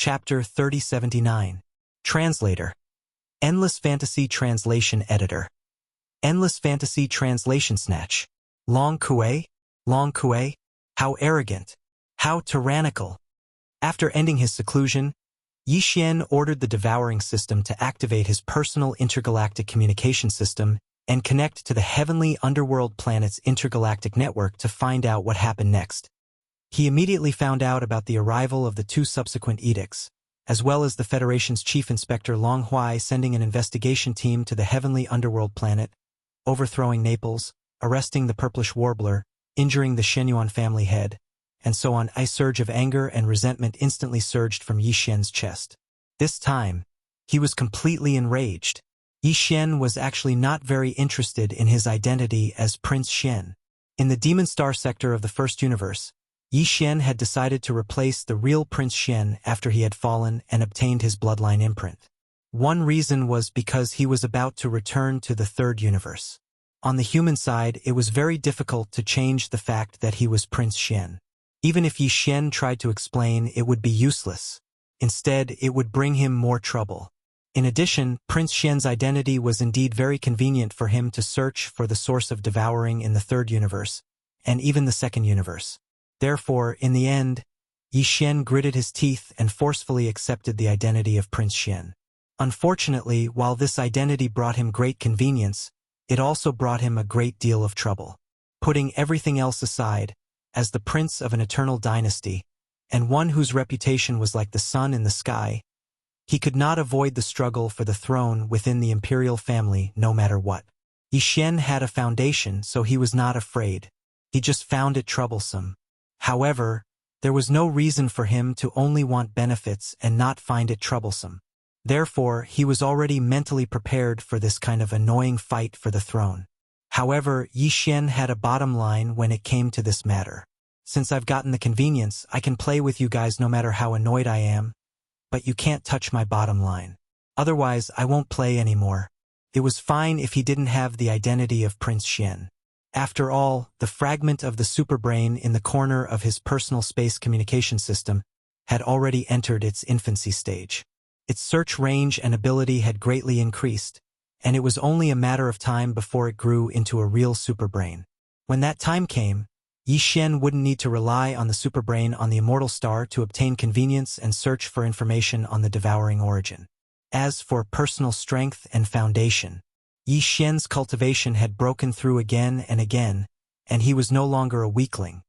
Chapter 3079. Translator. Endless Fantasy Translation Editor. Endless Fantasy Translation Snatch. Long Kue? Long Kue? How arrogant! How tyrannical! After ending his seclusion, Yi Xian ordered the devouring system to activate his personal intergalactic communication system and connect to the heavenly underworld planet's intergalactic network to find out what happened next. He immediately found out about the arrival of the two subsequent edicts, as well as the Federation's Chief Inspector Long Huai sending an investigation team to the heavenly underworld planet, overthrowing Naples, arresting the Purplish Warbler, injuring the Shenyuan family head, and so on. A surge of anger and resentment instantly surged from Yi Xian's chest. This time, he was completely enraged. Yi Xian was actually not very interested in his identity as Prince Xian. In the Demon Star sector of the First Universe, Yi Xian had decided to replace the real Prince Xian after he had fallen and obtained his bloodline imprint. One reason was because he was about to return to the Third Universe. On the human side, it was very difficult to change the fact that he was Prince Xian. Even if Yi Xian tried to explain, it would be useless. Instead, it would bring him more trouble. In addition, Prince Xian's identity was indeed very convenient for him to search for the source of devouring in the Third Universe, and even the Second Universe. Therefore, in the end, Yi Xian gritted his teeth and forcefully accepted the identity of Prince Xian. Unfortunately, while this identity brought him great convenience, it also brought him a great deal of trouble. Putting everything else aside, as the prince of an eternal dynasty, and one whose reputation was like the sun in the sky, he could not avoid the struggle for the throne within the imperial family no matter what. Yi Xian had a foundation, so he was not afraid. He just found it troublesome. However, there was no reason for him to only want benefits and not find it troublesome. Therefore, he was already mentally prepared for this kind of annoying fight for the throne. However, Yi Xian had a bottom line when it came to this matter. Since I've gotten the convenience, I can play with you guys no matter how annoyed I am, but you can't touch my bottom line. Otherwise, I won't play anymore. It was fine if he didn't have the identity of Prince Xian. After all, the fragment of the superbrain in the corner of his personal space communication system had already entered its infancy stage. Its search range and ability had greatly increased, and it was only a matter of time before it grew into a real superbrain. When that time came, Yi Xian wouldn't need to rely on the superbrain on the immortal star to obtain convenience and search for information on the devouring origin. As for personal strength and foundation, Yi Xian's cultivation had broken through again and again, and he was no longer a weakling.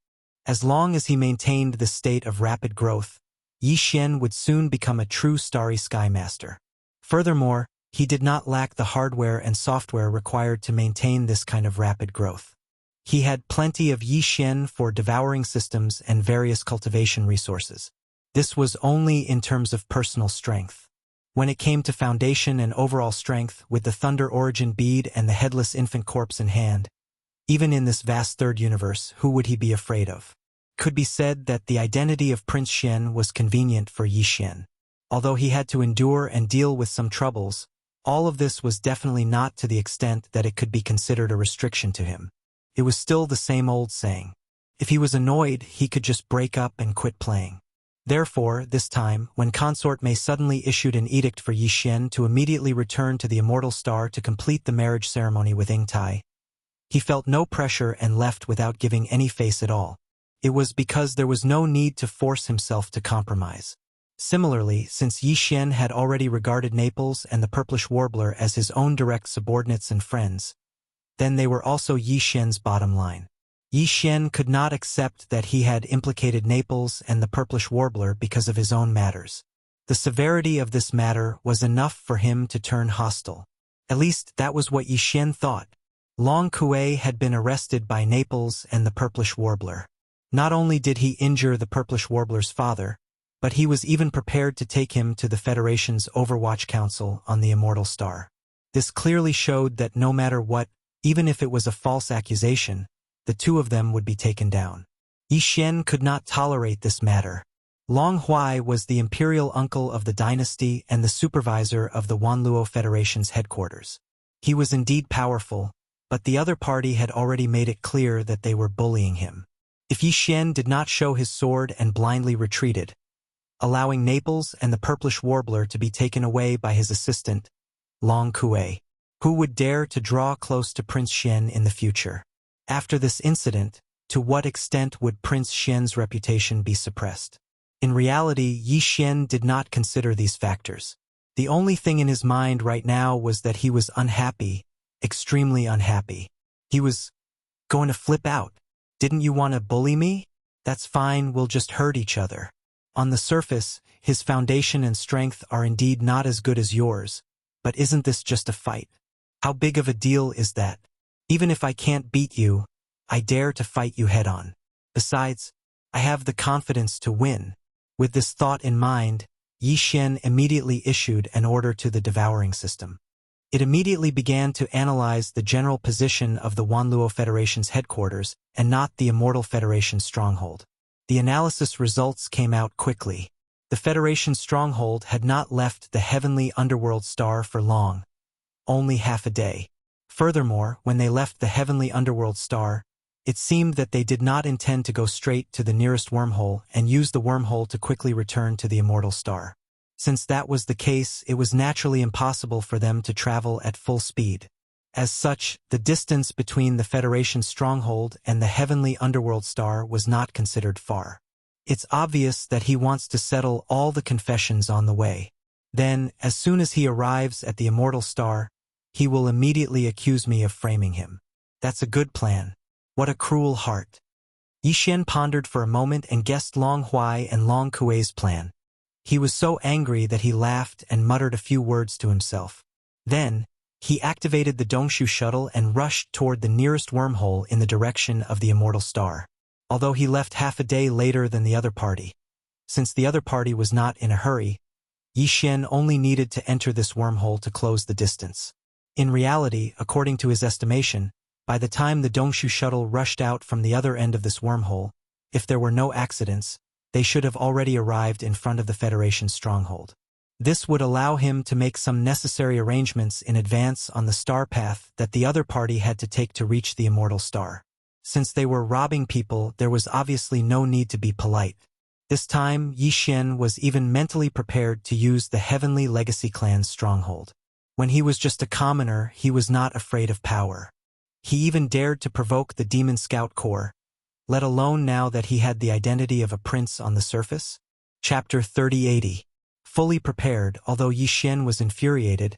As long as he maintained this state of rapid growth, Yi Xian would soon become a true starry sky master. Furthermore, he did not lack the hardware and software required to maintain this kind of rapid growth. He had plenty of Yi Xian for devouring systems and various cultivation resources. This was only in terms of personal strength. When it came to foundation and overall strength, with the Thunder Origin bead and the headless infant corpse in hand, even in this vast Third Universe, who would he be afraid of? Could be said that the identity of Prince Xian was convenient for Yi Xian. Although he had to endure and deal with some troubles, all of this was definitely not to the extent that it could be considered a restriction to him. It was still the same old saying. If he was annoyed, he could just break up and quit playing. Therefore, this time, when Consort Mei suddenly issued an edict for Yi Xian to immediately return to the immortal star to complete the marriage ceremony with Ying Tai, he felt no pressure and left without giving any face at all. It was because there was no need to force himself to compromise. Similarly, since Yi Xian had already regarded Naples and the Purplish Warbler as his own direct subordinates and friends, then they were also Yi Xian's bottom line. Yi Xian could not accept that he had implicated Naples and the Purplish Warbler because of his own matters. The severity of this matter was enough for him to turn hostile. At least that was what Yi Xian thought. Long Kue had been arrested by Naples and the Purplish Warbler. Not only did he injure the Purplish Warbler's father, but he was even prepared to take him to the Federation's Overwatch Council on the Immortal Star. This clearly showed that no matter what, even if it was a false accusation, the two of them would be taken down. Yi Xian could not tolerate this matter. Long Huai was the imperial uncle of the dynasty and the supervisor of the Wanluo Federation's headquarters. He was indeed powerful, but the other party had already made it clear that they were bullying him. If Yi Xian did not show his sword and blindly retreated, allowing Naples and the purplish warbler to be taken away by his assistant, Long Kuei. Who would dare to draw close to Prince Xian in the future? After this incident, to what extent would Prince Xian's reputation be suppressed? In reality, Yi Xian did not consider these factors. The only thing in his mind right now was that he was unhappy, extremely unhappy. He was going to flip out. Didn't you want to bully me? That's fine, we'll just hurt each other. On the surface, his foundation and strength are indeed not as good as yours, but isn't this just a fight? How big of a deal is that? Even if I can't beat you, I dare to fight you head-on. Besides, I have the confidence to win. With this thought in mind, Yi Xian immediately issued an order to the devouring system. It immediately began to analyze the general position of the Wanluo Federation's headquarters and not the Immortal Federation's stronghold. The analysis results came out quickly. The Federation's stronghold had not left the heavenly underworld star for long, only half a day. Furthermore, when they left the heavenly underworld star, it seemed that they did not intend to go straight to the nearest wormhole and use the wormhole to quickly return to the immortal star. Since that was the case, it was naturally impossible for them to travel at full speed. As such, the distance between the Federation's stronghold and the heavenly underworld star was not considered far. It's obvious that he wants to settle all the confessions on the way. Then, as soon as he arrives at the immortal star, he will immediately accuse me of framing him. That's a good plan. What a cruel heart. Yi Xian pondered for a moment and guessed Long Huai and Long Kuei's plan. He was so angry that he laughed and muttered a few words to himself. Then, he activated the Dongshu shuttle and rushed toward the nearest wormhole in the direction of the immortal star. Although he left half a day later than the other party. Since the other party was not in a hurry, Yi Xian only needed to enter this wormhole to close the distance. In reality, according to his estimation, by the time the Dongshu shuttle rushed out from the other end of this wormhole, if there were no accidents, they should have already arrived in front of the Federation's stronghold. This would allow him to make some necessary arrangements in advance on the star path that the other party had to take to reach the immortal star. Since they were robbing people, there was obviously no need to be polite. This time, Yi Xian was even mentally prepared to use the Heavenly Legacy Clan's stronghold. When he was just a commoner, he was not afraid of power. He even dared to provoke the Demon Scout Corps, let alone now that he had the identity of a prince on the surface. Chapter 3080. Fully prepared, although Yi Xian was infuriated,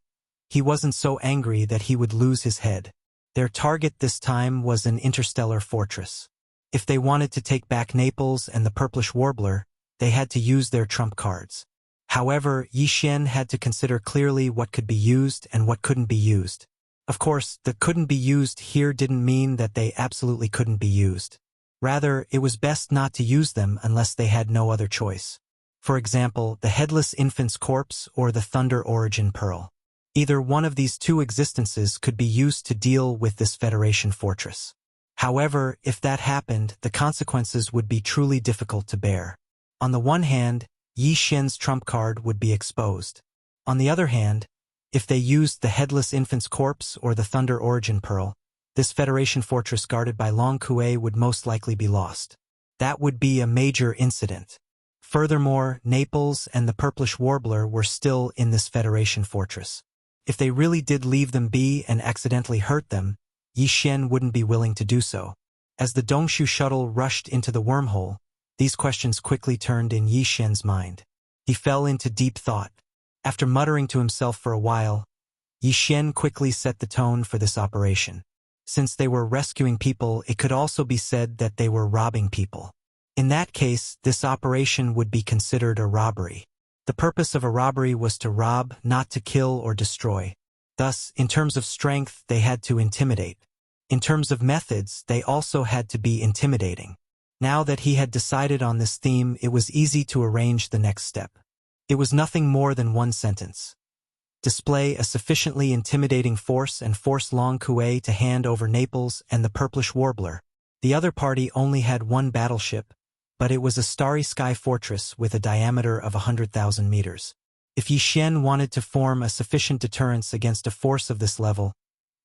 he wasn't so angry that he would lose his head. Their target this time was an interstellar fortress. If they wanted to take back Naples and the purplish warbler, they had to use their trump cards. However, Yi Xian had to consider clearly what could be used and what couldn't be used. Of course, the couldn't be used here didn't mean that they absolutely couldn't be used. Rather, it was best not to use them unless they had no other choice. For example, the headless infant's corpse or the thunder origin pearl. Either one of these two existences could be used to deal with this Federation fortress. However, if that happened, the consequences would be truly difficult to bear. On the one hand, Yi Xian's trump card would be exposed. On the other hand, if they used the headless infant's corpse or the thunder origin pearl, this Federation fortress guarded by Long Kuei would most likely be lost. That would be a major incident. Furthermore, Naples and the purplish warbler were still in this Federation fortress. If they really did leave them be and accidentally hurt them, Yi Xian wouldn't be willing to do so. As the Dongshu shuttle rushed into the wormhole, these questions quickly turned in Yi Xian's mind. He fell into deep thought. After muttering to himself for a while, Yi Xian quickly set the tone for this operation. Since they were rescuing people, it could also be said that they were robbing people. In that case, this operation would be considered a robbery. The purpose of a robbery was to rob, not to kill or destroy. Thus, in terms of strength, they had to intimidate. In terms of methods, they also had to be intimidating. Now that he had decided on this theme, it was easy to arrange the next step. It was nothing more than one sentence. Display a sufficiently intimidating force and force Long Kuei to hand over Naples and the purplish warbler. The other party only had one battleship, but it was a starry sky fortress with a diameter of 100,000 meters. If Yi Xian wanted to form a sufficient deterrence against a force of this level,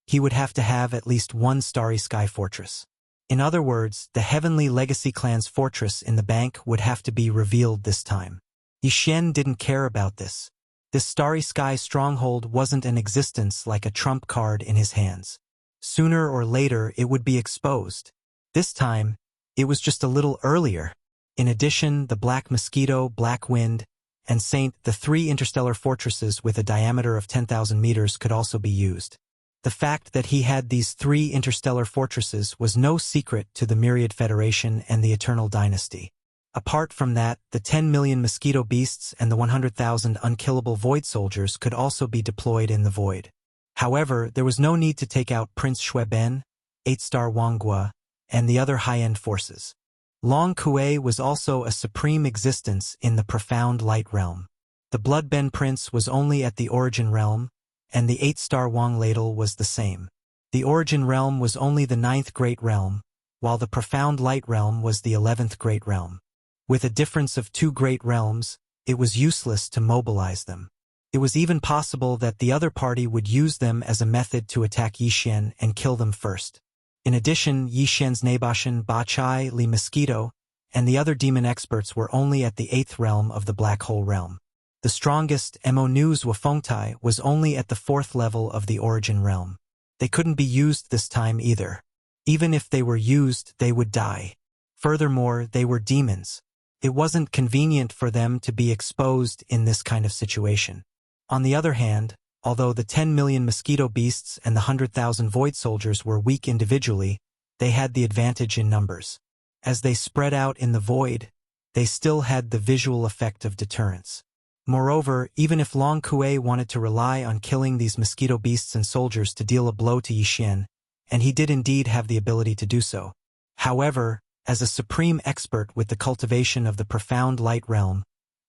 he would have to have at least one starry sky fortress. In other words, the Heavenly Legacy Clan's fortress in the bank would have to be revealed this time. Yixuan didn't care about this. This starry sky stronghold wasn't an existence like a trump card in his hands. Sooner or later it would be exposed. This time, it was just a little earlier. In addition, the Black Mosquito, Black Wind, and Saint, the 3 interstellar fortresses with a diameter of 10,000 meters, could also be used. The fact that he had these 3 interstellar fortresses was no secret to the Myriad Federation and the Eternal Dynasty. Apart from that, the 10 million mosquito beasts and the 100,000 unkillable void soldiers could also be deployed in the void. However, there was no need to take out Prince Shueben, 8-star Wanghua, and the other high-end forces. Long Kuei was also a supreme existence in the profound light realm. The Bloodbend Prince was only at the origin realm, and the 8-star Wang Ladle was the same. The origin realm was only the 9th great realm, while the profound light realm was the 11th great realm. With a difference of 2 great realms, it was useless to mobilize them. It was even possible that the other party would use them as a method to attack Yixuan and kill them first. In addition, Yixuan's Nabashan, Bachai, Li Mosquito, and the other demon experts were only at the 8th realm of the Black Hole realm. The strongest, Mo Nu's Wafengtai, was only at the 4th level of the origin realm. They couldn't be used this time either. Even if they were used, they would die. Furthermore, they were demons. It wasn't convenient for them to be exposed in this kind of situation. On the other hand, although the 10 million mosquito beasts and the 100,000 void soldiers were weak individually, they had the advantage in numbers. As they spread out in the void, they still had the visual effect of deterrence. Moreover, even if Long Kuei wanted to rely on killing these mosquito beasts and soldiers to deal a blow to Yixuan, and he did indeed have the ability to do so. However, as a supreme expert with the cultivation of the profound light realm,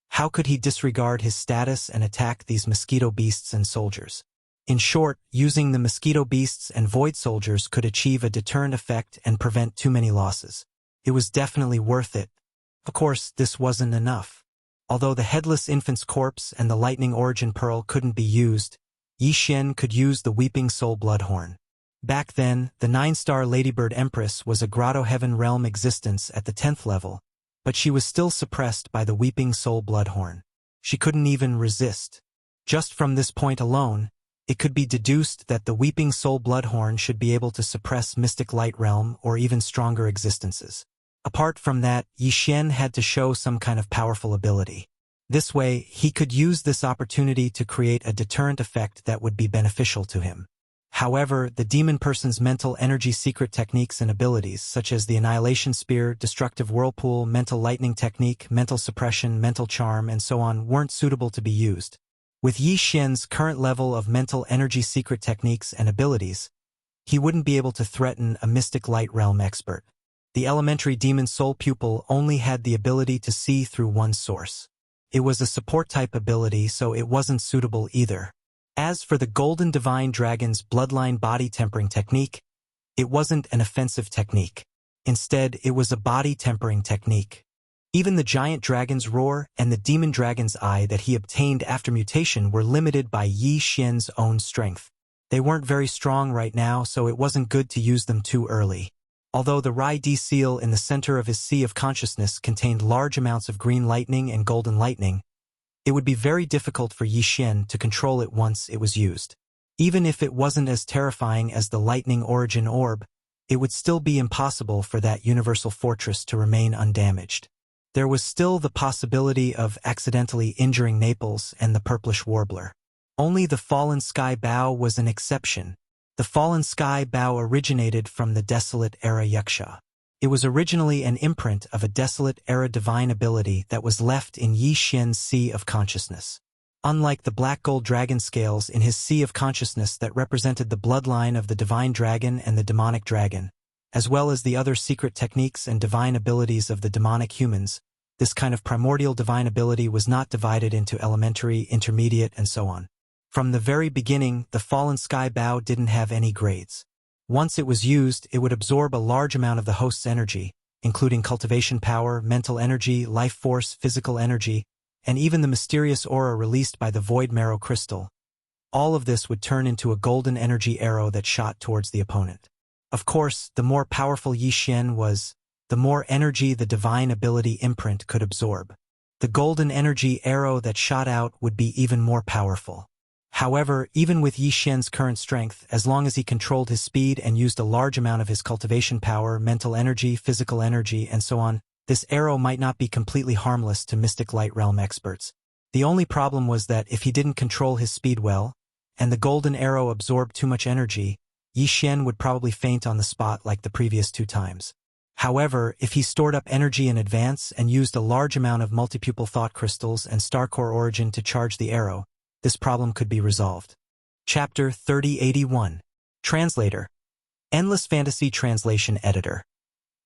how could he disregard his status and attack these mosquito beasts and soldiers? In short, using the mosquito beasts and void soldiers could achieve a deterrent effect and prevent too many losses. It was definitely worth it. Of course, this wasn't enough. Although the headless infant's corpse and the lightning origin pearl couldn't be used, Yixuan could use the Weeping Soul Bloodhorn. Back then, the 9-star Ladybird Empress was a Grotto Heaven realm existence at the 10th level, but she was still suppressed by the Weeping Soul Bloodhorn. She couldn't even resist. Just from this point alone, it could be deduced that the Weeping Soul Bloodhorn should be able to suppress Mystic Light Realm or even stronger existences. Apart from that, Yixuan had to show some kind of powerful ability. This way, he could use this opportunity to create a deterrent effect that would be beneficial to him. However, the demon person's mental energy secret techniques and abilities, such as the Annihilation Spear, Destructive Whirlpool, Mental Lightning Technique, Mental Suppression, Mental Charm, and so on, weren't suitable to be used. With Yixuan's current level of mental energy secret techniques and abilities, he wouldn't be able to threaten a Mystic Light Realm expert. The elementary demon soul pupil only had the ability to see through one source. It was a support-type ability, so it wasn't suitable either. As for the Golden Divine Dragon's Bloodline Body Tempering Technique, it wasn't an offensive technique. Instead, it was a body tempering technique. Even the Giant Dragon's Roar and the Demon Dragon's Eye that he obtained after mutation were limited by Yixuan's own strength. They weren't very strong right now, so it wasn't good to use them too early. Although the Rai D seal in the center of his Sea of Consciousness contained large amounts of green lightning and golden lightning, it would be very difficult for Yixuan to control it once it was used. Even if it wasn't as terrifying as the Lightning Origin Orb, it would still be impossible for that universal fortress to remain undamaged. There was still the possibility of accidentally injuring Naples and the Purplish Warbler. Only the Fallen Sky Bow was an exception. The Fallen Sky Bow originated from the Desolate Era Yuxia. It was originally an imprint of a Desolate Era divine ability that was left in Yixuan's Sea of Consciousness. Unlike the Black Gold Dragon scales in his Sea of Consciousness that represented the bloodline of the Divine Dragon and the Demonic Dragon, as well as the other secret techniques and divine abilities of the demonic humans, this kind of primordial divine ability was not divided into elementary, intermediate, and so on. From the very beginning, the Fallen Sky Bow didn't have any grades. Once it was used, it would absorb a large amount of the host's energy, including cultivation power, mental energy, life force, physical energy, and even the mysterious aura released by the Void Marrow Crystal. All of this would turn into a golden energy arrow that shot towards the opponent. Of course, the more powerful Yixuan was, the more energy the divine ability imprint could absorb. The golden energy arrow that shot out would be even more powerful. However, even with Yi Xian's current strength, as long as he controlled his speed and used a large amount of his cultivation power, mental energy, physical energy, and so on, this arrow might not be completely harmless to Mystic Light Realm experts. The only problem was that if he didn't control his speed well, and the golden arrow absorbed too much energy, Yi Xian would probably faint on the spot like the previous 2 times. However, if he stored up energy in advance and used a large amount of multipupil thought crystals and star core origin to charge the arrow, this problem could be resolved. Chapter 3081. Translator. Endless Fantasy Translation Editor.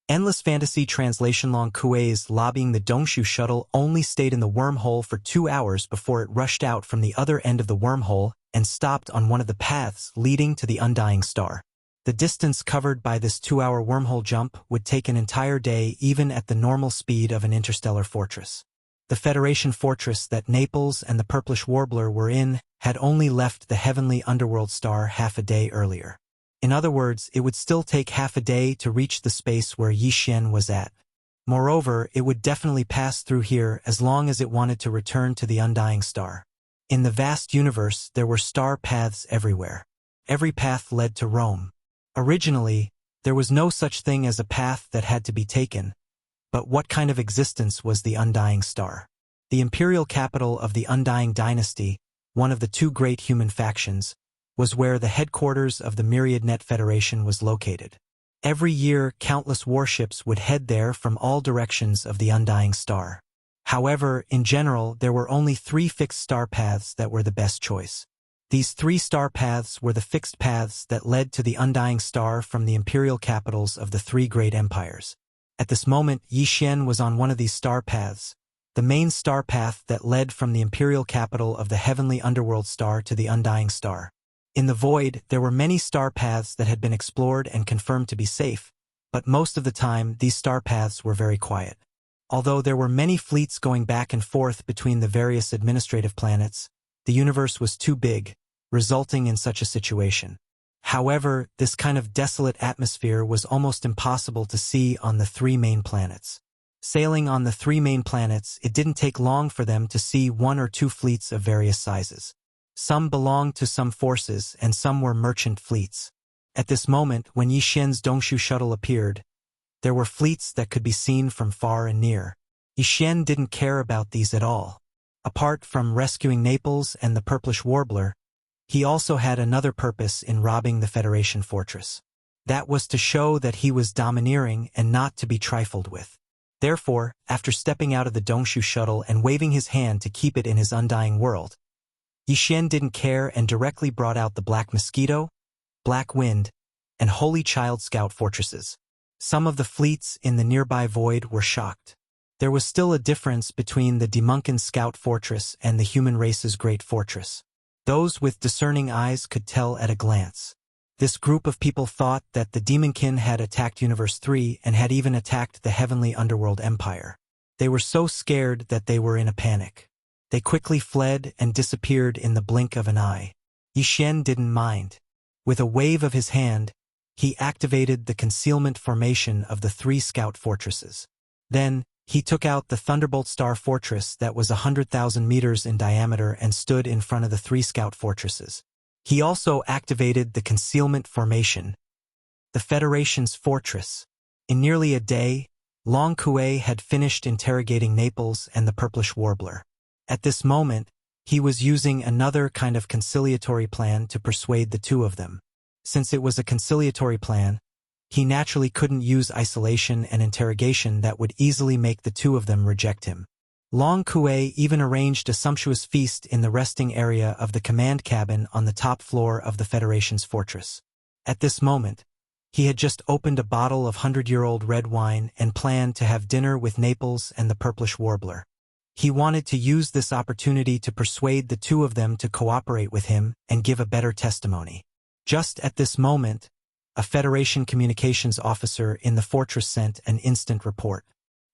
Endless Fantasy Translation. Long Kuei's lobbying the Dongshu shuttle only stayed in the wormhole for 2 hours before it rushed out from the other end of the wormhole and stopped on one of the paths leading to the Undying Star. The distance covered by this 2-hour wormhole jump would take an entire day even at the normal speed of an interstellar fortress. The Federation fortress that Naples and the Purplish Warbler were in had only left the heavenly underworld star half a day earlier. In other words, it would still take half a day to reach the space where Yi Xian was at. Moreover, it would definitely pass through here as long as it wanted to return to the Undying Star. In the vast universe, there were star paths everywhere. Every path led to Rome. Originally, there was no such thing as a path that had to be taken, but what kind of existence was the Undying Star? The imperial capital of the Undying Dynasty, one of the 2 great human factions, was where the headquarters of the Myriad Net Federation was located. Every year, countless warships would head there from all directions of the Undying Star. However, in general, there were only 3 fixed star paths that were the best choice. These 3 star paths were the fixed paths that led to the Undying Star from the imperial capitals of the 3 great empires. At this moment, Yi Xian was on one of these star paths, the main star path that led from the imperial capital of the heavenly underworld star to the Undying Star. In the void, there were many star paths that had been explored and confirmed to be safe, but most of the time, these star paths were very quiet. Although there were many fleets going back and forth between the various administrative planets, the universe was too big, resulting in such a situation. However, this kind of desolate atmosphere was almost impossible to see on the 3 main planets. Sailing on the 3 main planets, it didn't take long for them to see 1 or 2 fleets of various sizes. Some belonged to some forces and some were merchant fleets. At this moment, when Yi Xian's Dongshu shuttle appeared, there were fleets that could be seen from far and near. Yi Xian didn't care about these at all. Apart from rescuing Naples and the Purplish Warbler, he also had another purpose in robbing the Federation fortress. That was to show that he was domineering and not to be trifled with. Therefore, after stepping out of the Dongshu shuttle and waving his hand to keep it in his undying world, Yi Xian didn't care and directly brought out the Black Mosquito, Black Wind, and Holy Child Scout fortresses. Some of the fleets in the nearby void were shocked. There was still a difference between the Demonkin Scout Fortress and the human race's Great Fortress. Those with discerning eyes could tell at a glance. This group of people thought that the Demonkin had attacked Universe 3 and had even attacked the Heavenly Underworld Empire. They were so scared that they were in a panic. They quickly fled and disappeared in the blink of an eye. Yi Xian didn't mind. With a wave of his hand, he activated the concealment formation of the 3 scout fortresses. Then, he took out the Thunderbolt Star Fortress that was 100,000 meters in diameter and stood in front of the 3 scout fortresses. He also activated the concealment formation, the Federation's fortress. In nearly a day, Long Kuei had finished interrogating Naples and the Purplish Warbler. At this moment, he was using another kind of conciliatory plan to persuade the 2 of them. Since it was a conciliatory plan, he naturally couldn't use isolation and interrogation that would easily make the 2 of them reject him. Long Kuei even arranged a sumptuous feast in the resting area of the command cabin on the top floor of the Federation's fortress. At this moment, he had just opened a bottle of 100-year-old red wine and planned to have dinner with Naples and the Purplish Warbler. He wanted to use this opportunity to persuade the 2 of them to cooperate with him and give a better testimony. Just at this moment, a Federation communications officer in the fortress sent an instant report.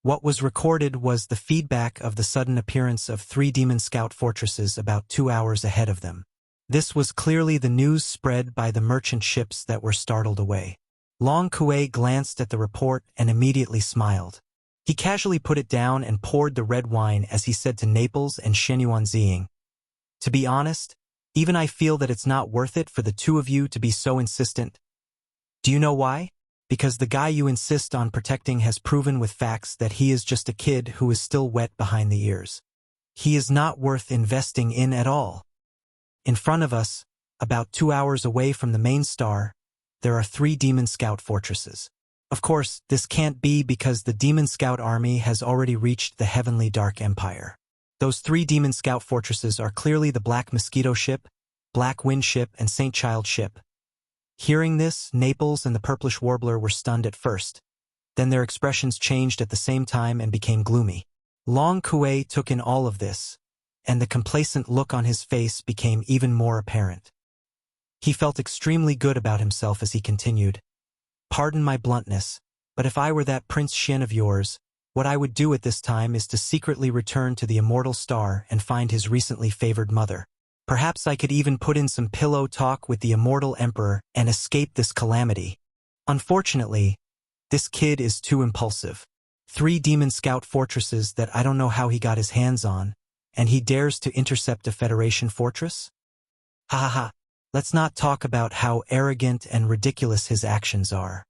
What was recorded was the feedback of the sudden appearance of 3 Demon Scout fortresses about 2 hours ahead of them. This was clearly the news spread by the merchant ships that were startled away. Long Kuei glanced at the report and immediately smiled. He casually put it down and poured the red wine as he said to Naples and Shenyuanziying, "To be honest, even I feel that it's not worth it for the two of you to be so insistent. Do you know why? Because the guy you insist on protecting has proven with facts that he is just a kid who is still wet behind the ears. He is not worth investing in at all. In front of us, about 2 hours away from the main star, there are 3 Demon Scout fortresses. Of course, this can't be because the Demon Scout army has already reached the Heavenly Dark Empire. Those 3 Demon Scout fortresses are clearly the Black Mosquito ship, Black Wind ship, and Saint Child ship." Hearing this, Naples and the Purplish Warbler were stunned at first. Then their expressions changed at the same time and became gloomy. Long Kuei took in all of this, and the complacent look on his face became even more apparent. He felt extremely good about himself as he continued, "Pardon my bluntness, but if I were that Prince Shen of yours, what I would do at this time is to secretly return to the immortal star and find his recently favored mother. Perhaps I could even put in some pillow talk with the immortal emperor and escape this calamity. Unfortunately, this kid is too impulsive. 3 Demon Scout fortresses that I don't know how he got his hands on, and he dares to intercept a Federation fortress? Ha ha ha. Let's not talk about how arrogant and ridiculous his actions are.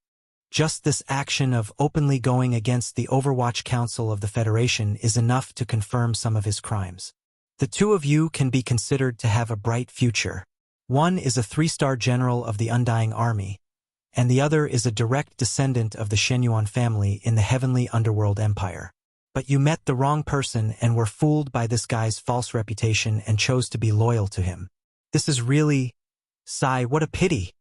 Just this action of openly going against the Overwatch Council of the Federation is enough to confirm some of his crimes. The two of you can be considered to have a bright future. One is a 3-star general of the Undying Army, and the other is a direct descendant of the Shenyuan family in the Heavenly Underworld Empire. But you met the wrong person and were fooled by this guy's false reputation and chose to be loyal to him. This is really... Sigh, what a pity.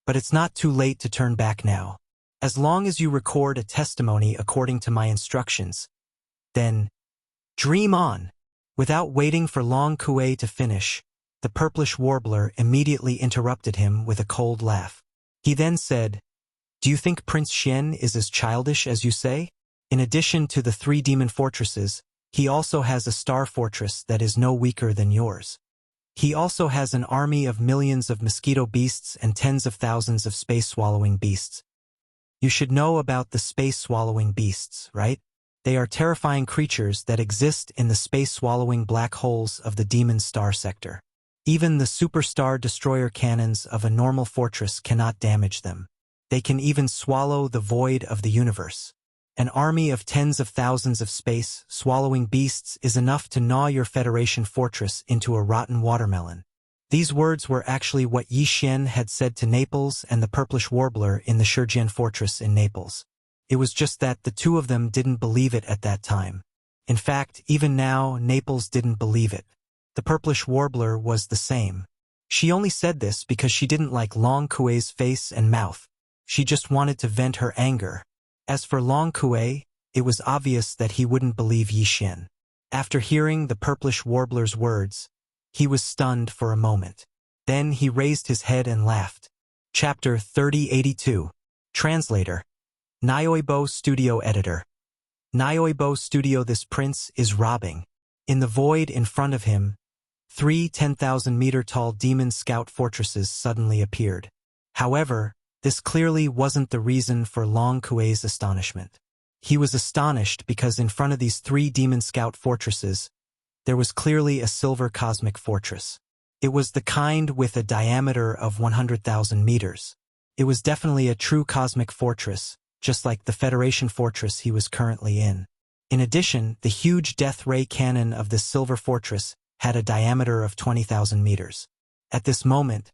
But it's not too late to turn back now. As long as you record a testimony according to my instructions, then dream on." Without waiting for Long Kuei to finish, the Purplish Warbler immediately interrupted him with a cold laugh. He then said, "Do you think Prince Shen is as childish as you say? In addition to the 3 demon fortresses, he also has a star fortress that is no weaker than yours. He also has an army of millions of mosquito beasts and tens of thousands of space-swallowing beasts. You should know about the space-swallowing beasts, right? They are terrifying creatures that exist in the space-swallowing black holes of the Demon Star sector. Even the superstar destroyer cannons of a normal fortress cannot damage them. They can even swallow the void of the universe. An army of tens of thousands of space-swallowing beasts is enough to gnaw your Federation fortress into a rotten watermelon." These words were actually what Yi Xian had said to Naples and the Purplish Warbler in the Shijian fortress in Naples. It was just that the two of them didn't believe it at that time. In fact, even now, Naples didn't believe it. The Purplish Warbler was the same. She only said this because she didn't like Long Kuei's face and mouth. She just wanted to vent her anger. As for Long Kuei, it was obvious that he wouldn't believe Yi Xian. After hearing the Purplish Warbler's words, he was stunned for a moment. Then he raised his head and laughed. Chapter 3082. Translator. Nyoibo Studio Editor. Nyoibo Studio. This prince is robbing. In the void in front of him, 3 10,000-meter-tall Demon Scout fortresses suddenly appeared. However, this clearly wasn't the reason for Long Kuei's astonishment. He was astonished because in front of these 3 Demon Scout fortresses, there was clearly a silver cosmic fortress. It was the kind with a diameter of 100,000 meters. It was definitely a true cosmic fortress, just like the Federation fortress he was currently in. In addition, the huge death ray cannon of this silver fortress had a diameter of 20,000 meters. At this moment,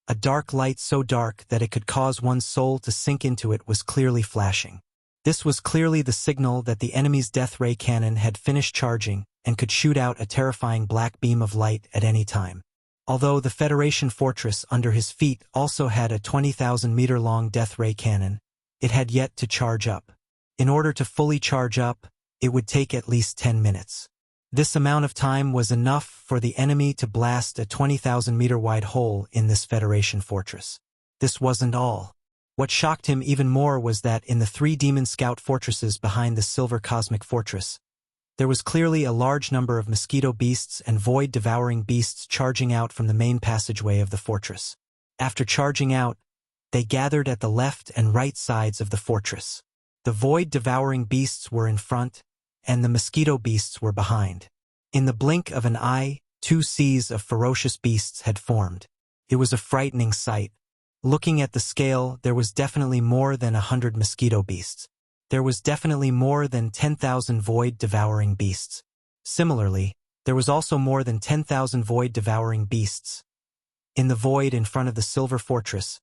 a dark light so dark that it could cause one's soul to sink into it was clearly flashing. This was clearly the signal that the enemy's death ray cannon had finished charging and could shoot out a terrifying black beam of light at any time. Although the Federation fortress under his feet also had a 20,000-meter-long death ray cannon, it had yet to charge up. In order to fully charge up, it would take at least 10 minutes. This amount of time was enough for the enemy to blast a 20,000-meter-wide hole in this Federation fortress. This wasn't all. What shocked him even more was that in the 3 Demon Scout fortresses behind the Silver Cosmic Fortress, there was clearly a large number of mosquito beasts and void-devouring beasts charging out from the main passageway of the fortress. After charging out, they gathered at the left and right sides of the fortress. The void-devouring beasts were in front, and the mosquito beasts were behind. In the blink of an eye, two seas of ferocious beasts had formed. It was a frightening sight. Looking at the scale, there was definitely more than 100 mosquito beasts. There was definitely more than 10,000 void-devouring beasts. Similarly, there was also more than 10,000 void-devouring beasts. In the void in front of the silver fortress,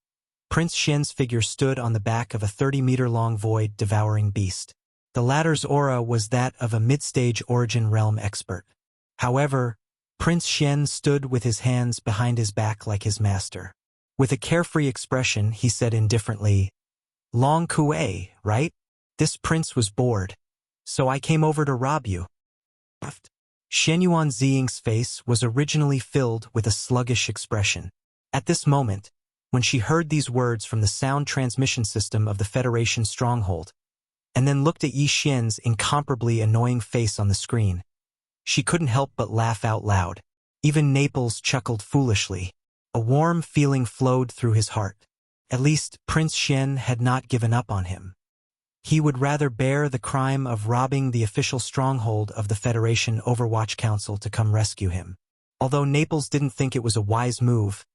Prince Xian's figure stood on the back of a 30-meter-long void-devouring beast. The latter's aura was that of a mid-stage origin realm expert. However, Prince Xian stood with his hands behind his back like his master. With a carefree expression, he said indifferently, "Long Kuei, right? This prince was bored, so I came over to rob you." Shenyuan Ziying's face was originally filled with a sluggish expression. At this moment, when she heard these words from the sound transmission system of the Federation stronghold, and then looked at Yi Xian's incomparably annoying face on the screen, she couldn't help but laugh out loud. Even Naples chuckled foolishly. A warm feeling flowed through his heart. At least, Prince Xian had not given up on him. He would rather bear the crime of robbing the official stronghold of the Federation Overwatch Council to come rescue him. Although Naples didn't think it was a wise move,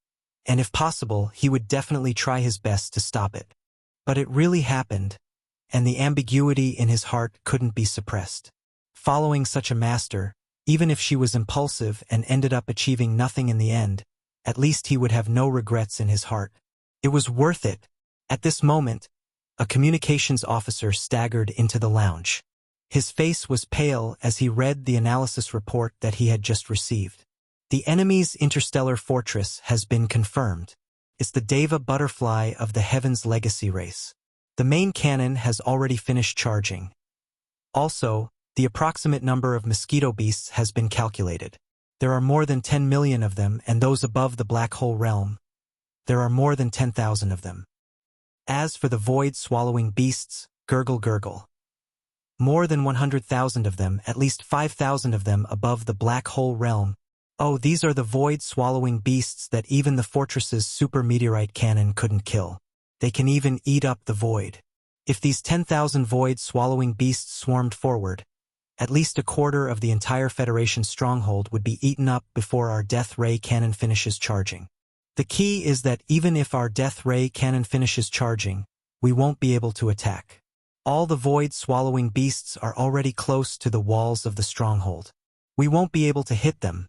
and if possible, he would definitely try his best to stop it. But it really happened, and the ambiguity in his heart couldn't be suppressed. Following such a master, even if she was impulsive and ended up achieving nothing in the end, at least he would have no regrets in his heart. It was worth it. At this moment, a communications officer staggered into the lounge. His face was pale as he read the analysis report that he had just received. The enemy's interstellar fortress has been confirmed. It's the Deva butterfly of the Heaven's Legacy race. The main cannon has already finished charging. Also, the approximate number of mosquito beasts has been calculated. There are more than 10 million of them, and those above the black hole realm, there are more than 10,000 of them. As for the void-swallowing beasts, gurgle gurgle. More than 100,000 of them, at least 5,000 of them above the black hole realm. Oh, these are the void-swallowing beasts that even the fortress's super meteorite cannon couldn't kill. They can even eat up the void. If these 10,000 void-swallowing beasts swarmed forward, at least a quarter of the entire Federation stronghold would be eaten up before our death ray cannon finishes charging. The key is that even if our death ray cannon finishes charging, we won't be able to attack. All the void-swallowing beasts are already close to the walls of the stronghold. We won't be able to hit them.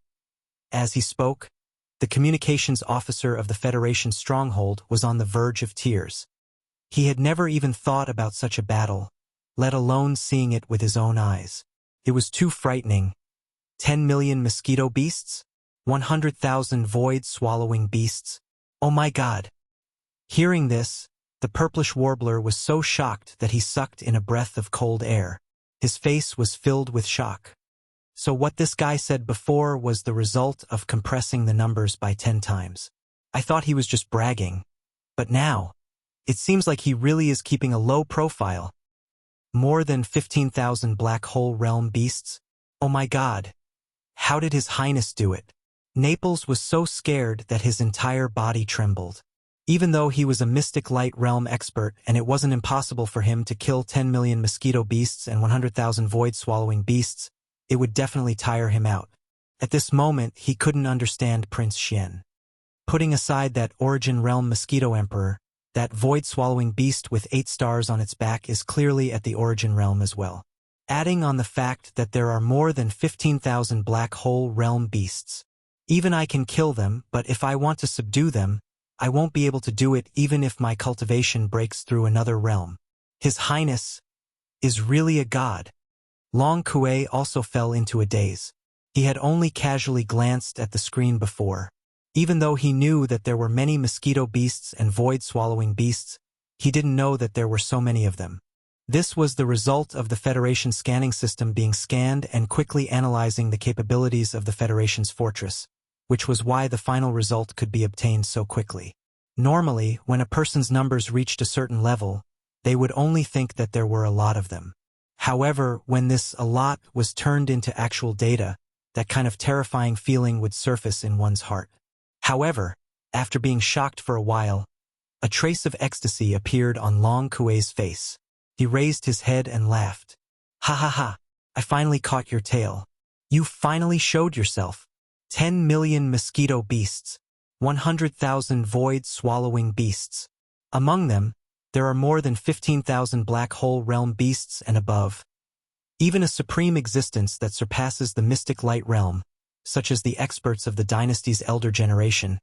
As he spoke, the communications officer of the Federation stronghold was on the verge of tears. He had never even thought about such a battle, let alone seeing it with his own eyes. It was too frightening. 10 million mosquito beasts? 100,000 void-swallowing beasts? Oh my God! Hearing this, the purplish warbler was so shocked that he sucked in a breath of cold air. His face was filled with shock. So what this guy said before was the result of compressing the numbers by 10 times. I thought he was just bragging. But now, it seems like he really is keeping a low profile. More than 15,000 black hole realm beasts? Oh my God! How did His Highness do it? Naples was so scared that his entire body trembled. Even though he was a mystic light realm expert and it wasn't impossible for him to kill 10 million mosquito beasts and 100,000 void-swallowing beasts, it would definitely tire him out. At this moment, he couldn't understand Prince Xian. Putting aside that origin realm mosquito emperor, that void-swallowing beast with 8 stars on its back is clearly at the origin realm as well. Adding on the fact that there are more than 15,000 black hole realm beasts. Even I can kill them, but if I want to subdue them, I won't be able to do it even if my cultivation breaks through another realm. His Highness is really a god. Long Kuei also fell into a daze. He had only casually glanced at the screen before. Even though he knew that there were many mosquito beasts and void-swallowing beasts, he didn't know that there were so many of them. This was the result of the Federation scanning system being scanned and quickly analyzing the capabilities of the Federation's fortress, which was why the final result could be obtained so quickly. Normally, when a person's numbers reached a certain level, they would only think that there were a lot of them. However, when this a lot was turned into actual data, that kind of terrifying feeling would surface in one's heart. However, after being shocked for a while, a trace of ecstasy appeared on Long Kuei's face. He raised his head and laughed. Ha ha ha, I finally caught your tail. You finally showed yourself. 10 million mosquito beasts. 100,000 void-swallowing beasts. Among them, there are more than 15,000 black hole realm beasts and above. Even a supreme existence that surpasses the mystic light realm, such as the experts of the dynasty's elder generation,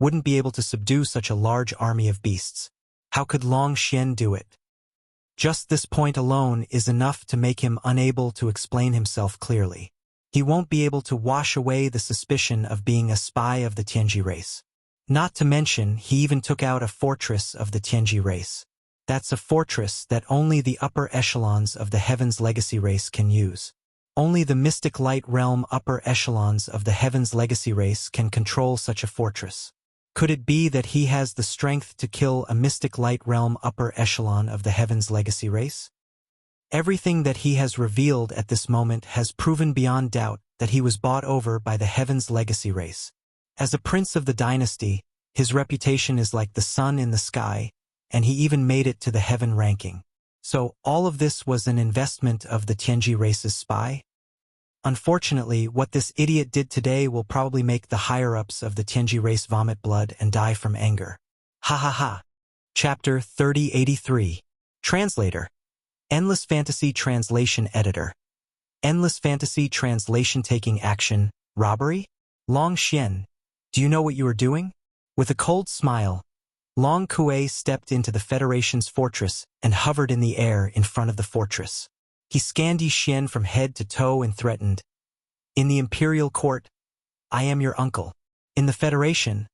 wouldn't be able to subdue such a large army of beasts. How could Long Xian do it? Just this point alone is enough to make him unable to explain himself clearly. He won't be able to wash away the suspicion of being a spy of the Tianji race. Not to mention, he even took out a fortress of the Tianji race. That's a fortress that only the upper echelons of the Heaven's Legacy race can use. Only the Mystic Light Realm upper echelons of the Heaven's Legacy race can control such a fortress. Could it be that he has the strength to kill a Mystic Light Realm upper echelon of the Heaven's Legacy race? Everything that he has revealed at this moment has proven beyond doubt that he was bought over by the Heaven's Legacy race. As a prince of the dynasty, his reputation is like the sun in the sky, and he even made it to the Heaven ranking. So, all of this was an investment of the Tianji race's spy? Unfortunately, what this idiot did today will probably make the higher-ups of the Tianji race vomit blood and die from anger. Ha ha ha. Chapter 3083. Translator. Endless Fantasy Translation Editor. Endless Fantasy Translation Taking Action, Robbery? Long Xian, do you know what you are doing? With a cold smile, Long Kuei stepped into the Federation's fortress and hovered in the air in front of the fortress. He scanned Yi Xian from head to toe and threatened, "In the Imperial Court, I am your uncle. In the Federation,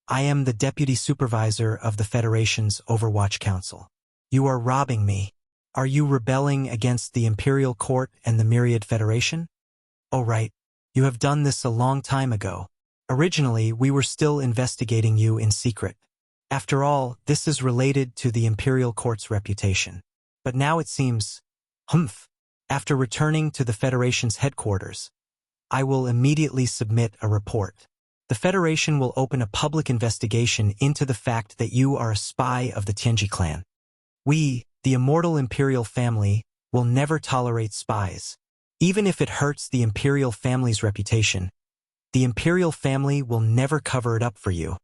I am the Deputy Supervisor of the Federation's Overwatch Council. You are robbing me. Are you rebelling against the Imperial Court and the Myriad Federation? Oh right, you have done this a long time ago. Originally, we were still investigating you in secret. After all, this is related to the Imperial Court's reputation. But now it seems, humph, after returning to the Federation's headquarters, I will immediately submit a report. The Federation will open a public investigation into the fact that you are a spy of the Tianji clan. We, the immortal Imperial family, will never tolerate spies. Even if it hurts the Imperial family's reputation, the Imperial family will never cover it up for you.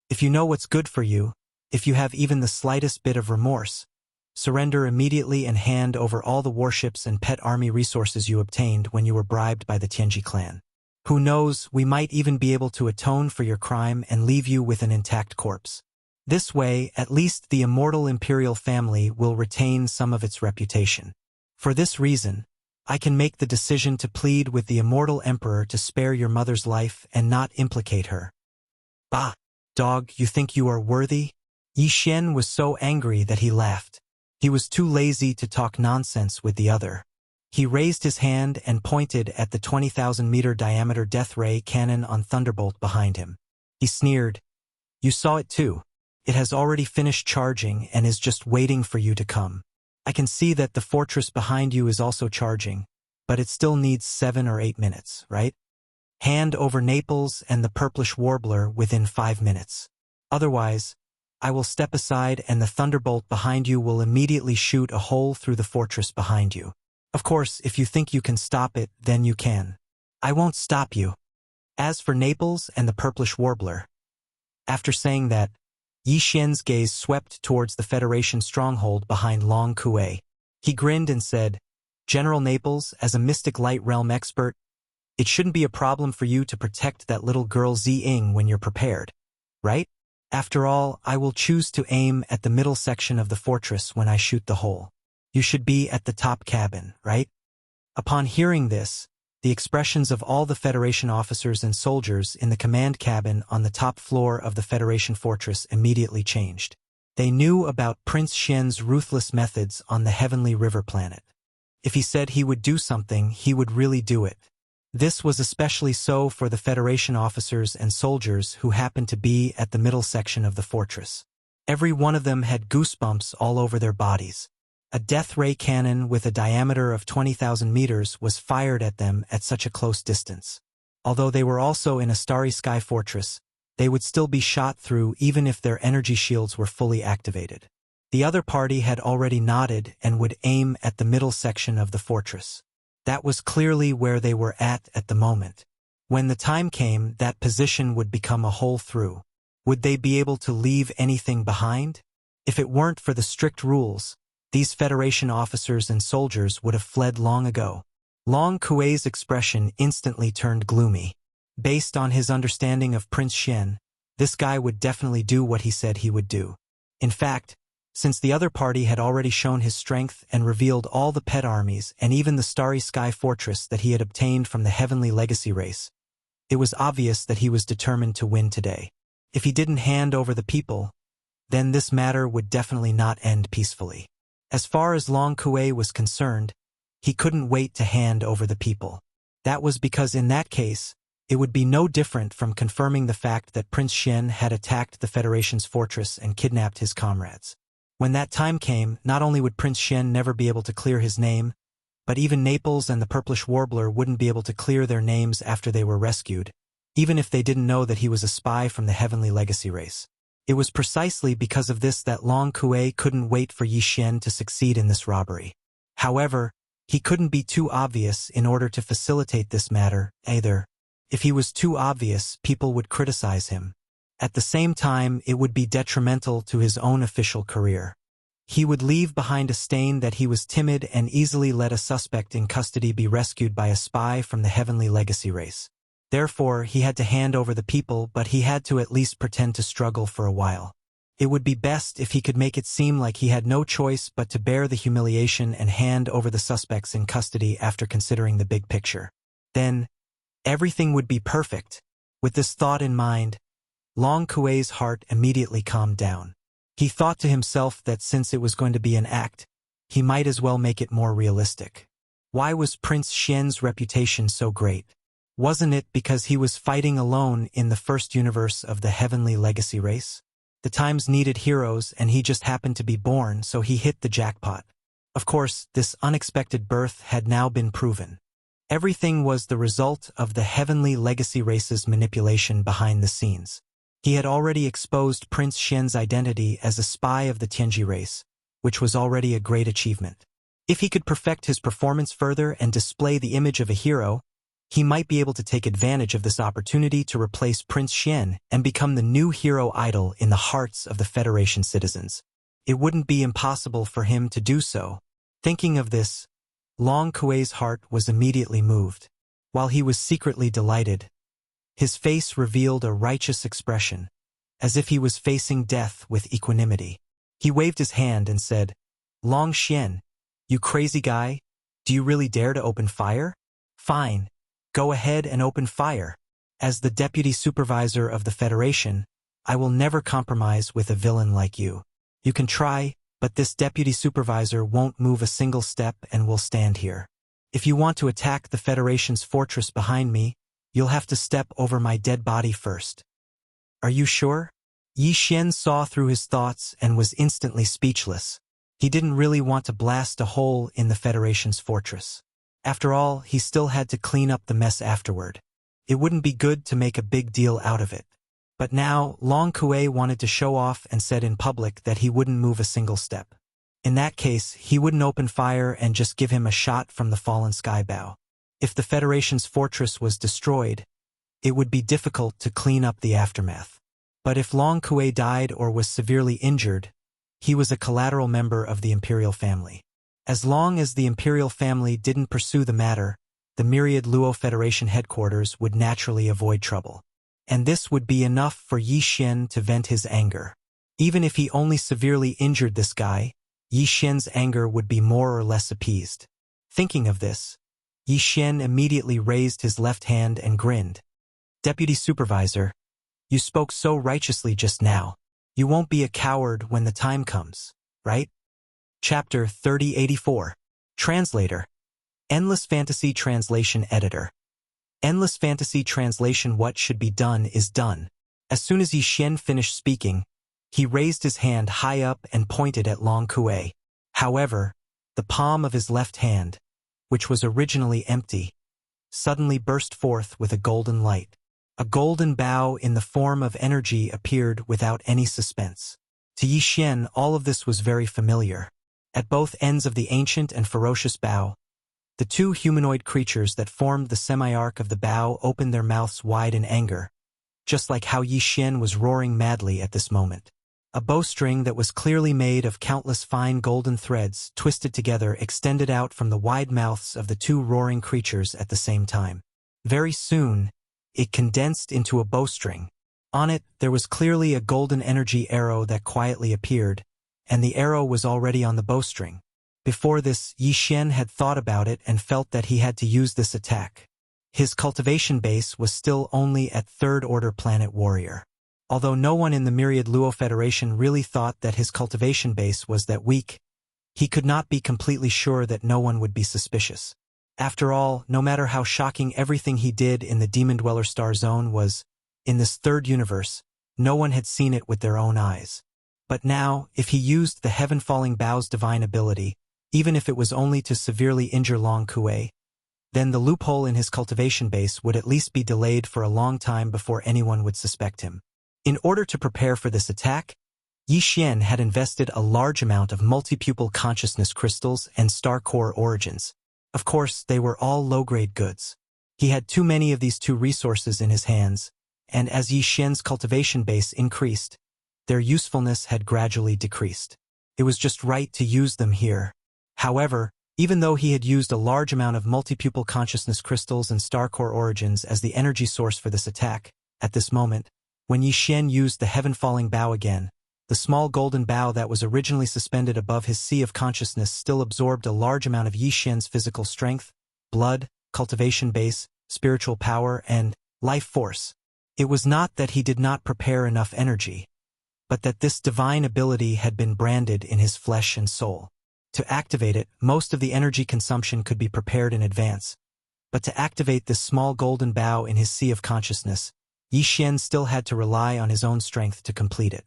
If you know what's good for you, if you have even the slightest bit of remorse, surrender immediately and hand over all the warships and pet army resources you obtained when you were bribed by the Tianji clan. Who knows, we might even be able to atone for your crime and leave you with an intact corpse. This way, at least the immortal Imperial family will retain some of its reputation. For this reason, I can make the decision to plead with the immortal Emperor to spare your mother's life and not implicate her." "Bah, dog, you think you are worthy?" Yi Xian was so angry that he laughed. He was too lazy to talk nonsense with the other. He raised his hand and pointed at the 20,000-meter diameter death ray cannon on Thunderbolt behind him. He sneered, "You saw it too. It has already finished charging and is just waiting for you to come. I can see that the fortress behind you is also charging, but it still needs 7 or 8 minutes, right? Hand over Naples and the purplish warbler within 5 minutes. Otherwise, I will step aside and the thunderbolt behind you will immediately shoot a hole through the fortress behind you. Of course, if you think you can stop it, then you can. I won't stop you." As for Naples and the purplish warbler, after saying that, Yi Xian's gaze swept towards the Federation stronghold behind Long Kuei. He grinned and said, "General Naples, as a Mystic Light Realm expert, it shouldn't be a problem for you to protect that little girl Ziying when you're prepared, right? After all, I will choose to aim at the middle section of the fortress when I shoot the hole. You should be at the top cabin, right?" Upon hearing this, the expressions of all the Federation officers and soldiers in the command cabin on the top floor of the Federation fortress immediately changed. They knew about Prince Xian's ruthless methods on the Heavenly River planet. If he said he would do something, he would really do it. This was especially so for the Federation officers and soldiers who happened to be at the middle section of the fortress. Every one of them had goosebumps all over their bodies. A death ray cannon with a diameter of 20,000 meters was fired at them at such a close distance. Although they were also in a starry sky fortress, they would still be shot through even if their energy shields were fully activated. The other party had already nodded and would aim at the middle section of the fortress. That was clearly where they were at the moment. When the time came, that position would become a hole through. Would they be able to leave anything behind? If it weren't for the strict rules, these Federation officers and soldiers would have fled long ago. Long Kuei's expression instantly turned gloomy. Based on his understanding of Prince Xian, this guy would definitely do what he said he would do. In fact, since the other party had already shown his strength and revealed all the pet armies and even the Starry Sky Fortress that he had obtained from the Heavenly Legacy race, it was obvious that he was determined to win today. If he didn't hand over the people, then this matter would definitely not end peacefully. As far as Long Kuei was concerned, he couldn't wait to hand over the people. That was because in that case, it would be no different from confirming the fact that Prince Xian had attacked the Federation's fortress and kidnapped his comrades. When that time came, not only would Prince Xian never be able to clear his name, but even Naples and the Purplish Warbler wouldn't be able to clear their names after they were rescued, even if they didn't know that he was a spy from the Heavenly Legacy race. It was precisely because of this that Long Kuei couldn't wait for Yi Xian to succeed in this robbery. However, he couldn't be too obvious in order to facilitate this matter, either. If he was too obvious, people would criticize him. At the same time, it would be detrimental to his own official career. He would leave behind a stain that he was timid and easily let a suspect in custody be rescued by a spy from the Heavenly Legacy race. Therefore, he had to hand over the people, but he had to at least pretend to struggle for a while. It would be best if he could make it seem like he had no choice but to bear the humiliation and hand over the suspects in custody after considering the big picture. Then, everything would be perfect. With this thought in mind, Long Kuei's heart immediately calmed down. He thought to himself that since it was going to be an act, he might as well make it more realistic. Why was Prince Xian's reputation so great? Wasn't it because he was fighting alone in the first universe of the Heavenly Legacy race? The times needed heroes and he just happened to be born, so he hit the jackpot. Of course, this unexpected birth had now been proven. Everything was the result of the Heavenly Legacy race's manipulation behind the scenes. He had already exposed Prince Xian's identity as a spy of the Tianji race, which was already a great achievement. If he could perfect his performance further and display the image of a hero, he might be able to take advantage of this opportunity to replace Prince Xian and become the new hero idol in the hearts of the Federation citizens. It wouldn't be impossible for him to do so. Thinking of this, Long Kuei's heart was immediately moved. While he was secretly delighted, his face revealed a righteous expression, as if he was facing death with equanimity. He waved his hand and said, "Long Xian, you crazy guy, do you really dare to open fire? Fine, go ahead and open fire. As the deputy supervisor of the Federation, I will never compromise with a villain like you. You can try, but this deputy supervisor won't move a single step and will stand here. If you want to attack the Federation's fortress behind me, you'll have to step over my dead body first." "Are you sure?" Yi Xian saw through his thoughts and was instantly speechless. He didn't really want to blast a hole in the Federation's fortress. After all, he still had to clean up the mess afterward. It wouldn't be good to make a big deal out of it. But now, Long Kuei wanted to show off and said in public that he wouldn't move a single step. In that case, he wouldn't open fire and just give him a shot from the fallen skybow. If the Federation's fortress was destroyed, it would be difficult to clean up the aftermath. But if Long Kuei died or was severely injured, he was a collateral member of the Imperial family. As long as the Imperial family didn't pursue the matter, the myriad Luo Federation headquarters would naturally avoid trouble. And this would be enough for Yi Xian to vent his anger. Even if he only severely injured this guy, Yi Xian's anger would be more or less appeased. Thinking of this, Yi Xian immediately raised his left hand and grinned. "Deputy Supervisor, you spoke so righteously just now. You won't be a coward when the time comes, right?" Chapter 3084. Translator. Endless Fantasy Translation Editor. Endless Fantasy Translation. What should be done is done. As soon as Yi Xian finished speaking, he raised his hand high up and pointed at Long Kuei. However, the palm of his left hand, which was originally empty, suddenly burst forth with a golden light. A golden bow in the form of energy appeared without any suspense. To Yi Xian, all of this was very familiar. At both ends of the ancient and ferocious bow, the two humanoid creatures that formed the semi-arc of the bow opened their mouths wide in anger, just like how Yi Xian was roaring madly at this moment. A bowstring that was clearly made of countless fine golden threads twisted together extended out from the wide mouths of the two roaring creatures at the same time. Very soon, it condensed into a bowstring. On it, there was clearly a golden energy arrow that quietly appeared, and the arrow was already on the bowstring. Before this, Yi Xian had thought about it and felt that he had to use this attack. His cultivation base was still only at third-order planet warrior. Although no one in the Myriad Luo Federation really thought that his cultivation base was that weak, he could not be completely sure that no one would be suspicious. After all, no matter how shocking everything he did in the Demon Dweller Star Zone was, in this third universe, no one had seen it with their own eyes. But now, if he used the Heaven-Falling Bow's divine ability, even if it was only to severely injure Long Kuei, then the loophole in his cultivation base would at least be delayed for a long time before anyone would suspect him. In order to prepare for this attack, Yi Xian had invested a large amount of multi-pupil consciousness crystals and star core origins. Of course, they were all low-grade goods. He had too many of these two resources in his hands, and as Yi Xian's cultivation base increased, their usefulness had gradually decreased. It was just right to use them here. However, even though he had used a large amount of multi-pupil consciousness crystals and star core origins as the energy source for this attack, at this moment, when Yi Xian used the Heaven-Falling Bow again, the small golden bow that was originally suspended above his sea of consciousness still absorbed a large amount of Yi Xian's physical strength, blood, cultivation base, spiritual power, and life force. It was not that he did not prepare enough energy, but that this divine ability had been branded in his flesh and soul. To activate it, most of the energy consumption could be prepared in advance, but to activate this small golden bow in his sea of consciousness, Yi Xian still had to rely on his own strength to complete it.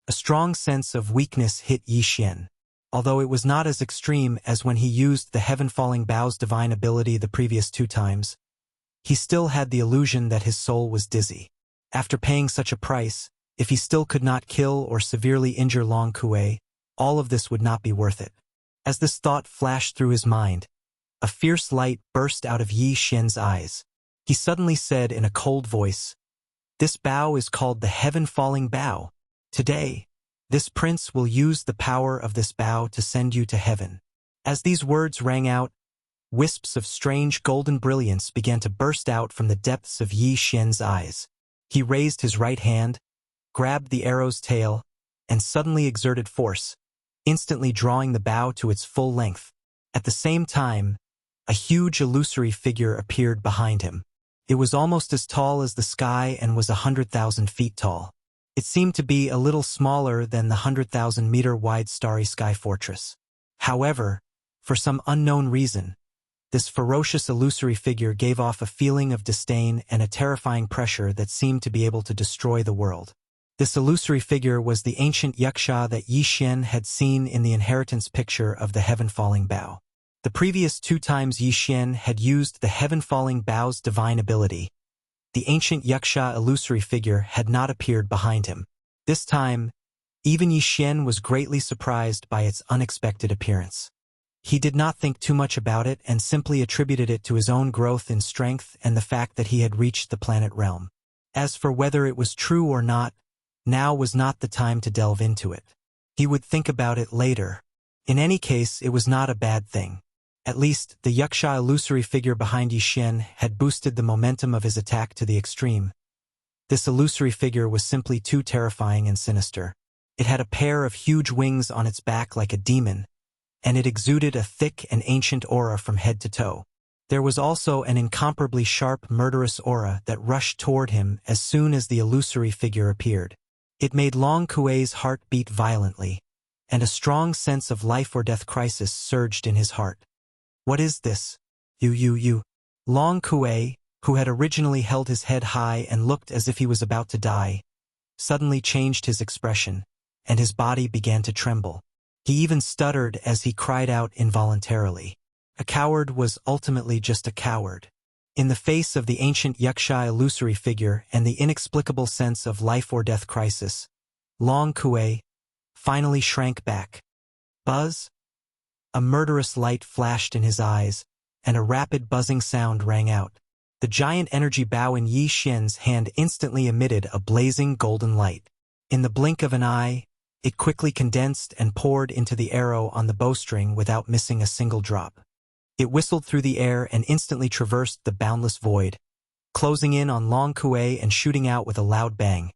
A strong sense of weakness hit Yi Xian. Although it was not as extreme as when he used the Heaven-Falling Bow's divine ability the previous 2 times, he still had the illusion that his soul was dizzy. After paying such a price, if he still could not kill or severely injure Long Kuei, all of this would not be worth it. As this thought flashed through his mind, a fierce light burst out of Yi Xian's eyes. He suddenly said in a cold voice, "This bow is called the Heaven-Falling Bow. Today, this prince will use the power of this bow to send you to heaven." As these words rang out, wisps of strange golden brilliance began to burst out from the depths of Yi Xian's eyes. He raised his right hand, grabbed the arrow's tail, and suddenly exerted force, instantly drawing the bow to its full length. At the same time, a huge illusory figure appeared behind him. It was almost as tall as the sky and was 100,000 feet tall. It seemed to be a little smaller than the 100,000-meter-wide Starry Sky Fortress. However, for some unknown reason, this ferocious illusory figure gave off a feeling of disdain and a terrifying pressure that seemed to be able to destroy the world. This illusory figure was the ancient Wuxia that Yi Xian had seen in the inheritance picture of the Heaven-Falling Bow. The previous 2 times Yi Xian had used the Heaven-Falling Bow's divine ability, the ancient Wuxia illusory figure had not appeared behind him. This time, even Yi Xian was greatly surprised by its unexpected appearance. He did not think too much about it and simply attributed it to his own growth in strength and the fact that he had reached the planet realm. As for whether it was true or not, now was not the time to delve into it. He would think about it later. In any case, it was not a bad thing. At least, the Wuxia illusory figure behind Yi Xian had boosted the momentum of his attack to the extreme. This illusory figure was simply too terrifying and sinister. It had a pair of huge wings on its back like a demon, and it exuded a thick and ancient aura from head to toe. There was also an incomparably sharp, murderous aura that rushed toward him as soon as the illusory figure appeared. It made Long Kuei's heart beat violently, and a strong sense of life-or-death crisis surged in his heart. "What is this? You. Long Kuei, who had originally held his head high and looked as if he was about to die, suddenly changed his expression, and his body began to tremble. He even stuttered as he cried out involuntarily. A coward was ultimately just a coward. In the face of the ancient Wuxia illusory figure and the inexplicable sense of life-or-death crisis, Long Kuei, finally shrank back. Buzz? A murderous light flashed in his eyes, and a rapid buzzing sound rang out. The giant energy bow in Yi Xian's hand instantly emitted a blazing golden light. In the blink of an eye, it quickly condensed and poured into the arrow on the bowstring without missing a single drop. It whistled through the air and instantly traversed the boundless void, closing in on Long Kuei and shooting out with a loud bang.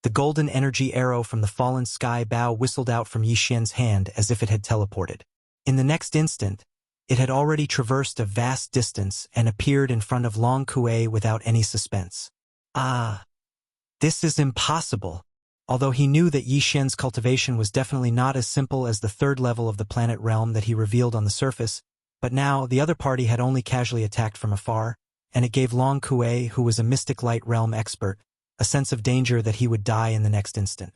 The golden energy arrow from the fallen sky bow whistled out from Yi Xian's hand as if it had teleported. In the next instant, it had already traversed a vast distance and appeared in front of Long Kuei without any suspense. Ah! This is impossible! Although he knew that Yi Xian's cultivation was definitely not as simple as the third level of the planet realm that he revealed on the surface, but now the other party had only casually attacked from afar, and it gave Long Kuei, who was a mystic light realm expert, a sense of danger that he would die in the next instant.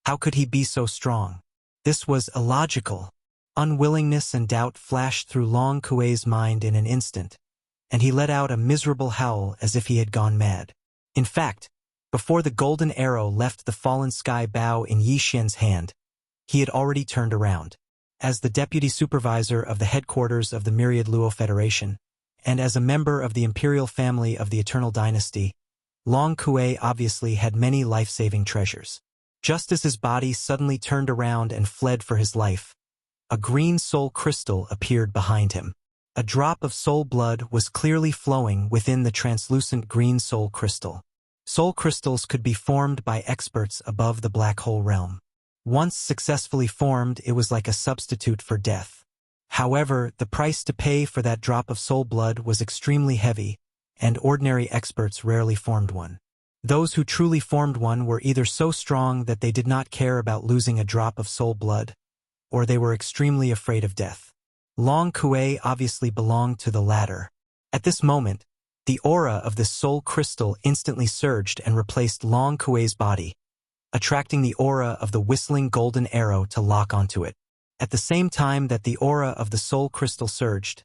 How could he be so strong? This was illogical. Unwillingness and doubt flashed through Long Kuei's mind in an instant, and he let out a miserable howl as if he had gone mad. In fact, before the golden arrow left the fallen sky bow in Yi Xian's hand, he had already turned around. As the deputy supervisor of the headquarters of the Myriad Luo Federation, and as a member of the imperial family of the Eternal Dynasty, Long Kuei obviously had many life-saving treasures. Just as his body suddenly turned around and fled for his life, a green soul crystal appeared behind him. A drop of soul blood was clearly flowing within the translucent green soul crystal. Soul crystals could be formed by experts above the black hole realm. Once successfully formed, it was like a substitute for death. However, the price to pay for that drop of soul blood was extremely heavy, and ordinary experts rarely formed one. Those who truly formed one were either so strong that they did not care about losing a drop of soul blood, or they were extremely afraid of death. Long Kuei obviously belonged to the latter. At this moment, the aura of the soul crystal instantly surged and replaced Long Kuei's body, attracting the aura of the whistling golden arrow to lock onto it. At the same time that the aura of the soul crystal surged,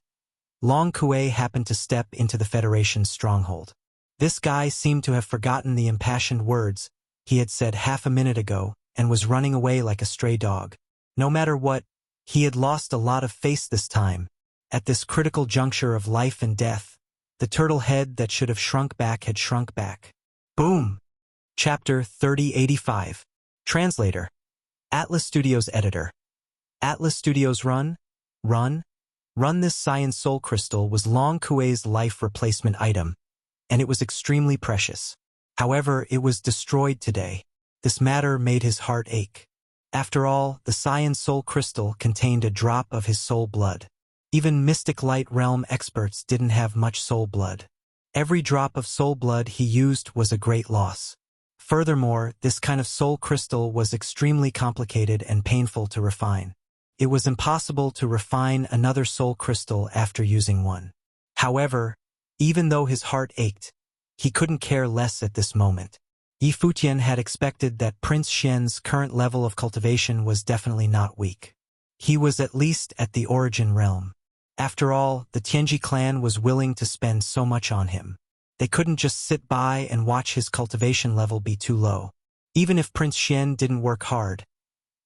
Long Kuei happened to step into the Federation's stronghold. This guy seemed to have forgotten the impassioned words he had said half a minute ago and was running away like a stray dog. No matter what, he had lost a lot of face this time. At this critical juncture of life and death, the turtle head that should have shrunk back had shrunk back. Boom! Chapter 3085. Translator. Atlas Studios Editor. Atlas Studios Run? This Science Soul Crystal was Long Kuei's life replacement item, and it was extremely precious. However, it was destroyed today. This matter made his heart ache. After all, the Science Soul Crystal contained a drop of his soul blood. Even Mystic Light Realm experts didn't have much soul blood. Every drop of soul blood he used was a great loss. Furthermore, this kind of soul crystal was extremely complicated and painful to refine. It was impossible to refine another soul crystal after using one. However, even though his heart ached, he couldn't care less at this moment. Yi Futian had expected that Prince Xian's current level of cultivation was definitely not weak. He was at least at the origin realm. After all, the Tianji clan was willing to spend so much on him. They couldn't just sit by and watch his cultivation level be too low. Even if Prince Xian didn't work hard,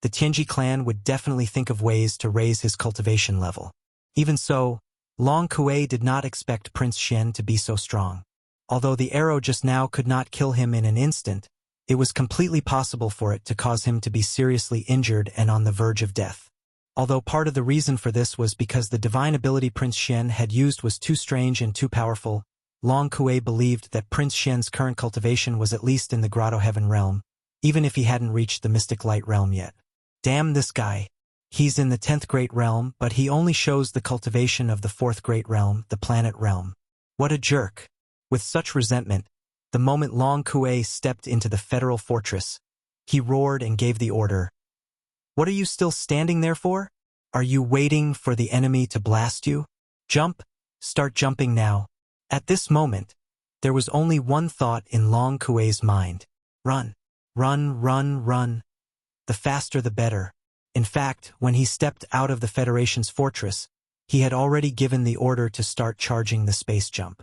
the Tianji clan would definitely think of ways to raise his cultivation level. Even so, Long Kuei did not expect Prince Xian to be so strong. Although the arrow just now could not kill him in an instant, it was completely possible for it to cause him to be seriously injured and on the verge of death. Although part of the reason for this was because the divine ability Prince Xian had used was too strange and too powerful, Long Kuei believed that Prince Xian's current cultivation was at least in the Grotto Heaven realm, even if he hadn't reached the Mystic Light realm yet. Damn this guy. He's in the 10th Great Realm, but he only shows the cultivation of the 4th Great Realm, the Planet Realm. What a jerk. With such resentment, the moment Long Kuei stepped into the federal fortress, he roared and gave the order. What are you still standing there for? Are you waiting for the enemy to blast you? Jump! Start jumping now. At this moment, there was only one thought in Long Kuei's mind. Run. Run. The faster the better. In fact, when he stepped out of the Federation's fortress, he had already given the order to start charging the space jump.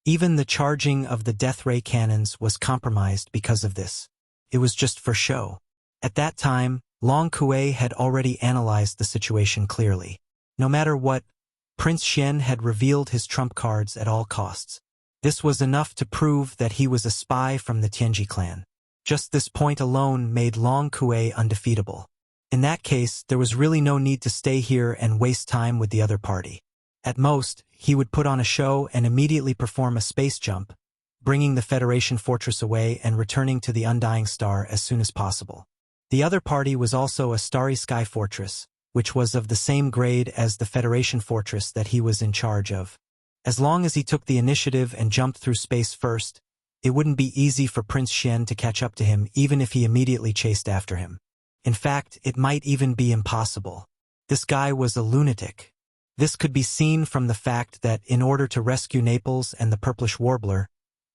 Even the charging of the death ray cannons was compromised because of this. It was just for show. At that time, Long Kuei had already analyzed the situation clearly. No matter what, Prince Xian had revealed his trump cards at all costs. This was enough to prove that he was a spy from the Tianji clan. Just this point alone made Long Kuei undefeatable. In that case, there was really no need to stay here and waste time with the other party. At most, he would put on a show and immediately perform a space jump, bringing the Federation fortress away and returning to the Undying Star as soon as possible. The other party was also a starry sky fortress, which was of the same grade as the Federation fortress that he was in charge of. As long as he took the initiative and jumped through space first, it wouldn't be easy for Prince Xian to catch up to him even if he immediately chased after him. In fact, it might even be impossible. This guy was a lunatic. This could be seen from the fact that in order to rescue Naples and the Purplish Warbler,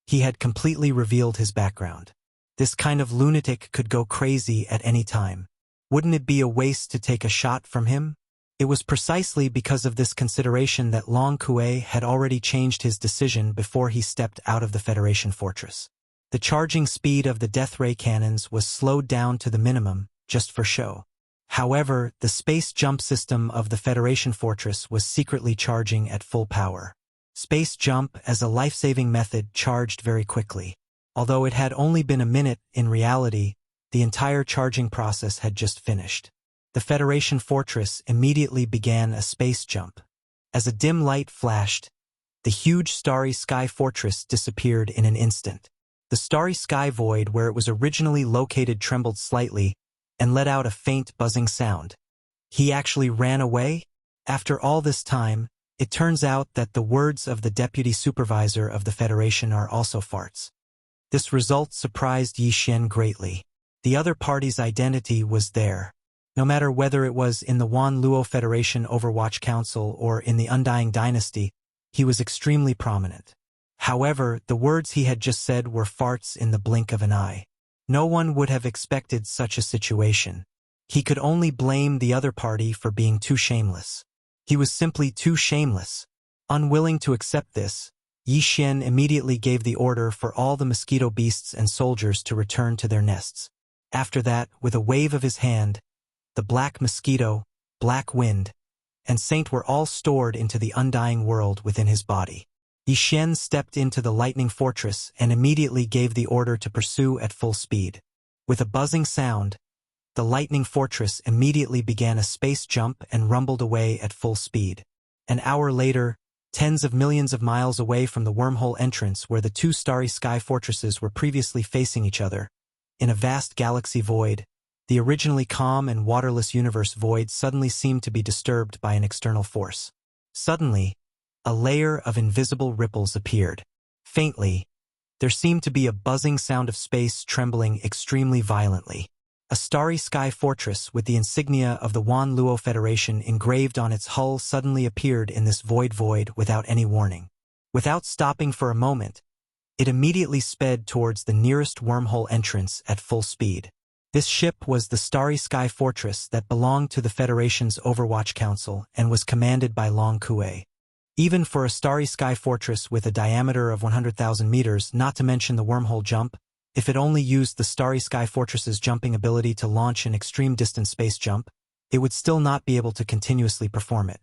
he had completely revealed his background. This kind of lunatic could go crazy at any time. Wouldn't it be a waste to take a shot from him? It was precisely because of this consideration that Long Kuei had already changed his decision before he stepped out of the Federation fortress. The charging speed of the death ray cannons was slowed down to the minimum, just for show. However, the space jump system of the Federation fortress was secretly charging at full power. Space jump, as a life-saving method, charged very quickly. Although it had only been a minute, in reality, the entire charging process had just finished. The Federation fortress immediately began a space jump. As a dim light flashed, the huge starry sky fortress disappeared in an instant. The starry sky void where it was originally located trembled slightly and let out a faint buzzing sound. He actually ran away? After all this time, it turns out that the words of the deputy supervisor of the Federation are also farts. This result surprised Yi Xian greatly. The other party's identity was there. No matter whether it was in the Wan Luo Federation Overwatch Council or in the Undying Dynasty, he was extremely prominent. However, the words he had just said were farts in the blink of an eye. No one would have expected such a situation. He could only blame the other party for being too shameless. He was simply too shameless. Unwilling to accept this, Yi Xian immediately gave the order for all the mosquito beasts and soldiers to return to their nests. After that, with a wave of his hand, the Black Mosquito, Black Wind, and Saint were all stored into the undying world within his body. Yi Xian stepped into the lightning fortress and immediately gave the order to pursue at full speed. With a buzzing sound, the lightning fortress immediately began a space jump and rumbled away at full speed. An hour later, tens of millions of miles away from the wormhole entrance where the two starry sky fortresses were previously facing each other, in a vast galaxy void, the originally calm and waterless universe void suddenly seemed to be disturbed by an external force. Suddenly, a layer of invisible ripples appeared. Faintly, there seemed to be a buzzing sound of space trembling extremely violently. A starry sky fortress with the insignia of the Wan Luo Federation engraved on its hull suddenly appeared in this void without any warning. Without stopping for a moment, it immediately sped towards the nearest wormhole entrance at full speed. This ship was the Starry Sky Fortress that belonged to the Federation's Overwatch Council and was commanded by Long Kuei. Even for a Starry Sky Fortress with a diameter of 100,000 meters, not to mention the wormhole jump, if it only used the Starry Sky Fortress's jumping ability to launch an extreme distance space jump, it would still not be able to continuously perform it.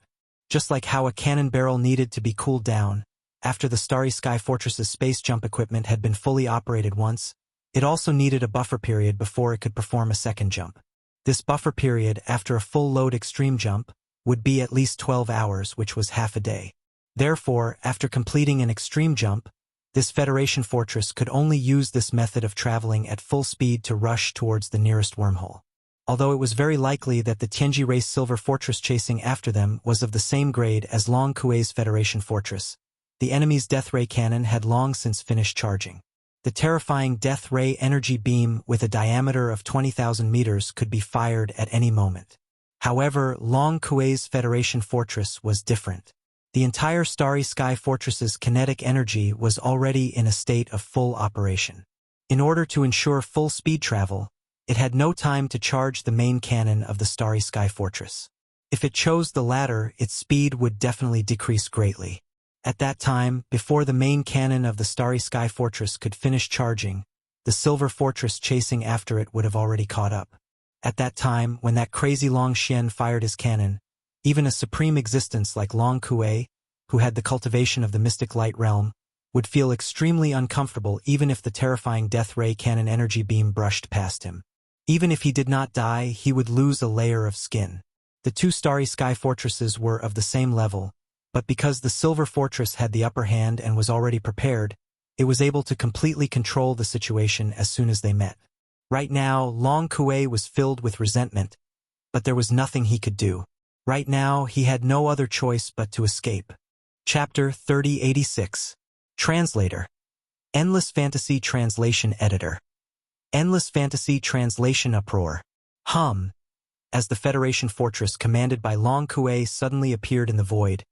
Just like how a cannon barrel needed to be cooled down after the Starry Sky Fortress's space jump equipment had been fully operated once, it also needed a buffer period before it could perform a second jump. This buffer period after a full load extreme jump would be at least 12 hours, which was half a day. Therefore, after completing an extreme jump, this Federation fortress could only use this method of traveling at full speed to rush towards the nearest wormhole. Although it was very likely that the Tianji Race Silver Fortress chasing after them was of the same grade as Long Kuei's Federation fortress, the enemy's Death Ray cannon had long since finished charging. The terrifying Death Ray energy beam with a diameter of 20,000 meters could be fired at any moment. However, Long Kuei's Federation fortress was different. The entire Starry Sky Fortress's kinetic energy was already in a state of full operation. In order to ensure full speed travel, it had no time to charge the main cannon of the Starry Sky Fortress. If it chose the latter, its speed would definitely decrease greatly. At that time, before the main cannon of the Starry Sky Fortress could finish charging, the Silver Fortress chasing after it would have already caught up. At that time, when that crazy Long Xian fired his cannon, even a supreme existence like Long Kuei, who had the cultivation of the mystic light realm, would feel extremely uncomfortable even if the terrifying death ray cannon energy beam brushed past him. Even if he did not die, he would lose a layer of skin. The two starry sky fortresses were of the same level, but because the Silver Fortress had the upper hand and was already prepared, it was able to completely control the situation as soon as they met. Right now, Long Kuei was filled with resentment, but there was nothing he could do. Right now, he had no other choice but to escape. Chapter 3086. Translator. Endless Fantasy Translation Editor. Endless Fantasy Translation Uproar. As the Federation fortress commanded by Long Kuei suddenly appeared in the void,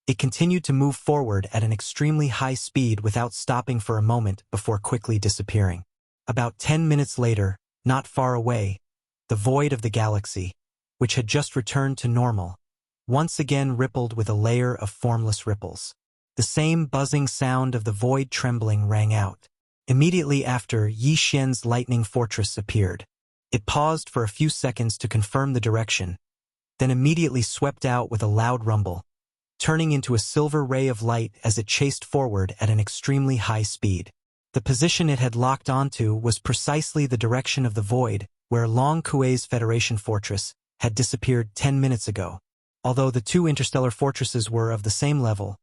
it continued to move forward at an extremely high speed without stopping for a moment before quickly disappearing. About 10 minutes later, not far away, the void of the galaxy, which had just returned to normal, once again rippled with a layer of formless ripples. The same buzzing sound of the void trembling rang out. Immediately after, Yi Xian's lightning fortress appeared. It paused for a few seconds to confirm the direction, then immediately swept out with a loud rumble, turning into a silver ray of light as it chased forward at an extremely high speed. The position it had locked onto was precisely the direction of the void, where Long Kuei's Federation fortress had disappeared 10 minutes ago. Although the two interstellar fortresses were of the same level,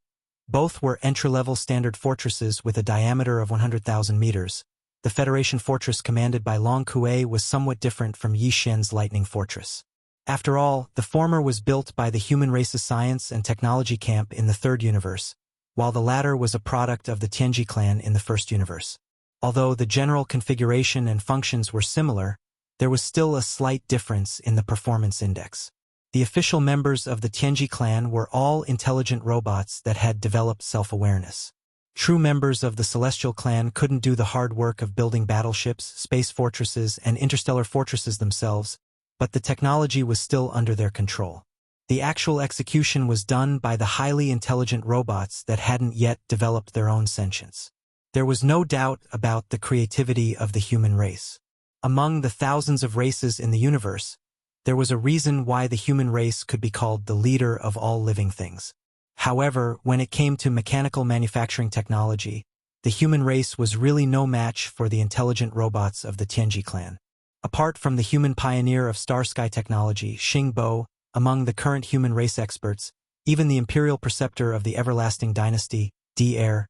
both were entry-level standard fortresses with a diameter of 100,000 meters. The Federation fortress commanded by Long Kuei was somewhat different from Yi Xian's lightning fortress. After all, the former was built by the human race's science and technology camp in the third universe, while the latter was a product of the Tianji clan in the first universe. Although the general configuration and functions were similar, there was still a slight difference in the performance index. The official members of the Tianji clan were all intelligent robots that had developed self-awareness. True members of the Celestial clan couldn't do the hard work of building battleships, space fortresses, and interstellar fortresses themselves, but the technology was still under their control. The actual execution was done by the highly intelligent robots that hadn't yet developed their own sentience. There was no doubt about the creativity of the human race. Among the thousands of races in the universe, there was a reason why the human race could be called the leader of all living things. However, when it came to mechanical manufacturing technology, the human race was really no match for the intelligent robots of the Tianji clan. Apart from the human pioneer of star-sky technology, Xing Bo, among the current human race experts, even the imperial preceptor of the everlasting dynasty, Di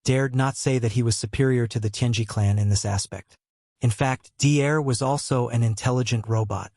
dared not say that he was superior to the Tianji clan in this aspect. In fact, Di was also an intelligent robot.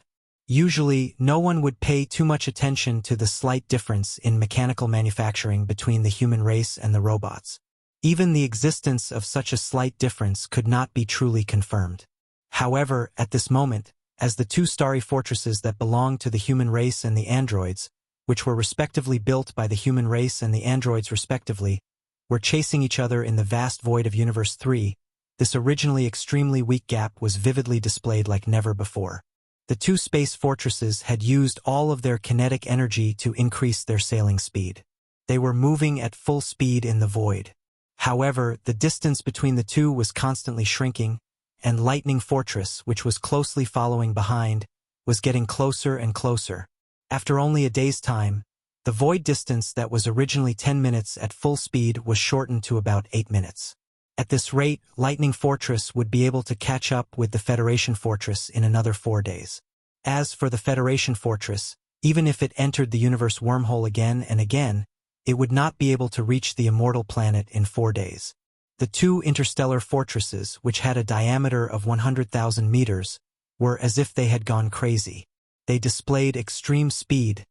Usually, no one would pay too much attention to the slight difference in mechanical manufacturing between the human race and the robots. Even the existence of such a slight difference could not be truly confirmed. However, at this moment, as the two starry fortresses that belonged to the human race and the androids, which were respectively built by the human race and the androids respectively, were chasing each other in the vast void of Universe 3, this originally extremely weak gap was vividly displayed like never before. The two space fortresses had used all of their kinetic energy to increase their sailing speed. They were moving at full speed in the void. However, the distance between the two was constantly shrinking, and Lightning Fortress, which was closely following behind, was getting closer and closer. After only a day's time, the void distance that was originally 10 minutes at full speed was shortened to about 8 minutes. At this rate, Lightning Fortress would be able to catch up with the Federation Fortress in another 4 days. As for the Federation Fortress, even if it entered the universe wormhole again and again, it would not be able to reach the immortal planet in 4 days. The two interstellar fortresses, which had a diameter of 100,000 meters, were as if they had gone crazy. They displayed extreme speed,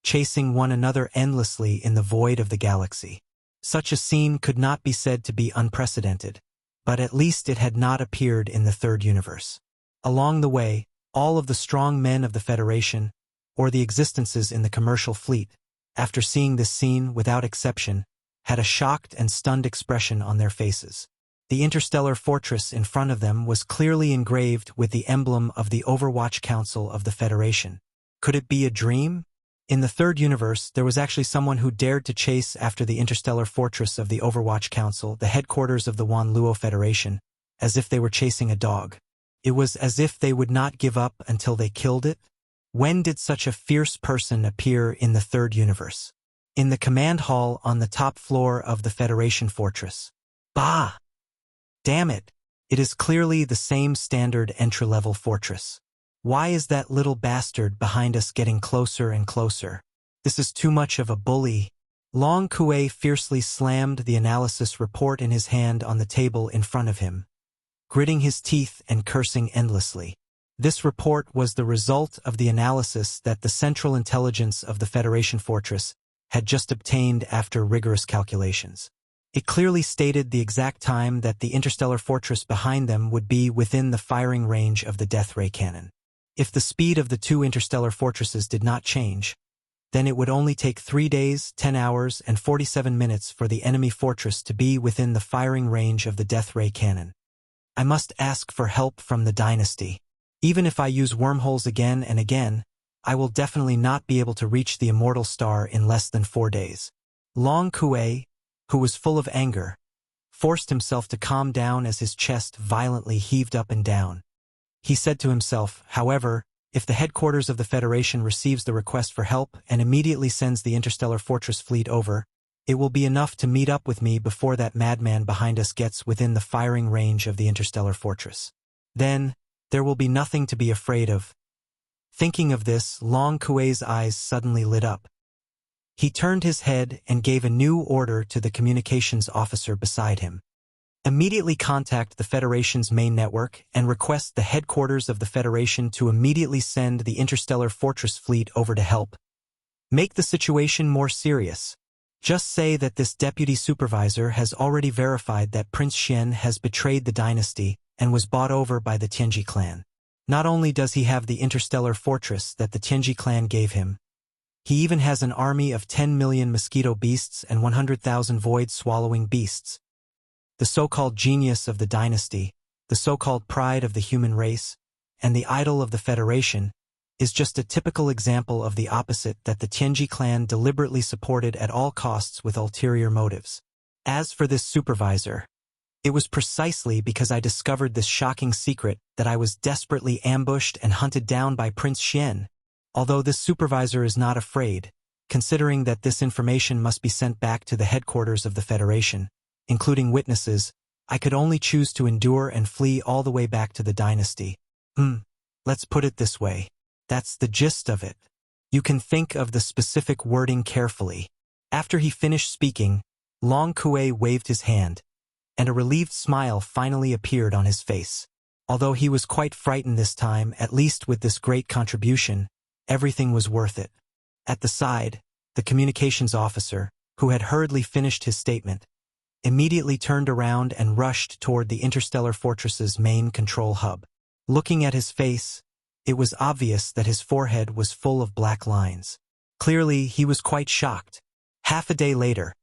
chasing one another endlessly in the void of the galaxy. Such a scene could not be said to be unprecedented, but at least it had not appeared in the third universe. Along the way, all of the strong men of the Federation, or the existences in the commercial fleet, after seeing this scene without exception, had a shocked and stunned expression on their faces. The interstellar fortress in front of them was clearly engraved with the emblem of the Overwatch Council of the Federation. Could it be a dream? In the third universe, there was actually someone who dared to chase after the interstellar fortress of the Overwatch Council, the headquarters of the Wanluo Federation, as if they were chasing a dog. It was as if they would not give up until they killed it. When did such a fierce person appear in the third universe? In the command hall on the top floor of the Federation fortress. Bah! Damn it! It is clearly the same standard entry-level fortress. Why is that little bastard behind us getting closer and closer? This is too much of a bully. Long Kuei fiercely slammed the analysis report in his hand on the table in front of him, gritting his teeth and cursing endlessly. This report was the result of the analysis that the Central Intelligence of the Federation Fortress had just obtained after rigorous calculations. It clearly stated the exact time that the interstellar fortress behind them would be within the firing range of the death ray cannon. If the speed of the two interstellar fortresses did not change, then it would only take 3 days, 10 hours, and 47 minutes for the enemy fortress to be within the firing range of the death ray cannon. I must ask for help from the dynasty. Even if I use wormholes again and again, I will definitely not be able to reach the immortal star in less than 4 days. Long Kuei, who was full of anger, forced himself to calm down as his chest violently heaved up and down. He said to himself, however, if the headquarters of the Federation receives the request for help and immediately sends the interstellar fortress fleet over, it will be enough to meet up with me before that madman behind us gets within the firing range of the interstellar fortress. Then, there will be nothing to be afraid of. Thinking of this, Long Kuei's eyes suddenly lit up. He turned his head and gave a new order to the communications officer beside him. Immediately contact the Federation's main network and request the headquarters of the Federation to immediately send the interstellar fortress fleet over to help. Make the situation more serious. Just say that this deputy supervisor has already verified that Prince Xian has betrayed the dynasty and was bought over by the Tianji clan. Not only does he have the interstellar fortress that the Tianji clan gave him, he even has an army of 10 million mosquito beasts and 100,000 void-swallowing beasts. The so-called genius of the dynasty, the so-called pride of the human race, and the idol of the Federation, is just a typical example of the opposite that the Tianji clan deliberately supported at all costs with ulterior motives. As for this supervisor, it was precisely because I discovered this shocking secret that I was desperately ambushed and hunted down by Prince Xian. Although this supervisor is not afraid, considering that this information must be sent back to the headquarters of the Federation, including witnesses, I could only choose to endure and flee all the way back to the dynasty. Let's put it this way. That's the gist of it. You can think of the specific wording carefully. After he finished speaking, Long Kuei waved his hand, and a relieved smile finally appeared on his face. Although he was quite frightened this time, at least with this great contribution, everything was worth it. At the side, the communications officer, who had hurriedly finished his statement, immediately turned around and rushed toward the interstellar fortress's main control hub. Looking at his face, it was obvious that his forehead was full of black lines. Clearly, he was quite shocked. Half a day later,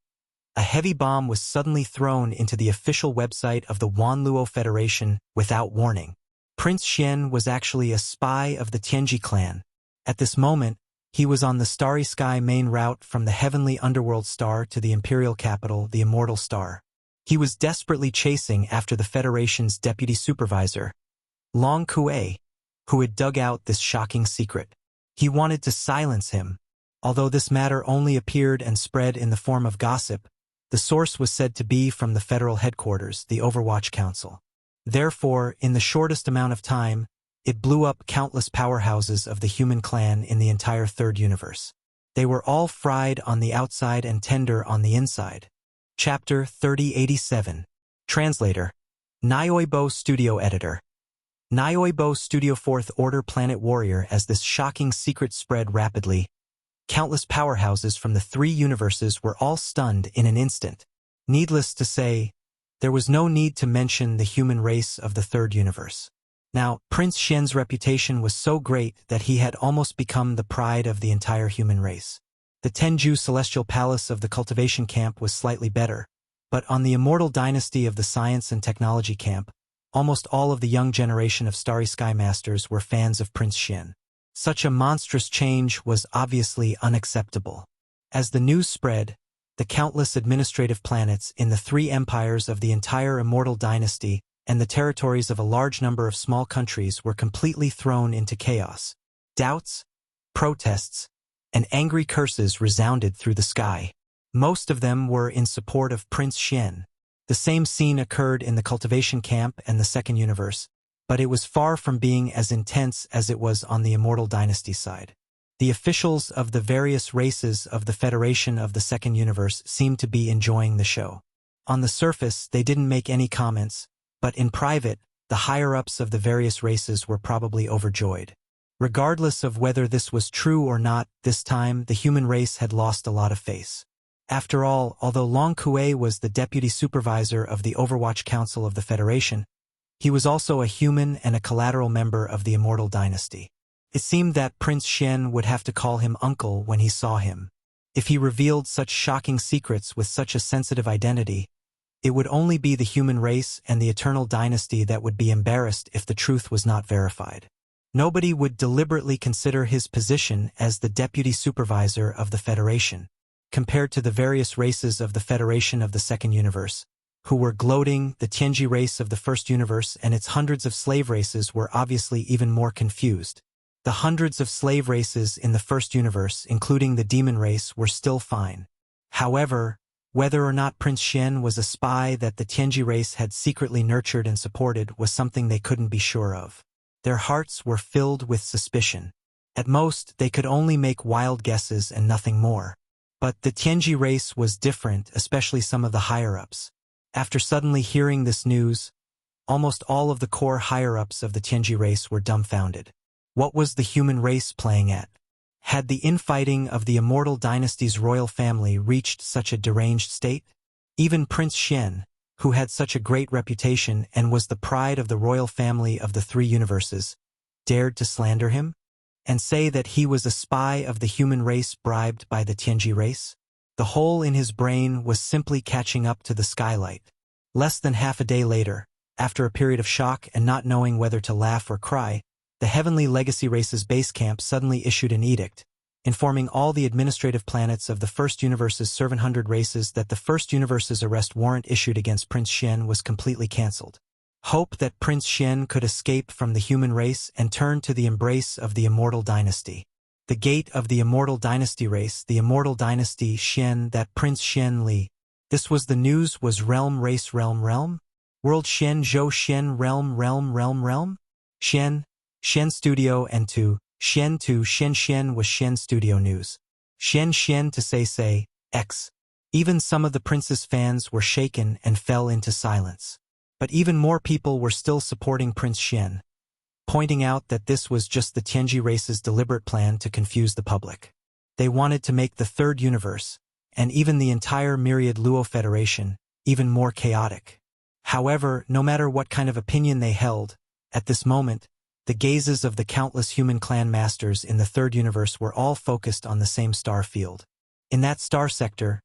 a heavy bomb was suddenly thrown into the official website of the Wanluo Federation without warning. Prince Xian was actually a spy of the Tianji clan. At this moment, he was on the Starry Sky main route from the heavenly underworld star to the imperial capital, the Immortal Star. He was desperately chasing after the Federation's deputy supervisor, Long Kuei, who had dug out this shocking secret. He wanted to silence him. Although this matter only appeared and spread in the form of gossip, the source was said to be from the federal headquarters, the Overwatch Council. Therefore, in the shortest amount of time, it blew up countless powerhouses of the human clan in the entire third universe. They were all fried on the outside and tender on the inside. Chapter 3087. Translator. Nyoibo Studio Editor. Nyoibo Studio 4th Order Planet Warrior. As this shocking secret spread rapidly, countless powerhouses from the 3 universes were all stunned in an instant. Needless to say, there was no need to mention the human race of the third universe. Now, Prince Xian's reputation was so great that he had almost become the pride of the entire human race. The Tenju Celestial Palace of the Cultivation Camp was slightly better, but on the Immortal Dynasty of the Science and Technology Camp, almost all of the young generation of Starry Sky Masters were fans of Prince Xian. Such a monstrous change was obviously unacceptable. As the news spread, the countless administrative planets in the 3 empires of the entire Immortal Dynasty and the territories of a large number of small countries were completely thrown into chaos. Doubts, protests, and angry curses resounded through the sky. Most of them were in support of Prince Xian. The same scene occurred in the cultivation camp and the Second Universe, but it was far from being as intense as it was on the Immortal Dynasty side. The officials of the various races of the Federation of the Second Universe seemed to be enjoying the show. On the surface, they didn't make any comments, but in private, the higher-ups of the various races were probably overjoyed. Regardless of whether this was true or not, this time the human race had lost a lot of face. After all, although Long Kuei was the deputy supervisor of the Overwatch Council of the Federation, he was also a human and a collateral member of the Immortal Dynasty. It seemed that Prince Xian would have to call him uncle when he saw him. If he revealed such shocking secrets with such a sensitive identity, it would only be the human race and the Eternal Dynasty that would be embarrassed if the truth was not verified. Nobody would deliberately consider his position as the deputy supervisor of the Federation, compared to the various races of the Federation of the Second Universe, who were gloating. The Tianji race of the First Universe and its hundreds of slave races were obviously even more confused. The hundreds of slave races in the First Universe, including the demon race, were still fine. However, whether or not Prince Xian was a spy that the Tianji race had secretly nurtured and supported was something they couldn't be sure of. Their hearts were filled with suspicion. At most, they could only make wild guesses and nothing more. But the Tianji race was different, especially some of the higher-ups. After suddenly hearing this news, almost all of the core higher-ups of the Tianji race were dumbfounded. What was the human race playing at? Had the infighting of the Immortal Dynasty's royal family reached such a deranged state? Even Prince Xian, who had such a great reputation and was the pride of the royal family of the three universes, dared to slander him? And say that he was a spy of the human race bribed by the Tianji race? The hole in his brain was simply catching up to the skylight. Less than half a day later, after a period of shock and not knowing whether to laugh or cry, the Heavenly Legacy Race's base camp suddenly issued an edict, informing all the administrative planets of the First Universe's 700 races that the First Universe's arrest warrant issued against Prince Xian was completely cancelled. Hope that Prince Xian could escape from the human race and turn to the embrace of the Immortal Dynasty. The gate of the Immortal Dynasty race, the Immortal Dynasty Xian, that Prince Xian Li. This was the news. Was realm race realm world Xian Zhou Xian realm Xian Studio and Xian was Xian Studio News. Xian to say X. Even some of the prince's fans were shaken and fell into silence. But even more people were still supporting Prince Xian, pointing out that this was just the Tianji race's deliberate plan to confuse the public. They wanted to make the Third Universe, and even the entire Myriad Luo Federation, even more chaotic. However, no matter what kind of opinion they held, at this moment, the gazes of the countless human clan masters in the Third Universe were all focused on the same star field. In that star sector,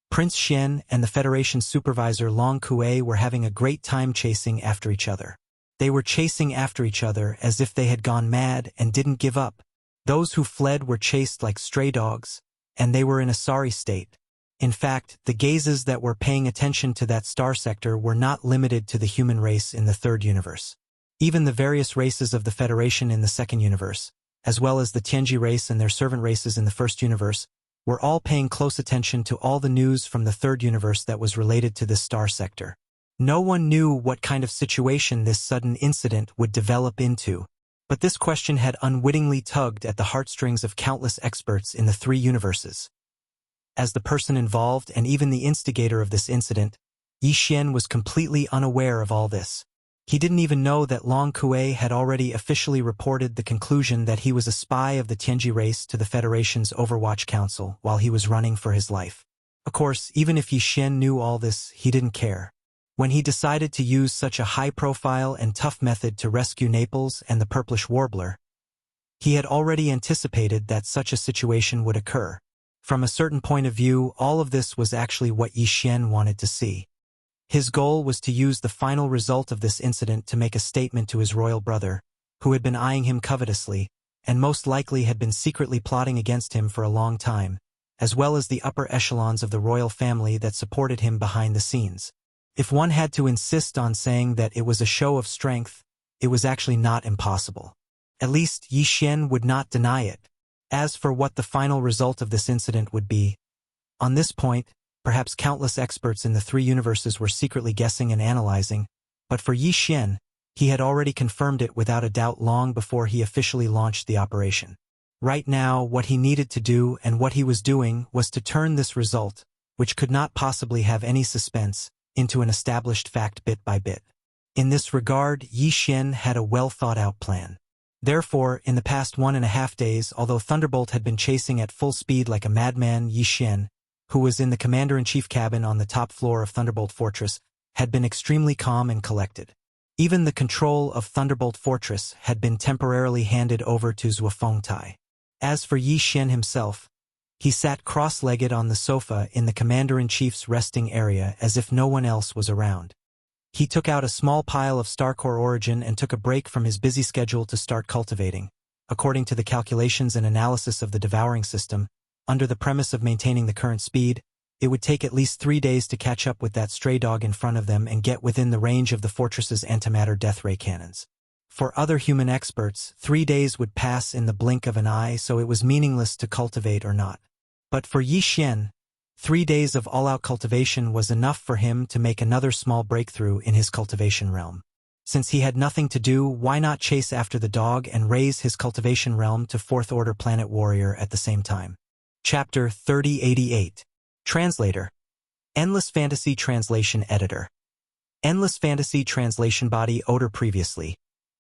Prince Xian and the Federation's supervisor Long Kuei were having a great time chasing after each other. They were chasing after each other as if they had gone mad and didn't give up. Those who fled were chased like stray dogs, and they were in a sorry state. In fact, the gazes that were paying attention to that star sector were not limited to the human race in the Third Universe. Even the various races of the Federation in the Second Universe, as well as the Tianji race and their servant races in the First Universe, were all paying close attention to all the news from the Third Universe that was related to this star sector. No one knew what kind of situation this sudden incident would develop into, but this question had unwittingly tugged at the heartstrings of countless experts in the three universes. As the person involved and even the instigator of this incident, Yi Xian was completely unaware of all this. He didn't even know that Long Kuei had already officially reported the conclusion that he was a spy of the Tianji race to the Federation's Overwatch Council while he was running for his life. Of course, even if Yi Xian knew all this, he didn't care. When he decided to use such a high-profile and tough method to rescue Naples and the Purplish Warbler, he had already anticipated that such a situation would occur. From a certain point of view, all of this was actually what Yi Xian wanted to see. His goal was to use the final result of this incident to make a statement to his royal brother, who had been eyeing him covetously, and most likely had been secretly plotting against him for a long time, as well as the upper echelons of the royal family that supported him behind the scenes. If one had to insist on saying that it was a show of strength, it was actually not impossible. At least Yi Xian would not deny it. As for what the final result of this incident would be, on this point, perhaps countless experts in the three universes were secretly guessing and analyzing, but for Yi Xian, he had already confirmed it without a doubt long before he officially launched the operation. Right now, what he needed to do and what he was doing was to turn this result, which could not possibly have any suspense, into an established fact bit by bit. In this regard, Yi Xian had a well-thought-out plan. Therefore, in the past 1.5 days, although Thunderbolt had been chasing at full speed like a madman, Yi Xian, who was in the Commander-in-Chief cabin on the top floor of Thunderbolt Fortress, had been extremely calm and collected. Even the control of Thunderbolt Fortress had been temporarily handed over to Zhuofengtai. As for Yi Xian himself, he sat cross-legged on the sofa in the Commander-in-Chief's resting area as if no one else was around. He took out a small pile of Starcore Origin and took a break from his busy schedule to start cultivating. According to the calculations and analysis of the devouring system, under the premise of maintaining the current speed, it would take at least 3 days to catch up with that stray dog in front of them and get within the range of the fortress's antimatter death ray cannons. For other human experts, 3 days would pass in the blink of an eye, so it was meaningless to cultivate or not. But for Yi Xian, 3 days of all-out cultivation was enough for him to make another small breakthrough in his cultivation realm. Since he had nothing to do, why not chase after the dog and raise his cultivation realm to 4th Order Planet Warrior at the same time? Chapter 3088. Translator. Endless Fantasy Translation Editor. Endless Fantasy Translation Body Odor. Previously,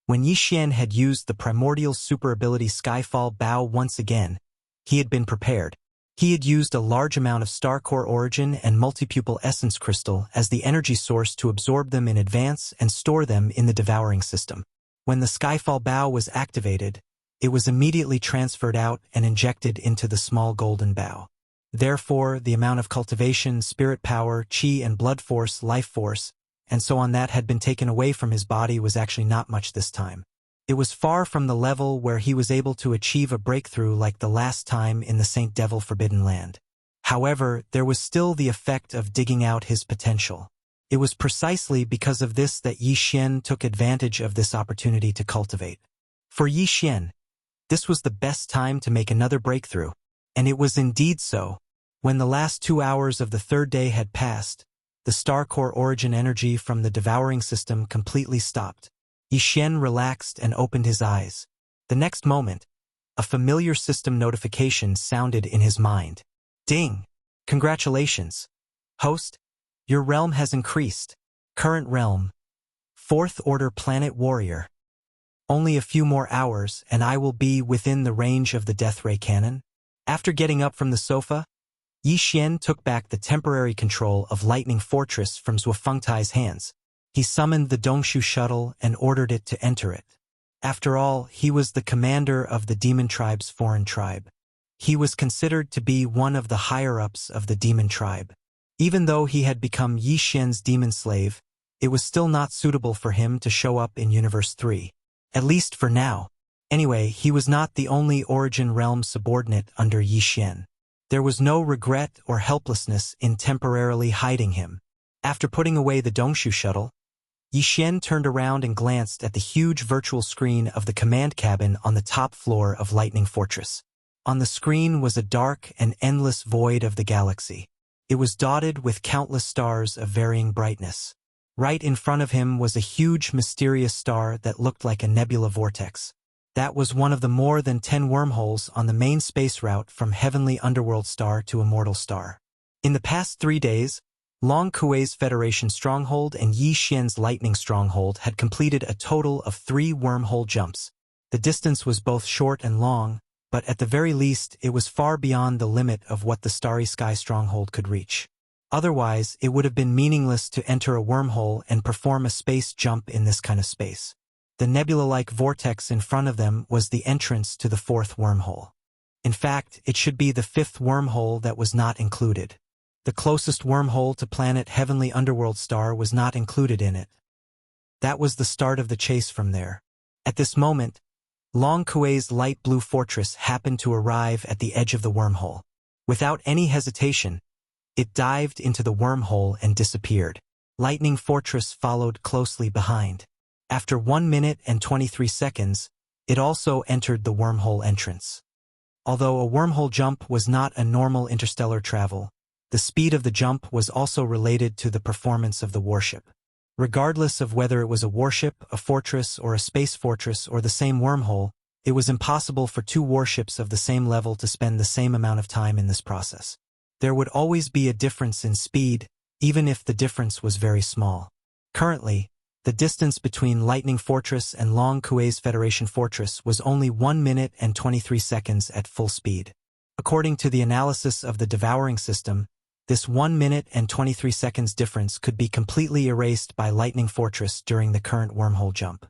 when Yi Xian had used the primordial super ability Skyfall Bow once again, he had been prepared. He had used a large amount of Starcore Origin and Multipupil Essence Crystal as the energy source to absorb them in advance and store them in the devouring system. When the Skyfall Bow was activated, it was immediately transferred out and injected into the small golden bow. Therefore, the amount of cultivation, spirit power, chi and blood force, life force, and so on that had been taken away from his body was actually not much this time. It was far from the level where he was able to achieve a breakthrough like the last time in the Saint Devil Forbidden Land. However, there was still the effect of digging out his potential. It was precisely because of this that Yi Xian took advantage of this opportunity to cultivate. For Yi Xian, this was the best time to make another breakthrough, and it was indeed so. When the last 2 hours of the 3rd day had passed, the Starcore Origin energy from the devouring system completely stopped. Yi Xian relaxed and opened his eyes. The next moment, a familiar system notification sounded in his mind. Ding! Congratulations! Host, your realm has increased. Current realm, 4th Order Planet Warrior. Only a few more hours and I will be within the range of the Death Ray Cannon. After getting up from the sofa, Yi Xian took back the temporary control of Lightning Fortress from Zhuofengtai's hands. He summoned the Dongshu shuttle and ordered it to enter it. After all, he was the commander of the Demon Tribe's foreign tribe. He was considered to be one of the higher-ups of the Demon Tribe. Even though he had become Yi Xian's demon slave, it was still not suitable for him to show up in Universe 3. At least for now. Anyway, he was not the only Origin Realm subordinate under Yi Xian. There was no regret or helplessness in temporarily hiding him. After putting away the Dongshu shuttle, Yi Xian turned around and glanced at the huge virtual screen of the command cabin on the top floor of Lightning Fortress. On the screen was a dark and endless void of the galaxy. It was dotted with countless stars of varying brightness. Right in front of him was a huge mysterious star that looked like a nebula vortex. That was one of the more than 10 wormholes on the main space route from Heavenly Underworld Star to Immortal Star. In the past 3 days, Long Kuei's Federation Stronghold and Yi Xian's Lightning Stronghold had completed a total of 3 wormhole jumps. The distance was both short and long, but at the very least it was far beyond the limit of what the Starry Sky Stronghold could reach. Otherwise, it would have been meaningless to enter a wormhole and perform a space jump in this kind of space. The nebula-like vortex in front of them was the entrance to the 4th wormhole. In fact, it should be the 5th wormhole that was not included. The closest wormhole to planet Heavenly Underworld Star was not included in it. That was the start of the chase from there. At this moment, Long Kuei's light blue fortress happened to arrive at the edge of the wormhole. Without any hesitation, it dived into the wormhole and disappeared. Lightning Fortress followed closely behind. After 1 minute and 23 seconds, it also entered the wormhole entrance. Although a wormhole jump was not a normal interstellar travel, the speed of the jump was also related to the performance of the warship. Regardless of whether it was a warship, a fortress, or a space fortress, or the same wormhole, it was impossible for two warships of the same level to spend the same amount of time in this process. There would always be a difference in speed, even if the difference was very small. Currently, the distance between Lightning Fortress and Long Kuei's Federation Fortress was only 1 minute and 23 seconds at full speed. According to the analysis of the devouring system, this 1 minute and 23 seconds difference could be completely erased by Lightning Fortress during the current wormhole jump.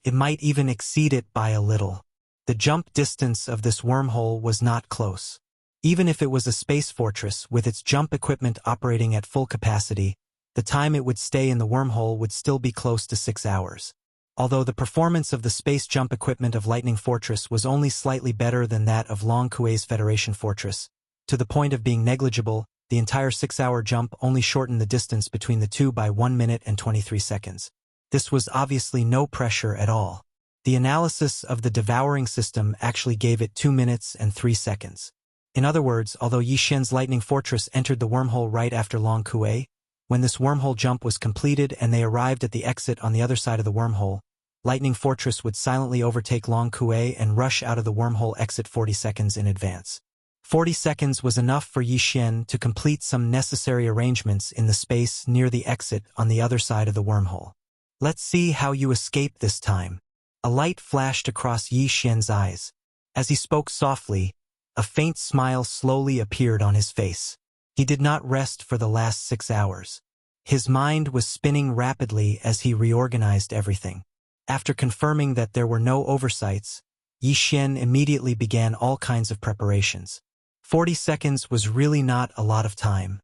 It might even exceed it by a little. The jump distance of this wormhole was not close. Even if it was a space fortress with its jump equipment operating at full capacity, the time it would stay in the wormhole would still be close to 6 hours. Although the performance of the space jump equipment of Lightning Fortress was only slightly better than that of Long Kuei's Federation Fortress, to the point of being negligible, the entire 6-hour jump only shortened the distance between the two by 1 minute and 23 seconds. This was obviously no pressure at all. The analysis of the devouring system actually gave it 2 minutes and 3 seconds. In other words, although Yi Xian's Lightning Fortress entered the wormhole right after Long Kuei, when this wormhole jump was completed and they arrived at the exit on the other side of the wormhole, Lightning Fortress would silently overtake Long Kuei and rush out of the wormhole exit 40 seconds in advance. 40 seconds was enough for Yi Xian to complete some necessary arrangements in the space near the exit on the other side of the wormhole. Let's see how you escape this time. A light flashed across Yi Xian's eyes. As he spoke softly, a faint smile slowly appeared on his face. He did not rest for the last 6 hours. His mind was spinning rapidly as he reorganized everything. After confirming that there were no oversights, Yi Xian immediately began all kinds of preparations. 40 seconds was really not a lot of time.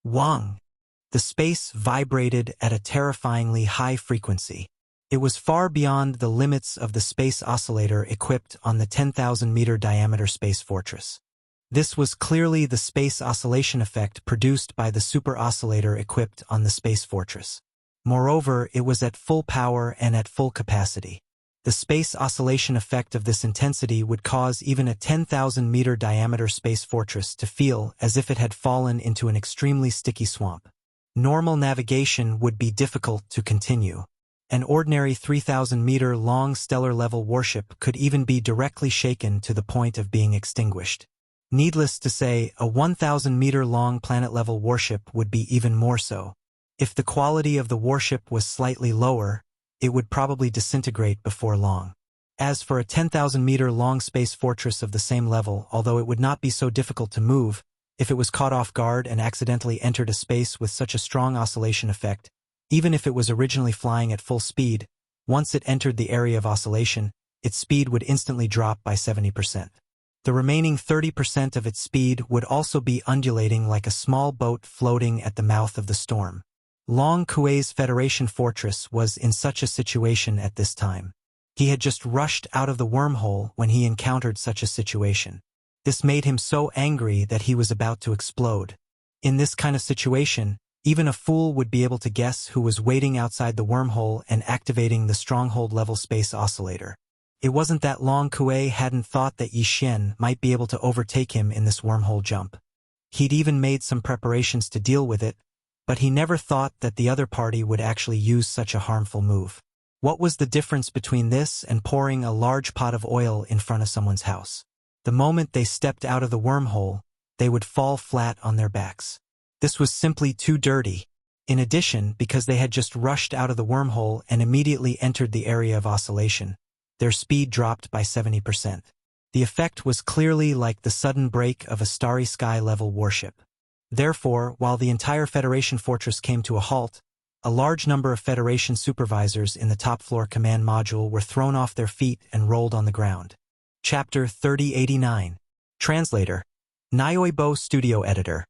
Wang! The space vibrated at a terrifyingly high frequency. It was far beyond the limits of the space oscillator equipped on the 10,000-meter diameter space fortress. This was clearly the space oscillation effect produced by the super oscillator equipped on the space fortress. Moreover, it was at full power and at full capacity. The space oscillation effect of this intensity would cause even a 10,000-meter diameter space fortress to feel as if it had fallen into an extremely sticky swamp. Normal navigation would be difficult to continue. An ordinary 3,000-meter long stellar-level warship could even be directly shaken to the point of being extinguished. Needless to say, a 1,000-meter long planet-level warship would be even more so. If the quality of the warship was slightly lower, it would probably disintegrate before long. As for a 10,000-meter long space fortress of the same level, although it would not be so difficult to move, if it was caught off guard and accidentally entered a space with such a strong oscillation effect, even if it was originally flying at full speed, once it entered the area of oscillation, its speed would instantly drop by 70%. The remaining 30% of its speed would also be undulating like a small boat floating at the mouth of the storm. Long Kuei's Federation Fortress was in such a situation at this time. He had just rushed out of the wormhole when he encountered such a situation. This made him so angry that he was about to explode. In this kind of situation, even a fool would be able to guess who was waiting outside the wormhole and activating the stronghold-level space oscillator. It wasn't that Long Kuei hadn't thought that Yi Xian might be able to overtake him in this wormhole jump. He'd even made some preparations to deal with it, but he never thought that the other party would actually use such a harmful move. What was the difference between this and pouring a large pot of oil in front of someone's house? The moment they stepped out of the wormhole, they would fall flat on their backs. This was simply too dirty. In addition, because they had just rushed out of the wormhole and immediately entered the area of oscillation, their speed dropped by 70%. The effect was clearly like the sudden break of a starry sky-level warship. Therefore, while the entire Federation Fortress came to a halt, a large number of Federation supervisors in the top-floor command module were thrown off their feet and rolled on the ground. Chapter 3089. Translator. Nyoibo Studio Editor.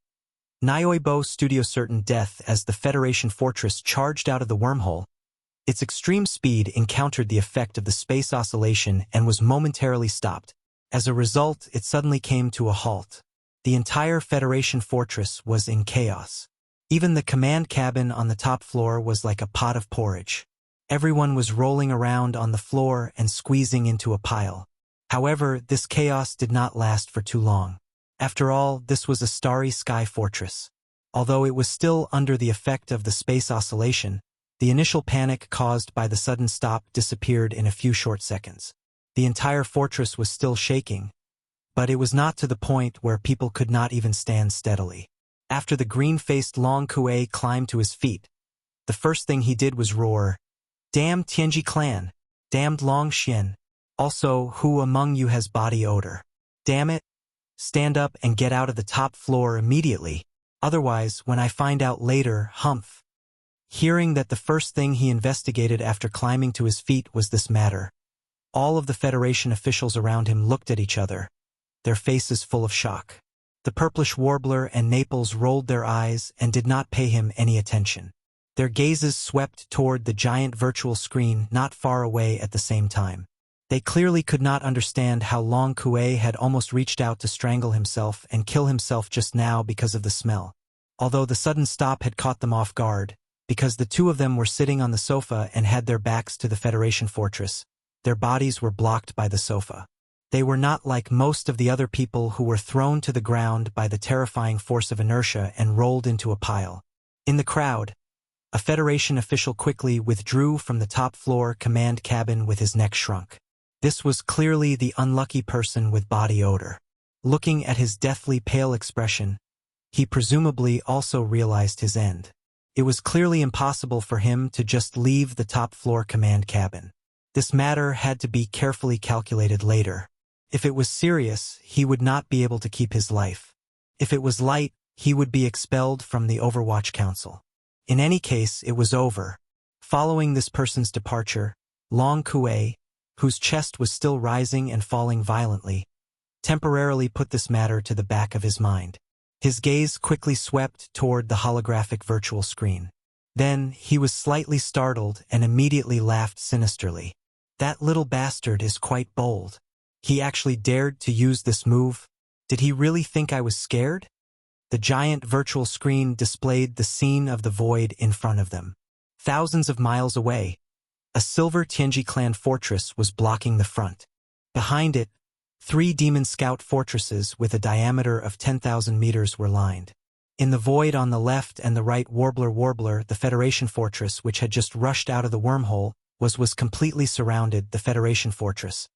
Nyoibo Studio certain death as the Federation Fortress charged out of the wormhole. Its extreme speed encountered the effect of the space oscillation and was momentarily stopped. As a result, it suddenly came to a halt. The entire Federation Fortress was in chaos. Even the command cabin on the top floor was like a pot of porridge. Everyone was rolling around on the floor and squeezing into a pile. However, this chaos did not last for too long. After all, this was a starry sky fortress. Although it was still under the effect of the space oscillation, the initial panic caused by the sudden stop disappeared in a few short seconds. The entire fortress was still shaking, but it was not to the point where people could not even stand steadily. After the green-faced Long Kuei climbed to his feet, the first thing he did was roar, "Damn Tianji clan! Damned Long Xian! Also, who among you has body odor? Damn it! Stand up and get out of the top floor immediately, otherwise, when I find out later, humph." Hearing that the first thing he investigated after climbing to his feet was this matter, all of the Federation officials around him looked at each other, their faces full of shock. The purplish warbler and Naples rolled their eyes and did not pay him any attention. Their gazes swept toward the giant virtual screen not far away at the same time. They clearly could not understand how Long Kuei had almost reached out to strangle himself and kill himself just now because of the smell. Although the sudden stop had caught them off guard, because the two of them were sitting on the sofa and had their backs to the Federation fortress, their bodies were blocked by the sofa. They were not like most of the other people who were thrown to the ground by the terrifying force of inertia and rolled into a pile. In the crowd, a Federation official quickly withdrew from the top floor command cabin with his neck shrunk. This was clearly the unlucky person with body odor. Looking at his deathly pale expression, he presumably also realized his end. It was clearly impossible for him to just leave the top floor command cabin. This matter had to be carefully calculated later. If it was serious, he would not be able to keep his life. If it was light, he would be expelled from the Overwatch Council. In any case, it was over. Following this person's departure, Long Kuei, whose chest was still rising and falling violently, temporarily put this matter to the back of his mind. His gaze quickly swept toward the holographic virtual screen. Then, he was slightly startled and immediately laughed sinisterly. That little bastard is quite bold. He actually dared to use this move. Did he really think I was scared? The giant virtual screen displayed the scene of the void in front of them. Thousands of miles away, a silver Tianji clan fortress was blocking the front. Behind it, 3 demon scout fortresses with a diameter of 10,000 meters were lined. In the void on the left and the right, Warbler, the Federation fortress which had just rushed out of the wormhole, was completely surrounded the Federation fortress.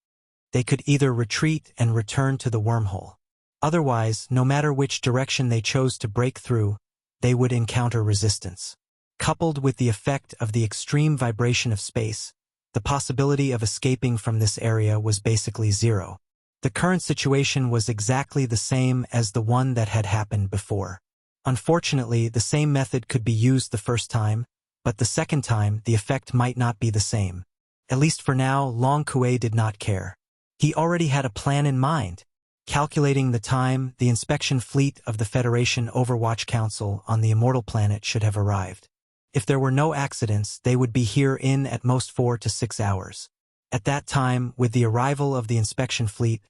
They could either retreat and return to the wormhole. Otherwise, no matter which direction they chose to break through, they would encounter resistance. Coupled with the effect of the extreme vibration of space, the possibility of escaping from this area was basically zero. The current situation was exactly the same as the one that had happened before. Unfortunately, the same method could be used the first time, but the second time the effect might not be the same. At least for now, Long Kuei did not care. He already had a plan in mind. Calculating the time, the inspection fleet of the Federation Overwatch Council on the Immortal Planet should have arrived. If there were no accidents, they would be here in at most 4 to 6 hours. At that time, with the arrival of the inspection fleet,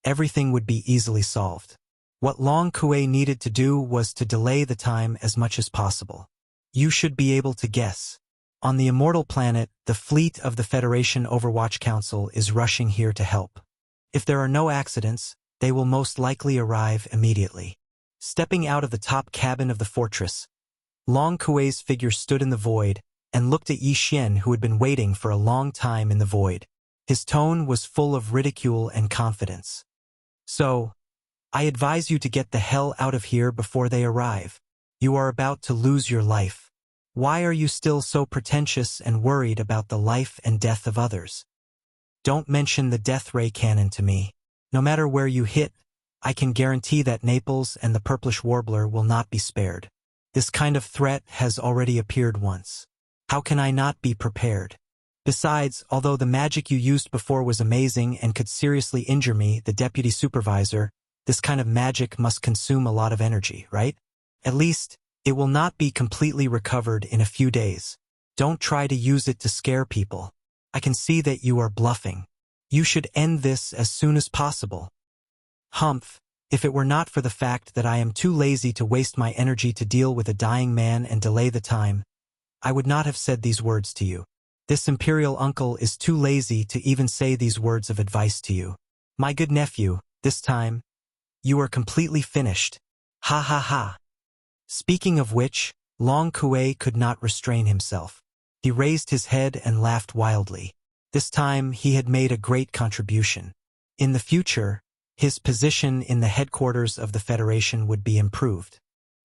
everything would be easily solved. What Long Kuei needed to do was to delay the time as much as possible. You should be able to guess. On the Immortal Planet, the fleet of the Federation Overwatch Council is rushing here to help. If there are no accidents, they will most likely arrive immediately. Stepping out of the top cabin of the fortress, Long Kuei's figure stood in the void and looked at Yi Xian, who had been waiting for a long time in the void. His tone was full of ridicule and confidence. "So, I advise you to get the hell out of here before they arrive. You are about to lose your life. Why are you still so pretentious and worried about the life and death of others? Don't mention the death ray cannon to me. No matter where you hit, I can guarantee that Naples and the purplish warbler will not be spared. This kind of threat has already appeared once. How can I not be prepared? Besides, although the magic you used before was amazing and could seriously injure me, the deputy supervisor, this kind of magic must consume a lot of energy, right? At least, it will not be completely recovered in a few days. Don't try to use it to scare people. I can see that you are bluffing. You should end this as soon as possible." "Humph, If it were not for the fact that I am too lazy to waste my energy to deal with a dying man and delay the time, I would not have said these words to you. This imperial uncle is too lazy to even say these words of advice to you. My good nephew, this time, you are completely finished. Ha ha ha. Speaking of which, Long Kuei could not restrain himself. He raised his head and laughed wildly. This time he had made a great contribution. In the future, his position in the headquarters of the Federation would be improved.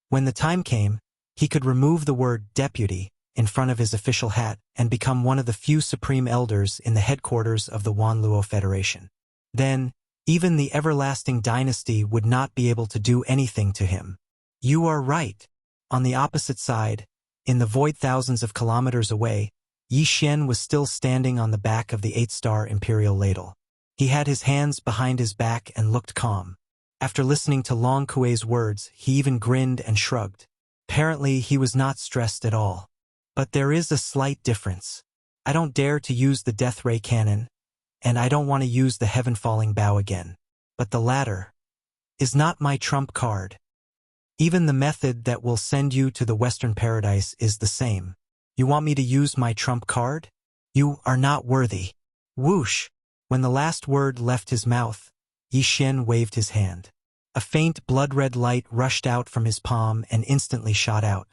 When the time came, he could remove the word deputy in front of his official hat and become one of the few supreme elders in the headquarters of the Wanluo Federation. Then, even the everlasting dynasty would not be able to do anything to him. You are right. On the opposite side, in the void thousands of kilometers away, Yi Xian was still standing on the back of the 8-star imperial ladle. He had his hands behind his back and looked calm. After listening to Long Kuei's words, he even grinned and shrugged. Apparently, he was not stressed at all. But there is a slight difference. I don't dare to use the death ray cannon, and I don't want to use the heaven-falling bow again. But the latter is not my trump card. Even the method that will send you to the Western Paradise is the same. You want me to use my trump card? You are not worthy. Whoosh! When the last word left his mouth, Yi Xian waved his hand. A faint blood-red light rushed out from his palm and instantly shot out.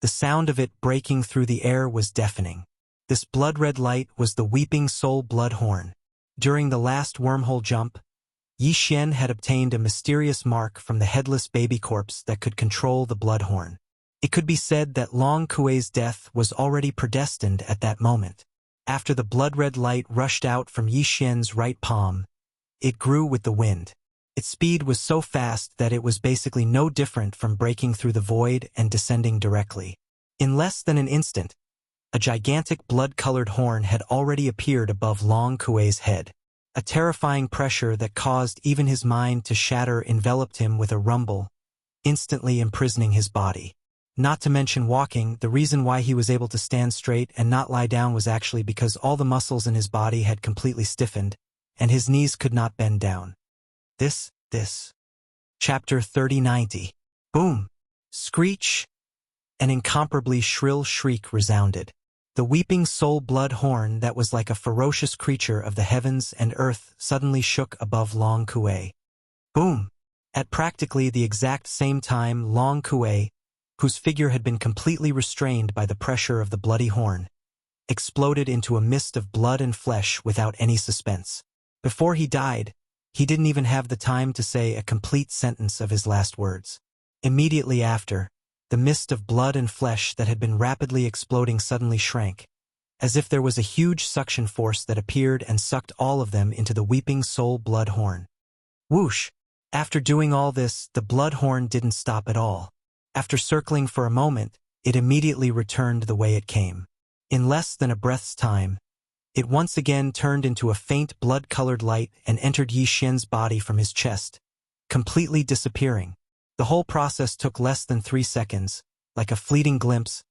The sound of it breaking through the air was deafening. This blood-red light was the Weeping Soul Blood Horn. During the last wormhole jump, Yi Xian had obtained a mysterious mark from the headless baby corpse that could control the blood horn. It could be said that Long Kuei's death was already predestined at that moment. After the blood-red light rushed out from Yi Xian's right palm, it grew with the wind. Its speed was so fast that it was basically no different from breaking through the void and descending directly. In less than an instant, a gigantic blood-colored horn had already appeared above Long Kuei's head. A terrifying pressure that caused even his mind to shatter enveloped him with a rumble, instantly imprisoning his body. Not to mention walking, the reason why he was able to stand straight and not lie down was actually because all the muscles in his body had completely stiffened, and his knees could not bend down. This. Chapter 3090. Boom! Screech! An incomparably shrill shriek resounded. The Weeping Soul Blood Horn that was like a ferocious creature of the heavens and earth suddenly shook above Long Kuei. Boom! At practically the exact same time, Long Kuei, whose figure had been completely restrained by the pressure of the bloody horn, exploded into a mist of blood and flesh without any suspense. Before he died, he didn't even have the time to say a complete sentence of his last words. Immediately after, the mist of blood and flesh that had been rapidly exploding suddenly shrank, as if there was a huge suction force that appeared and sucked all of them into the Weeping Soul Blood Horn. Whoosh! After doing all this, the blood horn didn't stop at all. After circling for a moment, it immediately returned the way it came. In less than a breath's time, it once again turned into a faint blood-colored light and entered Yi Xian's body from his chest, completely disappearing. The whole process took less than 3 seconds, like a fleeting glimpse,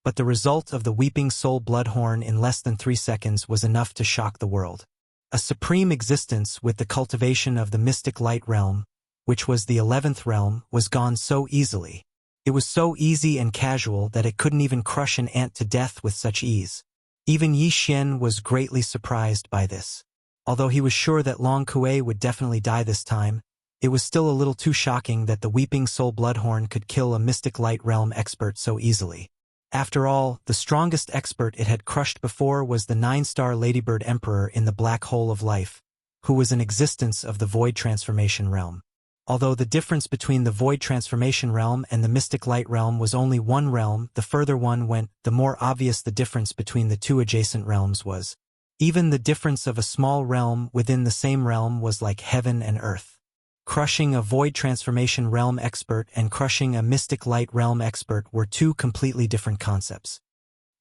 but the result of the Weeping Soul Blood Horn in less than 3 seconds was enough to shock the world. A supreme existence with the cultivation of the mystic light realm, which was the 11th realm, was gone so easily. It was so easy and casual that it couldn't even crush an ant to death with such ease. Even Yi Xian was greatly surprised by this. Although he was sure that Long Kuei would definitely die this time, it was still a little too shocking that the Weeping Soul Bloodhorn could kill a Mystic Light Realm expert so easily. After all, the strongest expert it had crushed before was the 9-star Ladybird Emperor in the Black Hole of Life, who was an existence of the Void Transformation Realm. Although the difference between the Void Transformation Realm and the Mystic Light Realm was only one realm, the further one went, the more obvious the difference between the two adjacent realms was. Even the difference of a small realm within the same realm was like heaven and earth. Crushing a Void Transformation Realm expert and crushing a Mystic Light Realm expert were two completely different concepts.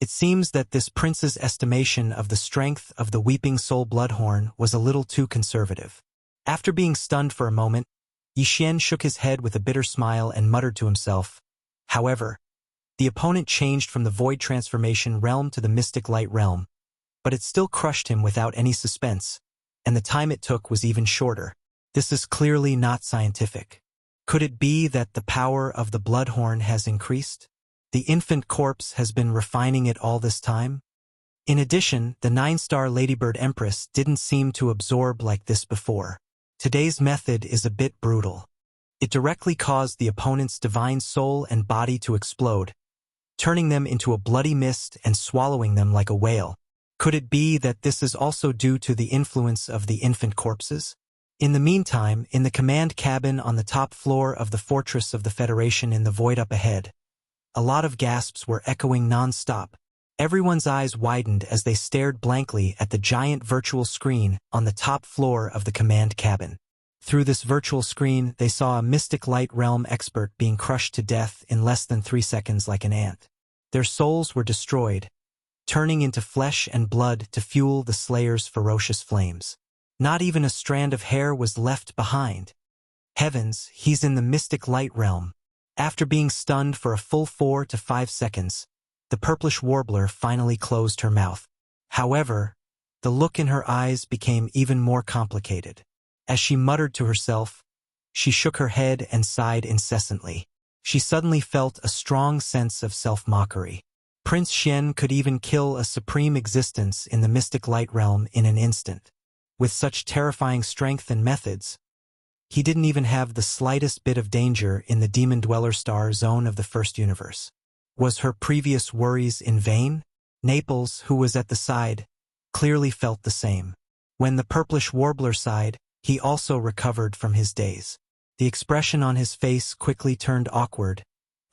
It seems that this prince's estimation of the strength of the Weeping Soul Bloodhorn was a little too conservative. After being stunned for a moment, Yi Xian shook his head with a bitter smile and muttered to himself. However, the opponent changed from the Void Transformation Realm to the Mystic Light Realm, but it still crushed him without any suspense, and the time it took was even shorter. This is clearly not scientific. Could it be that the power of the bloodhorn has increased? The infant corpse has been refining it all this time? In addition, the 9-star Ladybird Empress didn't seem to absorb like this before. Today's method is a bit brutal. It directly caused the opponent's divine soul and body to explode, turning them into a bloody mist and swallowing them like a whale. Could it be that this is also due to the influence of the infant corpses? In the meantime, in the command cabin on the top floor of the Fortress of the Federation in the void up ahead, a lot of gasps were echoing non-stop. Everyone's eyes widened as they stared blankly at the giant virtual screen on the top floor of the command cabin. Through this virtual screen, they saw a mystic light realm expert being crushed to death in less than 3 seconds like an ant. Their souls were destroyed, turning into flesh and blood to fuel the Slayer's ferocious flames. Not even a strand of hair was left behind. Heavens, he's in the mystic light realm. After being stunned for a full 4 to 5 seconds, the purplish warbler finally closed her mouth. However, the look in her eyes became even more complicated. As she muttered to herself, she shook her head and sighed incessantly. She suddenly felt a strong sense of self-mockery. Prince Xian could even kill a supreme existence in the mystic light realm in an instant. With such terrifying strength and methods, he didn't even have the slightest bit of danger in the Demon Dweller Star zone of the first universe. Was her previous worries in vain? Naples, who was at the side, clearly felt the same. When the purplish warbler sighed, he also recovered from his daze. The expression on his face quickly turned awkward,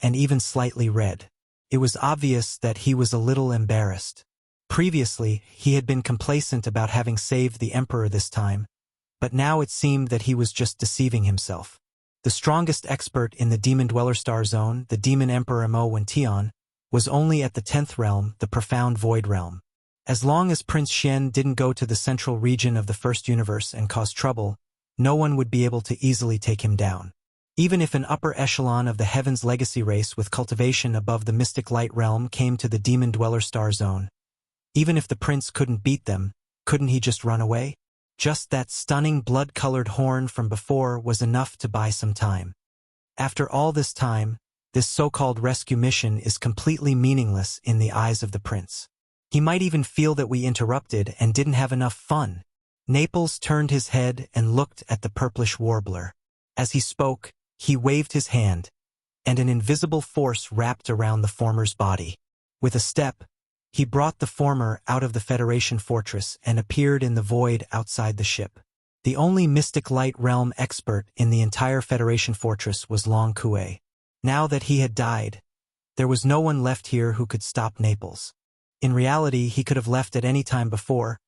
and even slightly red. It was obvious that he was a little embarrassed. Previously, he had been complacent about having saved the Emperor this time, but now it seemed that he was just deceiving himself. The strongest expert in the Demon Dweller Star Zone, the Demon Emperor Mo Wention, was only at the 10th realm, the Profound Void Realm. As long as Prince Xian didn't go to the central region of the first universe and cause trouble, no one would be able to easily take him down. Even if an upper echelon of the Heaven's Legacy race with cultivation above the Mystic Light Realm came to the Demon Dweller Star Zone, even if the prince couldn't beat them, couldn't he just run away? Just that stunning blood-colored horn from before was enough to buy some time. After all this time, this so-called rescue mission is completely meaningless in the eyes of the prince. He might even feel that we interrupted and didn't have enough fun. Naples turned his head and looked at the purplish warbler. As he spoke, he waved his hand, and an invisible force wrapped around the former's body. With a step, he brought the former out of the Federation fortress and appeared in the void outside the ship. The only mystic light realm expert in the entire Federation fortress was Long Kue. Now that he had died, there was no one left here who could stop Naples. In reality, he could have left at any time before,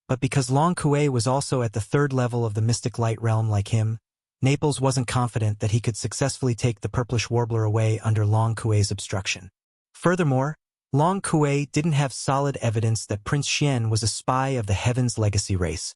but because Long Kue was also at the 3rd level of the mystic light realm like him, Naples wasn't confident that he could successfully take the purplish warbler away under Long Kue's obstruction. Furthermore, Long Kue didn't have solid evidence that Prince Xian was a spy of the Heaven's Legacy race,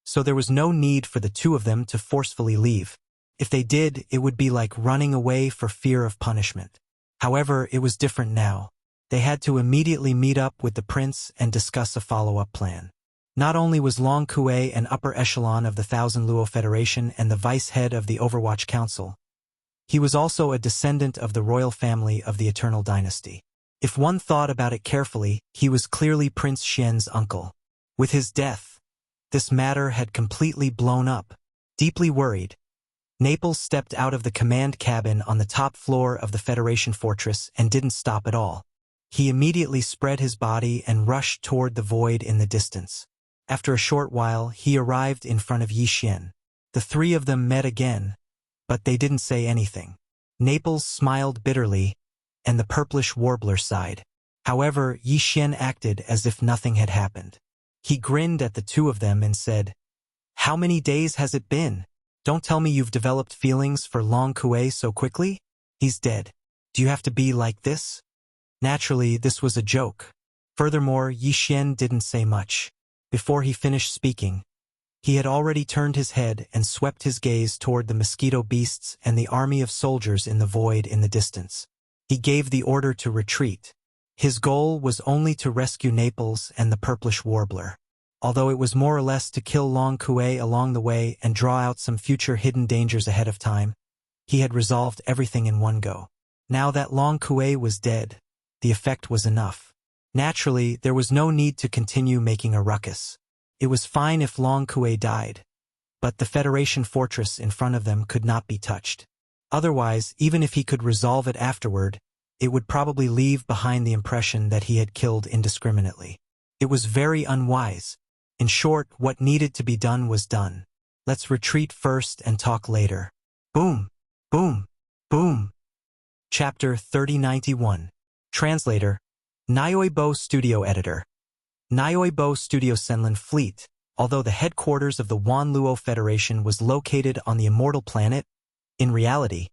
so there was no need for the two of them to forcefully leave. If they did, it would be like running away for fear of punishment. However, it was different now. They had to immediately meet up with the prince and discuss a follow-up plan. Not only was Long Kue an upper echelon of the Thousand Luo Federation and the vice-head of the Overwatch Council, he was also a descendant of the royal family of the Eternal Dynasty. If one thought about it carefully, he was clearly Prince Xian's uncle. With his death, this matter had completely blown up. Deeply worried, Naples stepped out of the command cabin on the top floor of the Federation fortress and didn't stop at all. He immediately spread his body and rushed toward the void in the distance. After a short while, he arrived in front of Yi Xian. The three of them met again, but they didn't say anything. Naples smiled bitterly, and the purplish warbler sighed. However, Yi Xian acted as if nothing had happened. He grinned at the two of them and said, "How many days has it been? Don't tell me you've developed feelings for Long Kue so quickly? He's dead. Do you have to be like this?" Naturally, this was a joke. Furthermore, Yi Xian didn't say much. Before he finished speaking, he had already turned his head and swept his gaze toward the mosquito beasts and the army of soldiers in the void in the distance. He gave the order to retreat. His goal was only to rescue Naples and the purplish warbler. although it was more or less to kill Long Kuei along the way and draw out some future hidden dangers ahead of time. He had resolved everything in one go. Now that Long Kuei was dead, the effect was enough. Naturally, there was no need to continue making a ruckus. It was fine if Long Kuei died, but the Federation fortress in front of them could not be touched. Otherwise, even if he could resolve it afterward, it would probably leave behind the impression that he had killed indiscriminately. It was very unwise. In short, what needed to be done was done. Let's retreat first and talk later. Boom! Boom! Boom! Chapter 3091. Translator, Nyoibo Studio Editor. Nyoibo Studio Senlin Fleet, although the headquarters of the Wanluo Federation was located on the immortal planet, in reality,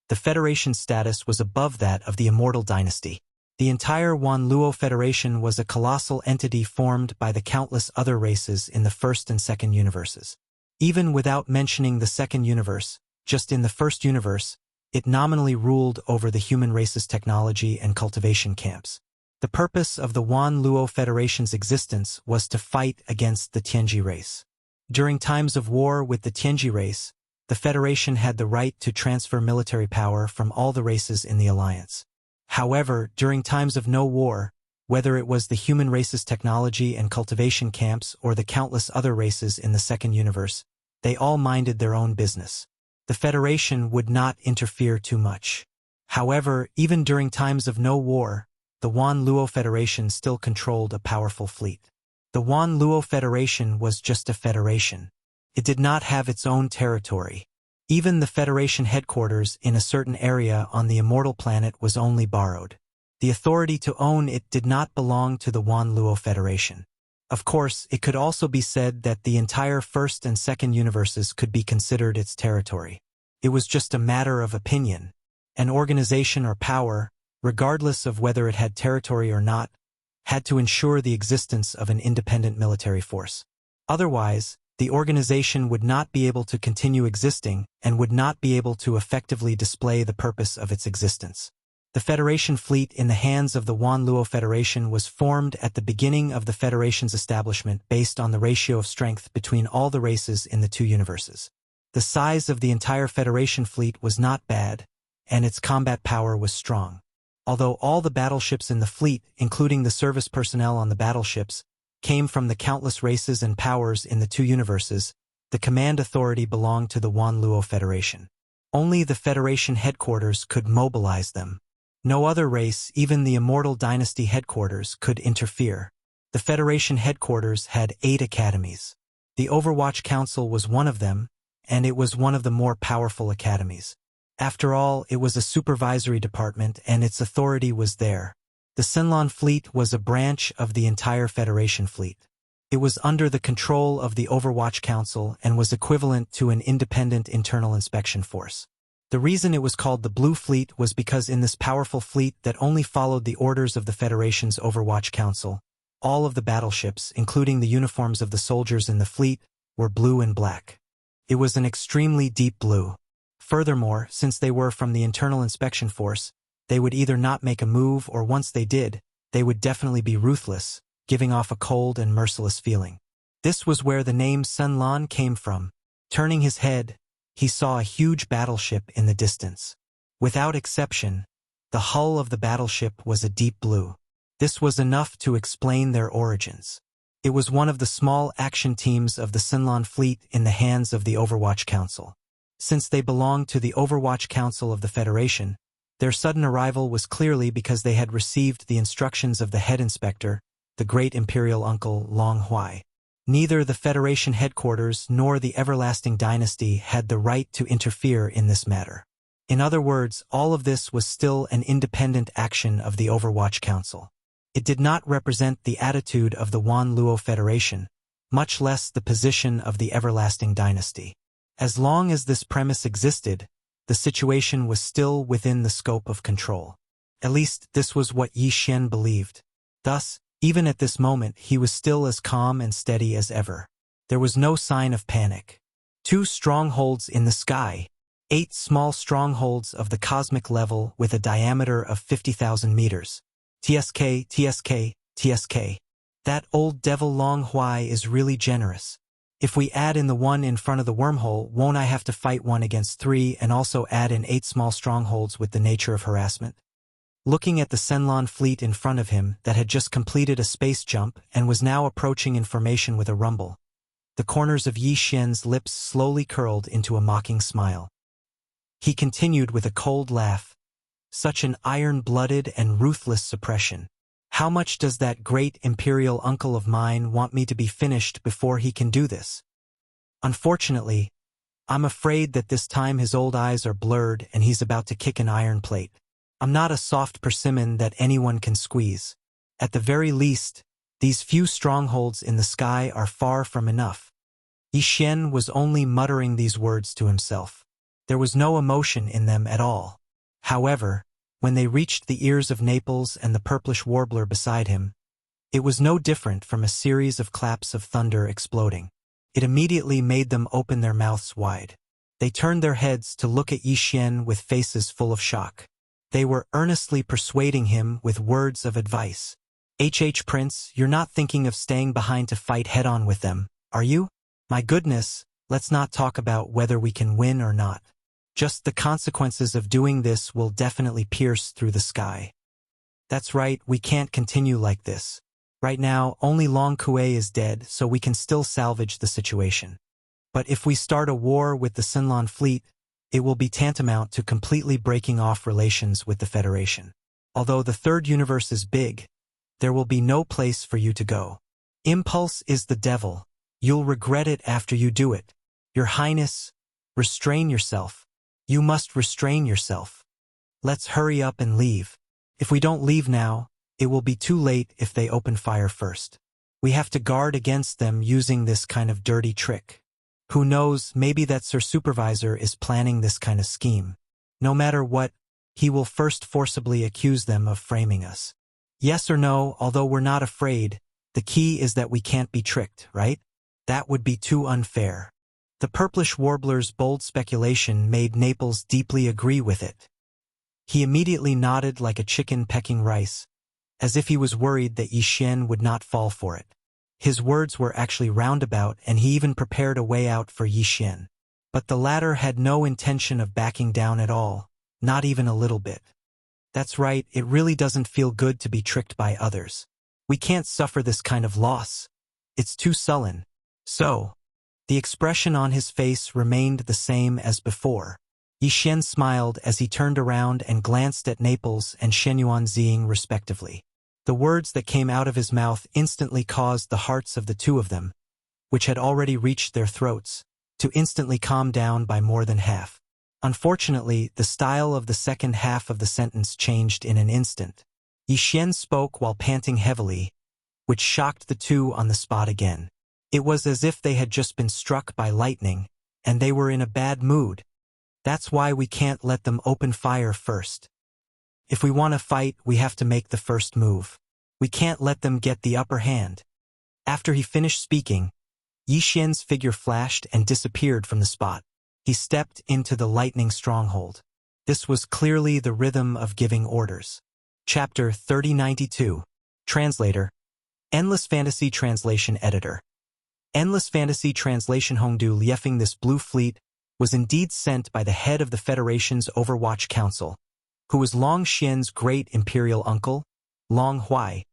the Federation's status was above that of the Immortal Dynasty. The entire Wanluo Federation was a colossal entity formed by the countless other races in the first and second universes. Even without mentioning the second universe, just in the first universe, it nominally ruled over the human race's technology and cultivation camps. The purpose of the Wanluo Federation's existence was to fight against the Tianji race. During times of war with the Tianji race, the Federation had the right to transfer military power from all the races in the alliance. However, during times of no war, whether it was the human race's technology and cultivation camps or the countless other races in the second universe, they all minded their own business. The Federation would not interfere too much. However, even during times of no war, the Wanluo Federation still controlled a powerful fleet. The Wanluo Federation was just a federation. It did not have its own territory. Even the Federation headquarters in a certain area on the immortal planet was only borrowed. The authority to own it did not belong to the Wanluo Federation. Of course, it could also be said that the entire first and second universes could be considered its territory. It was just a matter of opinion. An organization or power, regardless of whether it had territory or not, had to ensure the existence of an independent military force. Otherwise, the organization would not be able to continue existing and would not be able to effectively display the purpose of its existence. The Federation fleet in the hands of the Wanluo Federation was formed at the beginning of the Federation's establishment based on the ratio of strength between all the races in the two universes. The size of the entire Federation fleet was not bad, and its combat power was strong. Although all the battleships in the fleet, including the service personnel on the battleships, came from the countless races and powers in the two universes, the command authority belonged to the Wanluo Federation. Only the Federation headquarters could mobilize them. No other race, even the Immortal Dynasty headquarters, could interfere. The Federation headquarters had 8 academies. The Overwatch Council was one of them, and it was one of the more powerful academies. After all, it was a supervisory department and its authority was there. The Senlon fleet was a branch of the entire Federation fleet. It was under the control of the Overwatch Council and was equivalent to an independent internal inspection force. The reason it was called the Blue Fleet was because in this powerful fleet that only followed the orders of the Federation's Overwatch Council, all of the battleships, including the uniforms of the soldiers in the fleet, were blue and black. It was an extremely deep blue. Furthermore, since they were from the internal inspection force, they would either not make a move or once they did, they would definitely be ruthless, giving off a cold and merciless feeling. This was where the name Senlon came from. Turning his head, he saw a huge battleship in the distance. Without exception, the hull of the battleship was a deep blue. This was enough to explain their origins. It was one of the small action teams of the Senlon fleet in the hands of the Overwatch Council. Since they belonged to the Overwatch Council of the Federation, their sudden arrival was clearly because they had received the instructions of the head inspector, the great imperial uncle Long Huai. Neither the Federation headquarters nor the Everlasting Dynasty had the right to interfere in this matter. In other words, all of this was still an independent action of the Overwatch Council. It did not represent the attitude of the Wanluo Federation, much less the position of the Everlasting Dynasty. As long as this premise existed, the situation was still within the scope of control. At least this was what Yi Xian believed. Thus, even at this moment, he was still as calm and steady as ever. There was no sign of panic. 2 strongholds in the sky, 8 small strongholds of the cosmic level with a diameter of 50,000 meters. TSK, TSK, TSK. That old devil Long Huai is really generous. If we add in the one in front of the wormhole, won't I have to fight 1 against 3 and also add in 8 small strongholds with the nature of harassment? Looking at the Senlon fleet in front of him that had just completed a space jump and was now approaching in formation with a rumble, the corners of Yi Xian's lips slowly curled into a mocking smile. He continued with a cold laugh. Such an iron-blooded and ruthless suppression. How much does that great imperial uncle of mine want me to be finished before he can do this? Unfortunately, I'm afraid that this time his old eyes are blurred and he's about to kick an iron plate. I'm not a soft persimmon that anyone can squeeze. At the very least, these few strongholds in the sky are far from enough. Yi Xian was only muttering these words to himself. There was no emotion in them at all. However, when they reached the ears of Naples and the purplish warbler beside him, it was no different from a series of claps of thunder exploding. It immediately made them open their mouths wide. They turned their heads to look at Yi Xian with faces full of shock. They were earnestly persuading him with words of advice. Prince, you're not thinking of staying behind to fight head-on with them, are you? My goodness, let's not talk about whether we can win or not. Just the consequences of doing this will definitely pierce through the sky. That's right, we can't continue like this. Right now, only Long Kuei is dead, so we can still salvage the situation. But if we start a war with the Senlon fleet, it will be tantamount to completely breaking off relations with the Federation. Although the third universe is big, there will be no place for you to go. Impulse is the devil. You'll regret it after you do it. Your Highness, restrain yourself. You must restrain yourself. Let's hurry up and leave. If we don't leave now, it will be too late if they open fire first. We have to guard against them using this kind of dirty trick. Who knows, maybe that Sir Supervisor is planning this kind of scheme. No matter what, he will first forcibly accuse them of framing us. Yes or no, although we're not afraid, the key is that we can't be tricked, right? That would be too unfair. The purplish warbler's bold speculation made Naples deeply agree with it. He immediately nodded like a chicken pecking rice, as if he was worried that Yi Xian would not fall for it. His words were actually roundabout, and he even prepared a way out for Yi Xian. But the latter had no intention of backing down at all, not even a little bit. That's right, it really doesn't feel good to be tricked by others. We can't suffer this kind of loss. It's too sullen. So, the expression on his face remained the same as before. Yi Xian smiled as he turned around and glanced at Naples and Shen Yuanzing respectively. The words that came out of his mouth instantly caused the hearts of the two of them, which had already reached their throats, to instantly calm down by more than half. Unfortunately, the style of the second half of the sentence changed in an instant. Yi Xian spoke while panting heavily, which shocked the two on the spot again. It was as if they had just been struck by lightning, and they were in a bad mood. That's why we can't let them open fire first. If we want to fight, we have to make the first move. We can't let them get the upper hand. After he finished speaking, Yi Xian's figure flashed and disappeared from the spot. He stepped into the lightning stronghold. This was clearly the rhythm of giving orders. Chapter 3092. Translator. Endless Fantasy Translation Editor. Endless Fantasy Translation Hongdu Liefeng. This blue fleet was indeed sent by the head of the Federation's Overwatch Council, who was Long Xian's great imperial uncle, Long Huai,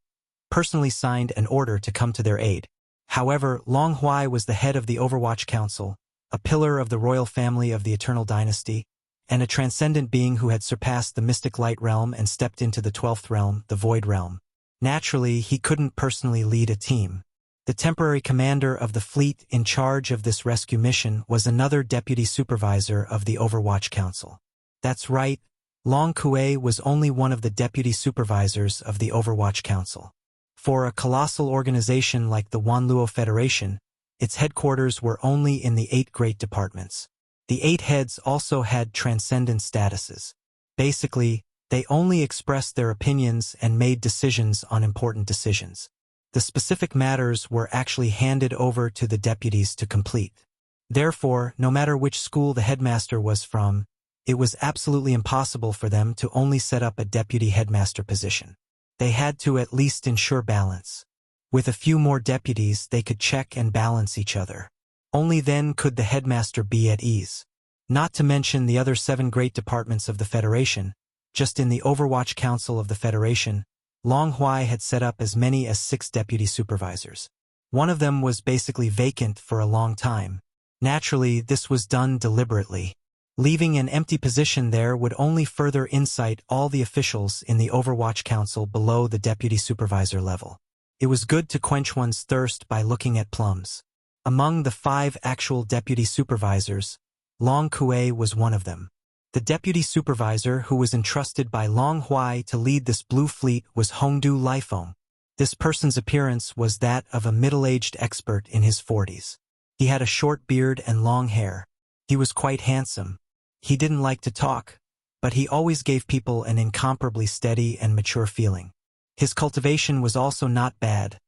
personally signed an order to come to their aid. However, Long Huai was the head of the Overwatch Council, a pillar of the royal family of the Eternal Dynasty, and a transcendent being who had surpassed the mystic light realm and stepped into the 12th realm, the Void Realm. Naturally, he couldn't personally lead a team. The temporary commander of the fleet in charge of this rescue mission was another deputy supervisor of the Overwatch Council. That's right, Long Kuei was only one of the deputy supervisors of the Overwatch Council. For a colossal organization like the Wanluo Federation, its headquarters were only in the 8 great departments. The 8 heads also had transcendent statuses. Basically, they only expressed their opinions and made decisions on important decisions. The specific matters were actually handed over to the deputies to complete. Therefore, no matter which school the headmaster was from, it was absolutely impossible for them to only set up a deputy headmaster position. They had to at least ensure balance. With a few more deputies, they could check and balance each other. Only then could the headmaster be at ease. Not to mention the other 7 great departments of the Federation. Just in the Overwatch Council of the Federation, Long Huai had set up as many as 6 deputy supervisors. One of them was basically vacant for a long time. Naturally, this was done deliberately. Leaving an empty position there would only further incite all the officials in the Overwatch Council below the deputy supervisor level. It was good to quench one's thirst by looking at plums. Among the 5 actual deputy supervisors, Long Kuei was one of them. The deputy supervisor who was entrusted by Long Huai to lead this blue fleet was Hongdu Lifeng. This person's appearance was that of a middle-aged expert in his 40s. He had a short beard and long hair. He was quite handsome. He didn't like to talk, but he always gave people an incomparably steady and mature feeling. His cultivation was also not bad,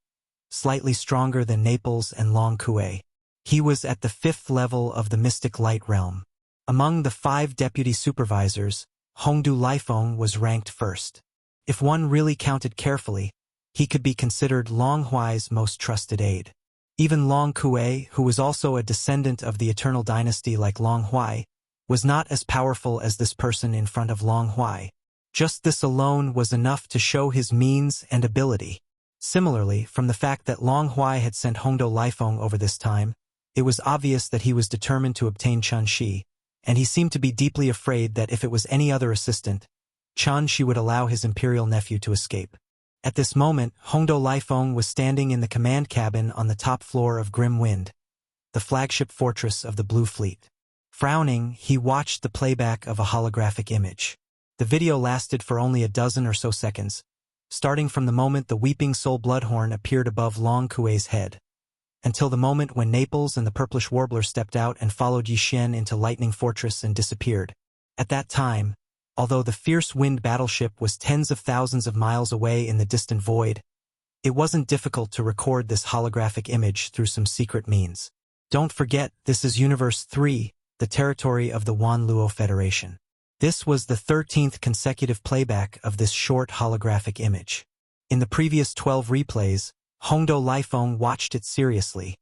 slightly stronger than Naples and Long Kuei. He was at the 5th level of the Mystic Light Realm. Among the 5 deputy supervisors, Hongdu Lifeng was ranked first. If one really counted carefully, he could be considered Long Huai's most trusted aide. Even Long Kuei, who was also a descendant of the Eternal Dynasty like Long Huai, was not as powerful as this person in front of Long Huai. Just this alone was enough to show his means and ability. Similarly, from the fact that Long Huai had sent Hongdu Lifeng over this time, it was obvious that he was determined to obtain Chen Shi, and he seemed to be deeply afraid that if it was any other assistant, Chen Shi would allow his imperial nephew to escape. At this moment, Hongdu Lifeng was standing in the command cabin on the top floor of Grim Wind, the flagship fortress of the Blue Fleet. Frowning, he watched the playback of a holographic image. The video lasted for only a dozen or so seconds, starting from the moment the Weeping Soul Bloodhorn appeared above Long Kuei's head, until the moment when Naples and the Purplish Warbler stepped out and followed Yixin into Lightning Fortress and disappeared. At that time, although the fierce wind battleship was tens of thousands of miles away in the distant void, it wasn't difficult to record this holographic image through some secret means. Don't forget, this is Universe 3, the territory of the Wanluo Federation. This was the 13th consecutive playback of this short holographic image. In the previous 12 replays, Hongdu Lifeng watched it seriously,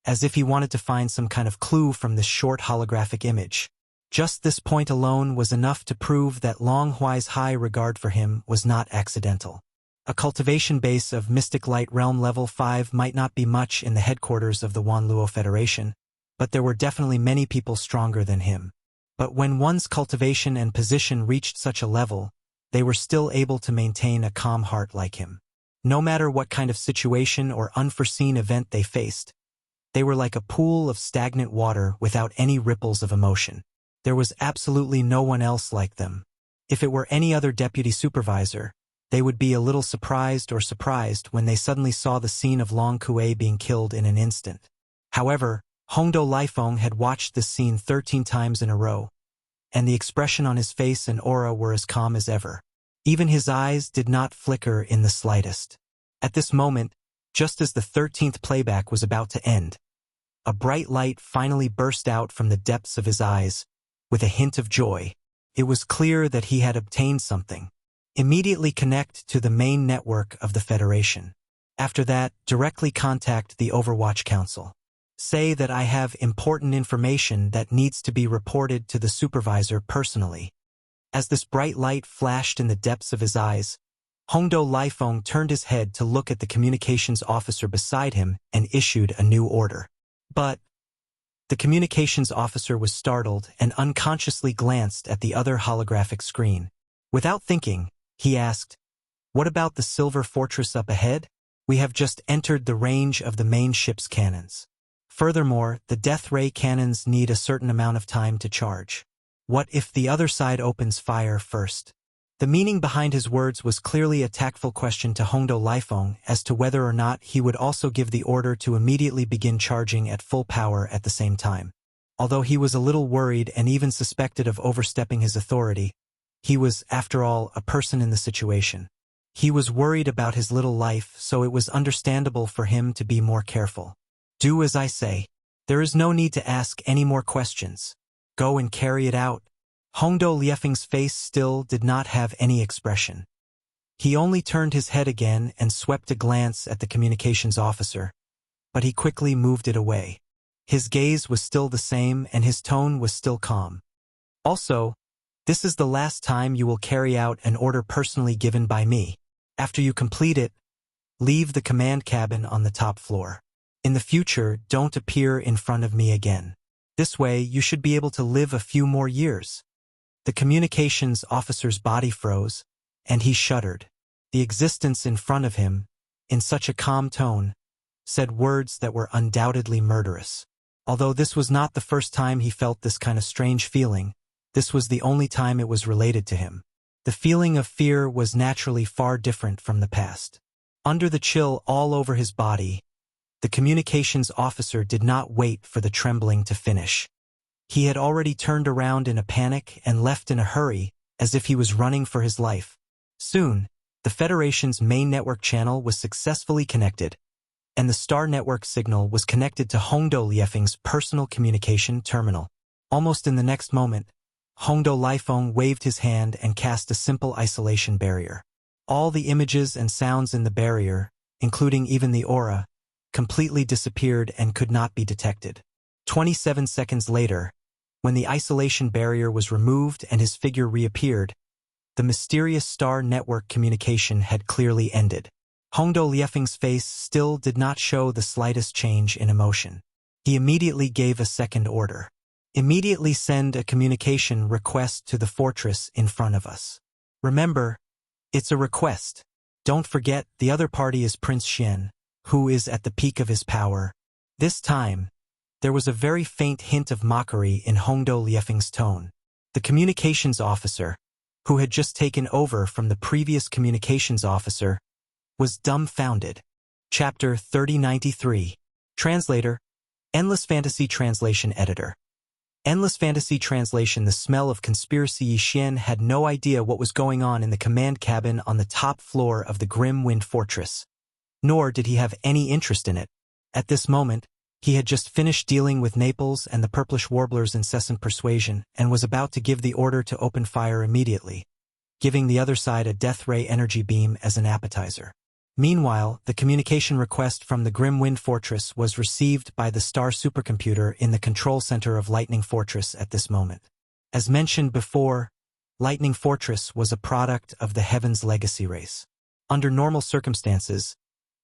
as if he wanted to find some kind of clue from this short holographic image. Just this point alone was enough to prove that Long Huai's high regard for him was not accidental. A cultivation base of Mystic Light Realm Level 5 might not be much in the headquarters of the Wanluo Federation, but there were definitely many people stronger than him. But when one's cultivation and position reached such a level, they were still able to maintain a calm heart like him. No matter what kind of situation or unforeseen event they faced, they were like a pool of stagnant water without any ripples of emotion. There was absolutely no one else like them. If it were any other deputy supervisor, they would be a little surprised when they suddenly saw the scene of Long Kuei being killed in an instant. However, Hongdu Lifeng had watched this scene 13 times in a row, and the expression on his face and aura were as calm as ever. Even his eyes did not flicker in the slightest. At this moment, just as the 13th playback was about to end, a bright light finally burst out from the depths of his eyes, with a hint of joy. It was clear that he had obtained something. Immediately connect to the main network of the Federation. After that, directly contact the Overwatch Council. Say that I have important information that needs to be reported to the supervisor personally. As this bright light flashed in the depths of his eyes, Hongdu Lifeng turned his head to look at the communications officer beside him and issued a new order. But the communications officer was startled and unconsciously glanced at the other holographic screen. Without thinking, he asked, "What about the silver fortress up ahead? We have just entered the range of the main ship's cannons. Furthermore, the death ray cannons need a certain amount of time to charge. What if the other side opens fire first?" The meaning behind his words was clearly a tactful question to Hongdu Lifeng as to whether or not he would also give the order to immediately begin charging at full power at the same time. Although he was a little worried and even suspected of overstepping his authority, he was, after all, a person in the situation. He was worried about his little life, so it was understandable for him to be more careful. "Do as I say. There is no need to ask any more questions. Go and carry it out." Hongdu Lifeng's face still did not have any expression. He only turned his head again and swept a glance at the communications officer, but he quickly moved it away. His gaze was still the same and his tone was still calm. Also, this is the last time you will carry out an order personally given by me. After you complete it, leave the command cabin on the top floor. In the future, don't appear in front of me again. This way, you should be able to live a few more years. The communications officer's body froze, and he shuddered. The existence in front of him, in such a calm tone, said words that were undoubtedly murderous. Although this was not the first time he felt this kind of strange feeling, this was the only time it was related to him. The feeling of fear was naturally far different from the past. Under the chill all over his body, the communications officer did not wait for the trembling to finish. He had already turned around in a panic and left in a hurry, as if he was running for his life. Soon, the Federation's main network channel was successfully connected, and the Star Network signal was connected to Hongdo Liefeng's personal communication terminal. Almost in the next moment, Hongdo Liefeng waved his hand and cast a simple isolation barrier. All the images and sounds in the barrier, including even the aura, completely disappeared and could not be detected. 27 seconds later, when the isolation barrier was removed and his figure reappeared, the mysterious Star Network communication had clearly ended. Hongdo Liefeng's face still did not show the slightest change in emotion. He immediately gave a second order. Immediately send a communication request to the fortress in front of us. Remember, it's a request. Don't forget, the other party is Prince Xian, who is at the peak of his power. This time, there was a very faint hint of mockery in Hongdo Liefeng's tone. The communications officer, who had just taken over from the previous communications officer, was dumbfounded. Chapter 3093. Translator, Endless Fantasy Translation Editor. Endless Fantasy Translation. The smell of conspiracy. Yi Xian had no idea what was going on in the command cabin on the top floor of the Grim Wind Fortress. Nor did he have any interest in it. At this moment, he had just finished dealing with Naples and the Purplish Warbler's incessant persuasion and was about to give the order to open fire immediately, giving the other side a death ray energy beam as an appetizer. Meanwhile, the communication request from the Grim Wind Fortress was received by the Star Supercomputer in the control center of Lightning Fortress at this moment. As mentioned before, Lightning Fortress was a product of the Heaven's Legacy race. Under normal circumstances,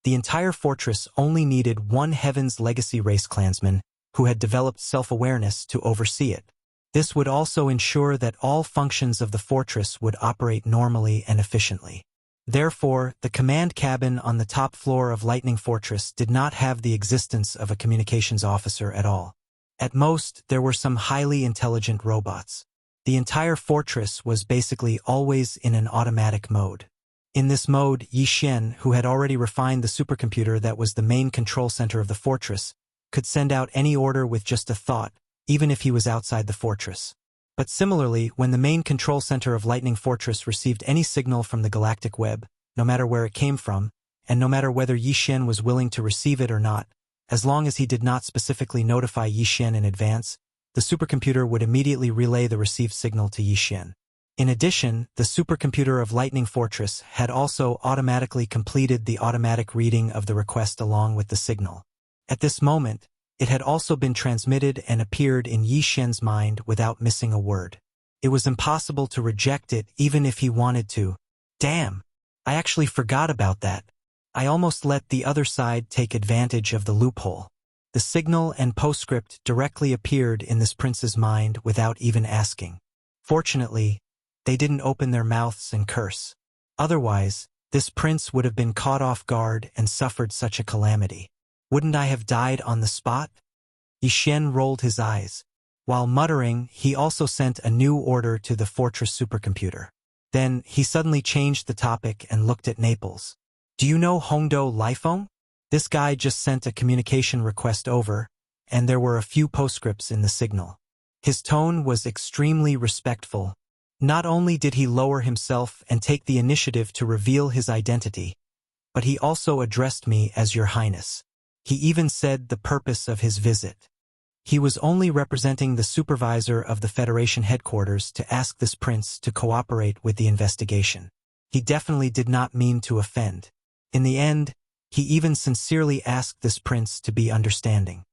the entire fortress only needed one Heaven's Legacy race clansman who had developed self-awareness to oversee it. This would also ensure that all functions of the fortress would operate normally and efficiently. Therefore, the command cabin on the top floor of Lightning Fortress did not have the existence of a communications officer at all. At most, there were some highly intelligent robots. The entire fortress was basically always in an automatic mode. In this mode, Yi Xian, who had already refined the supercomputer that was the main control center of the fortress, could send out any order with just a thought, even if he was outside the fortress. But similarly, when the main control center of Lightning Fortress received any signal from the galactic web, no matter where it came from, and no matter whether Yi Xian was willing to receive it or not, as long as he did not specifically notify Yi Xian in advance, the supercomputer would immediately relay the received signal to Yi Xian. In addition, the supercomputer of Lightning Fortress had also automatically completed the automatic reading of the request along with the signal. At this moment, it had also been transmitted and appeared in Yi Xian's mind without missing a word. It was impossible to reject it even if he wanted to. Damn! I actually forgot about that. I almost let the other side take advantage of the loophole. The signal and postscript directly appeared in this prince's mind without even asking. Fortunately, they didn't open their mouths and curse. Otherwise, this prince would have been caught off guard and suffered such a calamity. Wouldn't I have died on the spot? Yi Xian rolled his eyes. While muttering, he also sent a new order to the fortress supercomputer. Then, he suddenly changed the topic and looked at Naples. Do you know Hongdo Liefeng? This guy just sent a communication request over, and there were a few postscripts in the signal. His tone was extremely respectful. Not only did he lower himself and take the initiative to reveal his identity, but he also addressed me as Your Highness. He even said the purpose of his visit. He was only representing the supervisor of the Federation headquarters to ask this prince to cooperate with the investigation. He definitely did not mean to offend. In the end, he even sincerely asked this prince to be understanding.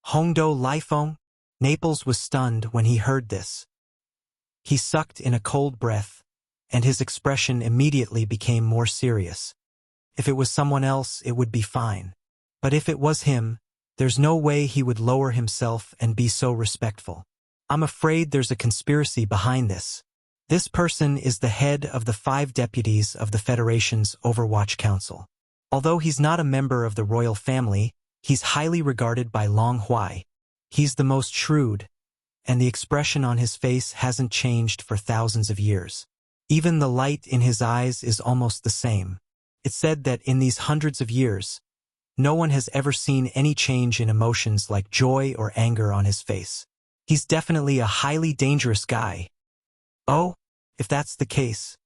Hongdo Lifeng? Naples was stunned when he heard this. He sucked in a cold breath, and his expression immediately became more serious. If it was someone else, it would be fine. But if it was him, there's no way he would lower himself and be so respectful. I'm afraid there's a conspiracy behind this. This person is the head of the 5 deputies of the Federation's Overwatch Council. Although he's not a member of the royal family, he's highly regarded by Long Huai. He's the most shrewd, and the expression on his face hasn't changed for thousands of years. Even the light in his eyes is almost the same. It's said that in these hundreds of years, no one has ever seen any change in emotions like joy or anger on his face. He's definitely a highly dangerous guy. Oh, if that's the case,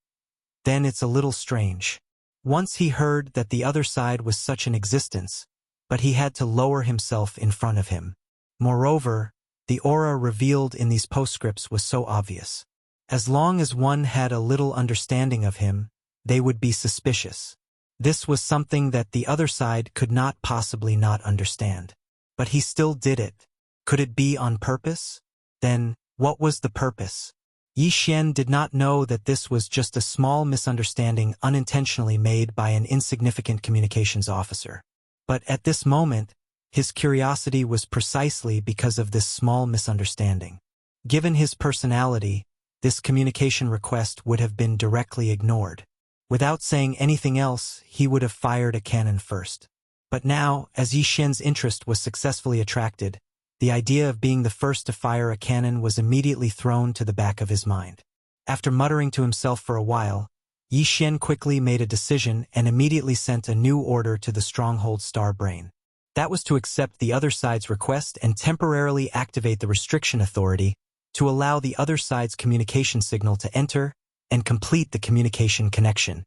then it's a little strange. Once he heard that the other side was such an existence, but he had to lower himself in front of him. Moreover, the aura revealed in these postscripts was so obvious. As long as one had a little understanding of him, they would be suspicious. This was something that the other side could not possibly not understand. But he still did it. Could it be on purpose? Then, what was the purpose? Yi Xian did not know that this was just a small misunderstanding unintentionally made by an insignificant communications officer. But at this moment, his curiosity was precisely because of this small misunderstanding. Given his personality, this communication request would have been directly ignored. Without saying anything else, he would have fired a cannon first. But now, as Yi Xian's interest was successfully attracted, the idea of being the first to fire a cannon was immediately thrown to the back of his mind. After muttering to himself for a while, Yi Xian quickly made a decision and immediately sent a new order to the Stronghold Star Brain. That was to accept the other side's request and temporarily activate the restriction authority to allow the other side's communication signal to enter and complete the communication connection.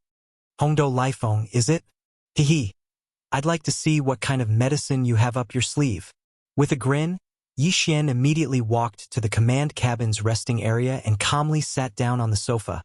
Hongdo Lifeng, is it? Hehe. I'd like to see what kind of medicine you have up your sleeve. With a grin, Yi Xian immediately walked to the command cabin's resting area and calmly sat down on the sofa,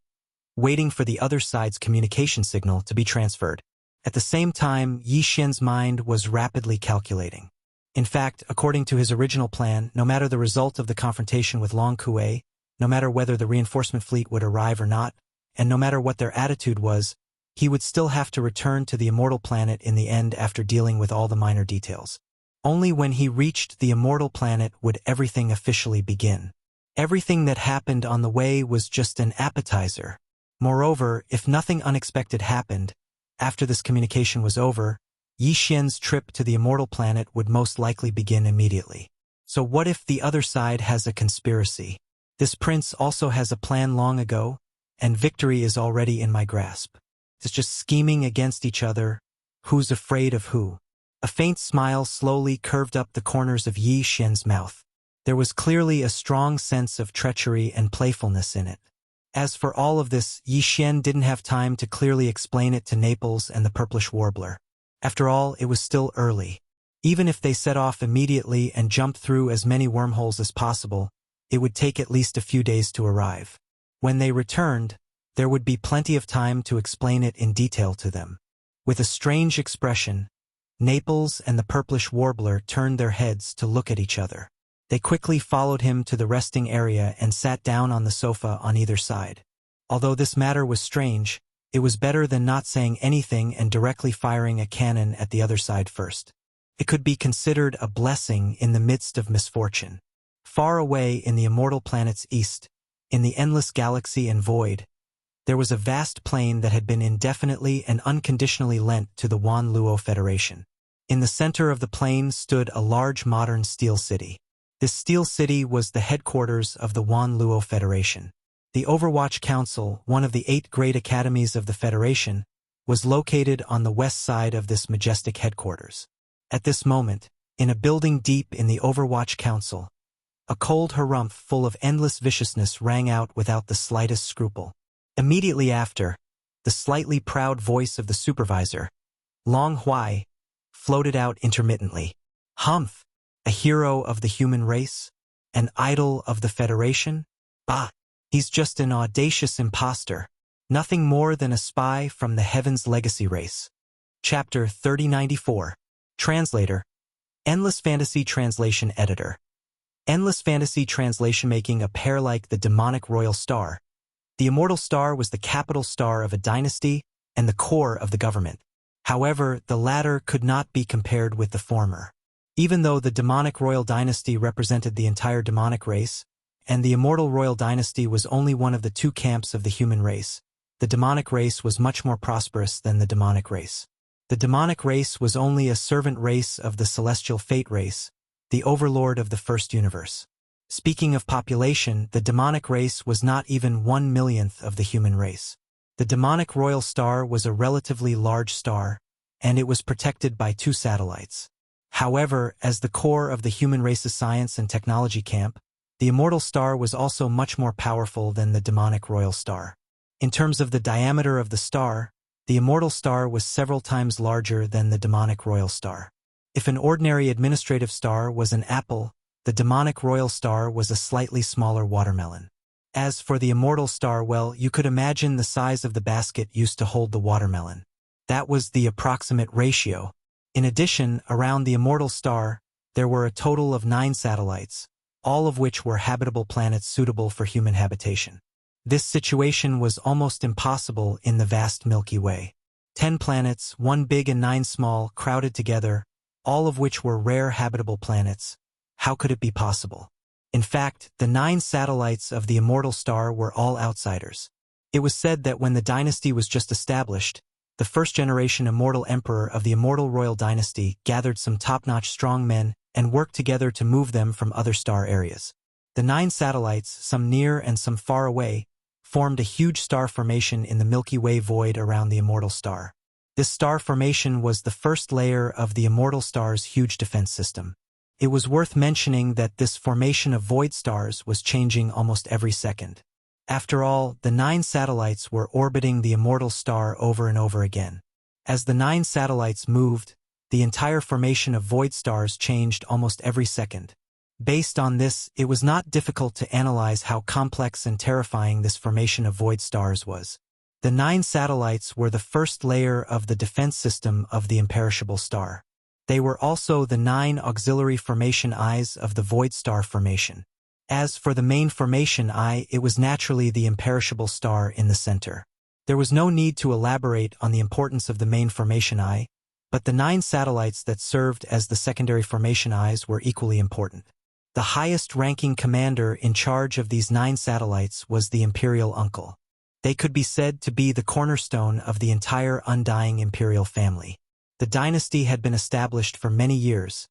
waiting for the other side's communication signal to be transferred. At the same time, Yi Xian's mind was rapidly calculating. In fact, according to his original plan, no matter the result of the confrontation with Long Kuei, no matter whether the reinforcement fleet would arrive or not, and no matter what their attitude was, he would still have to return to the immortal planet in the end after dealing with all the minor details. Only when he reached the immortal planet would everything officially begin. Everything that happened on the way was just an appetizer. Moreover, if nothing unexpected happened, after this communication was over, Yi Xian's trip to the immortal planet would most likely begin immediately. So what if the other side has a conspiracy? This prince also has a plan long ago, and victory is already in my grasp. It's just scheming against each other. Who's afraid of who? A faint smile slowly curved up the corners of Yi Xian's mouth. There was clearly a strong sense of treachery and playfulness in it. As for all of this, Yi Xian didn't have time to clearly explain it to Naples and the purplish warbler. After all, it was still early. Even if they set off immediately and jumped through as many wormholes as possible, it would take at least a few days to arrive. When they returned, there would be plenty of time to explain it in detail to them. With a strange expression, Naples and the purplish warbler turned their heads to look at each other. They quickly followed him to the resting area and sat down on the sofa on either side. Although this matter was strange, it was better than not saying anything and directly firing a cannon at the other side first. It could be considered a blessing in the midst of misfortune. Far away in the immortal planet's east, in the endless galaxy and void, there was a vast plain that had been indefinitely and unconditionally lent to the Wan Luo Federation. In the center of the plain stood a large modern steel city. This steel city was the headquarters of the Wan Luo Federation. The Overwatch Council, one of the 8 great academies of the Federation, was located on the west side of this majestic headquarters. At this moment, in a building deep in the Overwatch Council, a cold harumph full of endless viciousness rang out without the slightest scruple. Immediately after, the slightly proud voice of the supervisor, Long Huai, floated out intermittently. Humph! A hero of the human race? An idol of the Federation? Bah! He's just an audacious imposter. nothing more than a spy from the Heaven's Legacy race. Chapter 3094. Translator. Endless Fantasy Translation Editor. Endless Fantasy Translation. Making a pair like the demonic royal star. The immortal star was the capital star of a dynasty and the core of the government. However, the latter could not be compared with the former. Even though the demonic royal dynasty represented the entire demonic race, and the immortal royal dynasty was only one of the two camps of the human race, the demonic race was much more prosperous than the demonic race. The demonic race was only a servant race of the celestial fate race, the overlord of the first universe. Speaking of population, the demonic race was not even 1/1,000,000th of the human race. The demonic royal star was a relatively large star, and it was protected by 2 satellites. However, as the core of the human race's science and technology camp, the immortal star was also much more powerful than the demonic royal star. In terms of the diameter of the star, the immortal star was several times larger than the demonic royal star. If an ordinary administrative star was an apple, the demonic royal star was a slightly smaller watermelon. As for the immortal star, well, you could imagine the size of the basket used to hold the watermelon. That was the approximate ratio. In addition, around the immortal star, there were a total of 9 satellites, all of which were habitable planets suitable for human habitation. This situation was almost impossible in the vast Milky Way. 10 planets, 1 big and 9 small, crowded together, all of which were rare habitable planets. How could it be possible? In fact, the 9 satellites of the immortal star were all outsiders. It was said that when the dynasty was just established, the first-generation immortal emperor of the immortal royal dynasty gathered some top-notch strong men and worked together to move them from other star areas. The 9 satellites, some near and some far away, formed a huge star formation in the Milky Way void around the immortal star. This star formation was the first layer of the immortal star's huge defense system. It was worth mentioning that this formation of void stars was changing almost every second. After all, the 9 satellites were orbiting the immortal star over and over again. As the 9 satellites moved, the entire formation of void stars changed almost every second. Based on this, it was not difficult to analyze how complex and terrifying this formation of void stars was. The 9 satellites were the first layer of the defense system of the imperishable star. They were also the 9 auxiliary formation eyes of the void star formation. As for the main formation eye, it was naturally the imperishable star in the center. There was no need to elaborate on the importance of the main formation eye, but the 9 satellites that served as the secondary formation eyes were equally important. The highest-ranking commander in charge of these 9 satellites was the imperial uncle. They could be said to be the cornerstone of the entire undying imperial family. The dynasty had been established for many years,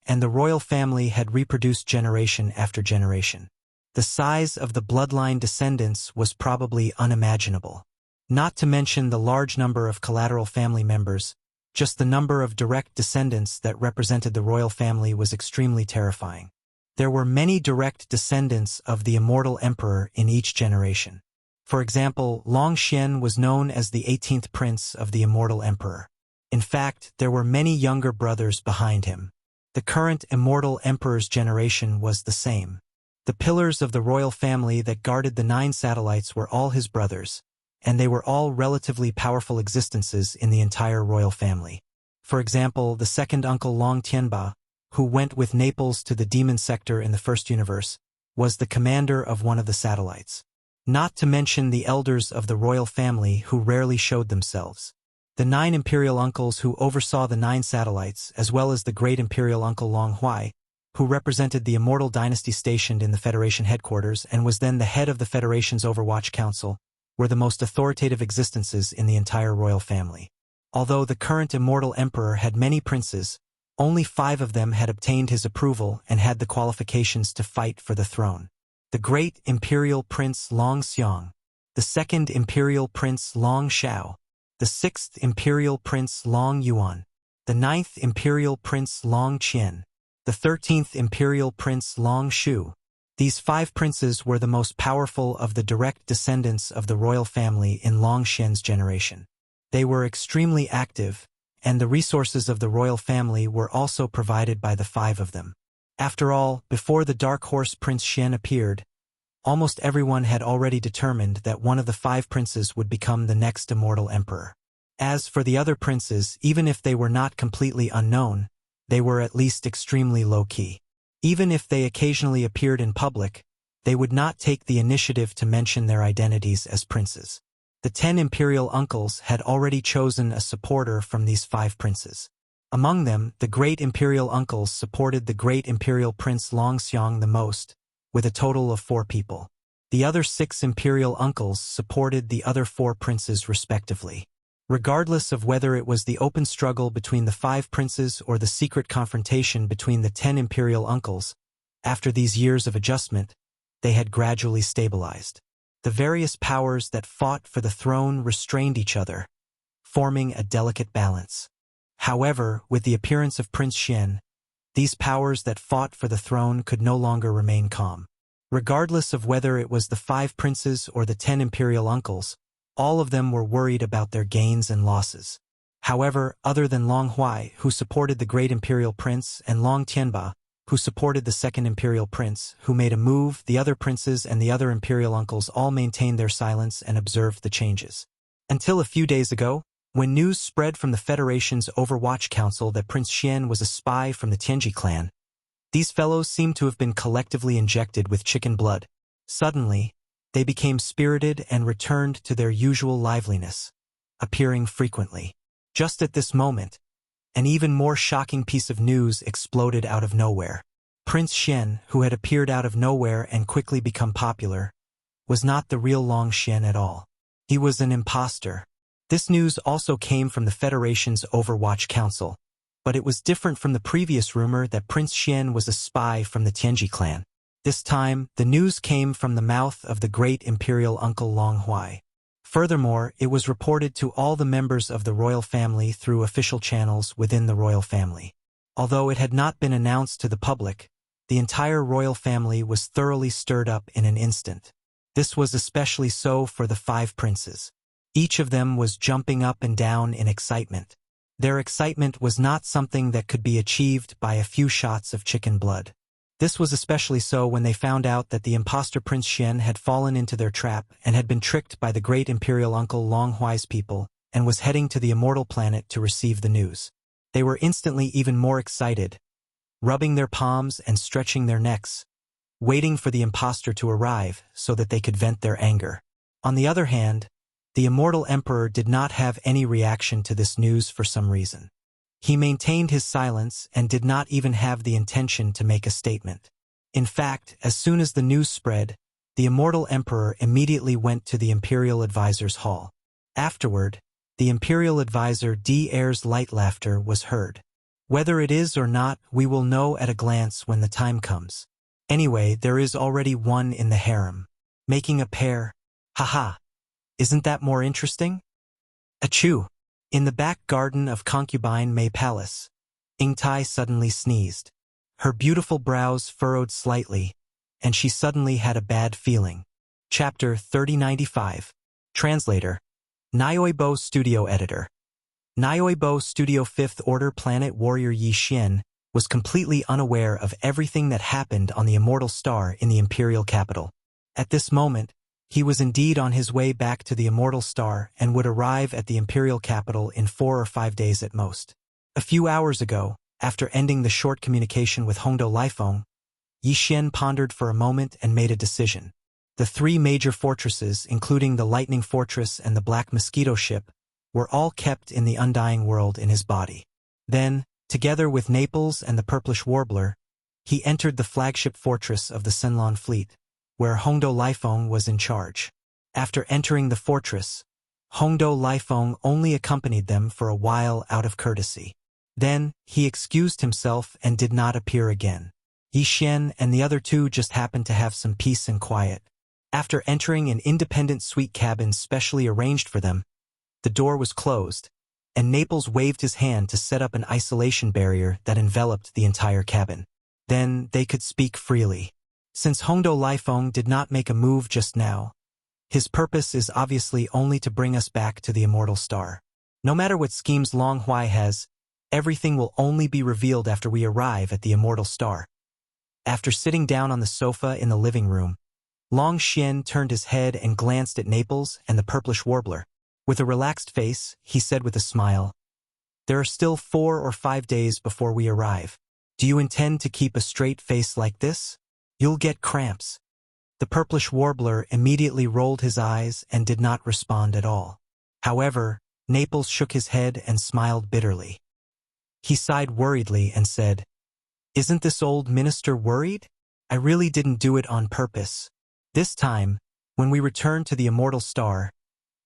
and the royal family had reproduced generation after generation. The size of the bloodline descendants was probably unimaginable. Not to mention the large number of collateral family members, just the number of direct descendants that represented the royal family was extremely terrifying. There were many direct descendants of the immortal emperor in each generation. For example, Long Xian was known as the 18th prince of the immortal emperor. In fact, there were many younger brothers behind him. The current immortal emperor's generation was the same. The pillars of the royal family that guarded the 9 satellites were all his brothers, and they were all relatively powerful existences in the entire royal family. For example, the second uncle Long Tianba, who went with Naples to the demon sector in the first universe, was the commander of one of the satellites. Not to mention the elders of the royal family who rarely showed themselves. The 9 imperial uncles who oversaw the 9 satellites, as well as the great imperial uncle Long Huai, who represented the immortal dynasty stationed in the Federation headquarters and was then the head of the Federation's Overwatch Council, were the most authoritative existences in the entire royal family. Although the current immortal emperor had many princes, only 5 of them had obtained his approval and had the qualifications to fight for the throne. The great imperial prince Long Xiong, the second imperial prince Long Shao, the 6th imperial prince Long Yuan, the 9th imperial prince Long Qian, the 13th imperial prince Long Shu. These 5 princes were the most powerful of the direct descendants of the royal family in Long Xian's generation. They were extremely active, and the resources of the royal family were also provided by the 5 of them. After all, before the dark horse Prince Xian appeared, Almost everyone had already determined that one of the 5 princes would become the next immortal emperor. As for the other princes, even if they were not completely unknown, they were at least extremely low-key. Even if they occasionally appeared in public, they would not take the initiative to mention their identities as princes. The 10 imperial uncles had already chosen a supporter from these 5 princes. Among them, the great imperial uncles supported the great imperial prince Longxiang the most, with a total of 4 people. The other 6 imperial uncles supported the other 4 princes respectively. Regardless of whether it was the open struggle between the 5 princes or the secret confrontation between the 10 imperial uncles, after these years of adjustment, they had gradually stabilized. The various powers that fought for the throne restrained each other, forming a delicate balance. However, with the appearance of Prince Xian, these powers that fought for the throne could no longer remain calm. Regardless of whether it was the 5 princes or the 10 imperial uncles, all of them were worried about their gains and losses. However, other than Long Huai, who supported the great imperial prince, and Long Tianba, who supported the second imperial prince, who made a move, the other princes and the other imperial uncles all maintained their silence and observed the changes. Until a few days ago, when news spread from the Federation's Overwatch Council that Prince Xian was a spy from the Tianji clan, these fellows seemed to have been collectively injected with chicken blood. Suddenly, they became spirited and returned to their usual liveliness, appearing frequently. Just at this moment, an even more shocking piece of news exploded out of nowhere. Prince Xian, who had appeared out of nowhere and quickly become popular, was not the real Long Xian at all. He was an imposter. This news also came from the Federation's Overwatch Council, but it was different from the previous rumor that Prince Xian was a spy from the Tianji clan. This time, the news came from the mouth of the great imperial uncle Long Huai. Furthermore, it was reported to all the members of the royal family through official channels within the royal family. Although it had not been announced to the public, the entire royal family was thoroughly stirred up in an instant. This was especially so for the 5 princes. Each of them was jumping up and down in excitement. Their excitement was not something that could be achieved by a few shots of chicken blood. This was especially so when they found out that the imposter Prince Xian had fallen into their trap and had been tricked by the great imperial uncle Long Huai's people and was heading to the immortal planet to receive the news. They were instantly even more excited, rubbing their palms and stretching their necks, waiting for the imposter to arrive so that they could vent their anger. On the other hand, the immortal emperor did not have any reaction to this news for some reason. He maintained his silence and did not even have the intention to make a statement. In fact, as soon as the news spread, the immortal emperor immediately went to the imperial advisor's hall. Afterward, the imperial advisor D'Air's light laughter was heard. Whether it is or not, we will know at a glance when the time comes. Anyway, there is already one in the harem. Making a pair. Haha. Isn't that more interesting? Achoo! In the back garden of concubine Mei Palace, Yingtai suddenly sneezed. Her beautiful brows furrowed slightly, and she suddenly had a bad feeling. Chapter 3095. Translator. Nioibo Studio Editor. Nioibo Studio 5th Order Planet Warrior Yi Xian was completely unaware of everything that happened on the Immortal Star in the Imperial Capital. At this moment, he was indeed on his way back to the Immortal Star and would arrive at the Imperial Capital in 4 or 5 days at most. A few hours ago, after ending the short communication with Hongdou Lifeng, Yi Xian pondered for a moment and made a decision. The 3 major fortresses, including the Lightning Fortress and the Black Mosquito Ship, were all kept in the Undying World in his body. Then, together with Naples and the Purplish Warbler, he entered the flagship fortress of the Senlon Fleet, where Hongdou Lifeng was in charge. After entering the fortress, Hongdou Lifeng only accompanied them for a while out of courtesy. Then, he excused himself and did not appear again. Yi Xian and the other 2 just happened to have some peace and quiet. After entering an independent suite cabin specially arranged for them, the door was closed, and Naples waved his hand to set up an isolation barrier that enveloped the entire cabin. Then, they could speak freely. Since Hongdou Lifeng did not make a move just now, his purpose is obviously only to bring us back to the Immortal Star. No matter what schemes Long Huai has, everything will only be revealed after we arrive at the Immortal Star. After sitting down on the sofa in the living room, Long Xian turned his head and glanced at Naples and the purplish warbler. With a relaxed face, he said with a smile, "There are still 4 or 5 days before we arrive. Do you intend to keep a straight face like this? You'll get cramps." The purplish warbler immediately rolled his eyes and did not respond at all. However, Naples shook his head and smiled bitterly. He sighed worriedly and said, "Isn't this old minister worried? I really didn't do it on purpose. This time, when we return to the immortal star,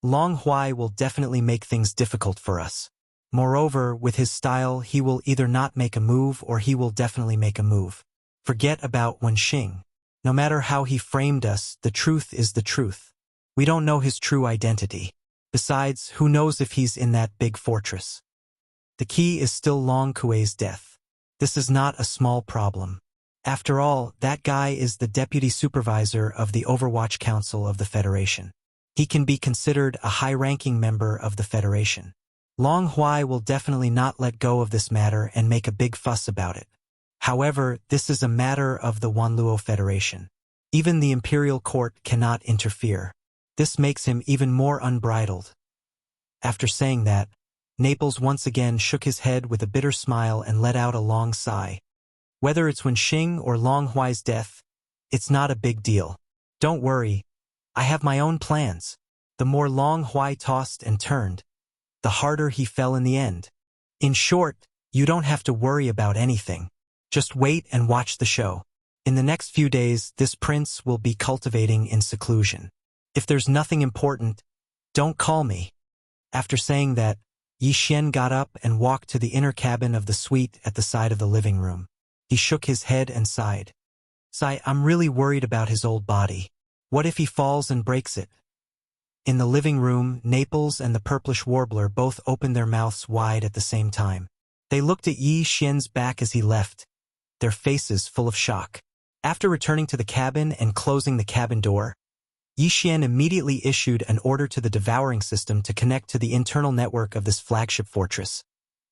Long Huai will definitely make things difficult for us. Moreover, with his style, he will either not make a move or he will definitely make a move. Forget about Wen Xing. No matter how he framed us, the truth is the truth. We don't know his true identity. Besides, who knows if he's in that big fortress? The key is still Long Kuei's death. This is not a small problem. After all, that guy is the deputy supervisor of the Overwatch Council of the Federation. He can be considered a high-ranking member of the Federation. Long Huai will definitely not let go of this matter and make a big fuss about it. However, this is a matter of the Wanluo Federation. Even the Imperial Court cannot interfere. This makes him even more unbridled. After saying that, Naples once again shook his head with a bitter smile and let out a long sigh. Whether it's Wen Xing or Long Huai's death, it's not a big deal. Don't worry, I have my own plans. The more Long Huai tossed and turned, the harder he fell in the end. In short, you don't have to worry about anything. Just wait and watch the show. In the next few days, this prince will be cultivating in seclusion. If there's nothing important, don't call me." After saying that, Yi Xian got up and walked to the inner cabin of the suite at the side of the living room. He shook his head and sighed. I'm really worried about his old body. What if he falls and breaks it?" In the living room, Naples and the purplish warbler both opened their mouths wide at the same time. They looked at Yi Xian's back as he left, their faces full of shock. After returning to the cabin and closing the cabin door, Yi Xian immediately issued an order to the devouring system to connect to the internal network of this flagship fortress,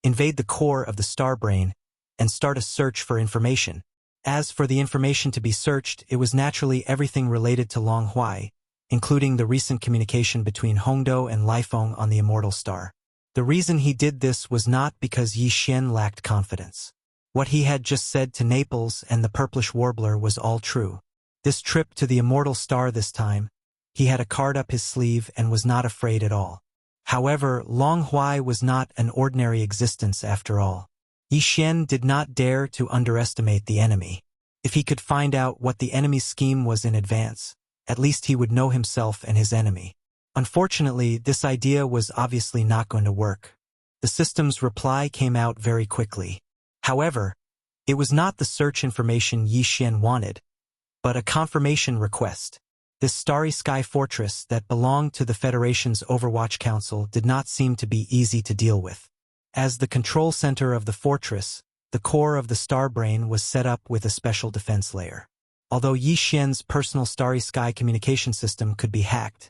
invade the core of the star brain, and start a search for information. As for the information to be searched, it was naturally everything related to Long Huai, including the recent communication between Hongdou and Lifeng on the immortal star. The reason he did this was not because Yi Xian lacked confidence. What he had just said to Naples and the purplish warbler was all true. This trip to the immortal star this time, he had a card up his sleeve and was not afraid at all. However, Long Huai was not an ordinary existence after all. Yi Xian did not dare to underestimate the enemy. If he could find out what the enemy's scheme was in advance, at least he would know himself and his enemy. Unfortunately, this idea was obviously not going to work. The system's reply came out very quickly. However, it was not the search information Yi Xian wanted, but a confirmation request. This starry sky fortress that belonged to the Federation's Overwatch Council did not seem to be easy to deal with. As the control center of the fortress, the core of the star brain was set up with a special defense layer. Although Yi Xian's personal starry sky communication system could be hacked,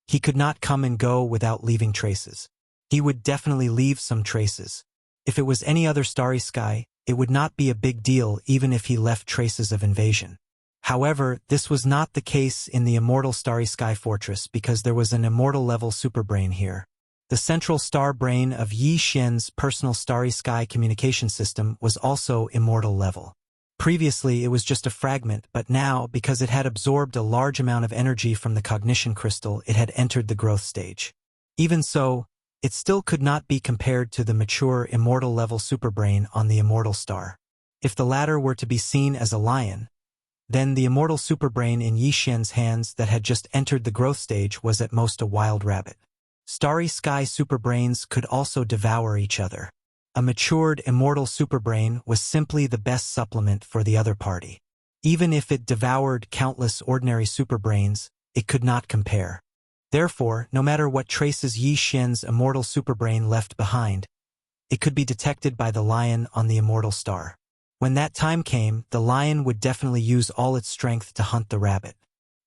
he could not come and go without leaving traces. He would definitely leave some traces. If it was any other starry sky, it would not be a big deal even if he left traces of invasion. However, this was not the case in the immortal starry sky fortress because there was an immortal-level superbrain here. The central star brain of Yi Xian's personal starry sky communication system was also immortal level. Previously, it was just a fragment, but now, because it had absorbed a large amount of energy from the cognition crystal, it had entered the growth stage. Even so, it still could not be compared to the mature immortal-level superbrain on the immortal star. If the latter were to be seen as a lion, then the immortal superbrain in Yi Xian's hands that had just entered the growth stage was at most a wild rabbit. Starry sky superbrains could also devour each other. A matured immortal superbrain was simply the best supplement for the other party. Even if it devoured countless ordinary superbrains, it could not compare. Therefore, no matter what traces Yi Xian's immortal superbrain left behind, it could be detected by the lion on the immortal star. When that time came, the lion would definitely use all its strength to hunt the rabbit.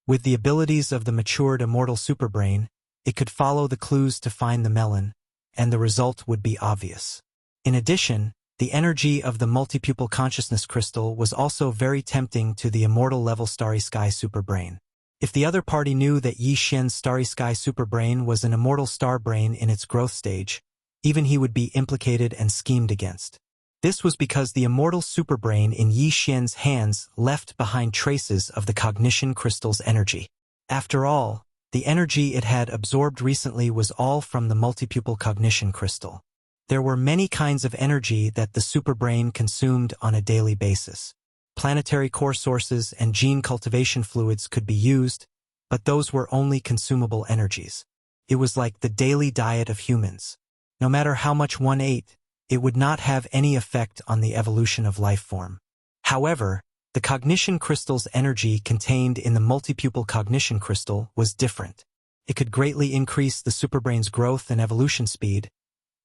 With the abilities of the matured immortal superbrain, it could follow the clues to find the melon, and the result would be obvious. In addition, the energy of the multipupil consciousness crystal was also very tempting to the immortal-level starry sky superbrain. If the other party knew that Yi Xian's Starry Sky superbrain was an immortal star brain in its growth stage, even he would be implicated and schemed against. This was because the immortal superbrain in Yi Xian's hands left behind traces of the cognition crystal's energy. After all, the energy it had absorbed recently was all from the multipupil cognition crystal. There were many kinds of energy that the superbrain consumed on a daily basis. Planetary core sources and gene cultivation fluids could be used, but those were only consumable energies. It was like the daily diet of humans. No matter how much one ate, it would not have any effect on the evolution of life form. However, the cognition crystal's energy contained in the multipupil cognition crystal was different. It could greatly increase the superbrain's growth and evolution speed,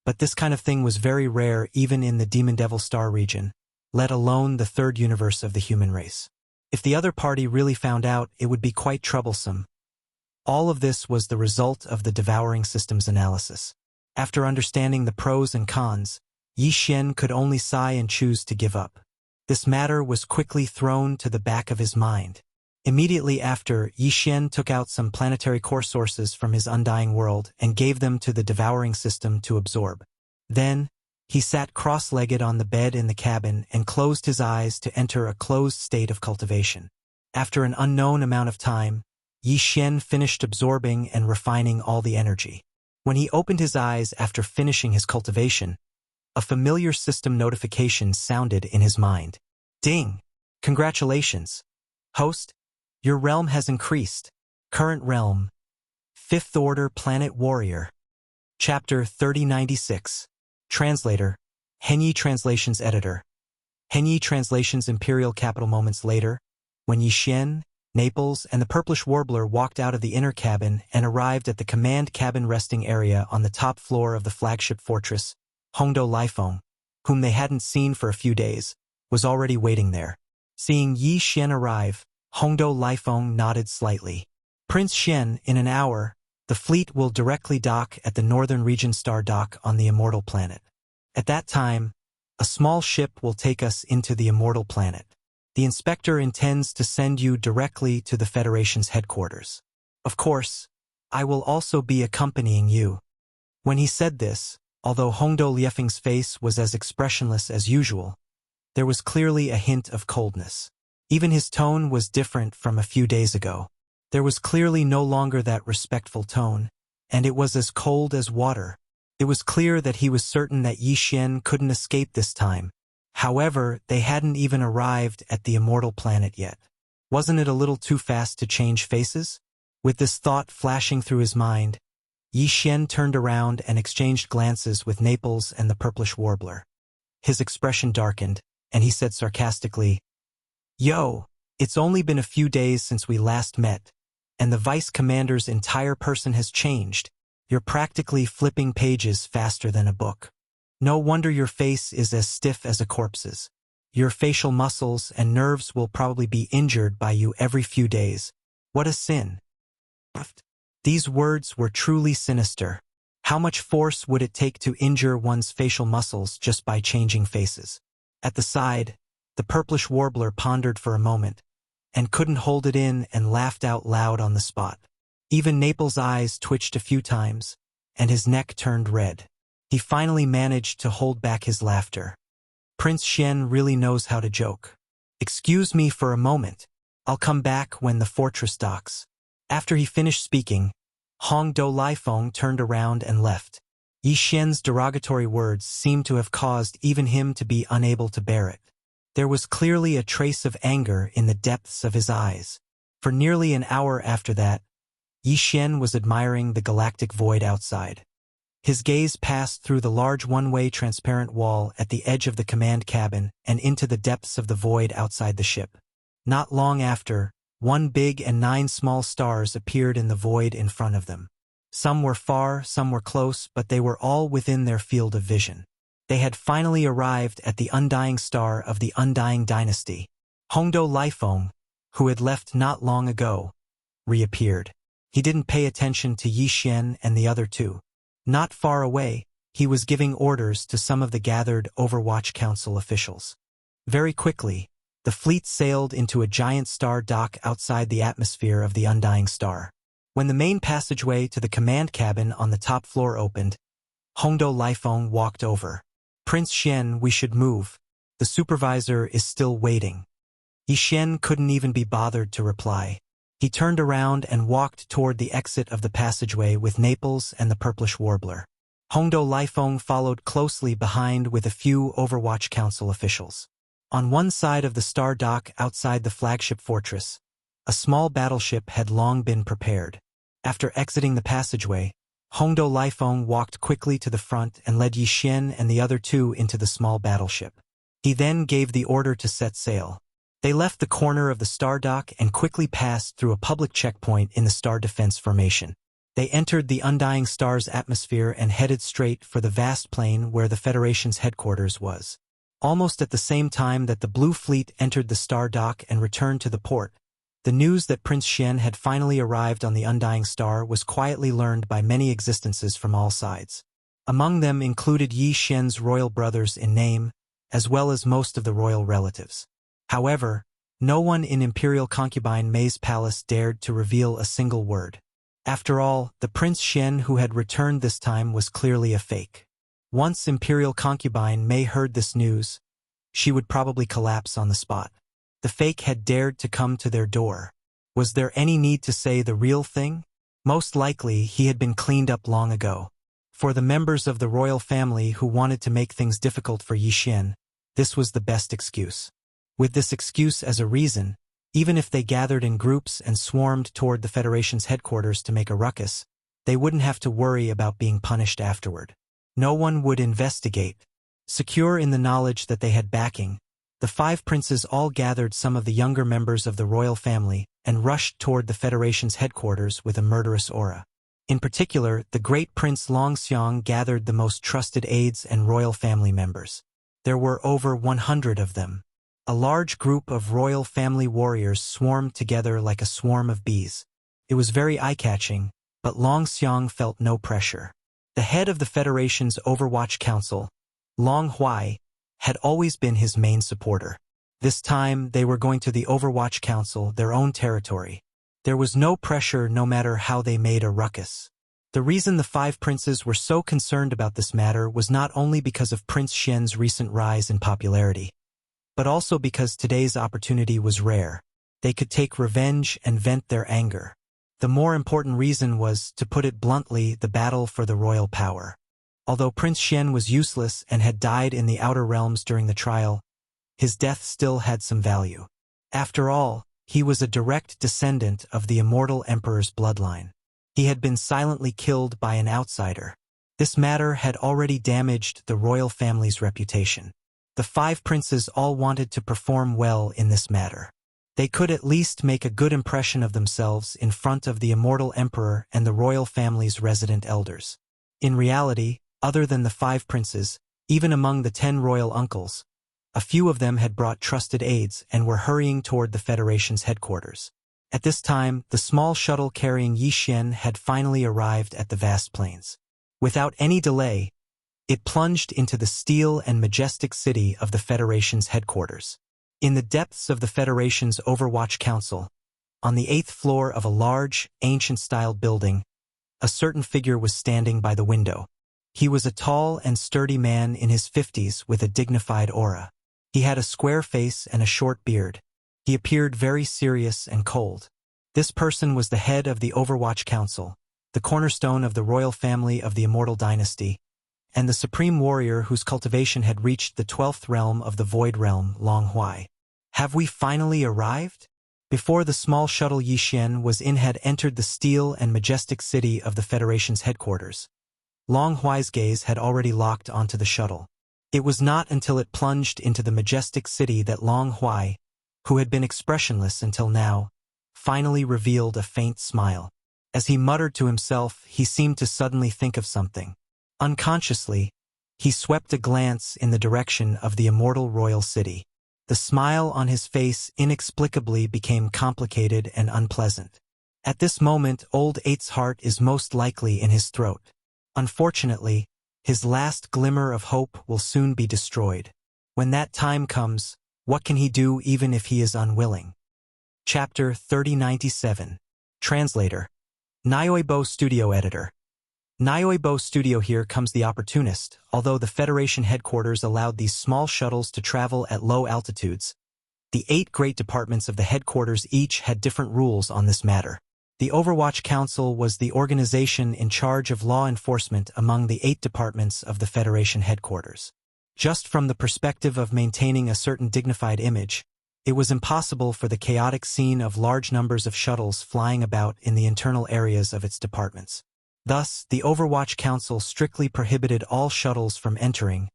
but this kind of thing was very rare even in the Demon Devil Star region, let alone the third universe of the human race. If the other party really found out, it would be quite troublesome. All of this was the result of the devouring system's analysis. After understanding the pros and cons, Yi Xian could only sigh and choose to give up. This matter was quickly thrown to the back of his mind. Immediately after, Yi Xian took out some planetary core sources from his undying world and gave them to the devouring system to absorb. Then, he sat cross-legged on the bed in the cabin and closed his eyes to enter a closed state of cultivation. After an unknown amount of time, Yi Xian finished absorbing and refining all the energy. When he opened his eyes after finishing his cultivation, a familiar system notification sounded in his mind. Ding! Congratulations, host. Your realm has increased. Current realm: 5th Order Planet Warrior. Chapter 3096. Translator: Henyi Translations Editor. Henyi Translations. Imperial capital. Moments later, when Yi Xian, Naples, and the Purplish Warbler walked out of the inner cabin and arrived at the command cabin resting area on the top floor of the flagship fortress, Hongdo Lifeng, whom they hadn't seen for a few days, was already waiting there. Seeing Yi Xian arrive, Hongdo Lifeng nodded slightly. Prince Xian, in an hour, the fleet will directly dock at the Northern Region Star Dock on the Immortal Planet. At that time, a small ship will take us into the Immortal Planet. The inspector intends to send you directly to the Federation's headquarters. Of course, I will also be accompanying you. When he said this, although Hongdo Liefeng's face was as expressionless as usual, there was clearly a hint of coldness. Even his tone was different from a few days ago. There was clearly no longer that respectful tone, and it was as cold as water. It was clear that he was certain that Yi Xian couldn't escape this time. However, they hadn't even arrived at the Immortal Planet yet. Wasn't it a little too fast to change faces? With this thought flashing through his mind, Yi Xian turned around and exchanged glances with Naples and the Purplish Warbler. His expression darkened, and he said sarcastically, "Yo, it's only been a few days since we last met, and the Vice Commander's entire person has changed. You're practically flipping pages faster than a book. No wonder your face is as stiff as a corpse's. Your facial muscles and nerves will probably be injured by you every few days. What a sin." These words were truly sinister. How much force would it take to injure one's facial muscles just by changing faces? At the side, the Purplish Warbler pondered for a moment, and couldn't hold it in and laughed out loud on the spot. Even Naples' eyes twitched a few times, and his neck turned red. He finally managed to hold back his laughter. Prince Xian really knows how to joke. "Excuse me for a moment. I'll come back when the fortress docks." After he finished speaking, Hongdo Lifeng turned around and left. Yi Xian's derogatory words seemed to have caused even him to be unable to bear it. There was clearly a trace of anger in the depths of his eyes. For nearly an hour after that, Yi Xian was admiring the galactic void outside. His gaze passed through the large one-way transparent wall at the edge of the command cabin and into the depths of the void outside the ship. Not long after, 1 big and 9 small stars appeared in the void in front of them. Some were far, some were close, but they were all within their field of vision. They had finally arrived at the undying star of the undying dynasty. Hongdo Lifeng, who had left not long ago, reappeared. He didn't pay attention to Yi Xian and the other two. Not far away, he was giving orders to some of the gathered Overwatch Council officials. Very quickly, The fleet sailed into a giant star dock outside the atmosphere of the undying star. When the main passageway to the command cabin on the top floor opened, Hongdo Lifeng walked over. "Prince Xian, we should move. The supervisor is still waiting." Yi Xian couldn't even be bothered to reply. He turned around and walked toward the exit of the passageway with Naples and the purplish warbler. Hongdo Lifeng followed closely behind with a few Overwatch Council officials. On one side of the star dock outside the flagship fortress, a small battleship had long been prepared. After exiting the passageway, Hongdo Lifeng walked quickly to the front and led Yi Xian and the other two into the small battleship. He then gave the order to set sail. They left the corner of the star dock and quickly passed through a public checkpoint in the star defense formation. They entered the undying star's atmosphere and headed straight for the vast plain where the Federation's headquarters was. Almost at the same time that the Blue Fleet entered the star dock and returned to the port, the news that Prince Xian had finally arrived on the undying star was quietly learned by many existences from all sides. Among them included Yi Xian's royal brothers in name, as well as most of the royal relatives. However, no one in Imperial Concubine Mei's palace dared to reveal a single word. After all, the Prince Xian who had returned this time was clearly a fake. Once Imperial Concubine Mei heard this news, she would probably collapse on the spot. The fake had dared to come to their door. Was there any need to say the real thing? Most likely, he had been cleaned up long ago. For the members of the royal family who wanted to make things difficult for Yi Xian, this was the best excuse. With this excuse as a reason, even if they gathered in groups and swarmed toward the Federation's headquarters to make a ruckus, they wouldn't have to worry about being punished afterward. No one would investigate. Secure in the knowledge that they had backing, the five princes all gathered some of the younger members of the royal family and rushed toward the Federation's headquarters with a murderous aura. In particular, the great Prince Longxiang gathered the most trusted aides and royal family members. There were over 100 of them. A large group of royal family warriors swarmed together like a swarm of bees. It was very eye-catching, but Longxiang felt no pressure. The head of the Federation's Overwatch Council, Long Huai, had always been his main supporter. This time, they were going to the Overwatch Council, their own territory. There was no pressure no matter how they made a ruckus. The reason the five princes were so concerned about this matter was not only because of Prince Xian's recent rise in popularity, but also because today's opportunity was rare. They could take revenge and vent their anger. The more important reason was, to put it bluntly, the battle for the royal power. Although Prince Xian was useless and had died in the Outer Realms during the trial, his death still had some value. After all, he was a direct descendant of the immortal emperor's bloodline. He had been silently killed by an outsider. This matter had already damaged the royal family's reputation. The five princes all wanted to perform well in this matter. They could at least make a good impression of themselves in front of the immortal emperor and the royal family's resident elders. In reality, other than the five princes, even among the 10 royal uncles, a few of them had brought trusted aides and were hurrying toward the Federation's headquarters. At this time, the small shuttle carrying Yi Xian had finally arrived at the vast plains. Without any delay, it plunged into the steel and majestic city of the Federation's headquarters. In the depths of the Federation's Overwatch Council, on the 8th floor of a large, ancient-style building, a certain figure was standing by the window. He was a tall and sturdy man in his 50s with a dignified aura. He had a square face and a short beard. He appeared very serious and cold. This person was the head of the Overwatch Council, the cornerstone of the royal family of the Immortal Dynasty, and the supreme warrior whose cultivation had reached the 12th realm of the Void Realm, Long Huai. Have we finally arrived? Before the small shuttle Yi Xian was in had entered the steel and majestic city of the Federation's headquarters. Long Huai's gaze had already locked onto the shuttle. It was not until it plunged into the majestic city that Long Huai, who had been expressionless until now, finally revealed a faint smile. As he muttered to himself, he seemed to suddenly think of something. Unconsciously, he swept a glance in the direction of the immortal royal city. The smile on his face inexplicably became complicated and unpleasant. At this moment, old Eight's heart is most likely in his throat. Unfortunately, his last glimmer of hope will soon be destroyed. When that time comes, What can he do even if he is unwilling? Chapter 3097. Translator. Nyoibo Studio Editor. Nyoibo Studio. Here comes the opportunist. Although the Federation headquarters allowed these small shuttles to travel at low altitudes, the 8 great departments of the headquarters each had different rules on this matter. The Overwatch Council was the organization in charge of law enforcement among the 8 departments of the Federation headquarters. Just from the perspective of maintaining a certain dignified image, it was impossible for the chaotic scene of large numbers of shuttles flying about in the internal areas of its departments. Thus, the Overwatch Council strictly prohibited all shuttles from entering,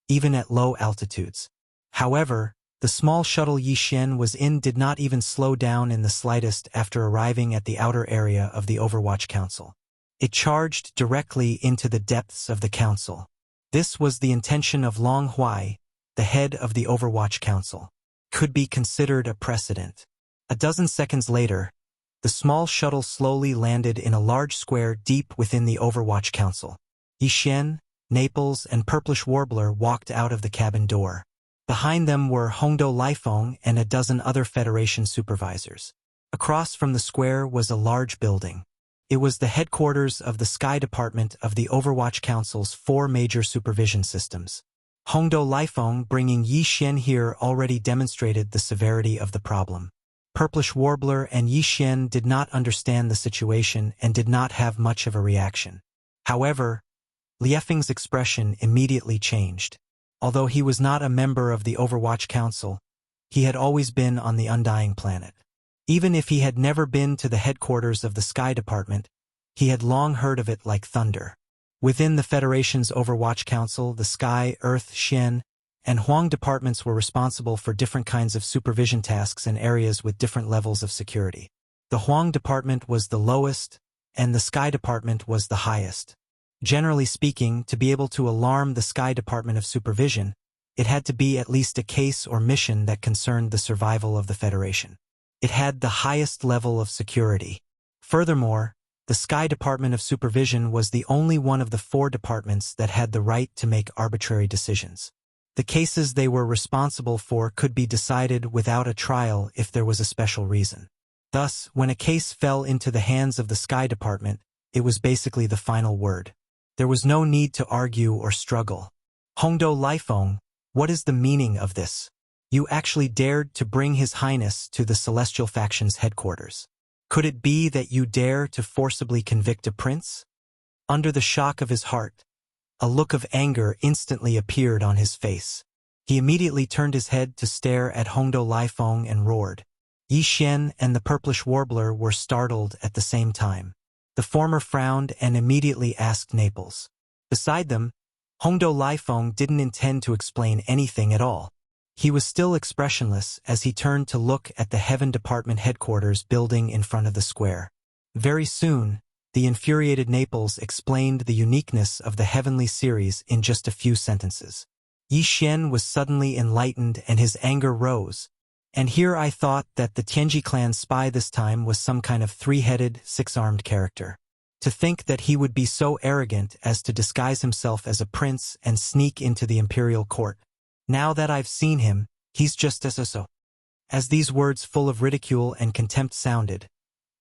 even at low altitudes. However, the small shuttle Yi Xian was in did not even slow down in the slightest after arriving at the outer area of the Overwatch Council. It charged directly into the depths of the council. This was the intention of Long Huai, the head of the Overwatch Council. Could be considered a precedent. A dozen seconds later, the small shuttle slowly landed in a large square deep within the Overwatch Council. Yi Xian, Naples, and Purplish Warbler walked out of the cabin door. Behind them were Hongdo Lifeng and a dozen other Federation supervisors. Across from the square was a large building. It was the headquarters of the Sky Department of the Overwatch Council's 4 major supervision systems. Hongdo Lifeng bringing Yi Xian here already demonstrated the severity of the problem. Purplish Warbler and Yi Xian did not understand the situation and did not have much of a reaction. However, Liefeng's expression immediately changed. Although he was not a member of the Overwatch Council, he had always been on the Undying Planet. Even if he had never been to the headquarters of the Sky Department, he had long heard of it like thunder. Within the Federation's Overwatch Council, the Sky, Earth, Xian, and Huang departments were responsible for different kinds of supervision tasks in areas with different levels of security. The Huang department was the lowest, and the Sky Department was the highest. Generally speaking, to be able to alarm the Sky Department of Supervision, it had to be at least a case or mission that concerned the survival of the Federation. It had the highest level of security. Furthermore, the Sky Department of Supervision was the only one of the 4 departments that had the right to make arbitrary decisions. The cases they were responsible for could be decided without a trial if there was a special reason. Thus, when a case fell into the hands of the Sky Department, it was basically the final word. There was no need to argue or struggle. Hongdo Lifeng, what is the meaning of this? You actually dared to bring His Highness to the Celestial Faction's headquarters. Could it be that you dare to forcibly convict a prince? Under the shock of his heart, a look of anger instantly appeared on his face. He immediately turned his head to stare at Hongdo Lifeng and roared. Yi Xian and the Purplish Warbler were startled at the same time. The former frowned and immediately asked Naples. Beside them, Hongdo Lifeng didn't intend to explain anything at all. He was still expressionless as he turned to look at the Heaven Department headquarters building in front of the square. Very soon, the infuriated Naples explained the uniqueness of the Heavenly Series in just a few sentences. Yi Xian was suddenly enlightened and his anger rose. And here I thought that the Tianji clan spy this time was some kind of 3-headed, 6-armed character. To think that he would be so arrogant as to disguise himself as a prince and sneak into the imperial court. Now that I've seen him, he's just so. As these words full of ridicule and contempt sounded,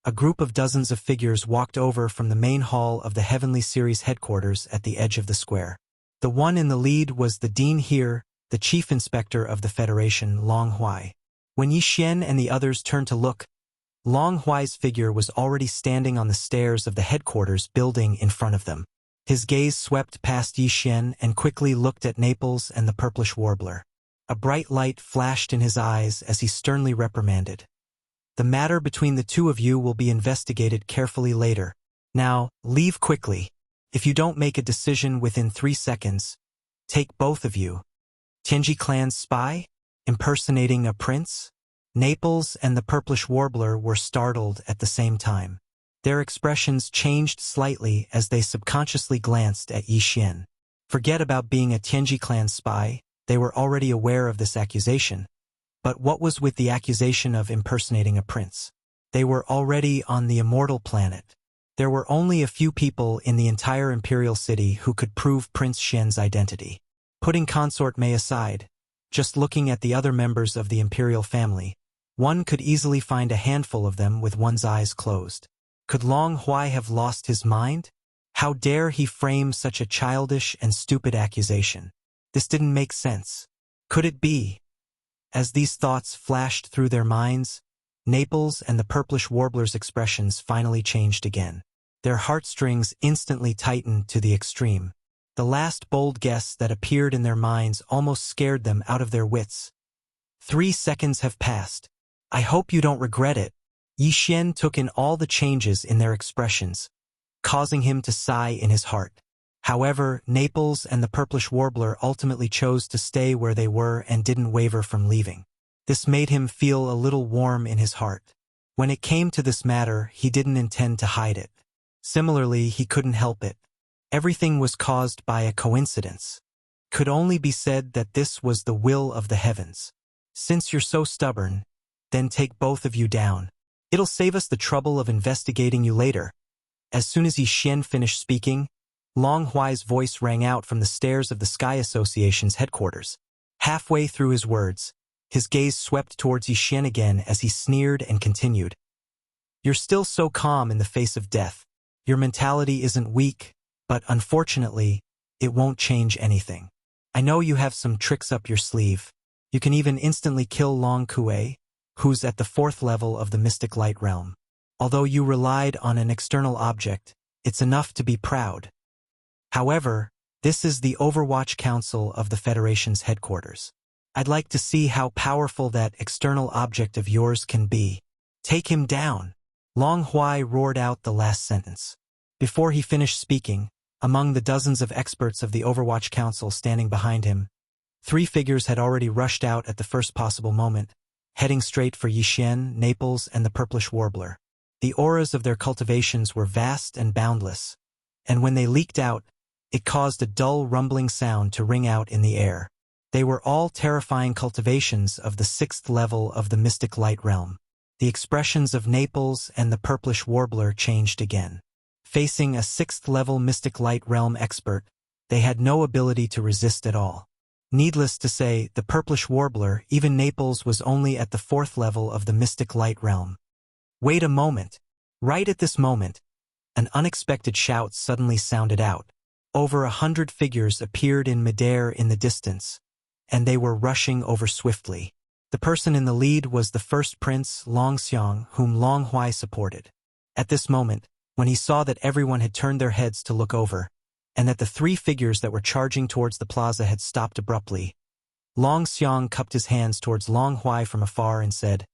a group of dozens of figures walked over from the main hall of the Heavenly Series headquarters at the edge of the square. The one in the lead was the dean here, the chief inspector of the Federation, Long Huai. When Yi Xian and the others turned to look, Long Huai's figure was already standing on the stairs of the headquarters building in front of them. His gaze swept past Yi Xian and quickly looked at Naples and the Purplish Warbler. A bright light flashed in his eyes as he sternly reprimanded. The matter between the 2 of you will be investigated carefully later. Now, leave quickly. If you don't make a decision within 3 seconds, take both of you. Tianji clan's spy? Impersonating a prince? Naples and the Purplish Warbler were startled at the same time. Their expressions changed slightly as they subconsciously glanced at Yi Xian. Forget about being a Tianji clan spy, they were already aware of this accusation. But what was with the accusation of impersonating a prince? They were already on the immortal planet. There were only a few people in the entire imperial city who could prove Prince Xian's identity. Putting Consort Mei aside, Just looking at the other members of the imperial family, one could easily find a handful of them with one's eyes closed. Could Long Huai have lost his mind? How dare he frame such a childish and stupid accusation? This didn't make sense. Could it be? As these thoughts flashed through their minds, Naples and the purplish warbler's expressions finally changed again. Their heartstrings instantly tightened to the extreme. The last bold guess that appeared in their minds almost scared them out of their wits. 3 seconds have passed. I hope you don't regret it. Yi Xian took in all the changes in their expressions, causing him to sigh in his heart. However, Naples and the purplish warbler ultimately chose to stay where they were and didn't waver from leaving. This made him feel a little warm in his heart. When it came to this matter, he didn't intend to hide it. Similarly, he couldn't help it. Everything was caused by a coincidence. Could only be said that this was the will of the heavens. Since you're so stubborn, then take both of you down. It'll save us the trouble of investigating you later. As soon as Yi Xian finished speaking, Long Huai's voice rang out from the stairs of the Sky Association's headquarters. Halfway through his words, his gaze swept towards Yi Xian again as he sneered and continued. You're still so calm in the face of death. Your mentality isn't weak, but unfortunately, it won't change anything. I know you have some tricks up your sleeve. You can even instantly kill Long Kuei, who's at the 4th level of the Mystic Light Realm. Although you relied on an external object, it's enough to be proud. However, this is the Overwatch Council of the Federation's headquarters. I'd like to see how powerful that external object of yours can be. Take him down. Long Huai roared out the last sentence. Before he finished speaking, among the dozens of experts of the Overwatch Council standing behind him, 3 figures had already rushed out at the first possible moment, heading straight for Yi Xian, Naples, and the purplish warbler. The auras of their cultivations were vast and boundless, and when they leaked out, it caused a dull rumbling sound to ring out in the air. They were all terrifying cultivations of the 6th level of the Mystic Light Realm. The expressions of Naples and the purplish warbler changed again. Facing a 6th level Mystic Light Realm expert, they had no ability to resist at all. Needless to say, the purplish warbler, even Naples, was only at the 4th level of the Mystic Light Realm. Wait a moment. Right at this moment, an unexpected shout suddenly sounded out. Over 100 figures appeared in midair in the distance, and they were rushing over swiftly. The person in the lead was the first prince, Long Xiang, whom Long Huai supported. At this moment, when he saw that everyone had turned their heads to look over, and that the 3 figures that were charging towards the plaza had stopped abruptly, Long Xiang cupped his hands towards Long Huai from afar and said,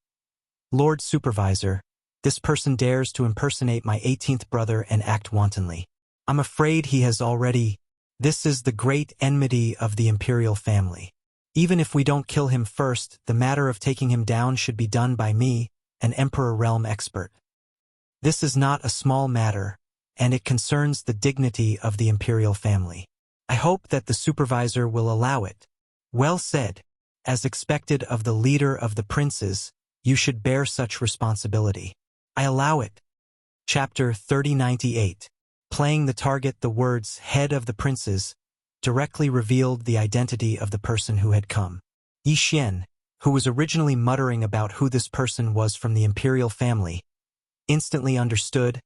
Lord Supervisor, this person dares to impersonate my 18th brother and act wantonly. I'm afraid he has already. This is the great enmity of the imperial family. Even if we don't kill him first, the matter of taking him down should be done by me, an Emperor Realm expert. This is not a small matter, and it concerns the dignity of the imperial family. I hope that the supervisor will allow it. Well said. As expected of the leader of the princes, you should bear such responsibility. I allow it. Chapter 3098. Playing the target. The words, head of the princes, directly revealed the identity of the person who had come. Yi Xian, who was originally muttering about who this person was from the imperial family, instantly understood,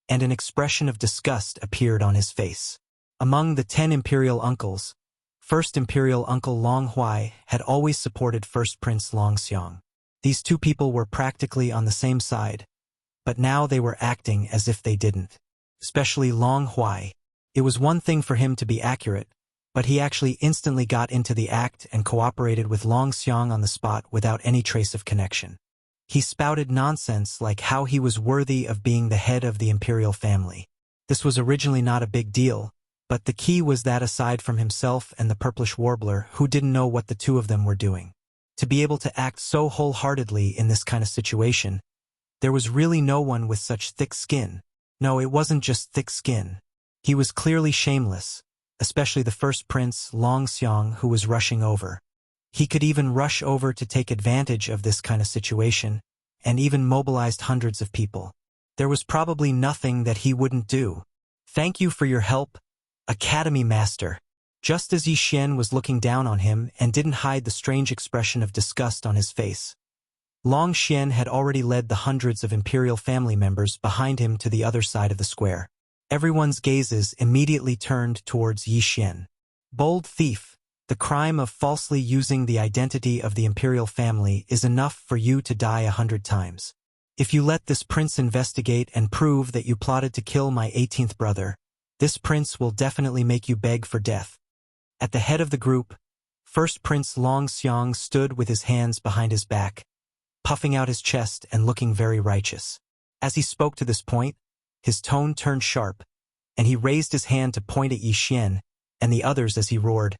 and an expression of disgust appeared on his face. Among the 10 imperial uncles, first imperial uncle Long Huai had always supported first prince Long Xiang. These 2 people were practically on the same side, but now they were acting as if they didn't. Especially Long Huai. It was one thing for him to be accurate, but he actually instantly got into the act and cooperated with Long Xiang on the spot without any trace of connection. He spouted nonsense like how he was worthy of being the head of the imperial family. This was originally not a big deal, but the key was that aside from himself and the purplish warbler, who didn't know what the 2 of them were doing, to be able to act so wholeheartedly in this kind of situation, there was really no one with such thick skin. No, it wasn't just thick skin. He was clearly shameless, especially the first prince, Long Xiang, who was rushing over. He could even rush over to take advantage of this kind of situation, and even mobilized hundreds of people. There was probably nothing that he wouldn't do. Thank you for your help, Academy Master. just as Yi Xian was looking down on him and didn't hide the strange expression of disgust on his face. Long Xian had already led the hundreds of imperial family members behind him to the other side of the square. Everyone's gazes immediately turned towards Yi Xian. Bold thief, the crime of falsely using the identity of the imperial family is enough for you to die 100 times. If you let this prince investigate and prove that you plotted to kill my 18th brother, this prince will definitely make you beg for death. At the head of the group, First Prince Long Xiang stood with his hands behind his back, puffing out his chest and looking very righteous. As he spoke to this point, his tone turned sharp, and he raised his hand to point at Yi Xian and the others as he roared,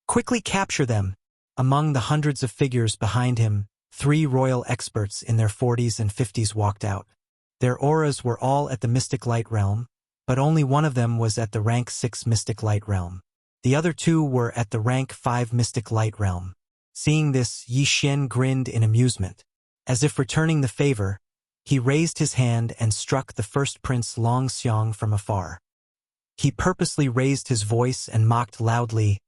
"Quickly capture them!" Among the hundreds of figures behind him, 3 royal experts in their 40s and 50s walked out. Their auras were all at the Mystic Light Realm, but only one of them was at the rank 6 Mystic Light Realm. The other 2 were at the rank 5 Mystic Light Realm. Seeing this, Yi Xian grinned in amusement. As if returning the favor, he raised his hand and struck the first Prince Long Xiang from afar. He purposely raised his voice and mocked loudly,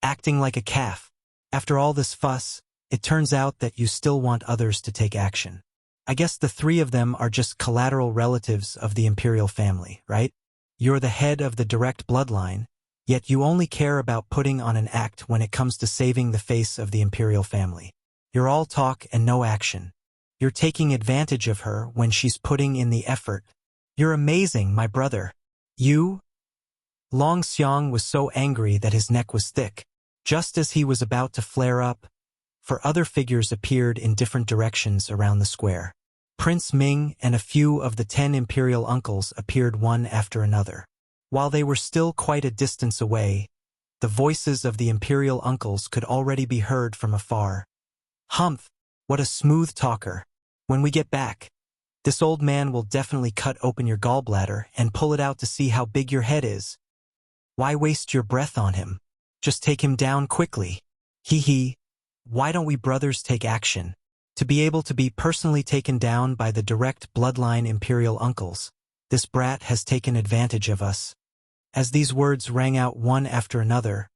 "Acting like a calf. After all this fuss, it turns out that you still want others to take action. I guess the 3 of them are just collateral relatives of the imperial family, right? You're the head of the direct bloodline, yet you only care about putting on an act when it comes to saving the face of the imperial family. You're all talk and no action. You're taking advantage of her when she's putting in the effort. You're amazing, my brother. You?" Long Xiang was so angry that his neck was thick. Just as he was about to flare up, 4 other figures appeared in different directions around the square. Prince Ming and a few of the 10 imperial uncles appeared one after another. While they were still quite a distance away, the voices of the imperial uncles could already be heard from afar. "Humph, what a smooth talker. When we get back, this old man will definitely cut open your gallbladder and pull it out to see how big your head is. Why waste your breath on him? Just take him down quickly. Hee hee. Why don't we brothers take action? To be able to be personally taken down by the direct bloodline imperial uncles. This brat has taken advantage of us." As these words rang out one after another,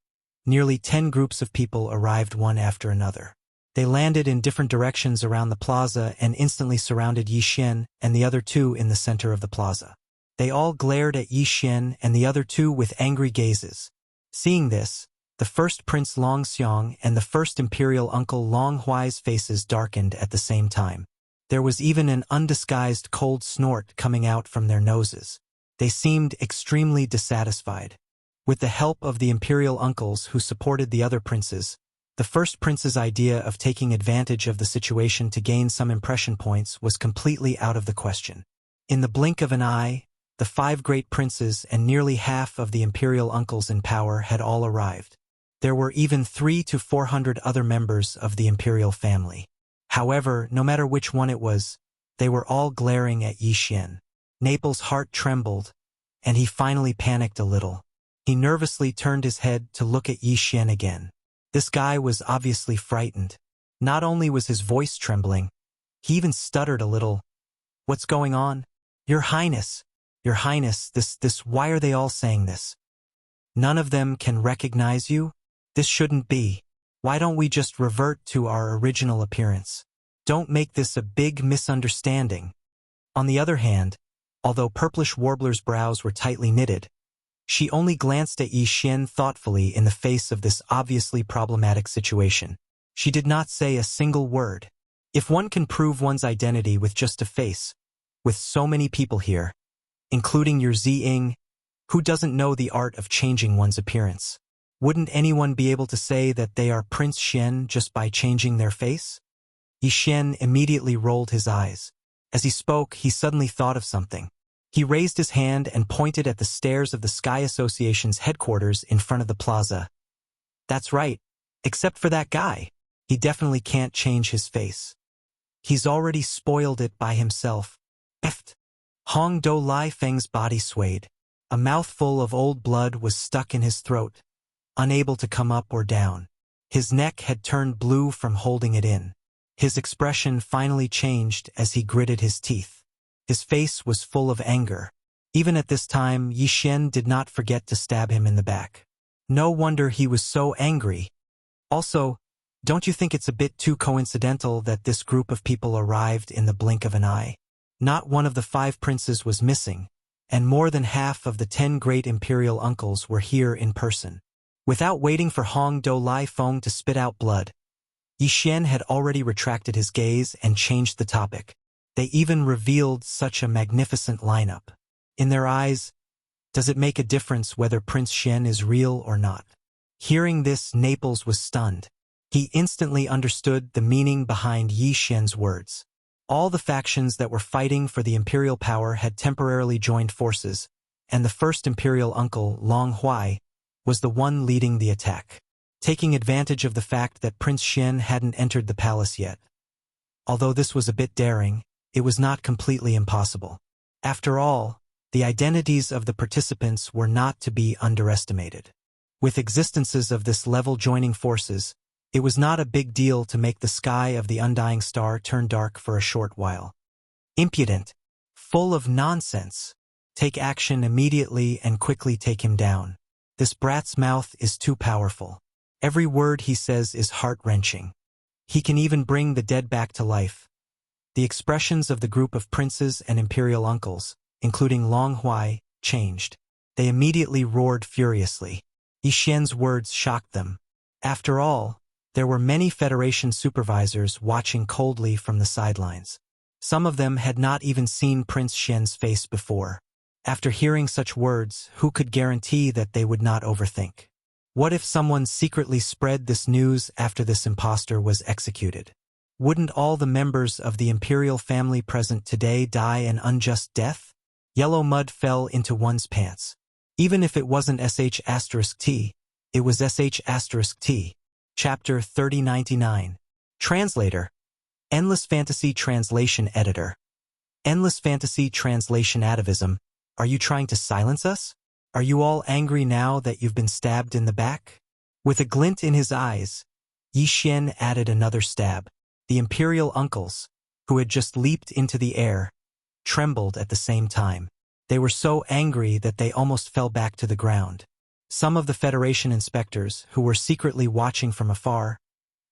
nearly 10 groups of people arrived one after another. They landed in different directions around the plaza and instantly surrounded Yi Xian and the other 2 in the center of the plaza. They all glared at Yi Xian and the other 2 with angry gazes. Seeing this, the first Prince Long Xiang and the first imperial uncle Long Huai's faces darkened at the same time. There was even an undisguised cold snort coming out from their noses. They seemed extremely dissatisfied. With the help of the imperial uncles who supported the other princes, the first prince's idea of taking advantage of the situation to gain some impression points was completely out of the question. In the blink of an eye, the 5 great princes and nearly half of the imperial uncles in power had all arrived. There were even 300 to 400 other members of the imperial family. However, no matter which one it was, they were all glaring at Yi Xian. Naples' heart trembled, and he finally panicked a little. He nervously turned his head to look at Yi Xian again. This guy was obviously frightened. Not only was his voice trembling, he even stuttered a little. "What's going on? Your Highness, why are they all saying this? None of them can recognize you? This shouldn't be. Why don't we just revert to our original appearance? Don't make this a big misunderstanding." On the other hand, although Purplish Warbler's brows were tightly knitted, she only glanced at Yi Xian thoughtfully in the face of this obviously problematic situation. She did not say a single word. If one can prove one's identity with just a face, with so many people here, including your Ziying, who doesn't know the art of changing one's appearance? Wouldn't anyone be able to say that they are Prince Xian just by changing their face? Yi Xian immediately rolled his eyes. As he spoke, he suddenly thought of something. He raised his hand and pointed at the stairs of the Sky Association's headquarters in front of the plaza. "That's right. Except for that guy. He definitely can't change his face. He's already spoiled it by himself." Eft. Hong Do Lai Feng's body swayed. A mouthful of old blood was stuck in his throat, unable to come up or down. His neck had turned blue from holding it in. His expression finally changed as he gritted his teeth. His face was full of anger. Even at this time, Yi Xian did not forget to stab him in the back. No wonder he was so angry. Also, don't you think it's a bit too coincidental that this group of people arrived in the blink of an eye? Not one of the 5 princes was missing, and more than half of the 10 great imperial uncles were here in person. Without waiting for Hong Do Lai Feng to spit out blood, Yi Xian had already retracted his gaze and changed the topic. They even revealed such a magnificent lineup. In their eyes, does it make a difference whether Prince Xian is real or not? Hearing this, Naples was stunned. He instantly understood the meaning behind Yi Xian's words. All the factions that were fighting for the imperial power had temporarily joined forces, and the first imperial uncle, Long Huai, was the one leading the attack, taking advantage of the fact that Prince Xian hadn't entered the palace yet. Although this was a bit daring, it was not completely impossible. After all, the identities of the participants were not to be underestimated. With existences of this level joining forces, it was not a big deal to make the sky of the undying star turn dark for a short while. Impudent, full of nonsense. Take action immediately and quickly take him down. This brat's mouth is too powerful. Every word he says is heart-wrenching. He can even bring the dead back to life. The expressions of the group of princes and imperial uncles, including Long Huai, changed. They immediately roared furiously. Yi Xian's words shocked them. After all, there were many Federation supervisors watching coldly from the sidelines. Some of them had not even seen Prince Xian's face before. After hearing such words, who could guarantee that they would not overthink? What if someone secretly spread this news after this impostor was executed? Wouldn't all the members of the imperial family present today die an unjust death? Yellow mud fell into one's pants. Even if it wasn't sh*t, it was sh*t. Chapter 3099. Translator. Endless Fantasy Translation Editor. Endless Fantasy Translation Atavism. Are you trying to silence us? Are you all angry now that you've been stabbed in the back? With a glint in his eyes, Yi Xian added another stab. The imperial uncles, who had just leaped into the air, trembled at the same time. They were so angry that they almost fell back to the ground. Some of the Federation inspectors, who were secretly watching from afar,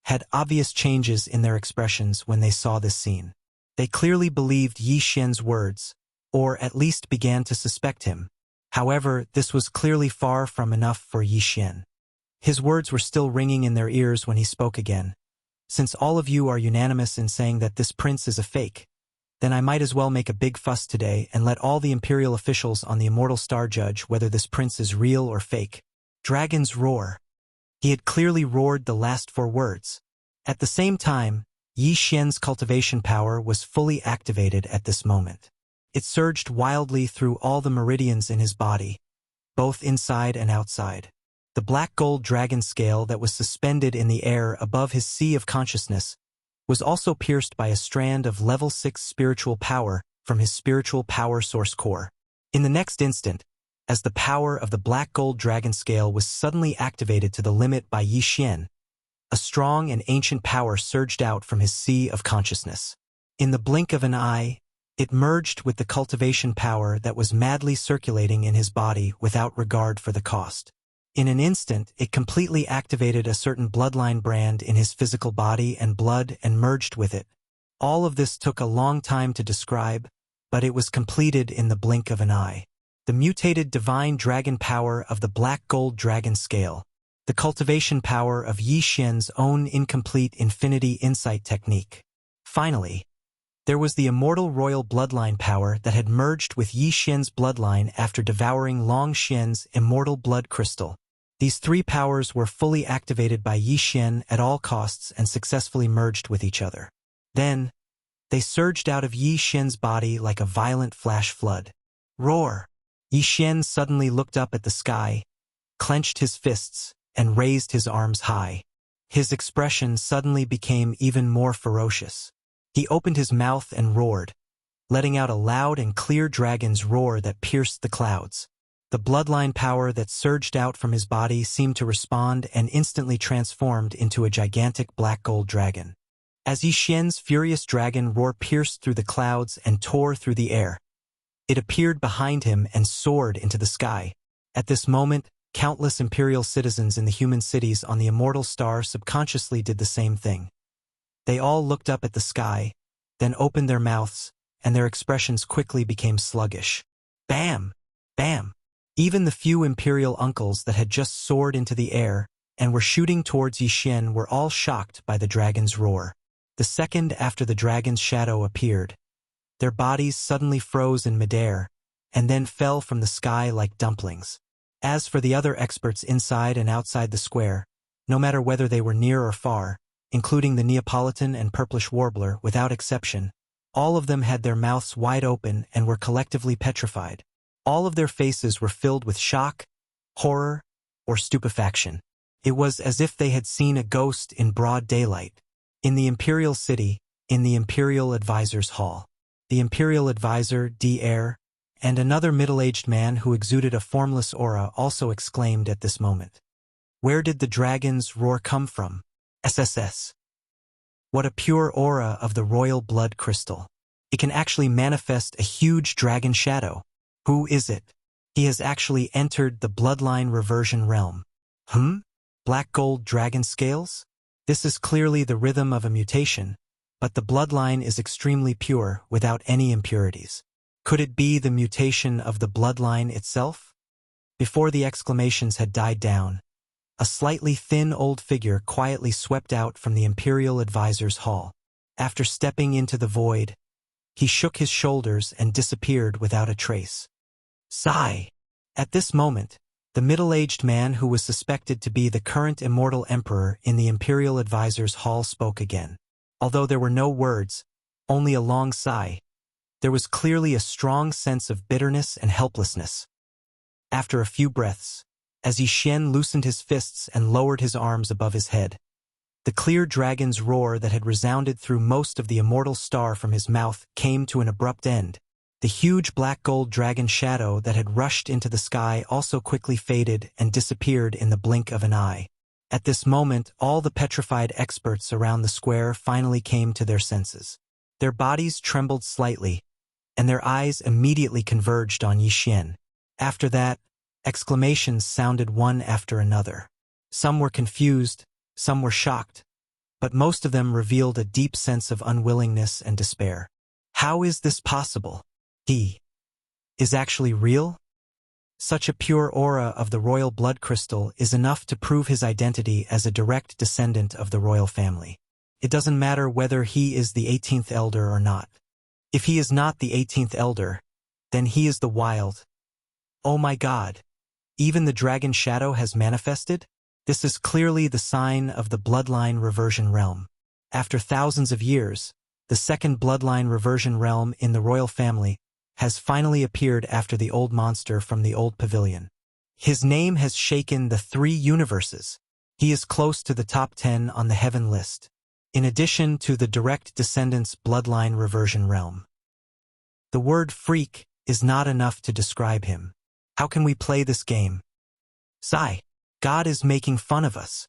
had obvious changes in their expressions when they saw this scene. They clearly believed Yi Xian's words, or at least began to suspect him. However, this was clearly far from enough for Yi Xian. His words were still ringing in their ears when he spoke again. Since all of you are unanimous in saying that this prince is a fake, then I might as well make a big fuss today and let all the imperial officials on the Immortal Star judge whether this prince is real or fake. Dragon's roar. He had clearly roared the last 4 words. At the same time, Yi Xian's cultivation power was fully activated at this moment. It surged wildly through all the meridians in his body, both inside and outside. The black gold dragon scale that was suspended in the air above his sea of consciousness was also pierced by a strand of level 6 spiritual power from his spiritual power source core. In the next instant, as the power of the black gold dragon scale was suddenly activated to the limit by Yi Xian, a strong and ancient power surged out from his sea of consciousness. In the blink of an eye, it merged with the cultivation power that was madly circulating in his body without regard for the cost. In an instant, it completely activated a certain bloodline brand in his physical body and blood and merged with it. All of this took a long time to describe, but it was completed in the blink of an eye. The mutated divine dragon power of the black gold dragon scale, the cultivation power of Yi Xian's own incomplete infinity insight technique. Finally, there was the immortal royal bloodline power that had merged with Yi Xian's bloodline after devouring Long Xian's immortal blood crystal. These 3 powers were fully activated by Yi Xian at all costs and successfully merged with each other. Then, they surged out of Yi Xian's body like a violent flash flood. Roar! Yi Xian suddenly looked up at the sky, clenched his fists, and raised his arms high. His expression suddenly became even more ferocious. He opened his mouth and roared, letting out a loud and clear dragon's roar that pierced the clouds. The bloodline power that surged out from his body seemed to respond and instantly transformed into a gigantic black gold dragon. As Yi Xian's furious dragon roar pierced through the clouds and tore through the air, it appeared behind him and soared into the sky. At this moment, Countless imperial citizens in the human cities on the immortal star subconsciously did the same thing. They all looked up at the sky, then opened their mouths, and their expressions quickly became sluggish. Bam! Bam! Even the few imperial uncles that had just soared into the air and were shooting towards Yixin were all shocked by the dragon's roar. The second after the dragon's shadow appeared, their bodies suddenly froze in midair and then fell from the sky like dumplings. As for the other experts inside and outside the square, no matter whether they were near or far, including the Neapolitan and purplish warbler without exception, all of them had their mouths wide open and were collectively petrified. All of their faces were filled with shock, horror, or stupefaction. It was as if they had seen a ghost in broad daylight. In the imperial city, in the imperial advisor's hall, the imperial advisor, D. and another middle-aged man who exuded a formless aura also exclaimed at this moment. Where did the dragon's roar come from? SSS. What a pure aura of the royal blood crystal. It can actually manifest a huge dragon shadow. Who is it? He has actually entered the bloodline reversion realm. Black gold dragon scales? This is clearly the rhythm of a mutation, but the bloodline is extremely pure without any impurities. Could it be the mutation of the bloodline itself? Before the exclamations had died down, a slightly thin old figure quietly swept out from the imperial advisor's hall. After stepping into the void, he shook his shoulders and disappeared without a trace. Sigh! At this moment, the middle-aged man who was suspected to be the current immortal emperor in the imperial advisor's hall spoke again. Although there were no words, only a long sigh, there was clearly a strong sense of bitterness and helplessness. After a few breaths, as Yixin loosened his fists and lowered his arms above his head, the clear dragon's roar that had resounded through most of the immortal star from his mouth came to an abrupt end. The huge black gold dragon shadow that had rushed into the sky also quickly faded and disappeared in the blink of an eye. At this moment, all the petrified experts around the square finally came to their senses. Their bodies trembled slightly, and their eyes immediately converged on Yixin. After that, exclamations sounded one after another. Some were confused, some were shocked, but most of them revealed a deep sense of unwillingness and despair. How is this possible? He is actually real? Such a pure aura of the royal blood crystal is enough to prove his identity as a direct descendant of the royal family. It doesn't matter whether he is the 18th elder or not. If he is not the 18th elder, then he is the wild. Oh my God! Even the dragon shadow has manifested? This is clearly the sign of the bloodline reversion realm. After thousands of years, the second bloodline reversion realm in the royal family has finally appeared after the old monster from the old pavilion. His name has shaken the 3 universes. He is close to the top 10 on the heaven list, in addition to the direct descendants' bloodline reversion realm. The word freak is not enough to describe him. How can we play this game? Sigh. God is making fun of us.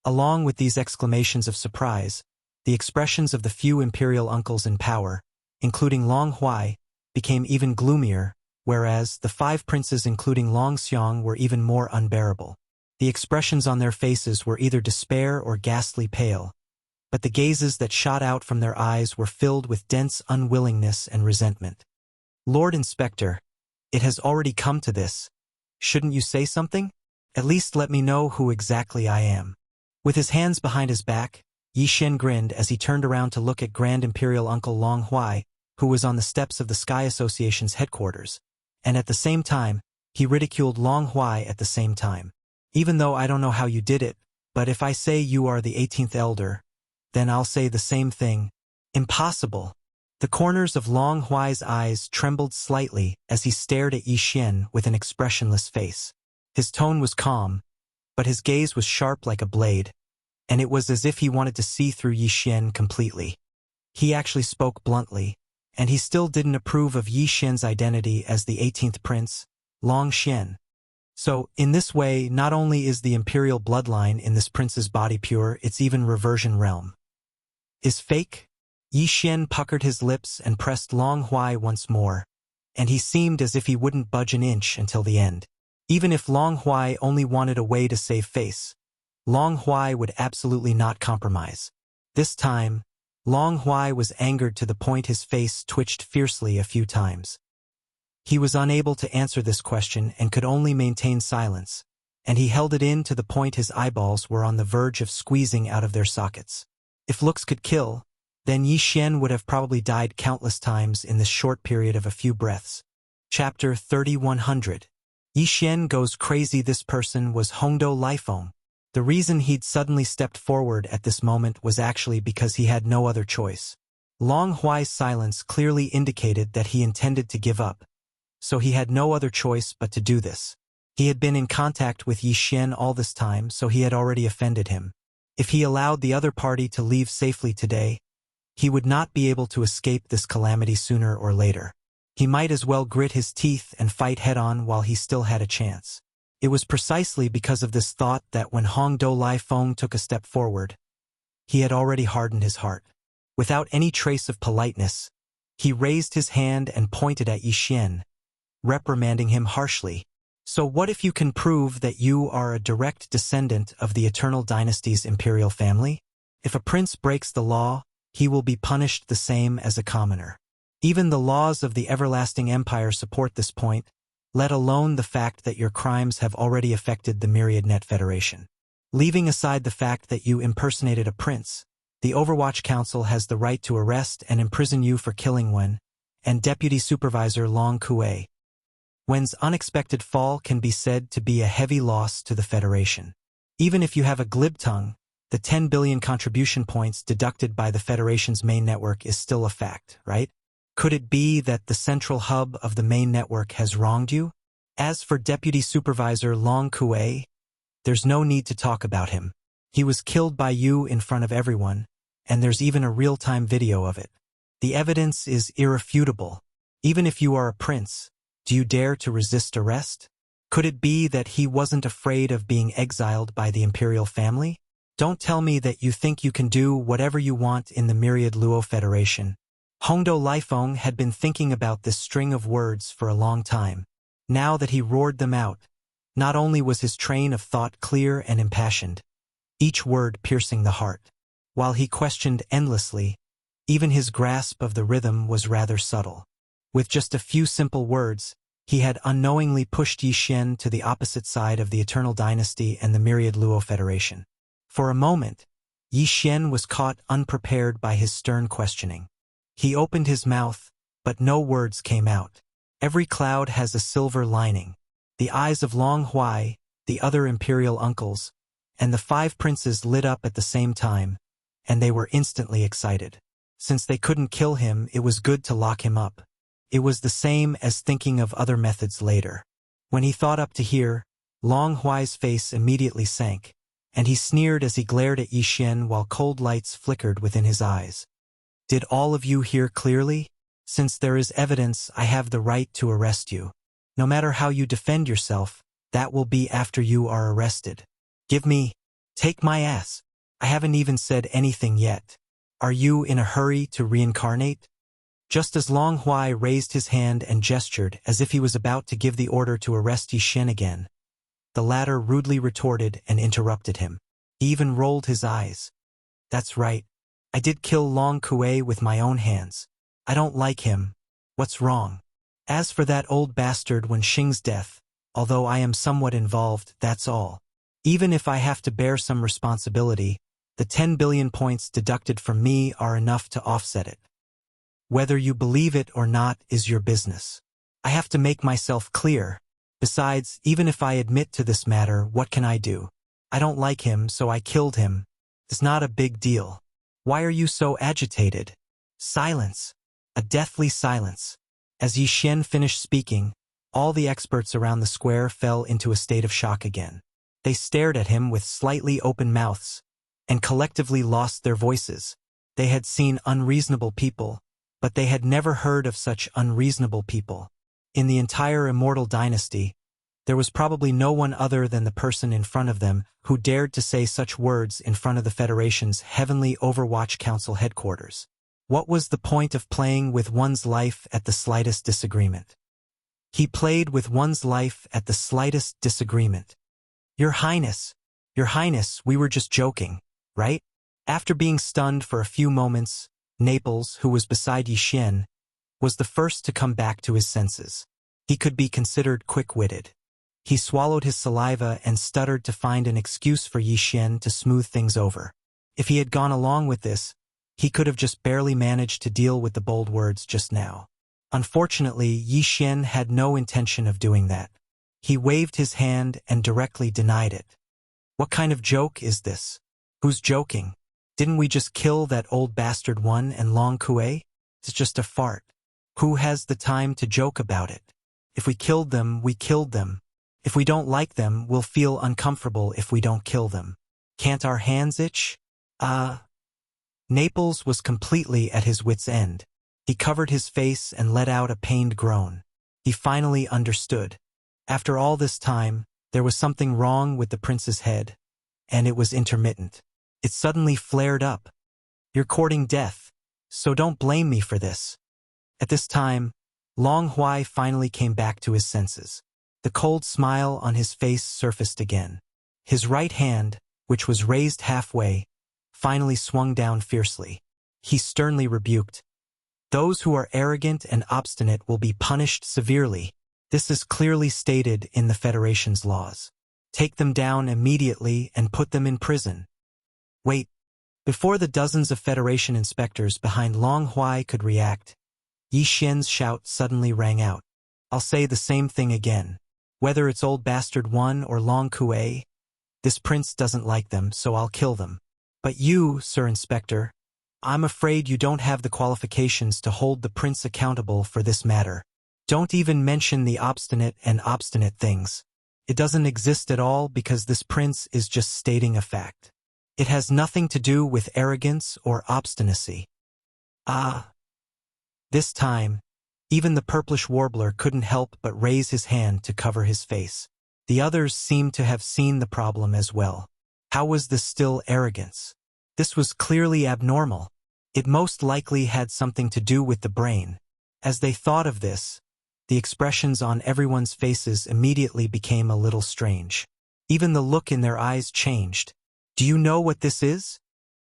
Along with these exclamations of surprise, the expressions of the few imperial uncles in power, including Long Huai, became even gloomier, whereas the 5 princes including Long Xiong were even more unbearable. The expressions on their faces were either despair or ghastly pale, but the gazes that shot out from their eyes were filled with dense unwillingness and resentment. Lord Inspector, it has already come to this. Shouldn't you say something? At least let me know who exactly I am. With his hands behind his back, Yixin grinned as he turned around to look at Grand Imperial Uncle Long Huai, who was on the steps of the Sky Association's headquarters, and at the same time, he ridiculed Long Huai at the same time. Even though I don't know how you did it, but if I say you are the 18th elder, then I'll say the same thing. Impossible. The corners of Long Huai's eyes trembled slightly as he stared at Yixin with an expressionless face. His tone was calm, but his gaze was sharp like a blade, and it was as if he wanted to see through Yixin completely. He actually spoke bluntly, and he still didn't approve of Yixin's identity as the 18th prince, Long Xian. So, in this way, not only is the imperial bloodline in this prince's body pure, it's even reversion realm. Is fake? Yixin puckered his lips and pressed Long Huai once more, and he seemed as if he wouldn't budge an inch until the end. Even if Long Huai only wanted a way to save face, Long Huai would absolutely not compromise. This time, Long Huai was angered to the point his face twitched fiercely a few times. He was unable to answer this question and could only maintain silence, and he held it in to the point his eyeballs were on the verge of squeezing out of their sockets. If looks could kill, then Yi Xian would have probably died countless times in this short period of a few breaths. Chapter 3100. Yi Xian goes crazy. This person was Hongdou Lifeng. The reason he'd suddenly stepped forward at this moment was actually because he had no other choice. Long Huai's silence clearly indicated that he intended to give up, so he had no other choice but to do this. He had been in contact with Yi Xian all this time, so he had already offended him. If he allowed the other party to leave safely today, he would not be able to escape this calamity sooner or later. He might as well grit his teeth and fight head-on while he still had a chance. It was precisely because of this thought that when Hongdou Lifeng took a step forward, he had already hardened his heart. Without any trace of politeness, he raised his hand and pointed at Yi Xian, reprimanding him harshly. So what if you can prove that you are a direct descendant of the Eternal Dynasty's imperial family? If a prince breaks the law, he will be punished the same as a commoner. Even the laws of the Everlasting Empire support this point, let alone the fact that your crimes have already affected the Myriad Net Federation. Leaving aside the fact that you impersonated a prince, the Overwatch Council has the right to arrest and imprison you for killing Wen and Deputy Supervisor Long Kuei. Wen's unexpected fall can be said to be a heavy loss to the Federation. Even if you have a glib tongue, the 10 billion contribution points deducted by the Federation's main network is still a fact, right? Could it be that the central hub of the main network has wronged you? As for Deputy Supervisor Long Kuei, there's no need to talk about him. He was killed by you in front of everyone, and there's even a real-time video of it. The evidence is irrefutable. Even if you are a prince, do you dare to resist arrest? Could it be that he wasn't afraid of being exiled by the imperial family? Don't tell me that you think you can do whatever you want in the Myriad Luo Federation. Hongdou Lifeng had been thinking about this string of words for a long time. Now that he roared them out, not only was his train of thought clear and impassioned, each word piercing the heart. While he questioned endlessly, even his grasp of the rhythm was rather subtle. With just a few simple words, he had unknowingly pushed Yi Xian to the opposite side of the Eternal Dynasty and the Myriad Luo Federation. For a moment, Yi Xian was caught unprepared by his stern questioning. He opened his mouth, but no words came out. Every cloud has a silver lining. The eyes of Long Huai, the other imperial uncles, and the 5 princes lit up at the same time, and they were instantly excited. Since they couldn't kill him, it was good to lock him up. It was the same as thinking of other methods later. When he thought up to here, Long Huai's face immediately sank, and he sneered as he glared at Yi Xian while cold lights flickered within his eyes. Did all of you hear clearly? Since there is evidence, I have the right to arrest you. No matter how you defend yourself, that will be after you are arrested. Take my ass. I haven't even said anything yet. Are you in a hurry to reincarnate? Just as Long Huai raised his hand and gestured as if he was about to give the order to arrest Yi Xian again, the latter rudely retorted and interrupted him. He even rolled his eyes. That's right. I did kill Long Kuei with my own hands. I don't like him. What's wrong? As for that old bastard Wen Xing's death, although I am somewhat involved, that's all. Even if I have to bear some responsibility, the 10 billion points deducted from me are enough to offset it. Whether you believe it or not is your business. I have to make myself clear. Besides, even if I admit to this matter, what can I do? I don't like him, so I killed him. It's not a big deal. Why are you so agitated? Silence. A deathly silence. As Yi Xian finished speaking, all the experts around the square fell into a state of shock again. They stared at him with slightly open mouths, and collectively lost their voices. They had seen unreasonable people, but they had never heard of such unreasonable people. In the entire Immortal Dynasty, there was probably no one other than the person in front of them who dared to say such words in front of the Federation's Heavenly Overwatch Council headquarters. What was the point of playing with one's life at the slightest disagreement? He played with one's life at the slightest disagreement. Your Highness, we were just joking, right? After being stunned for a few moments, Naples, who was beside Yi Xian, was the first to come back to his senses. He could be considered quick-witted. He swallowed his saliva and stuttered to find an excuse for Yi Xian to smooth things over. If he had gone along with this, he could have just barely managed to deal with the bold words just now. Unfortunately, Yi Xian had no intention of doing that. He waved his hand and directly denied it. What kind of joke is this? Who's joking? Didn't we just kill that old bastard One and Long Kue? It's just a fart. Who has the time to joke about it? If we killed them, we killed them. If we don't like them, we'll feel uncomfortable if we don't kill them. Can't our hands itch? Naples was completely at his wit's end. He covered his face and let out a pained groan. He finally understood. After all this time, there was something wrong with the prince's head, and it was intermittent. It suddenly flared up. You're courting death, so don't blame me for this. At this time, Long Huai finally came back to his senses. The cold smile on his face surfaced again. His right hand, which was raised halfway, finally swung down fiercely. He sternly rebuked. Those who are arrogant and obstinate will be punished severely. This is clearly stated in the Federation's laws. Take them down immediately and put them in prison. Wait. Before the dozens of Federation inspectors behind Long Huai could react, Yi Xian's shout suddenly rang out. I'll say the same thing again. Whether it's old bastard One or Long Kue, this prince doesn't like them, so I'll kill them. But you, Sir Inspector, I'm afraid you don't have the qualifications to hold the prince accountable for this matter. Don't even mention the obstinate and obstinate things. It doesn't exist at all because this prince is just stating a fact. It has nothing to do with arrogance or obstinacy. This time, even the purplish warbler couldn't help but raise his hand to cover his face. The others seemed to have seen the problem as well. How was this still arrogance? This was clearly abnormal. It most likely had something to do with the brain. As they thought of this, the expressions on everyone's faces immediately became a little strange. Even the look in their eyes changed. Do you know what this is?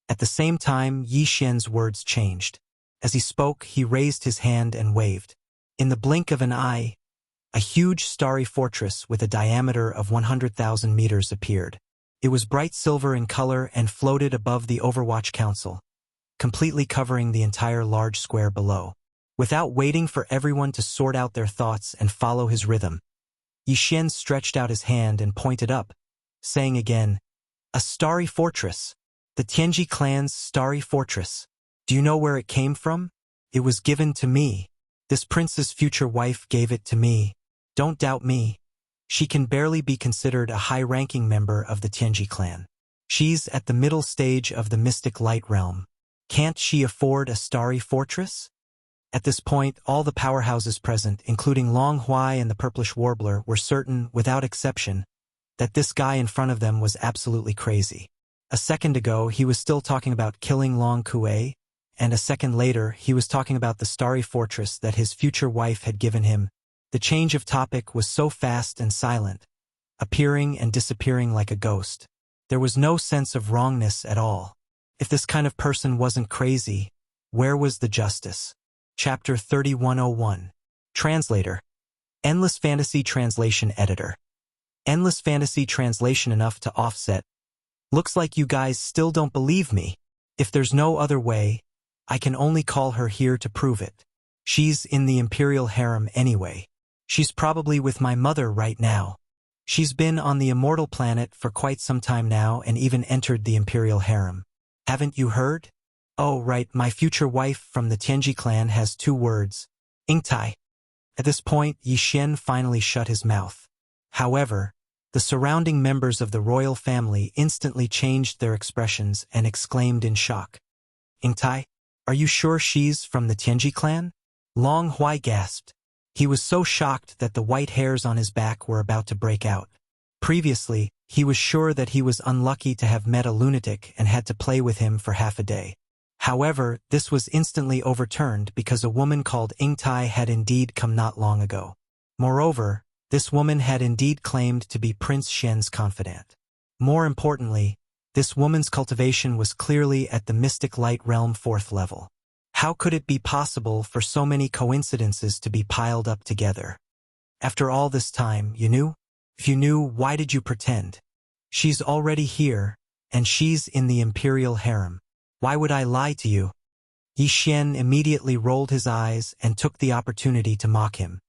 At the same time, Yi Xian's words changed. As he spoke, he raised his hand and waved. In the blink of an eye, a huge starry fortress with a diameter of 100,000 meters appeared. It was bright silver in color and floated above the Overwatch Council, completely covering the entire large square below. Without waiting for everyone to sort out their thoughts and follow his rhythm, Yi Xian stretched out his hand and pointed up, saying again, a starry fortress. The Tianji clan's starry fortress. Do you know where it came from? It was given to me. This prince's future wife gave it to me. Don't doubt me. She can barely be considered a high-ranking member of the Tianji clan. She's at the middle stage of the mystic light realm. Can't she afford a starry fortress? At this point, all the powerhouses present, including Long Huai and the purplish warbler, were certain, without exception, that this guy in front of them was absolutely crazy. A second ago, he was still talking about killing Long Kue, and a second later, he was talking about the starry fortress that his future wife had given him. The change of topic was so fast and silent, appearing and disappearing like a ghost. There was no sense of wrongness at all. If this kind of person wasn't crazy, where was the justice? Chapter 3101. Translator. Endless Fantasy Translation Editor. Endless Fantasy Translation enough to offset. Looks like you guys still don't believe me. If there's no other way, I can only call her here to prove it. She's in the Imperial Harem anyway. She's probably with my mother right now. She's been on the immortal planet for quite some time now and even entered the Imperial Harem. Haven't you heard? Oh, right, my future wife from the Tianji clan has 2 words. Ingtai. At this point, Yi Xian finally shut his mouth. However, the surrounding members of the royal family instantly changed their expressions and exclaimed in shock. Ingtai? Are you sure she's from the Tianji clan? Long Huai gasped. He was so shocked that the white hairs on his back were about to break out. Previously, he was sure that he was unlucky to have met a lunatic and had to play with him for half a day. However, this was instantly overturned because a woman called Ingtai had indeed come not long ago. Moreover, this woman had indeed claimed to be Prince Xian's confidant. More importantly, this woman's cultivation was clearly at the mystic light realm 4th level. How could it be possible for so many coincidences to be piled up together? After all this time, you knew? If you knew, why did you pretend? She's already here, and she's in the imperial harem. Why would I lie to you? Yi Xian immediately rolled his eyes and took the opportunity to mock him.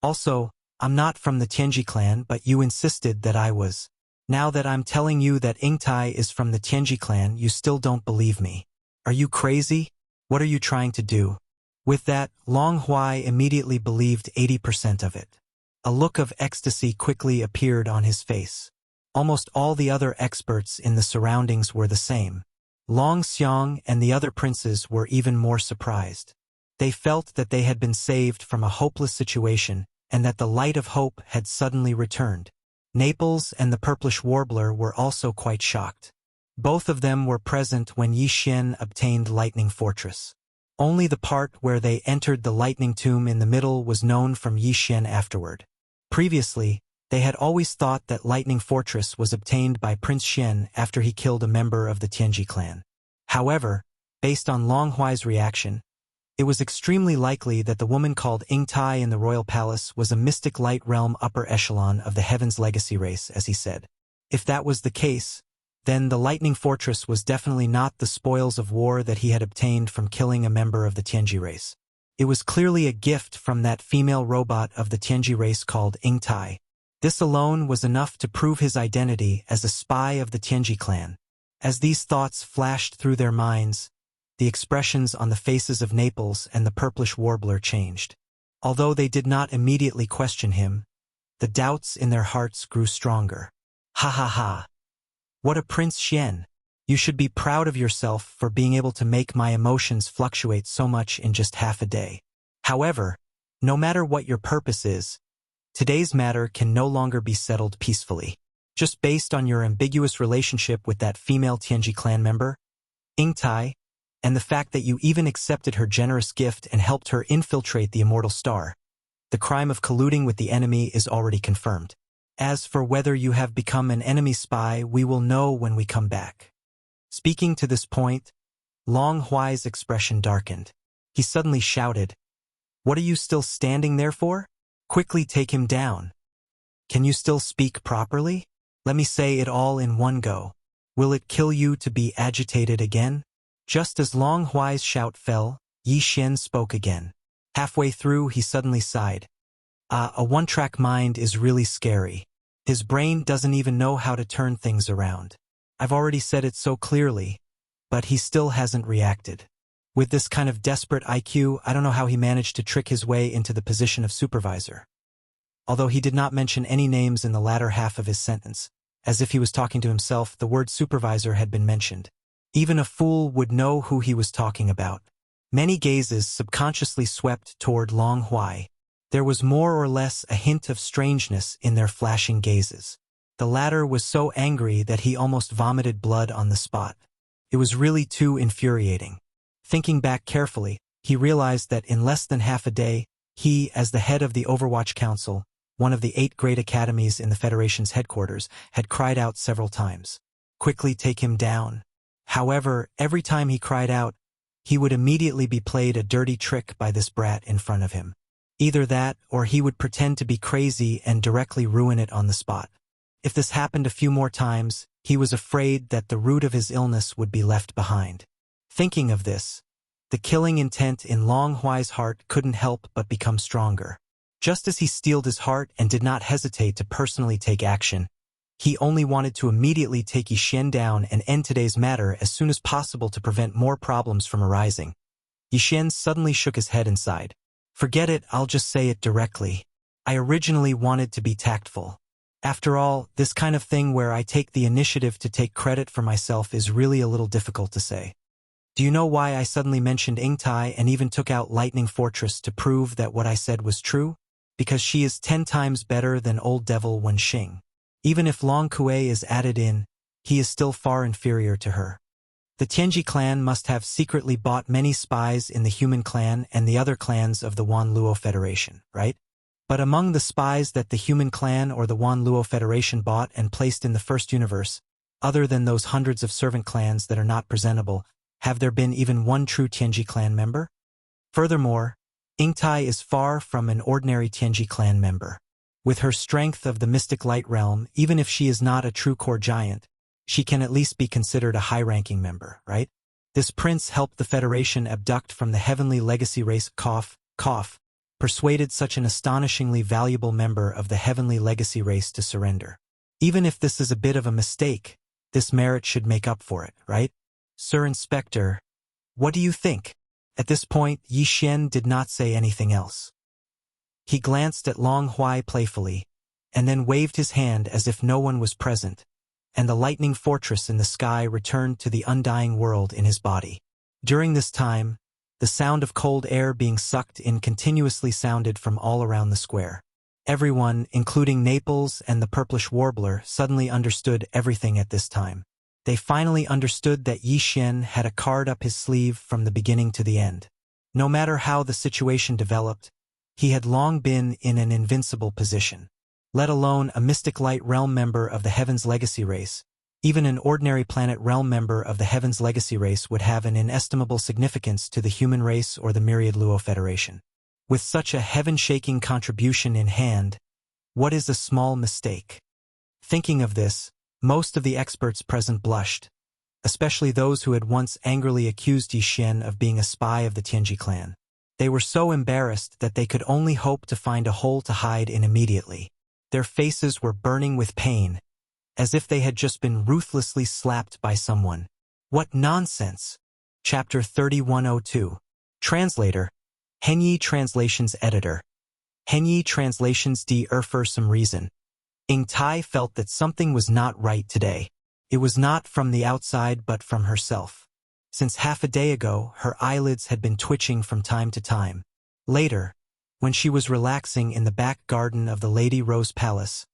Also, I'm not from the Tianji clan, but you insisted that I was. Now that I'm telling you that Ingtai is from the Tianji clan, you still don't believe me. Are you crazy? What are you trying to do? With that, Long Huai immediately believed 80% of it. A look of ecstasy quickly appeared on his face. Almost all the other experts in the surroundings were the same. Long Xiang and the other princes were even more surprised. They felt that they had been saved from a hopeless situation and that the light of hope had suddenly returned. Naples and the purplish warbler were also quite shocked. Both of them were present when Yi Xian obtained Lightning Fortress. Only the part where they entered the lightning tomb in the middle was known from Yi Xian afterward. Previously, they had always thought that Lightning Fortress was obtained by Prince Xian after he killed a member of the Tianji clan. However, based on Long Huai's reaction, it was extremely likely that the woman called Ingtai in the royal palace was a mystic light realm upper echelon of the Heaven's Legacy race, as he said. If that was the case, then the Lightning Fortress was definitely not the spoils of war that he had obtained from killing a member of the Tianji race. It was clearly a gift from that female robot of the Tianji race called Ingtai. This alone was enough to prove his identity as a spy of the Tianji clan. As these thoughts flashed through their minds, the expressions on the faces of Naples and the purplish warbler changed. Although they did not immediately question him, the doubts in their hearts grew stronger. Ha ha ha! What a Prince Xian! You should be proud of yourself for being able to make my emotions fluctuate so much in just half a day. However, no matter what your purpose is, today's matter can no longer be settled peacefully. Just based on your ambiguous relationship with that female Tianji clan member, Ingtai, and the fact that you even accepted her generous gift and helped her infiltrate the Immortal Star, the crime of colluding with the enemy is already confirmed. As for whether you have become an enemy spy, we will know when we come back. Speaking to this point, Long Huai's expression darkened. He suddenly shouted, "What are you still standing there for? Quickly take him down. Can you still speak properly? Let me say it all in one go. Will it kill you to be agitated again?" Just as Long Huai's shout fell, Yi Xian spoke again. Halfway through, he suddenly sighed. A one-track mind is really scary. His brain doesn't even know how to turn things around. I've already said it so clearly, but he still hasn't reacted. With this kind of desperate IQ, I don't know how he managed to trick his way into the position of supervisor. Although he did not mention any names in the latter half of his sentence, as if he was talking to himself, the word supervisor had been mentioned. Even a fool would know who he was talking about. Many gazes subconsciously swept toward Long Huai. There was more or less a hint of strangeness in their flashing gazes. The latter was so angry that he almost vomited blood on the spot. It was really too infuriating. Thinking back carefully, he realized that in less than half a day, he, as the head of the Overwatch Council, one of the 8 great academies in the Federation's headquarters, had cried out several times, "Quickly take him down." However, every time he cried out, he would immediately be played a dirty trick by this brat in front of him. Either that, or he would pretend to be crazy and directly ruin it on the spot. If this happened a few more times, he was afraid that the root of his illness would be left behind. Thinking of this, the killing intent in Long Huai's heart couldn't help but become stronger. Just as he steeled his heart and did not hesitate to personally take action, he only wanted to immediately take Yi Xian down and end today's matter as soon as possible to prevent more problems from arising. Yi Xian suddenly shook his head and sighed. "Forget it, I'll just say it directly. I originally wanted to be tactful. After all, this kind of thing where I take the initiative to take credit for myself is really a little difficult to say. Do you know why I suddenly mentioned Ingtai and even took out Lightning Fortress to prove that what I said was true? Because she is 10 times better than Old Devil Wenxing. Even if Long Kuei is added in, he is still far inferior to her. The Tianji clan must have secretly bought many spies in the human clan and the other clans of the Wanluo Federation, right? But among the spies that the human clan or the Wan Luo Federation bought and placed in the first universe, other than those hundreds of servant clans that are not presentable, have there been even one true Tianji clan member? Furthermore, Yingtai is far from an ordinary Tianji clan member. With her strength of the mystic light realm, even if she is not a true core giant, she can at least be considered a high-ranking member, right? This prince helped the Federation abduct from the heavenly legacy race persuaded such an astonishingly valuable member of the heavenly legacy race to surrender. Even if this is a bit of a mistake, this merit should make up for it, right? Sir Inspector, what do you think? At this point, Yi Xian did not say anything else. He glanced at Long Huai playfully, and then waved his hand as if no one was present, and the lightning fortress in the sky returned to the undying world in his body. During this time, the sound of cold air being sucked in continuously sounded from all around the square. Everyone, including Naples and the purplish warbler, suddenly understood everything at this time. They finally understood that Yi Xian had a card up his sleeve from the beginning to the end. No matter how the situation developed, he had long been in an invincible position. Let alone a mystic light realm member of the Heaven's Legacy race, even an ordinary planet realm member of the Heaven's Legacy race would have an inestimable significance to the human race or the myriad Luo Federation. With such a heaven-shaking contribution in hand, what is a small mistake? Thinking of this, most of the experts present blushed, especially those who had once angrily accused Yi Xian of being a spy of the Tianji clan. They were so embarrassed that they could only hope to find a hole to hide in immediately. Their faces were burning with pain, as if they had just been ruthlessly slapped by someone. What nonsense! Chapter 3102. Translator. Henyi Translations Editor. Henyi Translations for some reason. Yingtai felt that something was not right today. It was not from the outside but from herself. Since half a day ago, her eyelids had been twitching from time to time. Later, when she was relaxing in the back garden of the Lady Rose Palace,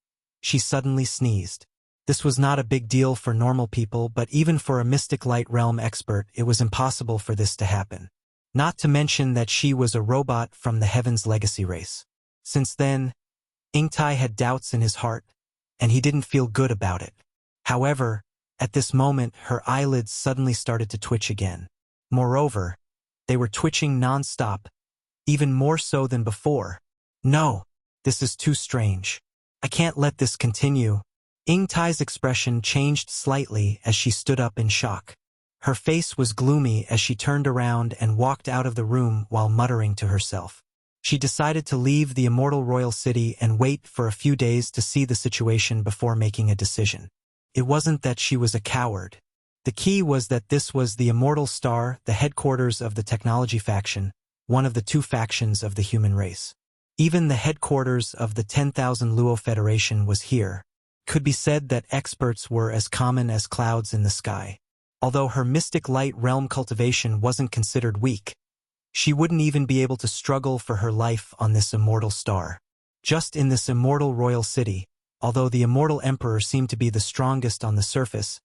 she suddenly sneezed. This was not a big deal for normal people, but even for a mystic light realm expert, it was impossible for this to happen. Not to mention that she was a robot from the Heaven's Legacy race. Since then, Yingtai had doubts in his heart, and he didn't feel good about it. However, at this moment, her eyelids suddenly started to twitch again. Moreover, they were twitching non-stop, even more so than before. No, this is too strange. I can't let this continue. Yingtai's expression changed slightly as she stood up in shock. Her face was gloomy as she turned around and walked out of the room while muttering to herself. She decided to leave the immortal royal city and wait for a few days to see the situation before making a decision. It wasn't that she was a coward. The key was that this was the Immortal Star, the headquarters of the technology faction, one of the two factions of the human race. Even the headquarters of the 10,000 Luo Federation was here. Could be said that experts were as common as clouds in the sky. Although her mystic light realm cultivation wasn't considered weak, she wouldn't even be able to struggle for her life on this immortal star. Just in this immortal royal city, although the immortal emperor seemed to be the strongest on the surface,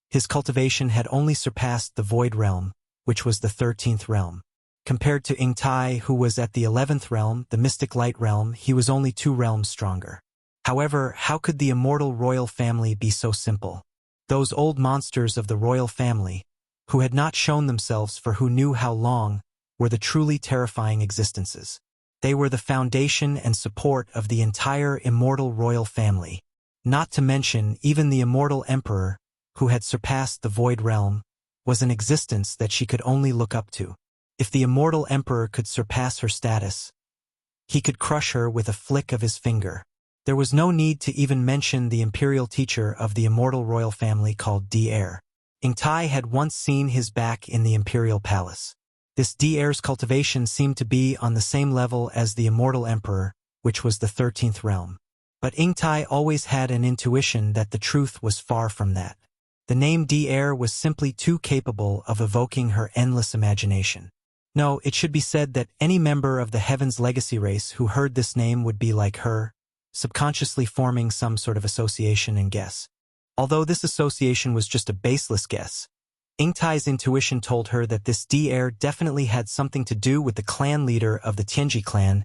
his cultivation had only surpassed the void realm, which was the 13th realm. Compared to Yingtai, who was at the 11th realm, the mystic light realm, he was only 2 realms stronger. However, how could the immortal royal family be so simple? Those old monsters of the royal family, who had not shown themselves for who knew how long, were the truly terrifying existences. They were the foundation and support of the entire immortal royal family. Not to mention, even the immortal emperor, who had surpassed the void realm, was an existence that she could only look up to. If the immortal emperor could surpass her status, he could crush her with a flick of his finger. There was no need to even mention the imperial teacher of the immortal royal family called D-Heir. Yingtai had once seen his back in the imperial palace. This D-Heir's cultivation seemed to be on the same level as the immortal emperor, which was the 13th realm. But Yingtai always had an intuition that the truth was far from that. The name D-Heir was simply too capable of evoking her endless imagination. No, it should be said that any member of the Heaven's Legacy race who heard this name would be like her, subconsciously forming some sort of association and guess. Although this association was just a baseless guess, Yingtai's intuition told her that this D-Heir definitely had something to do with the clan leader of the Tianji clan,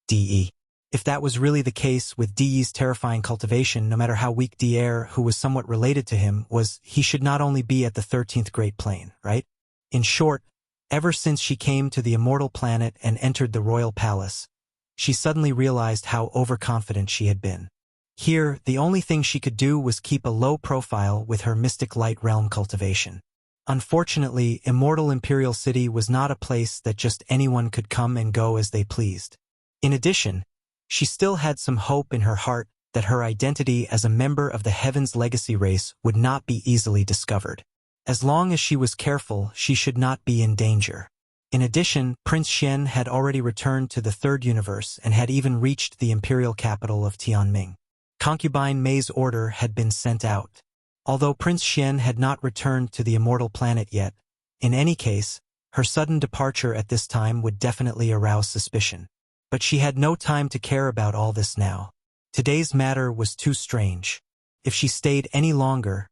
D.E. If that was really the case with Di's terrifying cultivation, no matter how weak Di'er, who was somewhat related to him, was, he should not only be at the 13th Great Plane, right? In short, ever since she came to the immortal planet and entered the royal palace, she suddenly realized how overconfident she had been. Here, the only thing she could do was keep a low profile with her mystic light realm cultivation. Unfortunately, Immortal Imperial City was not a place that just anyone could come and go as they pleased. In addition, she still had some hope in her heart that her identity as a member of the Heaven's Legacy race would not be easily discovered. As long as she was careful, she should not be in danger. In addition, Prince Xian had already returned to the Third Universe and had even reached the imperial capital of Tianming. Concubine Mei's order had been sent out. Although Prince Xian had not returned to the immortal planet yet, in any case, her sudden departure at this time would definitely arouse suspicion. But she had no time to care about all this now. Today's matter was too strange. If she stayed any longer,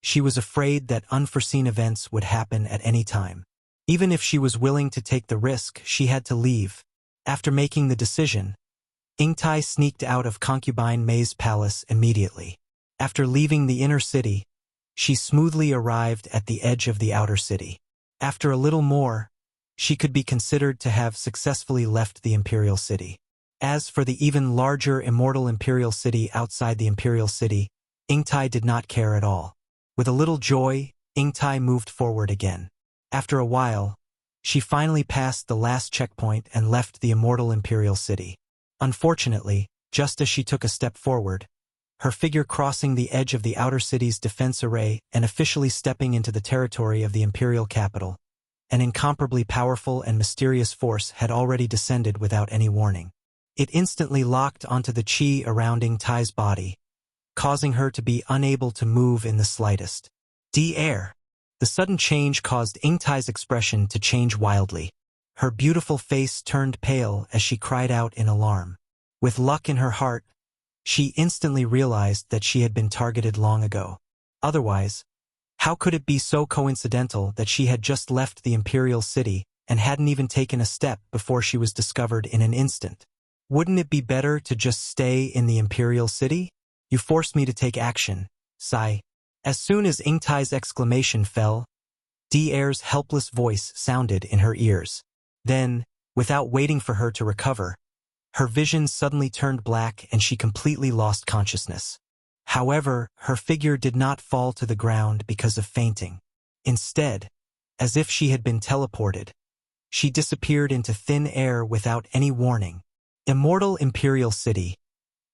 she was afraid that unforeseen events would happen at any time. Even if she was willing to take the risk, she had to leave. After making the decision, Yingtai sneaked out of Concubine Mei's palace immediately. After leaving the inner city, she smoothly arrived at the edge of the outer city. After a little more, she could be considered to have successfully left the imperial city. As for the even larger immortal imperial city outside the imperial city, Yingtai did not care at all. With a little joy, Yingtai moved forward again. After a while, she finally passed the last checkpoint and left the immortal imperial city. Unfortunately, just as she took a step forward, her figure crossing the edge of the outer city's defense array and officially stepping into the territory of the imperial capital, an incomparably powerful and mysterious force had already descended without any warning. It instantly locked onto the qi around Yingtai's body, causing her to be unable to move in the slightest. Di'er. The sudden change caused Yingtai's expression to change wildly. Her beautiful face turned pale as she cried out in alarm. With luck in her heart, she instantly realized that she had been targeted long ago. Otherwise, how could it be so coincidental that she had just left the imperial city and hadn't even taken a step before she was discovered in an instant? Wouldn't it be better to just stay in the imperial city? You forced me to take action, sigh. As soon as Yingtai's exclamation fell, Di'er's helpless voice sounded in her ears. Then, without waiting for her to recover, her vision suddenly turned black and she completely lost consciousness. However, her figure did not fall to the ground because of fainting. Instead, as if she had been teleported, she disappeared into thin air without any warning. Immortal Imperial City,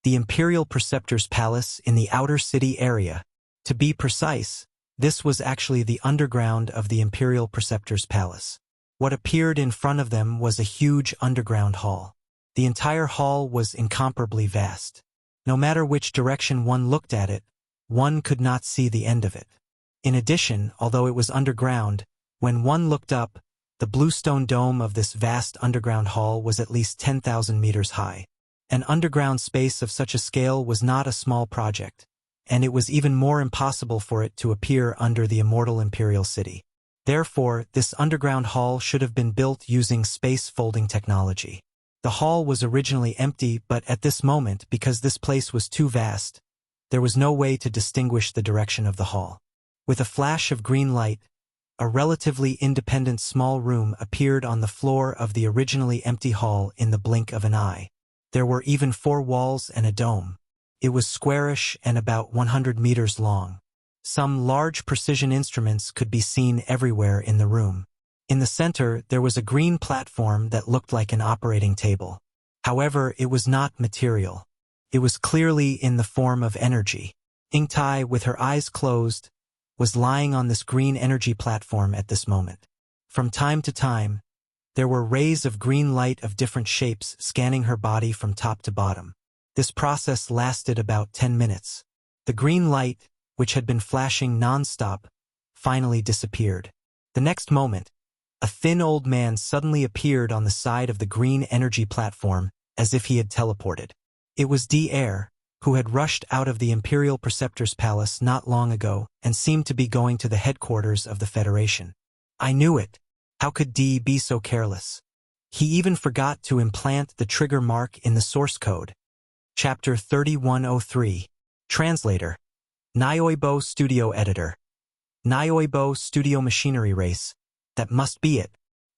the Imperial Preceptor's Palace in the outer city area. To be precise, this was actually the underground of the Imperial Preceptor's Palace. What appeared in front of them was a huge underground hall. The entire hall was incomparably vast. No matter which direction one looked at it, one could not see the end of it. In addition, although it was underground, when one looked up, the bluestone dome of this vast underground hall was at least 10,000 meters high. An underground space of such a scale was not a small project, and it was even more impossible for it to appear under the immortal imperial city. Therefore, this underground hall should have been built using space folding technology. The hall was originally empty, but at this moment, because this place was too vast, there was no way to distinguish the direction of the hall. With a flash of green light, a relatively independent small room appeared on the floor of the originally empty hall in the blink of an eye. There were even 4 walls and a dome. It was squarish and about 100 meters long. Some large precision instruments could be seen everywhere in the room. In the center, there was a green platform that looked like an operating table. However, it was not material. It was clearly in the form of energy. Yingtai, with her eyes closed, was lying on this green energy platform at this moment. From time to time, there were rays of green light of different shapes scanning her body from top to bottom. This process lasted about 10 minutes. The green light, which had been flashing non-stop, finally disappeared. The next moment, a thin old man suddenly appeared on the side of the green energy platform, as if he had teleported. It was Di'er, who had rushed out of the Imperial Preceptor's Palace not long ago and seemed to be going to the headquarters of the Federation. I knew it. How could Di be so careless? He even forgot to implant the trigger mark in the source code. Chapter 3103. Translator. Nyoibo Studio Editor. Nyoibo Studio Machinery Race. That must be it.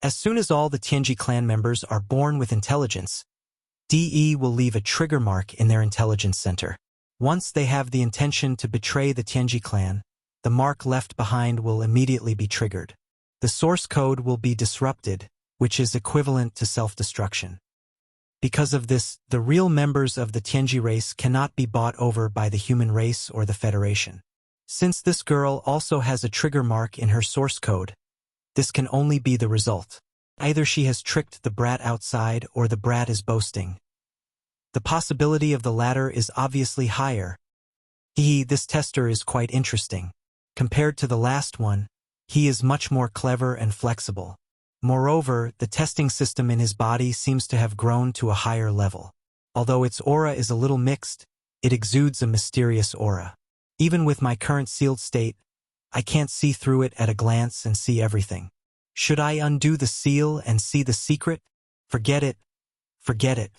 As soon as all the Tianji clan members are born with intelligence, DE will leave a trigger mark in their intelligence center. Once they have the intention to betray the Tianji clan, the mark left behind will immediately be triggered. The source code will be disrupted, which is equivalent to self-destruction. Because of this, the real members of the Tianji race cannot be bought over by the human race or the Federation. Since this girl also has a trigger mark in her source code, this can only be the result. Either she has tricked the brat outside or the brat is boasting. The possibility of the latter is obviously higher. This tester is quite interesting. Compared to the last one, he is much more clever and flexible. Moreover, the testing system in his body seems to have grown to a higher level. Although its aura is a little mixed, it exudes a mysterious aura. Even with my current sealed state, I can't see through it at a glance and see everything. Should I undo the seal and see the secret? Forget it. Forget it.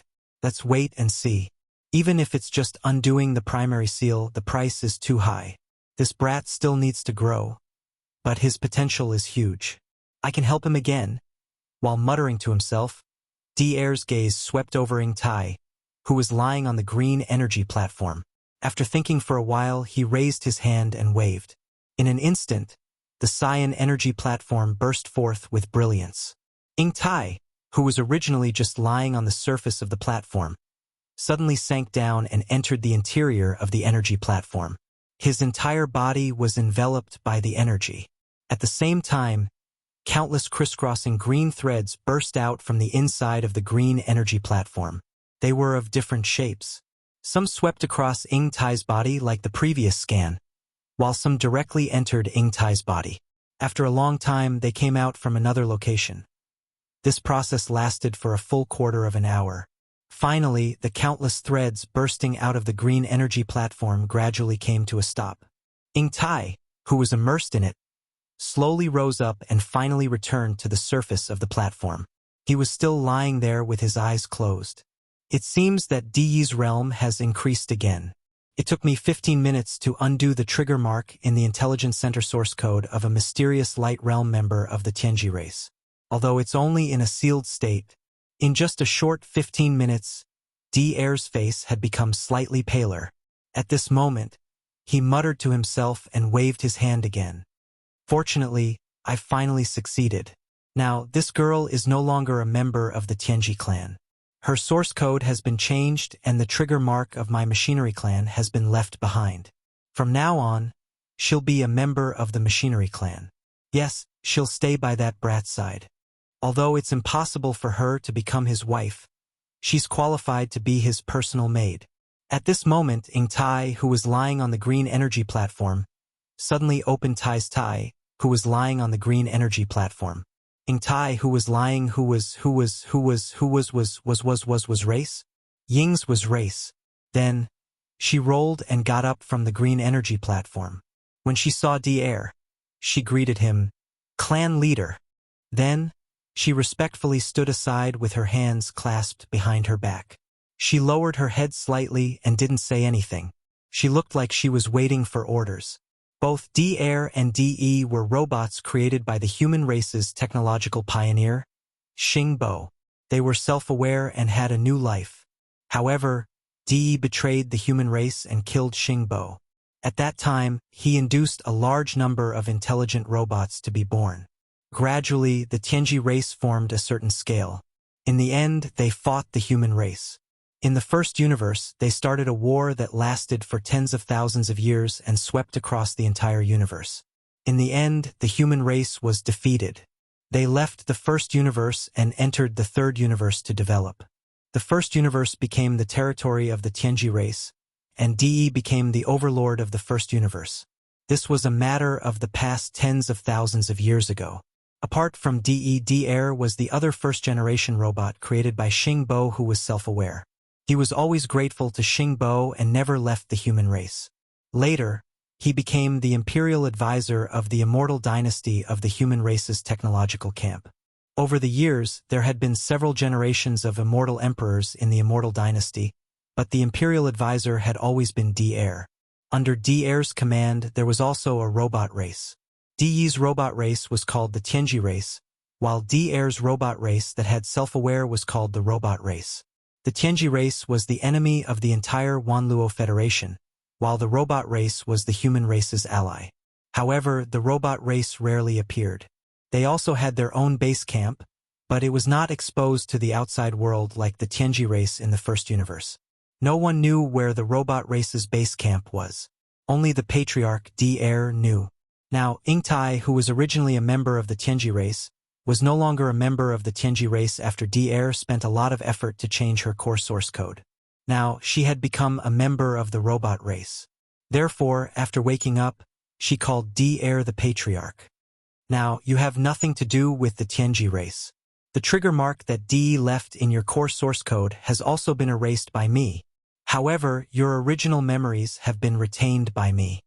Let's wait and see. Even if it's just undoing the primary seal, the price is too high. This brat still needs to grow, but his potential is huge. I can help him again. While muttering to himself, D'Air's gaze swept over Ing Tai, who was lying on the green energy platform. After thinking for a while, he raised his hand and waved. In an instant, the cyan energy platform burst forth with brilliance. Ing Tai, who was originally just lying on the surface of the platform, suddenly sank down and entered the interior of the energy platform. His entire body was enveloped by the energy. At the same time, countless crisscrossing green threads burst out from the inside of the green energy platform. They were of different shapes. Some swept across Ing Tai's body like the previous scan, while some directly entered Ing Tai's body. After a long time, they came out from another location. This process lasted for a full quarter of an hour. Finally, the countless threads bursting out of the green energy platform gradually came to a stop. Ing Tai, who was immersed in it, slowly rose up and finally returned to the surface of the platform. He was still lying there with his eyes closed. It seems that Di's realm has increased again. It took me 15 minutes to undo the trigger mark in the Intelligence Center source code of a mysterious light realm member of the Tianji race. Although it's only in a sealed state, in just a short 15 minutes, D'Air's face had become slightly paler. At this moment, he muttered to himself and waved his hand again. Fortunately, I finally succeeded. Now, this girl is no longer a member of the Tianji clan. Her source code has been changed and the trigger mark of my machinery clan has been left behind. From now on, she'll be a member of the machinery clan. Yes, she'll stay by that brat's side. Although it's impossible for her to become his wife, she's qualified to be his personal maid. At this moment, Ing Tai, who was lying on the green energy platform, suddenly opened Tai's Tai, who was lying on the green energy platform. Ing Tai, who was lying, was race? Ying's was race. Then, she rolled and got up from the green energy platform. When she saw D'Air, she greeted him, clan leader. Then, she respectfully stood aside with her hands clasped behind her back. She lowered her head slightly and didn't say anything. She looked like she was waiting for orders. Both D'Air and DE were robots created by the human race's technological pioneer, Xing Bo. They were self-aware and had a new life. However, DE betrayed the human race and killed Xing Bo. At that time, he induced a large number of intelligent robots to be born. Gradually, the Tianji race formed a certain scale. In the end, they fought the human race. In the first universe, they started a war that lasted for tens of thousands of years and swept across the entire universe. In the end, the human race was defeated. They left the first universe and entered the third universe to develop. The first universe became the territory of the Tianji race, and DE became the overlord of the first universe. This was a matter of the past tens of thousands of years ago. Apart from DE, D'Air was the other first-generation robot created by Xing Bo who was self-aware. He was always grateful to Xing Bo and never left the human race. Later, he became the imperial advisor of the immortal dynasty of the human race's technological camp. Over the years, there had been several generations of immortal emperors in the immortal dynasty, but the imperial advisor had always been D-Heir. Under D-Heir's command, there was also a robot race. D-Yi's robot race was called the Tianji race, while D-Heir's robot race that had self-aware was called the robot race. The Tianji race was the enemy of the entire Wanluo Federation, while the robot race was the human race's ally. However, the robot race rarely appeared. They also had their own base camp, but it was not exposed to the outside world like the Tianji race in the first universe. No one knew where the robot race's base camp was. Only the patriarch D-Heir knew. Now, Ingtai, who was originally a member of the Tianji race, was no longer a member of the Tianji race after D-Heir spent a lot of effort to change her core source code. Now, she had become a member of the robot race. Therefore, after waking up, she called D-Heir the patriarch. Now, you have nothing to do with the Tianji race. The trigger mark that D left in your core source code has also been erased by me. However, your original memories have been retained by me.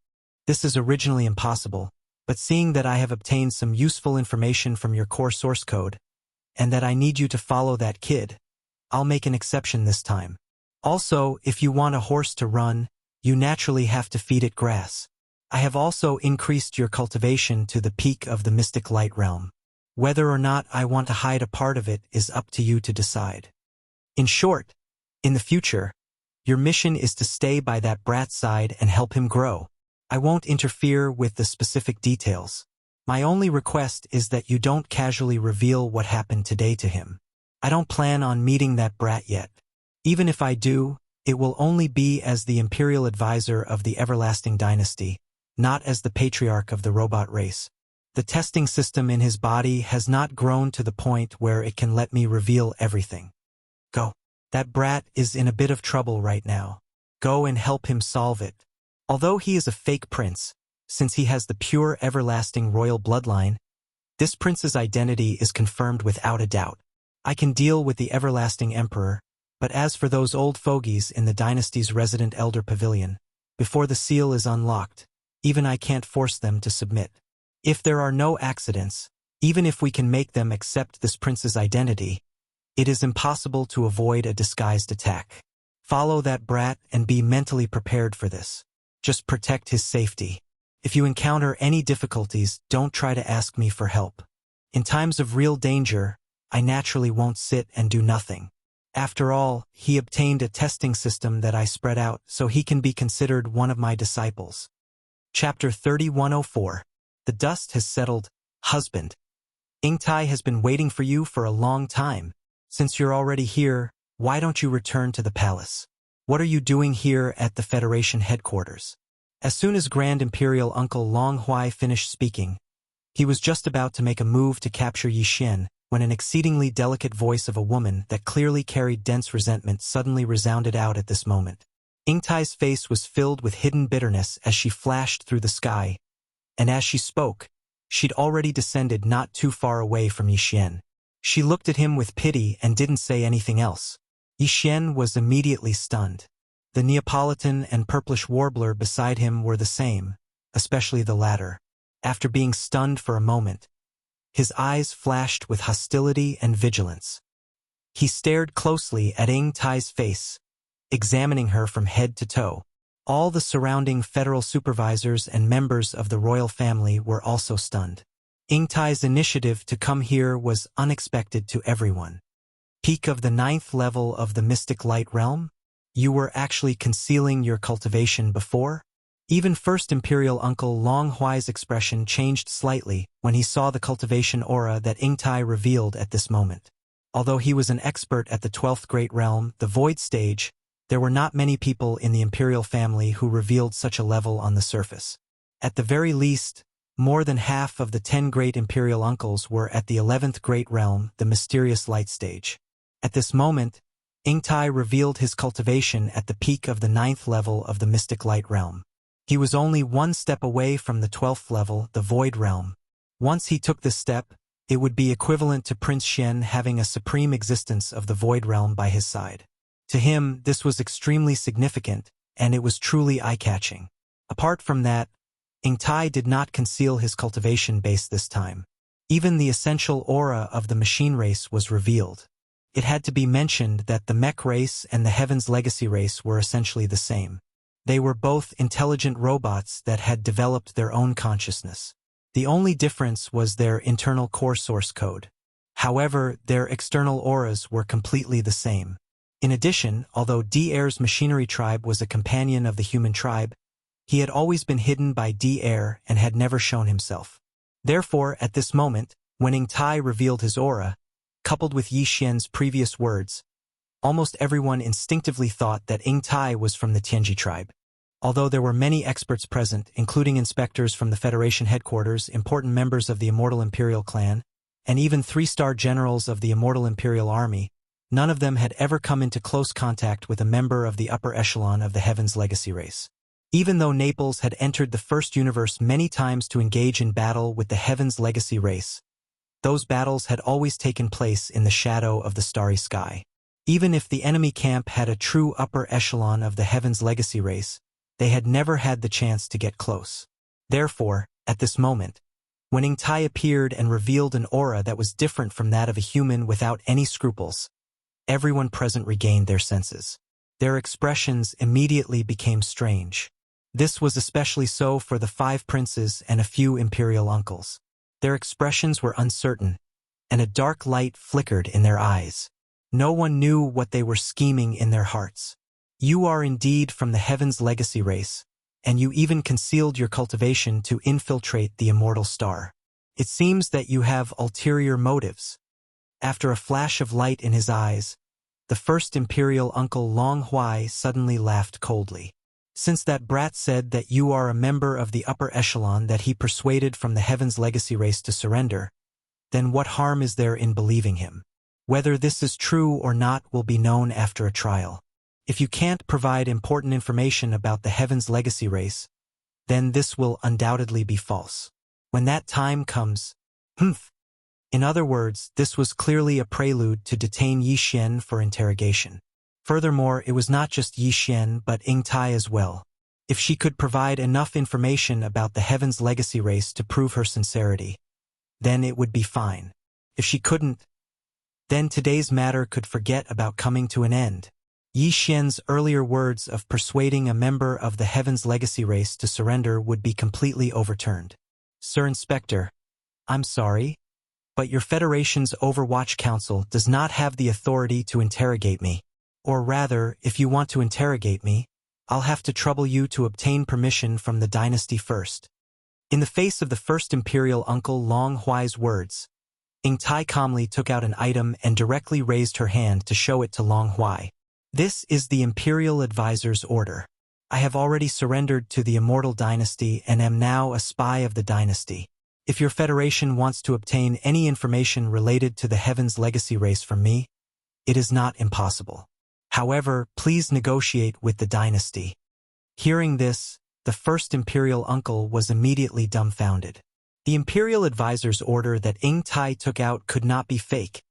This is originally impossible, but seeing that I have obtained some useful information from your core source code, and that I need you to follow that kid, I'll make an exception this time. Also, if you want a horse to run, you naturally have to feed it grass. I have also increased your cultivation to the peak of the mystic light realm. Whether or not I want to hide a part of it is up to you to decide. In short, in the future, your mission is to stay by that brat's side and help him grow. I won't interfere with the specific details. My only request is that you don't casually reveal what happened today to him. I don't plan on meeting that brat yet. Even if I do, it will only be as the imperial advisor of the everlasting dynasty, not as the patriarch of the robot race. The testing system in his body has not grown to the point where it can let me reveal everything. Go. That brat is in a bit of trouble right now. Go and help him solve it. Although he is a fake prince, since he has the pure everlasting royal bloodline, this prince's identity is confirmed without a doubt. I can deal with the everlasting emperor, but as for those old fogies in the dynasty's resident elder pavilion, before the seal is unlocked, even I can't force them to submit. If there are no accidents, even if we can make them accept this prince's identity, it is impossible to avoid a disguised attack. Follow that brat and be mentally prepared for this. Just protect his safety. If you encounter any difficulties, don't try to ask me for help. In times of real danger, I naturally won't sit and do nothing. After all, he obtained a testing system that I spread out so he can be considered one of my disciples. Chapter 3104. The dust has settled. Husband. Ingtai has been waiting for you for a long time. Since you're already here, why don't you return to the palace? What are you doing here at the Federation headquarters? As soon as Grand Imperial Uncle Long Huai finished speaking, he was just about to make a move to capture Yi Xian when an exceedingly delicate voice of a woman that clearly carried dense resentment suddenly resounded out at this moment. Ingtai's face was filled with hidden bitterness as she flashed through the sky, and as she spoke, she'd already descended not too far away from Yi Xian. She looked at him with pity and didn't say anything else. Yi Xian was immediately stunned. The Neapolitan and purplish warbler beside him were the same, especially the latter. After being stunned for a moment, his eyes flashed with hostility and vigilance. He stared closely at Ingtai's face, examining her from head to toe. All the surrounding federal supervisors and members of the royal family were also stunned. Ingtai's initiative to come here was unexpected to everyone. Peak of the 9th level of the Mystic Light Realm? You were actually concealing your cultivation before? Even First Imperial Uncle Long Huai's expression changed slightly when he saw the cultivation aura that Ingtai revealed at this moment. Although he was an expert at the 12th Great Realm, the Void Stage, there were not many people in the Imperial family who revealed such a level on the surface. At the very least, more than half of the 10 Great Imperial Uncles were at the 11th Great Realm, the Mysterious Light Stage. At this moment, Ingtai revealed his cultivation at the peak of the 9th level of the Mystic Light Realm. He was only one step away from the 12th level, the Void Realm. Once he took this step, it would be equivalent to Prince Xian having a supreme existence of the Void Realm by his side. To him, this was extremely significant, and it was truly eye-catching. Apart from that, Ingtai did not conceal his cultivation base this time. Even the essential aura of the machine race was revealed. It had to be mentioned that the mech race and the Heaven's Legacy race were essentially the same. They were both intelligent robots that had developed their own consciousness. The only difference was their internal core source code. However, their external auras were completely the same. In addition, although D-Air's machinery tribe was a companion of the human tribe, he had always been hidden by D-Air and had never shown himself. Therefore, at this moment, when Ing Tai revealed his aura, coupled with Yi Xian's previous words, almost everyone instinctively thought that Ing Tai was from the Tianji tribe. Although there were many experts present, including inspectors from the Federation headquarters, important members of the Immortal Imperial clan, and even 3-star generals of the Immortal Imperial Army, none of them had ever come into close contact with a member of the upper echelon of the Heaven's Legacy race. Even though Naples had entered the First Universe many times to engage in battle with the Heaven's Legacy race, those battles had always taken place in the shadow of the starry sky. Even if the enemy camp had a true upper echelon of the Heaven's Legacy race, they had never had the chance to get close. Therefore, at this moment, when Ing Tai appeared and revealed an aura that was different from that of a human without any scruples, everyone present regained their senses. Their expressions immediately became strange. This was especially so for the 5 princes and a few imperial uncles. Their expressions were uncertain, and a dark light flickered in their eyes. No one knew what they were scheming in their hearts. You are indeed from the Heaven's Legacy race, and you even concealed your cultivation to infiltrate the immortal star. It seems that you have ulterior motives. After a flash of light in his eyes, the first imperial uncle Long Huai suddenly laughed coldly. Since that brat said that you are a member of the upper echelon that he persuaded from the Heaven's Legacy race to surrender, then what harm is there in believing him? Whether this is true or not will be known after a trial. If you can't provide important information about the Heaven's Legacy race, then this will undoubtedly be false. When that time comes, In other words, this was clearly a prelude to detain Yi Xian for interrogation. Furthermore, it was not just Yi Xian but Ing Tai as well. If she could provide enough information about the Heaven's Legacy race to prove her sincerity, then it would be fine. If she couldn't, then today's matter could forget about coming to an end. Yi Xian's earlier words of persuading a member of the Heaven's Legacy race to surrender would be completely overturned. Sir Inspector, I'm sorry, but your Federation's Overwatch Council does not have the authority to interrogate me. Or rather, if you want to interrogate me, I'll have to trouble you to obtain permission from the dynasty first. In the face of the first imperial uncle Long Huai's words, Ing Tai calmly took out an item and directly raised her hand to show it to Long Huai. This is the Imperial Advisor's order. I have already surrendered to the Immortal Dynasty and am now a spy of the dynasty. If your Federation wants to obtain any information related to the Heaven's Legacy race from me, it is not impossible. However, please negotiate with the dynasty. Hearing this, the first Imperial uncle was immediately dumbfounded. The Imperial Advisor's order that Ing Tai took out could not be fake,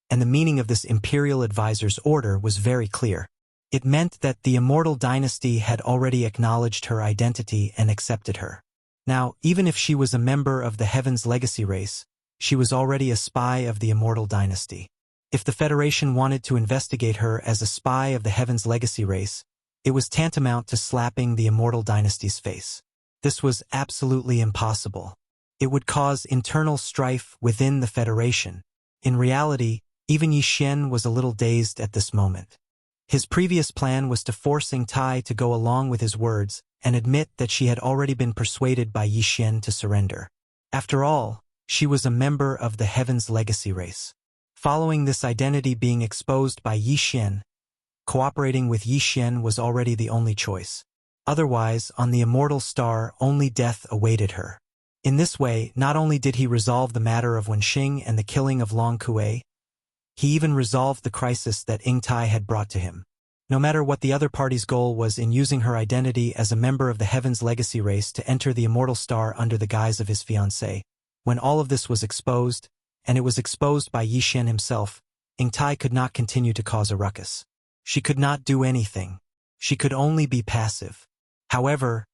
and the meaning of this Imperial Advisor's order was very clear. It meant that the Immortal Dynasty had already acknowledged her identity and accepted her. Now, even if she was a member of the Heaven's Legacy race, she was already a spy of the Immortal Dynasty. If the Federation wanted to investigate her as a spy of the Heaven's Legacy race, it was tantamount to slapping the Immortal Dynasty's face. This was absolutely impossible. It would cause internal strife within the Federation. In reality, even Yi Xian was a little dazed at this moment. His previous plan was to force Ing Tai to go along with his words and admit that she had already been persuaded by Yi Xian to surrender. After all, she was a member of the Heaven's Legacy race. Following this identity being exposed by Yi Xian, cooperating with Yi Xian was already the only choice. Otherwise, on the Immortal Star, only death awaited her. In this way, not only did he resolve the matter of Wenxing and the killing of Long Kuei, he even resolved the crisis that Ing Tai had brought to him. No matter what the other party's goal was in using her identity as a member of the Heaven's Legacy race to enter the Immortal Star under the guise of his fiancée, when all of this was exposed, and it was exposed by Yi Xian himself, Ing Tai could not continue to cause a ruckus. She could not do anything. She could only be passive. However,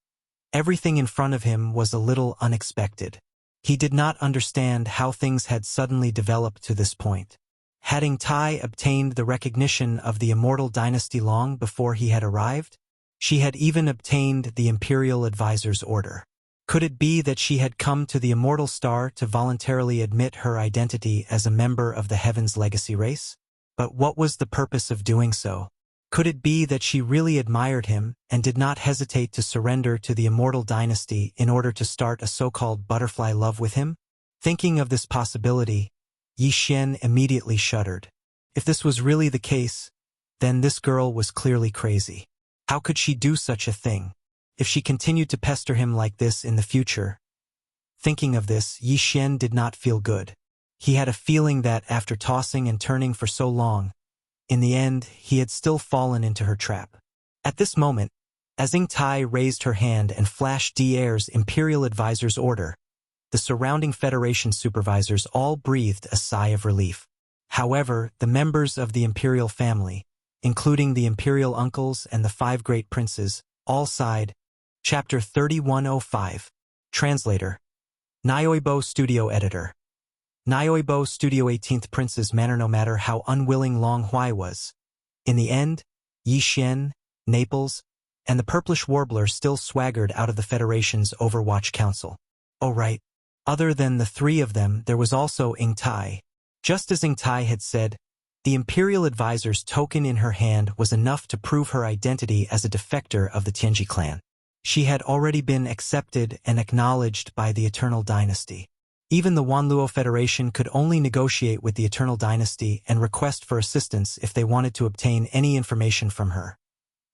everything in front of him was a little unexpected. He did not understand how things had suddenly developed to this point. Had Ingtai obtained the recognition of the immortal dynasty long before he had arrived? She had even obtained the imperial advisor's order. Could it be that she had come to the immortal star to voluntarily admit her identity as a member of the Heaven's legacy race? But what was the purpose of doing so? Could it be that she really admired him and did not hesitate to surrender to the immortal dynasty in order to start a so-called butterfly love with him? Thinking of this possibility, Yi Xian immediately shuddered. If this was really the case, then this girl was clearly crazy. How could she do such a thing? If she continued to pester him like this in the future? Thinking of this, Yi Xian did not feel good. He had a feeling that after tossing and turning for so long, in the end, he had still fallen into her trap. At this moment, as Ingtai raised her hand and flashed D'Air's imperial advisor's order, the surrounding Federation supervisors all breathed a sigh of relief. However, the members of the imperial family, including the imperial uncles and the 5 great princes, all sighed. Chapter 3105. Translator. Nyoibo Studio Editor. Nyoibo Studio 18th Prince's manner. No matter how unwilling Long Huai was, in the end, Yi Xian, Naples, and the purplish warbler still swaggered out of the Federation's Overwatch Council. Oh right. Other than the 3 of them, there was also Ingtai. Just as Ingtai had said, the Imperial Advisor's token in her hand was enough to prove her identity as a defector of the Tianji clan. She had already been accepted and acknowledged by the Eternal Dynasty. Even the Wanluo Federation could only negotiate with the Eternal Dynasty and request for assistance if they wanted to obtain any information from her,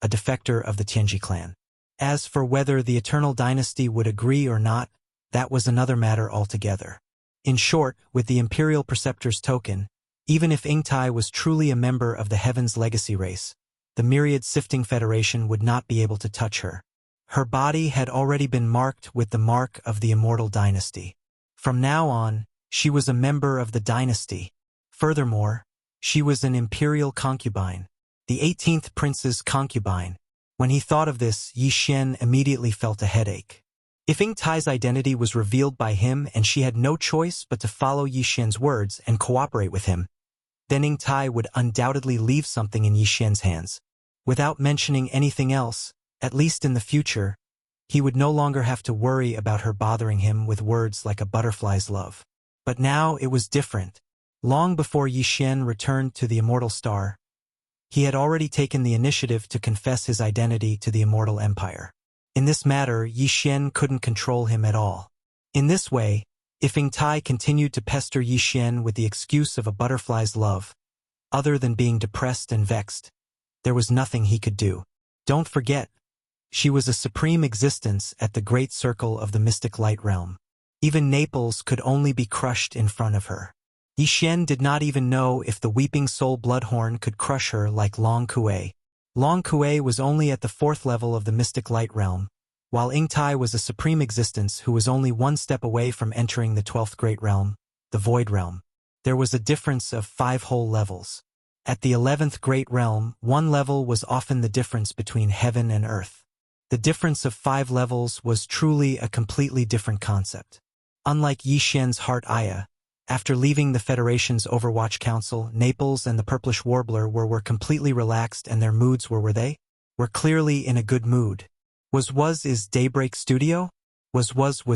a defector of the Tianji clan. As for whether the Eternal Dynasty would agree or not, that was another matter altogether. In short, with the Imperial Preceptor's token, even if Ingtai was truly a member of the Heaven's legacy race, the myriad sifting Federation would not be able to touch her. Her body had already been marked with the mark of the Immortal Dynasty. From now on, she was a member of the dynasty. Furthermore, she was an imperial concubine, the 18th prince's concubine. When he thought of this, Yi Xian immediately felt a headache. If Ingtai's identity was revealed by him and she had no choice but to follow Yi Xian's words and cooperate with him, then Ingtai would undoubtedly leave something in Yi Xian's hands. Without mentioning anything else, at least in the future, he would no longer have to worry about her bothering him with words like a butterfly's love. But now it was different. Long before Yi Xian returned to the Immortal Star, he had already taken the initiative to confess his identity to the Immortal Empire. In this matter, Yi Xian couldn't control him at all. In this way, if Ingtai continued to pester Yi Xian with the excuse of a butterfly's love, other than being depressed and vexed, there was nothing he could do. Don't forget, she was a supreme existence at the great circle of the mystic light realm. Even Naples could only be crushed in front of her. Yi Xian did not even know if the Weeping Soul Bloodhorn could crush her like Long Kuei. Long Kuei was only at the 4th level of the mystic light realm, while Ingtai was a supreme existence who was only 1 step away from entering the 12th great realm, the Void Realm. There was a difference of 5 whole levels. At the 11th great realm, 1 level was often the difference between heaven and earth. The difference of 5 levels was truly a completely different concept. Unlike Yi Xian's heart Aya, after leaving the Federation's Overwatch Council, Naples and the Purplish Warbler were completely relaxed and their moods were they? Were clearly in a good mood. Is Daybreak Studio? Was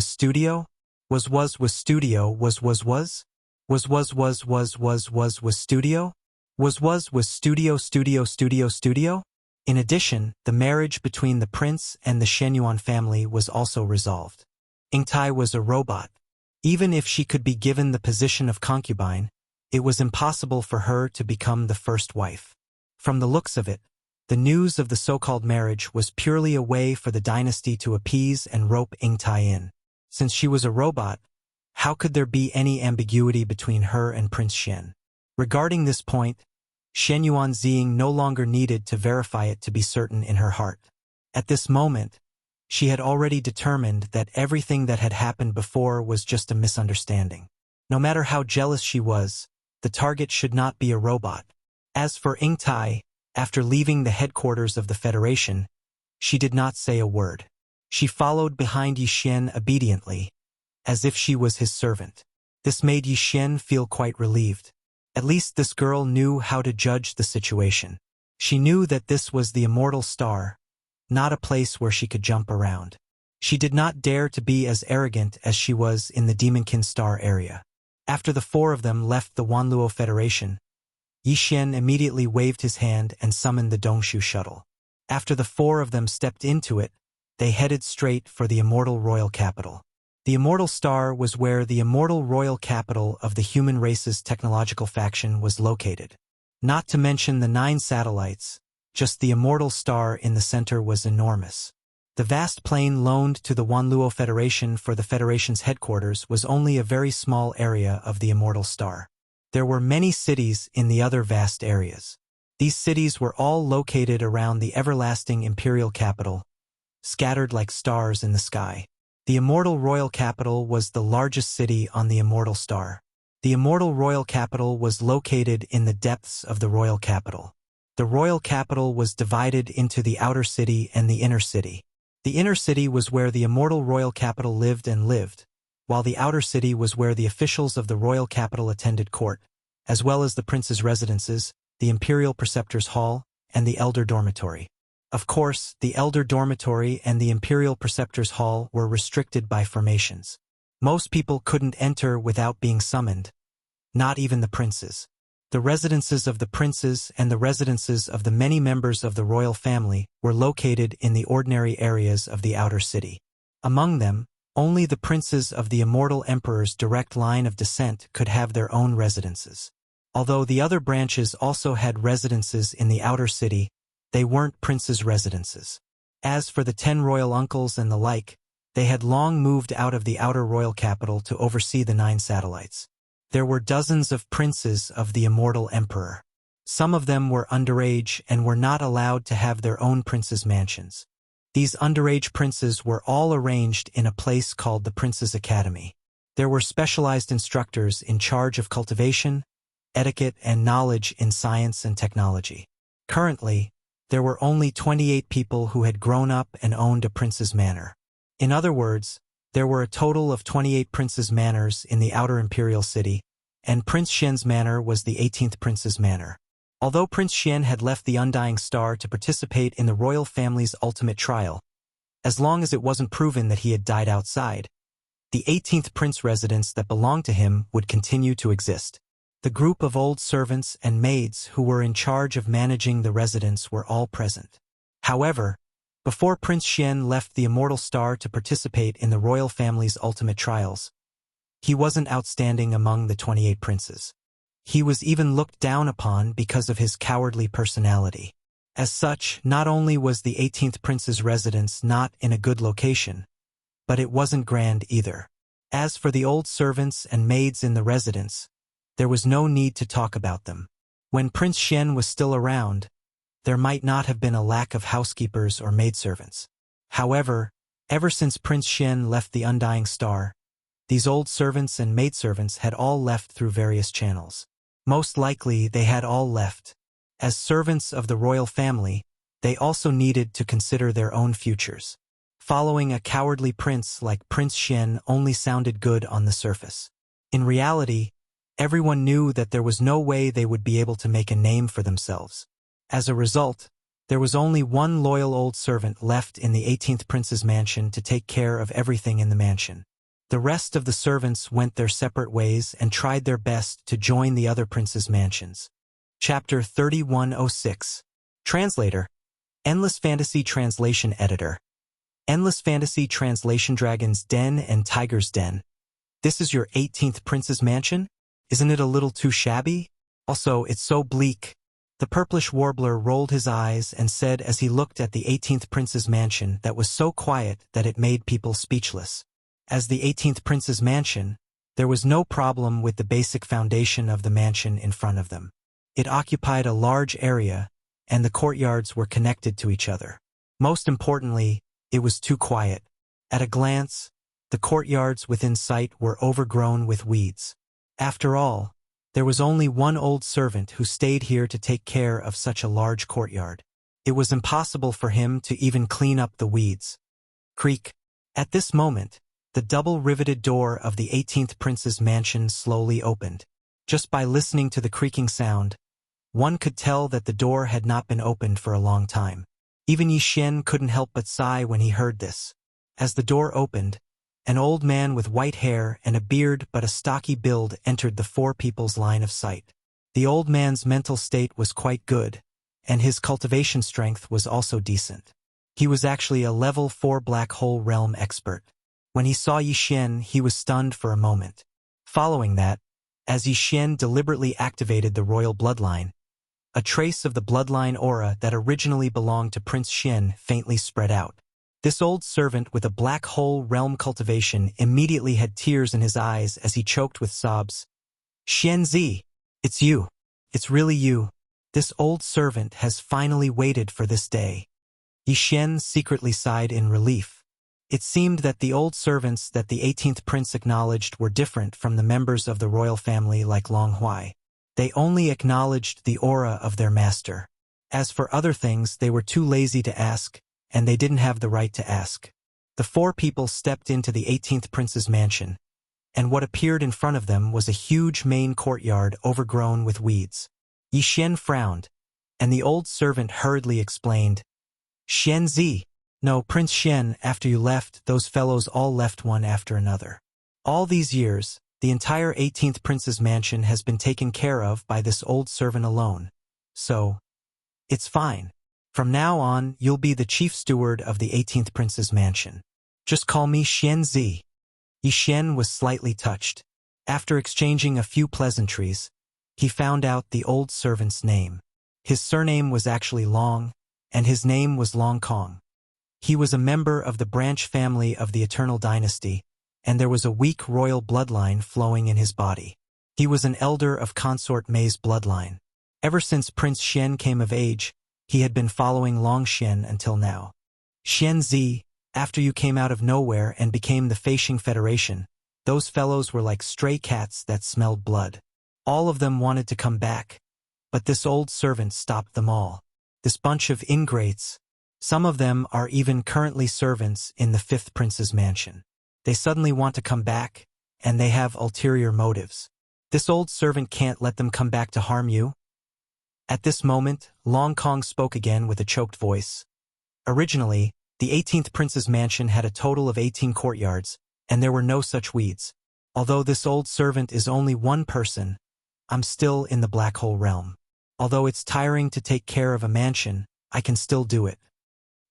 Studio? Was Studio? Was Studio? In addition, the marriage between the prince and the Shenyuan family was also resolved. Ingtai was a robot. Even if she could be given the position of concubine, it was impossible for her to become the first wife. From the looks of it, the news of the so-called marriage was purely a way for the dynasty to appease and rope Ingtai in. Since she was a robot, how could there be any ambiguity between her and Prince Shen? Regarding this point, Shenyuan Ziying no longer needed to verify it to be certain in her heart. At this moment, she had already determined that everything that had happened before was just a misunderstanding. No matter how jealous she was, the target should not be a robot. As for Ingtai, after leaving the headquarters of the Federation, she did not say a word. She followed behind Yi Xian obediently, as if she was his servant. This made Yi Xian feel quite relieved. At least this girl knew how to judge the situation. She knew that this was the immortal star, not a place where she could jump around. She did not dare to be as arrogant as she was in the Demonkin Star area. After the four of them left the Wanluo Federation, Yi Xian immediately waved his hand and summoned the Dongshu shuttle. After the four of them stepped into it, they headed straight for the immortal royal capital. The immortal star was where the immortal royal capital of the human race's technological faction was located. Not to mention the 9 satellites, just the immortal star in the center was enormous. The vast plain loaned to the Wanluo Federation for the Federation's headquarters was only a very small area of the immortal star. There were many cities in the other vast areas. These cities were all located around the everlasting imperial capital, scattered like stars in the sky. The immortal royal capital was the largest city on the immortal star. The immortal royal capital was located in the depths of the royal capital. The royal capital was divided into the outer city and the inner city. The inner city was where the immortal royal capital lived, while the outer city was where the officials of the royal capital attended court, as well as the prince's residences, the imperial preceptor's hall, and the elder dormitory. Of course, the elder dormitory and the imperial preceptor's hall were restricted by formations. Most people couldn't enter without being summoned, not even the princes. The residences of the princes and the residences of the many members of the royal family were located in the ordinary areas of the outer city. Among them, only the princes of the immortal emperor's direct line of descent could have their own residences. Although the other branches also had residences in the outer city, they weren't princes' residences. As for the 10 royal uncles and the like, they had long moved out of the outer royal capital to oversee the 9 satellites. There were dozens of princes of the immortal emperor. Some of them were underage and were not allowed to have their own princes' mansions. These underage princes were all arranged in a place called the Prince's Academy. There were specialized instructors in charge of cultivation, etiquette, and knowledge in science and technology. Currently, there were only 28 people who had grown up and owned a prince's manor. In other words, there were a total of 28 princes' manors in the outer imperial city, and Prince Xian's manor was the 18th prince's manor. Although Prince Xian had left the Undying Star to participate in the royal family's ultimate trial, as long as it wasn't proven that he had died outside, the 18th prince residence that belonged to him would continue to exist. The group of old servants and maids who were in charge of managing the residence were all present. However, before Prince Xian left the immortal star to participate in the royal family's ultimate trials, he wasn't outstanding among the 28 princes. He was even looked down upon because of his cowardly personality. As such, not only was the 18th prince's residence not in a good location, but it wasn't grand either. As for the old servants and maids in the residence, there was no need to talk about them. When Prince Xian was still around, there might not have been a lack of housekeepers or maidservants. However, ever since Prince Xian left the Undying Star, these old servants and maidservants had all left through various channels. Most likely, they had all left. As servants of the royal family, they also needed to consider their own futures. Following a cowardly prince like Prince Xian only sounded good on the surface. In reality, everyone knew that there was no way they would be able to make a name for themselves. As a result, there was only one loyal old servant left in the 18th prince's mansion to take care of everything in the mansion. The rest of the servants went their separate ways and tried their best to join the other princes' mansions. Chapter 3106. Translator. Endless Fantasy Translation Editor. Endless Fantasy Translation. Dragon's Den and Tiger's Den. This is your 18th prince's mansion? Isn't it a little too shabby? Also, it's so bleak. The purplish warbler rolled his eyes and said as he looked at the 18th prince's mansion that was so quiet that it made people speechless. As the 18th prince's mansion, there was no problem with the basic foundation of the mansion in front of them. It occupied a large area, and the courtyards were connected to each other. Most importantly, it was too quiet. At a glance, the courtyards within sight were overgrown with weeds. After all, there was only one old servant who stayed here to take care of such a large courtyard. It was impossible for him to even clean up the weeds. Creak. At this moment, The double-riveted door of the 18th prince's mansion slowly opened. Just by listening to the creaking sound, one could tell that the door had not been opened for a long time. Even Yi Xian couldn't help but sigh when he heard this. As the door opened, an old man with white hair and a beard but a stocky build entered the four people's line of sight. The old man's mental state was quite good, and his cultivation strength was also decent. He was actually a level 4 black hole realm expert. When he saw Yi Xian, he was stunned for a moment. Following that, as Yi Xian deliberately activated the royal bloodline, a trace of the bloodline aura that originally belonged to Prince Xin faintly spread out. This old servant with a black hole realm cultivation immediately had tears in his eyes as he choked with sobs. "Xianzi, it's you. It's really you. This old servant has finally waited for this day." Yi Xian secretly sighed in relief. It seemed that the old servants that the 18th prince acknowledged were different from the members of the royal family like Long Huai. They only acknowledged the aura of their master. As for other things, they were too lazy to ask, and they didn't have the right to ask. The four people stepped into the 18th prince's mansion, and what appeared in front of them was a huge main courtyard overgrown with weeds. Yi Xian frowned, and the old servant hurriedly explained, "Xianzi, no, Prince Xian, after you left, those fellows all left one after another. All these years, the entire 18th prince's mansion has been taken care of by this old servant alone. So, it's fine. From now on, you'll be the chief steward of the 18th prince's mansion. Just call me Xianzi." Yi Xian was slightly touched. After exchanging a few pleasantries, he found out the old servant's name. His surname was actually Long, and his name was Long Kong. He was a member of the branch family of the Eternal Dynasty, and there was a weak royal bloodline flowing in his body. He was an elder of Consort Mei's bloodline. Ever since Prince Xian came of age, he had been following Long Xian until now. "Xianzi, after you came out of nowhere and became the Feishing Federation, those fellows were like stray cats that smelled blood. All of them wanted to come back, but this old servant stopped them all. This bunch of ingrates. Some of them are even currently servants in the 5th prince's mansion. They suddenly want to come back, and they have ulterior motives. This old servant can't let them come back to harm you." At this moment, Long Kong spoke again with a choked voice. Originally, the 18th prince's mansion had a total of 18 courtyards, and there were no such weeds. Although this old servant is only one person, I'm still in the black hole realm. Although it's tiring to take care of a mansion, I can still do it.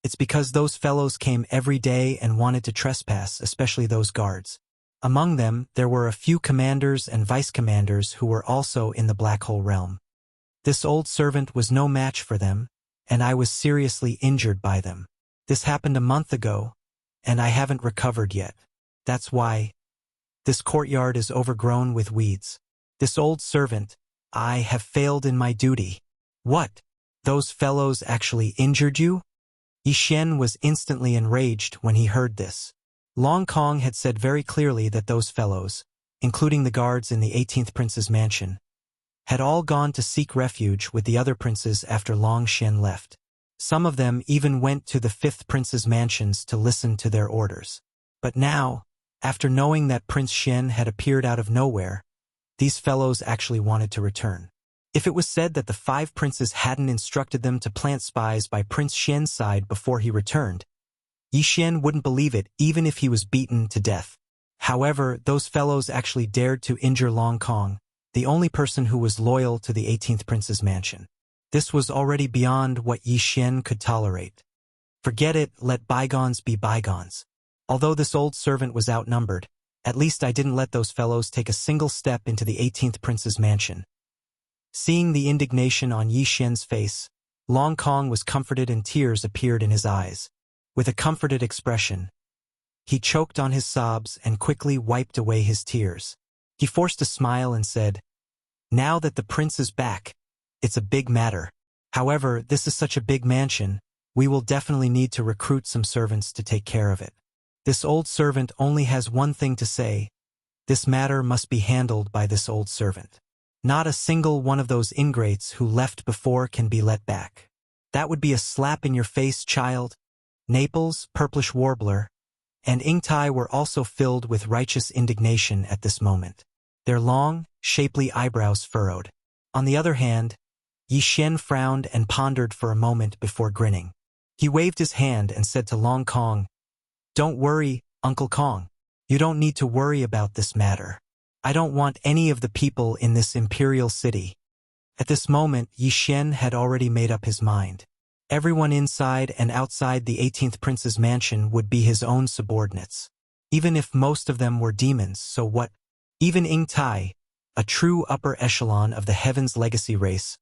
It's because those fellows came every day and wanted to trespass, especially those guards. Among them, there were a few commanders and vice-commanders who were also in the black hole realm. This old servant was no match for them, and I was seriously injured by them. This happened a month ago, and I haven't recovered yet. That's why this courtyard is overgrown with weeds. This old servant, I have failed in my duty." "What? Those fellows actually injured you?" Yi Xian was instantly enraged when he heard this. Long Kong had said very clearly that those fellows, including the guards in the 18th prince's mansion, had all gone to seek refuge with the other princes after Long Xian left. Some of them even went to the 5th prince's mansions to listen to their orders. But now, after knowing that Prince Xian had appeared out of nowhere, these fellows actually wanted to return. If it was said that the 5 princes hadn't instructed them to plant spies by Prince Xian's side before he returned, Yi Xian wouldn't believe it even if he was beaten to death. However, those fellows actually dared to injure Long Kong, the only person who was loyal to the 18th prince's mansion. This was already beyond what Yi Xian could tolerate. Forget it, let bygones be bygones. Although this old servant was outnumbered, at least I didn't let those fellows take a single step into the 18th prince's mansion. Seeing the indignation on Yi Xian's face, Long Kong was comforted and tears appeared in his eyes. With a comforted expression, he choked on his sobs and quickly wiped away his tears. He forced a smile and said, "Now that the prince is back, it's a big matter. However, this is such a big mansion, we will definitely need to recruit some servants to take care of it. This old servant only has one thing to say. This matter must be handled by this old servant. Not a single one of those ingrates who left before can be let back. That would be a slap in your face, child." Naples, Purplish Warbler, and Ingtai were also filled with righteous indignation at this moment. Their long, shapely eyebrows furrowed. On the other hand, Yi Xian frowned and pondered for a moment before grinning. He waved his hand and said to Long Kong, "Don't worry, Uncle Kong. You don't need to worry about this matter. I don't want any of the people in this imperial city." At this moment, Yi Xian had already made up his mind. Everyone inside and outside the 18th Prince's mansion would be his own subordinates. Even if most of them were demons, so what? Even Ingtai, a true upper echelon of the Heaven's legacy race,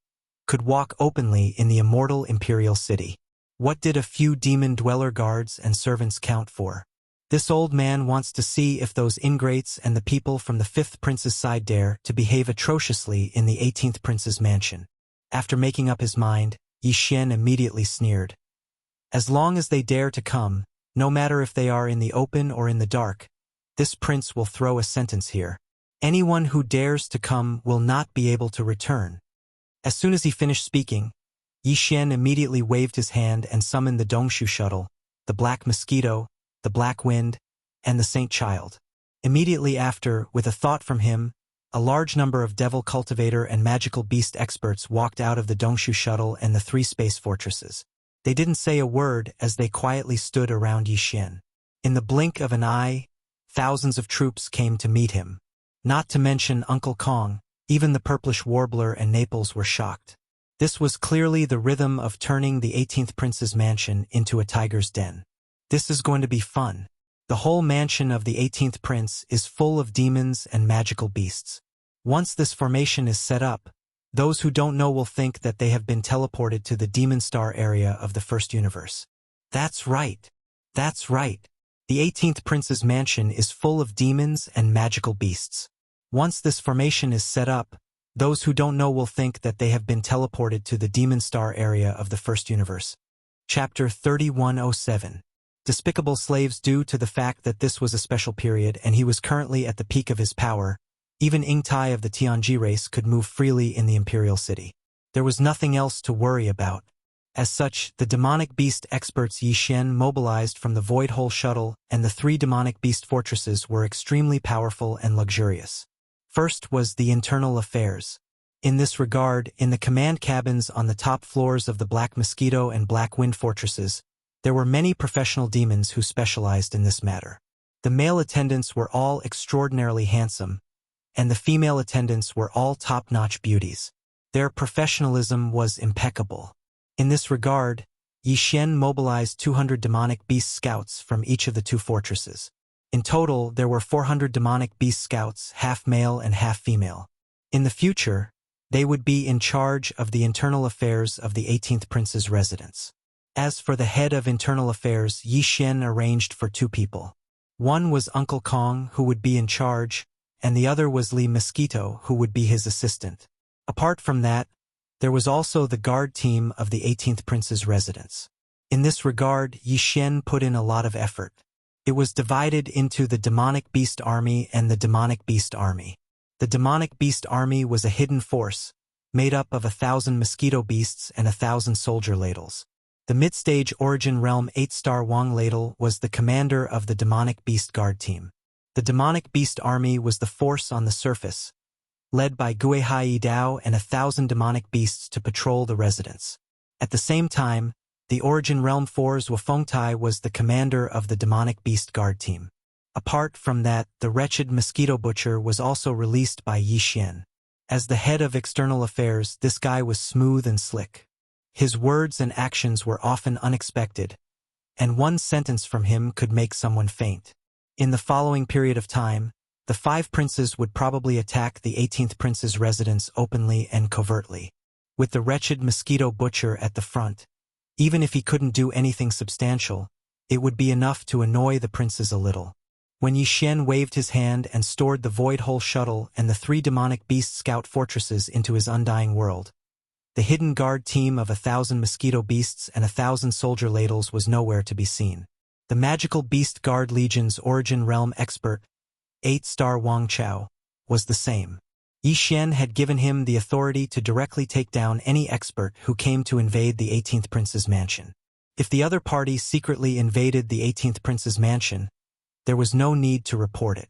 could walk openly in the immortal imperial city. What did a few demon dweller guards and servants count for? This old man wants to see if those ingrates and the people from the 5th Prince's side dare to behave atrociously in the 18th Prince's mansion. After making up his mind, Yi Xian immediately sneered. As long as they dare to come, no matter if they are in the open or in the dark, this prince will throw a sentence here. Anyone who dares to come will not be able to return. As soon as he finished speaking, Yi Xian immediately waved his hand and summoned the Dongshu shuttle, the Black Mosquito, the Black Wind, and the Saint Child. Immediately after, with a thought from him, a large number of devil cultivator and magical beast experts walked out of the Dongshu shuttle and the 3 space fortresses. They didn't say a word as they quietly stood around Yi Xian. In the blink of an eye, thousands of troops came to meet him. Not to mention Uncle Kong, even the purplish warbler and Naples were shocked. This was clearly the rhythm of turning the 18th Prince's mansion into a tiger's den. This is going to be fun. The whole mansion of the 18th Prince is full of demons and magical beasts. Once this formation is set up, those who don't know will think that they have been teleported to the Demon Star area of the first universe. That's right. That's right. The 18th Prince's mansion is full of demons and magical beasts. Once this formation is set up, those who don't know will think that they have been teleported to the Demon Star area of the first universe. Chapter 3107. Despicable slaves. Due to the fact that this was a special period and he was currently at the peak of his power, even Ingtai of the Tianji race could move freely in the imperial city. There was nothing else to worry about. As such, the demonic beast experts Yi Xian mobilized from the Void Hole shuttle and the 3 demonic beast fortresses were extremely powerful and luxurious. First was the internal affairs. In this regard, in the command cabins on the top floors of the Black Mosquito and Black Wind fortresses, there were many professional demons who specialized in this matter. The male attendants were all extraordinarily handsome, and the female attendants were all top-notch beauties. Their professionalism was impeccable. In this regard, Yi Xian mobilized 200 demonic beast scouts from each of the 2 fortresses. In total, there were 400 demonic beast scouts, half male and half female. In the future, they would be in charge of the internal affairs of the 18th Prince's residence. As for the head of internal affairs, Yi Xian arranged for 2 people. One was Uncle Kong, who would be in charge, and the other was Li Mosquito, who would be his assistant. Apart from that, there was also the guard team of the 18th Prince's residence. In this regard, Yi Xian put in a lot of effort. It was divided into the Demonic Beast Army and the Demonic Beast Army. The Demonic Beast Army was a hidden force, made up of 1,000 mosquito beasts and 1,000 soldier ladles. The mid-stage Origin Realm 8-star Wang Ladle was the commander of the Demonic Beast Guard team. The Demonic Beast Army was the force on the surface, led by Guihai Dao and 1,000 demonic beasts to patrol the residence. At the same time, the Origin Realm 4's Wafengtai was the commander of the Demonic Beast Guard team. Apart from that, the wretched Mosquito Butcher was also released by Yi Xian. As the head of external affairs, this guy was smooth and slick. His words and actions were often unexpected, and one sentence from him could make someone faint. In the following period of time, the 5 princes would probably attack the 18th Prince's residence openly and covertly. With the wretched Mosquito Butcher at the front, even if he couldn't do anything substantial, it would be enough to annoy the princes a little. When Yi Xian waved his hand and stored the Void Hole shuttle and the 3 demonic beast scout fortresses into his undying world, the hidden guard team of 1,000 mosquito beasts and 1,000 soldier ladles was nowhere to be seen. The magical beast guard legion's Origin Realm expert, 8-star Wang Chao, was the same. Yi Xian had given him the authority to directly take down any expert who came to invade the 18th Prince's mansion. If the other party secretly invaded the 18th Prince's mansion, There was no need to report it.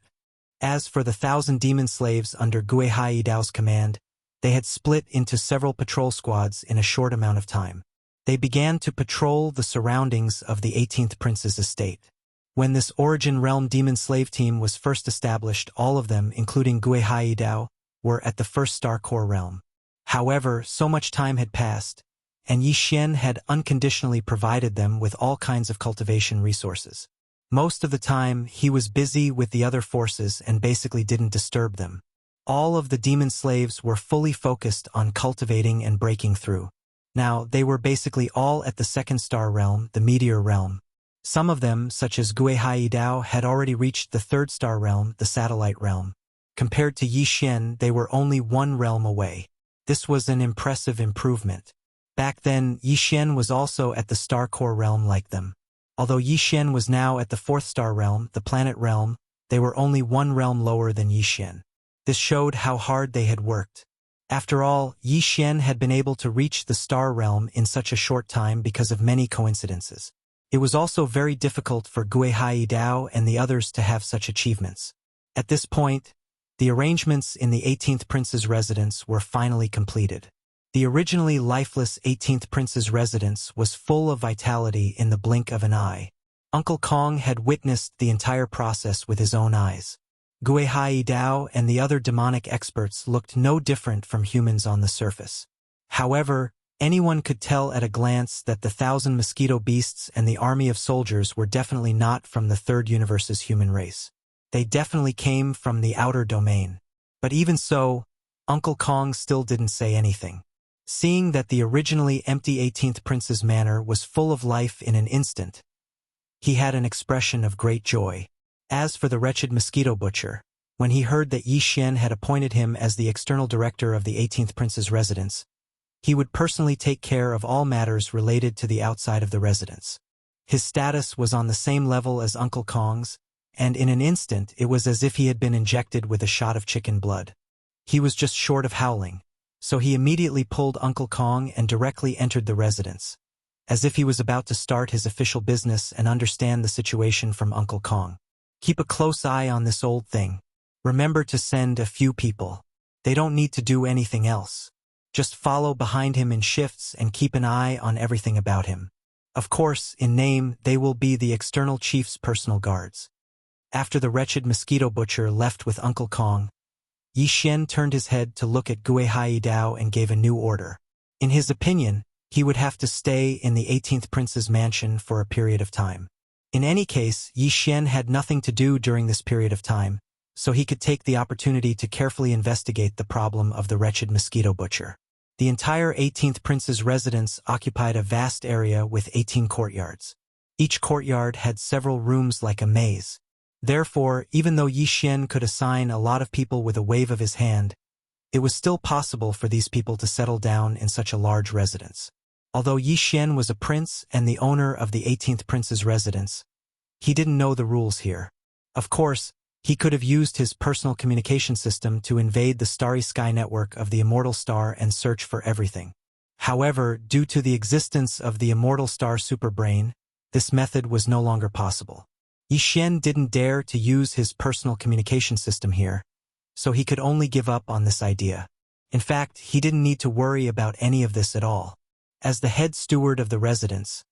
As for the 1,000 demon slaves under Gui Haidao's command, they had split into several patrol squads in a short amount of time. They began to patrol the surroundings of the 18th Prince's estate. When this Origin Realm demon slave team was first established, all of them, including Gui Haidao, were at the first Star Core realm. However, so much time had passed, and Yi Xian had unconditionally provided them with all kinds of cultivation resources. Most of the time, he was busy with the other forces and basically didn't disturb them. All of the demon slaves were fully focused on cultivating and breaking through. Now, they were basically all at the second star realm, the meteor realm. Some of them, such as Gui Haidao, had already reached the third star realm, the satellite realm. Compared to Yi Xian, they were only one realm away. This was an impressive improvement. Back then, Yi Xian was also at the star core realm like them. Although Yi Xian was now at the fourth star realm, the planet realm, they were only one realm lower than Yi Xian. This showed how hard they had worked. After all, Yi Xian had been able to reach the star realm in such a short time because of many coincidences. It was also very difficult for Gui Haidao and the others to have such achievements. At this point, the arrangements in the 18th Prince's residence were finally completed. The originally lifeless 18th Prince's residence was full of vitality in the blink of an eye. Uncle Kong had witnessed the entire process with his own eyes. Gui Haidao and the other demonic experts looked no different from humans on the surface. However, anyone could tell at a glance that the 1,000 mosquito beasts and the army of soldiers were definitely not from the third universe's human race. They definitely came from the outer domain. But even so, Uncle Kong still didn't say anything. Seeing that the originally empty 18th Prince's manor was full of life in an instant, he had an expression of great joy. As for the wretched mosquito butcher, when he heard that Yi Xian had appointed him as the external director of the 18th Prince's residence, he would personally take care of all matters related to the outside of the residence. His status was on the same level as Uncle Kong's, and in an instant it was as if he had been injected with a shot of chicken blood. He was just short of howling, so he immediately pulled Uncle Kong and directly entered the residence, as if he was about to start his official business and understand the situation from Uncle Kong. Keep a close eye on this old thing. Remember to send a few people. They don't need to do anything else. Just follow behind him in shifts and keep an eye on everything about him. Of course, in name, they will be the external chief's personal guards. After the wretched mosquito butcher left with Uncle Kong, Yi Xian turned his head to look at Gui Haidao and gave a new order. In his opinion, he would have to stay in the 18th Prince's mansion for a period of time. In any case, Yi Xian had nothing to do during this period of time, so he could take the opportunity to carefully investigate the problem of the wretched mosquito butcher. The entire 18th Prince's residence occupied a vast area with 18 courtyards. Each courtyard had several rooms like a maze. Therefore, even though Yi Xian could assign a lot of people with a wave of his hand, it was still possible for these people to settle down in such a large residence. Although Yi Xian was a prince and the owner of the 18th Prince's residence, he didn't know the rules here. Of course, he could have used his personal communication system to invade the starry sky network of the immortal star and search for everything. However, due to the existence of the immortal star superbrain, this method was no longer possible. Yi Xian didn't dare to use his personal communication system here, so he could only give up on this idea. In fact, he didn't need to worry about any of this at all. As the head steward of the residence,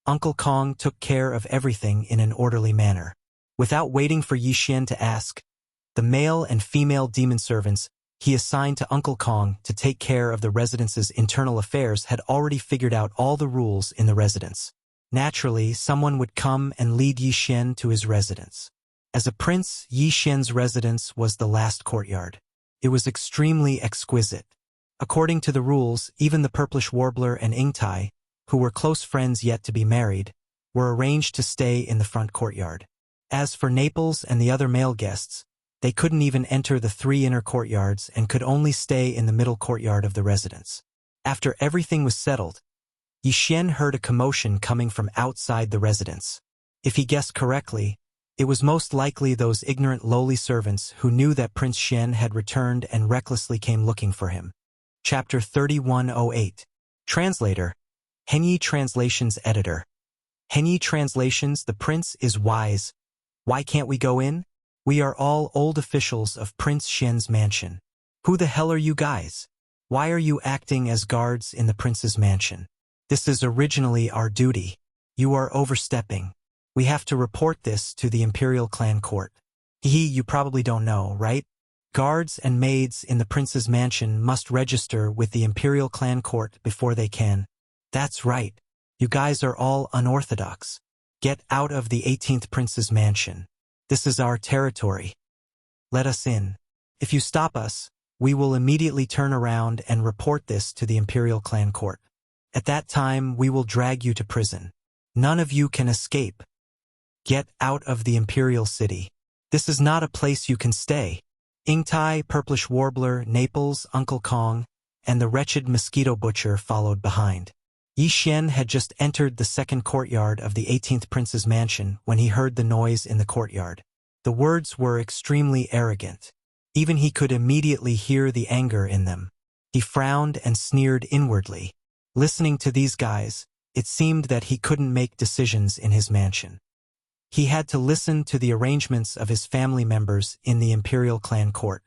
Uncle Kong took care of everything in an orderly manner. Without waiting for Yi Xian to ask, the male and female demon servants he assigned to Uncle Kong to take care of the residence's internal affairs had already figured out all the rules in the residence. Naturally, someone would come and lead Yi Xian to his residence. As a prince, Yi Xian's residence was the last courtyard. It was extremely exquisite. According to the rules, even the purplish warbler and Ingtai, who were close friends yet to be married, were arranged to stay in the front courtyard. As for Naples and the other male guests, they couldn't even enter the 3 inner courtyards and could only stay in the middle courtyard of the residence. After everything was settled, Yi Xian heard a commotion coming from outside the residence. If he guessed correctly, it was most likely those ignorant lowly servants who knew that Prince Xian had returned and recklessly came looking for him. Chapter 3108. Translator. Henyi Translations Editor. Henyi Translations. The prince is wise. Why can't we go in? We are all old officials of Prince Xian's mansion. Who the hell are you guys? Why are you acting as guards in the prince's mansion? This is originally our duty. You are overstepping. We have to report this to the Imperial Clan Court. You probably don't know, right? Guards and maids in the prince's mansion must register with the Imperial Clan Court before they can. That's right. You guys are all unorthodox. Get out of the 18th prince's mansion. This is our territory. Let us in. If you stop us, we will immediately turn around and report this to the Imperial Clan Court. At that time, we will drag you to prison. None of you can escape. Get out of the Imperial City. This is not a place you can stay. Ingtai, Purplish Warbler, Naples, Uncle Kong, and the wretched Mosquito Butcher followed behind. Yi Xian had just entered the second courtyard of the 18th prince's mansion when he heard the noise in the courtyard. The words were extremely arrogant. Even he could immediately hear the anger in them. He frowned and sneered inwardly. Listening to these guys, it seemed that he couldn't make decisions in his mansion. He had to listen to the arrangements of his family members in the Imperial Clan Court.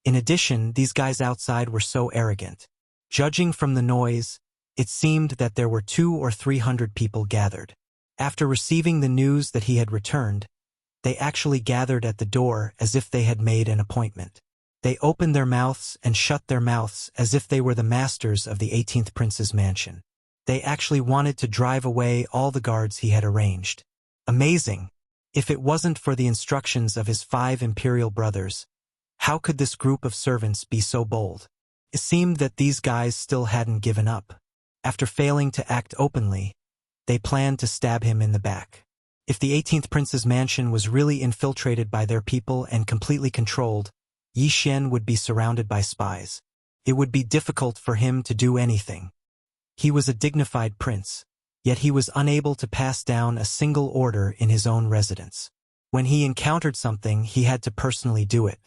In addition, these guys outside were so arrogant. Judging from the noise, it seemed that there were 200 or 300 people gathered. After receiving the news that he had returned, they actually gathered at the door as if they had made an appointment. They opened their mouths and shut their mouths as if they were the masters of the 18th prince's mansion. They actually wanted to drive away all the guards he had arranged. Amazing! If it wasn't for the instructions of his 5 imperial brothers, how could this group of servants be so bold? It seemed that these guys still hadn't given up. After failing to act openly, they planned to stab him in the back. If the 18th prince's mansion was really infiltrated by their people and completely controlled, Yi Xian would be surrounded by spies. It would be difficult for him to do anything. He was a dignified prince, yet he was unable to pass down a single order in his own residence. When he encountered something, he had to personally do it.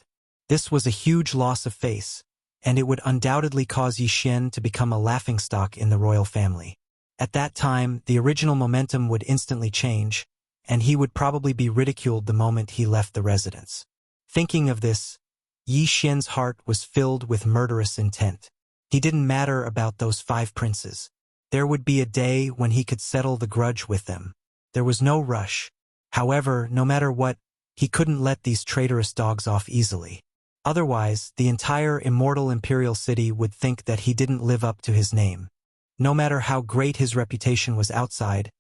This was a huge loss of face, and it would undoubtedly cause Yi Xian to become a laughingstock in the royal family. At that time, the original momentum would instantly change, and he would probably be ridiculed the moment he left the residence. Thinking of this, Yi Xian's heart was filled with murderous intent. He didn't matter about those 5 princes. There would be a day when he could settle the grudge with them. There was no rush. However, no matter what, he couldn't let these traitorous dogs off easily. Otherwise, the entire immortal imperial city would think that he didn't live up to his name. No matter how great his reputation was outside,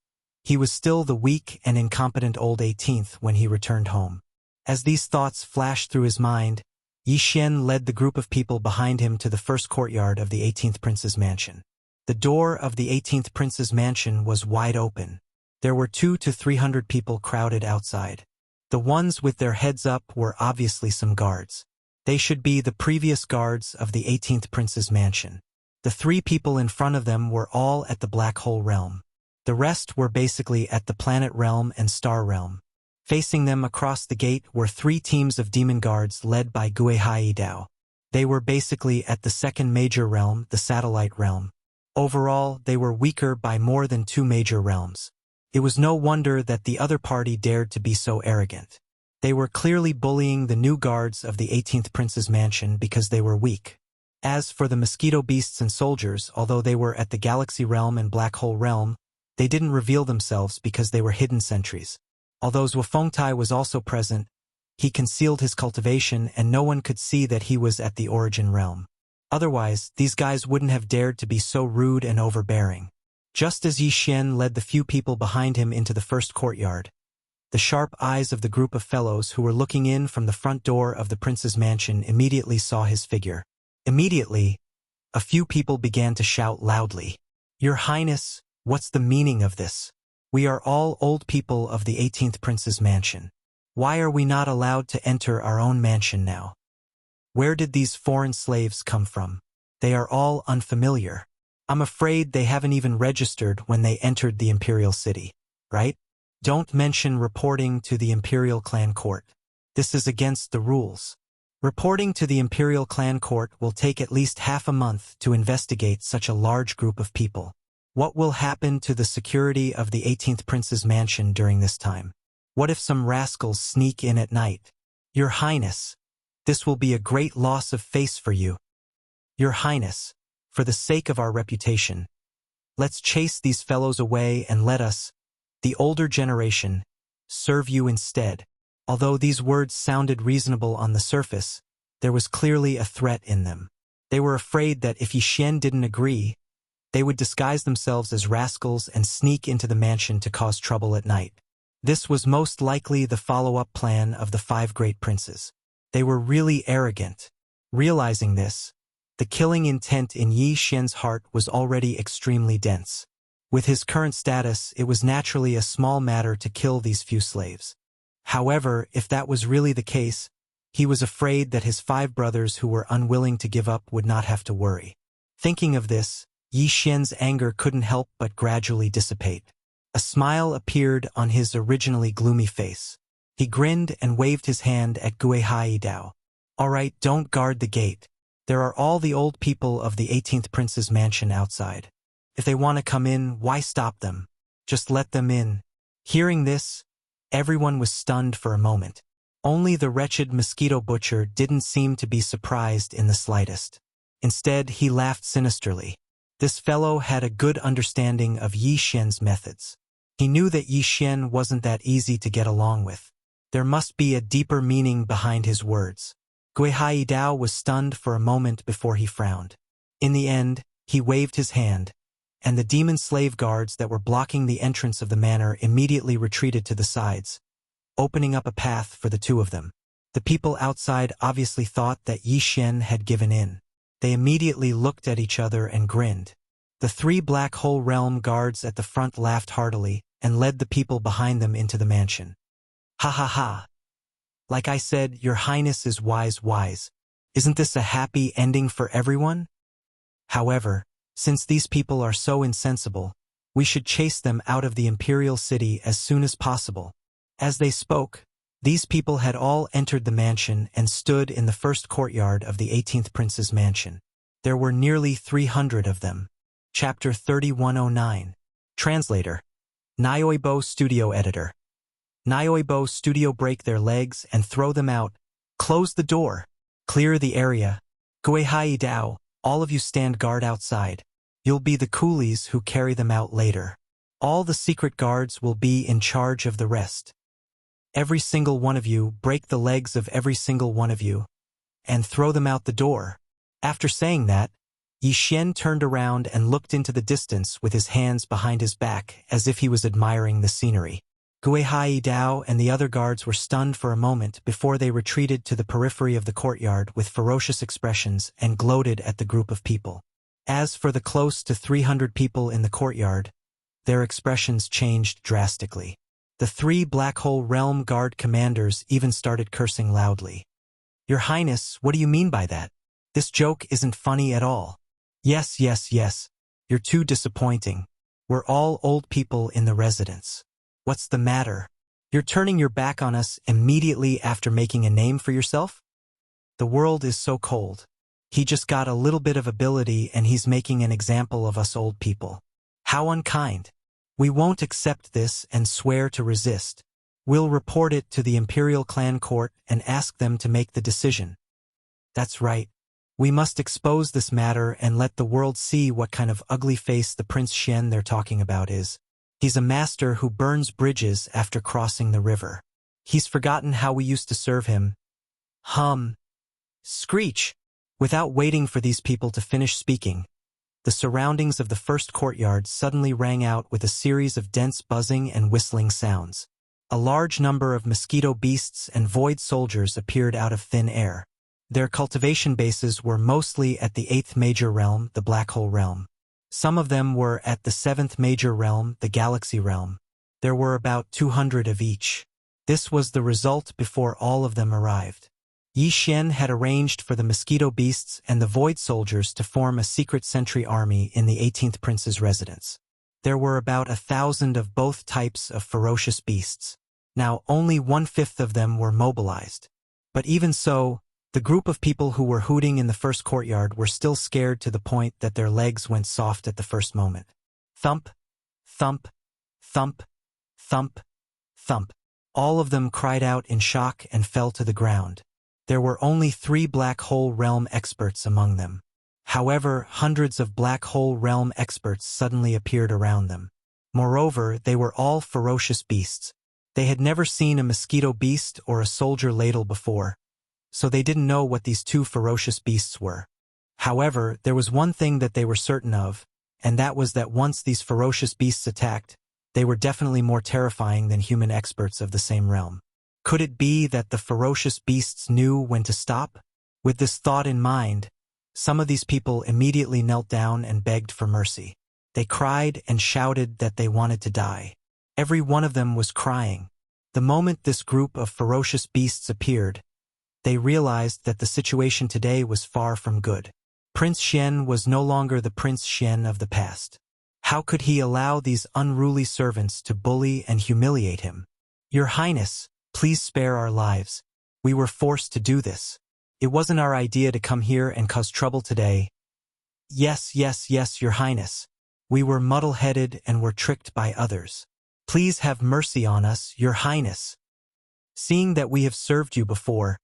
he was still the weak and incompetent old 18th when he returned home. As these thoughts flashed through his mind, Yi Xian led the group of people behind him to the first courtyard of the 18th prince's mansion. The door of the 18th prince's mansion was wide open. There were 200 to 300 people crowded outside. The ones with their heads up were obviously some guards. They should be the previous guards of the 18th prince's mansion. The 3 people in front of them were all at the Black Hole Realm. The rest were basically at the Planet Realm and Star Realm. Facing them across the gate were 3 teams of demon guards led by Guihai Dao. They were basically at the second major realm, the Satellite Realm. Overall, they were weaker by more than 2 major realms. It was no wonder that the other party dared to be so arrogant. They were clearly bullying the new guards of the 18th prince's mansion because they were weak. As for the mosquito beasts and soldiers, although they were at the Galaxy Realm and Black Hole Realm, they didn't reveal themselves because they were hidden sentries. Although Zhuofengtai was also present, he concealed his cultivation and no one could see that he was at the Origin Realm. Otherwise, these guys wouldn't have dared to be so rude and overbearing. Just as Yi Xian led the few people behind him into the first courtyard, the sharp eyes of the group of fellows who were looking in from the front door of the prince's mansion immediately saw his figure. Immediately, a few people began to shout loudly, "Your Highness, what's the meaning of this? We are all old people of the 18th prince's mansion. Why are we not allowed to enter our own mansion now? Where did these foreign slaves come from? They are all unfamiliar. I'm afraid they haven't even registered when they entered the imperial city, right? Don't mention reporting to the Imperial Clan Court. This is against the rules. Reporting to the Imperial Clan Court will take at least half a month to investigate such a large group of people. What will happen to the security of the 18th prince's mansion during this time? What if some rascals sneak in at night? Your Highness, this will be a great loss of face for you. Your Highness, for the sake of our reputation, let's chase these fellows away and let us, the older generation, serve you instead. Although these words sounded reasonable on the surface, there was clearly a threat in them. They were afraid that if Yi Xian didn't agree, they would disguise themselves as rascals and sneak into the mansion to cause trouble at night. This was most likely the follow-up plan of the 5 great princes. They were really arrogant. Realizing this, the killing intent in Yi Xian's heart was already extremely dense. With his current status, it was naturally a small matter to kill these few slaves. However, if that was really the case, he was afraid that his 5 brothers who were unwilling to give up would not have to worry. Thinking of this, Yi Xian's anger couldn't help but gradually dissipate. A smile appeared on his originally gloomy face. He grinned and waved his hand at Gui Haidao. All right, don't guard the gate. There are all the old people of the 18th Prince's mansion outside. If they want to come in, why stop them? Just let them in. Hearing this, everyone was stunned for a moment. Only the wretched mosquito butcher didn't seem to be surprised in the slightest. Instead, he laughed sinisterly. This fellow had a good understanding of Yi Xian's methods. He knew that Yi Xian wasn't that easy to get along with. There must be a deeper meaning behind his words. Gui Haidao was stunned for a moment before he frowned. In the end, he waved his hand, and the demon slave guards that were blocking the entrance of the manor immediately retreated to the sides, opening up a path for the 2 of them. The people outside obviously thought that Yi Xian had given in. They immediately looked at each other and grinned. The 3 Black Hole Realm guards at the front laughed heartily and led the people behind them into the mansion. Ha ha ha. Like I said, Your Highness is wise. Isn't this a happy ending for everyone? However, since these people are so insensible, we should chase them out of the imperial city as soon as possible. As they spoke, these people had all entered the mansion and stood in the first courtyard of the 18th Prince's mansion. There were nearly 300 of them. Chapter 3109. Translator. Nyoibo Studio Editor. Nyoibo Studio. Break their legs and throw them out. Close the door. Clear the area. Gui Haidao, all of you stand guard outside. You'll be the coolies who carry them out later. All the secret guards will be in charge of the rest. Every single one of you, break the legs of every single one of you, and throw them out the door. After saying that, Yi Xian turned around and looked into the distance with his hands behind his back as if he was admiring the scenery. Gui Haidao and the other guards were stunned for a moment before they retreated to the periphery of the courtyard with ferocious expressions and gloated at the group of people. As for the close to 300 people in the courtyard, their expressions changed drastically. The 3 Black Hole Realm Guard commanders even started cursing loudly. Your Highness, what do you mean by that? This joke isn't funny at all. Yes. You're too disappointing. We're all old people in the residence. What's the matter? You're turning your back on us immediately after making a name for yourself? The world is so cold. He just got a little bit of ability and he's making an example of us old people. How unkind. We won't accept this and swear to resist. We'll report it to the Imperial Clan Court and ask them to make the decision. That's right. We must expose this matter and let the world see what kind of ugly face the Prince Xian they're talking about is. He's a master who burns bridges after crossing the river. He's forgotten how we used to serve him. Screech! Without waiting for these people to finish speaking, the surroundings of the first courtyard suddenly rang out with a series of dense buzzing and whistling sounds. A large number of mosquito beasts and void soldiers appeared out of thin air. Their cultivation bases were mostly at the 8th major realm, the Black Hole Realm. Some of them were at the 7th major realm, the Galaxy Realm. There were about 200 of each. This was the result before all of them arrived. Yi Xian had arranged for the mosquito beasts and the void soldiers to form a secret sentry army in the 18th Prince's residence. There were about 1,000 of both types of ferocious beasts. Now only 1/5 of them were mobilized. But even so, the group of people who were hooting in the first courtyard were still scared to the point that their legs went soft at the first moment. Thump, thump, thump, thump, thump. All of them cried out in shock and fell to the ground. There were only 3 black hole realm experts among them. However, hundreds of black hole realm experts suddenly appeared around them. Moreover, they were all ferocious beasts. They had never seen a mosquito beast or a soldier ladle before, so they didn't know what these 2 ferocious beasts were. However, there was one thing that they were certain of, and that was that once these ferocious beasts attacked, they were definitely more terrifying than human experts of the same realm. Could it be that the ferocious beasts knew when to stop? With this thought in mind, some of these people immediately knelt down and begged for mercy. They cried and shouted that they wanted to die. Every one of them was crying. The moment this group of ferocious beasts appeared, they realized that the situation today was far from good. Prince Xian was no longer the Prince Xian of the past. How could he allow these unruly servants to bully and humiliate him? Your Highness, please spare our lives. We were forced to do this. It wasn't our idea to come here and cause trouble today. Yes, Your Highness. We were muddle-headed and were tricked by others. Please have mercy on us, Your Highness. Seeing that we have served you before,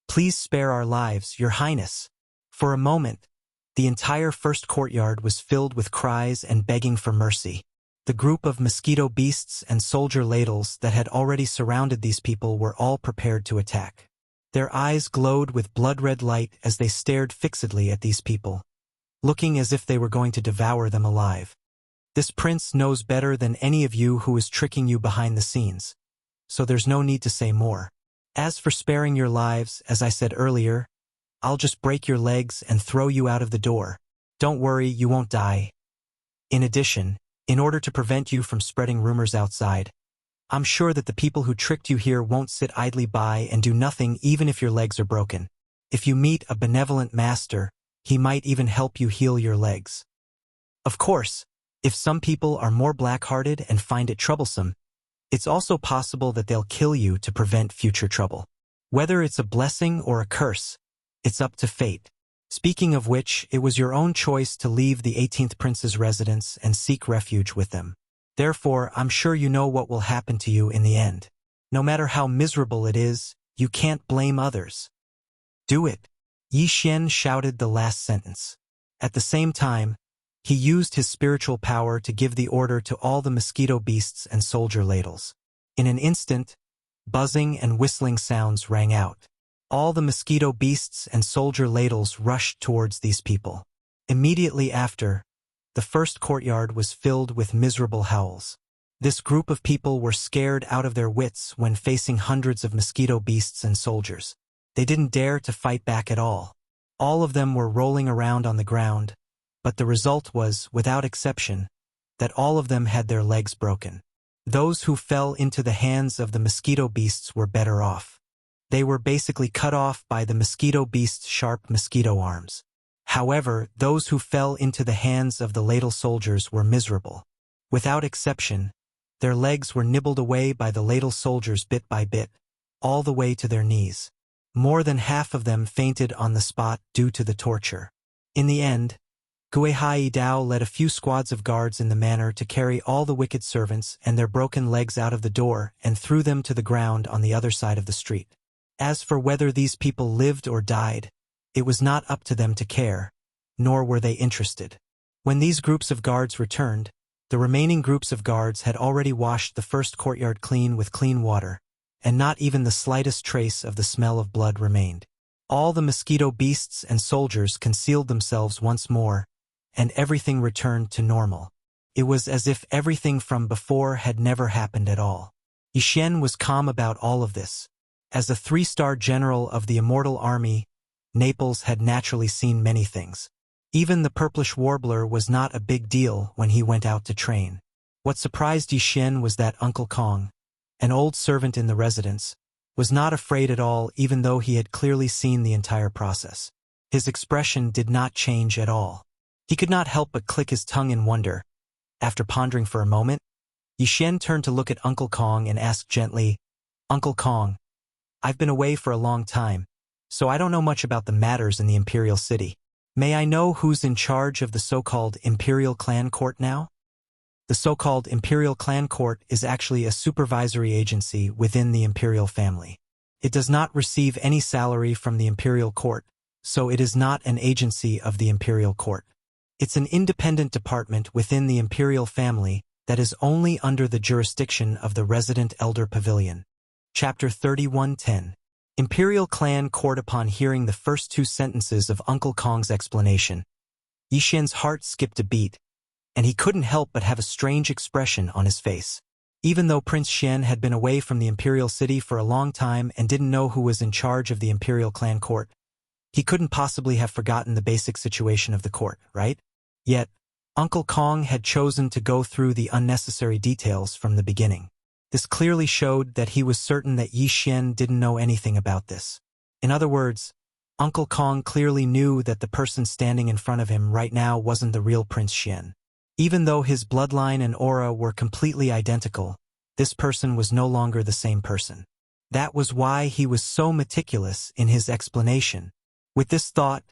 please spare our lives, Your Highness. For a moment, the entire first courtyard was filled with cries and begging for mercy. The group of mosquito beasts and soldier ladles that had already surrounded these people were all prepared to attack. Their eyes glowed with blood-red light as they stared fixedly at these people, looking as if they were going to devour them alive. This prince knows better than any of you who is tricking you behind the scenes, so there's no need to say more. As for sparing your lives, as I said earlier, I'll just break your legs and throw you out of the door. Don't worry, you won't die. In addition, in order to prevent you from spreading rumors outside, I'm sure that the people who tricked you here won't sit idly by and do nothing even if your legs are broken. If you meet a benevolent master, he might even help you heal your legs. Of course, if some people are more black-hearted and find it troublesome, it's also possible that they'll kill you to prevent future trouble. Whether it's a blessing or a curse, it's up to fate. Speaking of which, it was your own choice to leave the 18th prince's residence and seek refuge with them. Therefore, I'm sure you know what will happen to you in the end. No matter how miserable it is, you can't blame others. Do it. Yi Xian shouted the last sentence. At the same time, he used his spiritual power to give the order to all the mosquito beasts and soldier ladles. In an instant, buzzing and whistling sounds rang out. All the mosquito beasts and soldier ladles rushed towards these people. Immediately after, the first courtyard was filled with miserable howls. This group of people were scared out of their wits when facing hundreds of mosquito beasts and soldiers. They didn't dare to fight back at all. All of them were rolling around on the ground, but the result was, without exception, that all of them had their legs broken. Those who fell into the hands of the mosquito beasts were better off. They were basically cut off by the mosquito beast's sharp mosquito arms. However, those who fell into the hands of the ladle soldiers were miserable. Without exception, their legs were nibbled away by the ladle soldiers bit by bit, all the way to their knees. More than half of them fainted on the spot due to the torture. In the end, Guihai Dao led a few squads of guards in the manor to carry all the wicked servants and their broken legs out of the door and threw them to the ground on the other side of the street. As for whether these people lived or died, it was not up to them to care, nor were they interested. When these groups of guards returned, the remaining groups of guards had already washed the first courtyard clean with clean water, and not even the slightest trace of the smell of blood remained. All the mosquito beasts and soldiers concealed themselves once more, and everything returned to normal. It was as if everything from before had never happened at all. Yi Xian was calm about all of this. As a 3-star general of the Immortal Army, Naples had naturally seen many things. Even the purplish warbler was not a big deal when he went out to train. What surprised Yi Xian was that Uncle Kong, an old servant in the residence, was not afraid at all even though he had clearly seen the entire process. His expression did not change at all. He could not help but click his tongue in wonder. After pondering for a moment, Yi Xian turned to look at Uncle Kong and asked gently, "Uncle Kong, I've been away for a long time, so I don't know much about the matters in the Imperial City. May I know who's in charge of the so-called Imperial Clan Court now?" The so-called Imperial Clan Court is actually a supervisory agency within the imperial family. It does not receive any salary from the imperial court, so it is not an agency of the imperial court. It's an independent department within the imperial family that is only under the jurisdiction of the resident elder pavilion. Chapter 31:10. Imperial Clan Court. Upon hearing the first two sentences of Uncle Kong's explanation, Yi Xian's heart skipped a beat, and he couldn't help but have a strange expression on his face. Even though Prince Xian had been away from the imperial city for a long time and didn't know who was in charge of the Imperial Clan Court, he couldn't possibly have forgotten the basic situation of the court, right? Yet, Uncle Kong had chosen to go through the unnecessary details from the beginning. This clearly showed that he was certain that Yi Xian didn't know anything about this. In other words, Uncle Kong clearly knew that the person standing in front of him right now wasn't the real Prince Xian. Even though his bloodline and aura were completely identical, this person was no longer the same person. That was why he was so meticulous in his explanation. With this thought,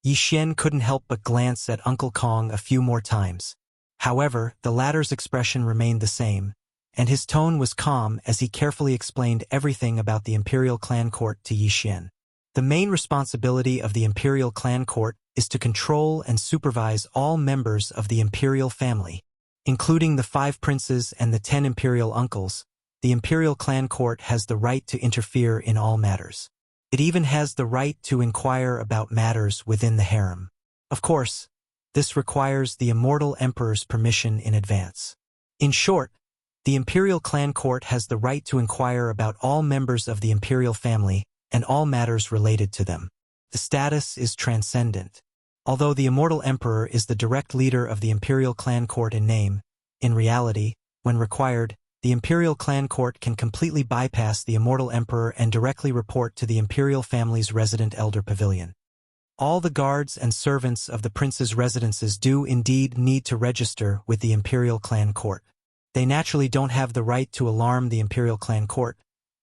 Yi Xian couldn't help but glance at Uncle Kong a few more times. However, the latter's expression remained the same, and his tone was calm as he carefully explained everything about the Imperial Clan Court to Yi Xian. The main responsibility of the Imperial Clan Court is to control and supervise all members of the imperial family, including the 5 princes and the 10 imperial uncles. The Imperial Clan Court has the right to interfere in all matters. It even has the right to inquire about matters within the harem. Of course, this requires the immortal emperor's permission in advance. In short, the Imperial Clan Court has the right to inquire about all members of the imperial family and all matters related to them. The status is transcendent. Although the immortal emperor is the direct leader of the Imperial Clan Court in name, in reality, when required, the Imperial Clan Court can completely bypass the immortal emperor and directly report to the imperial family's resident elder pavilion. All the guards and servants of the prince's residences do indeed need to register with the Imperial Clan Court. They naturally don't have the right to alarm the Imperial Clan Court,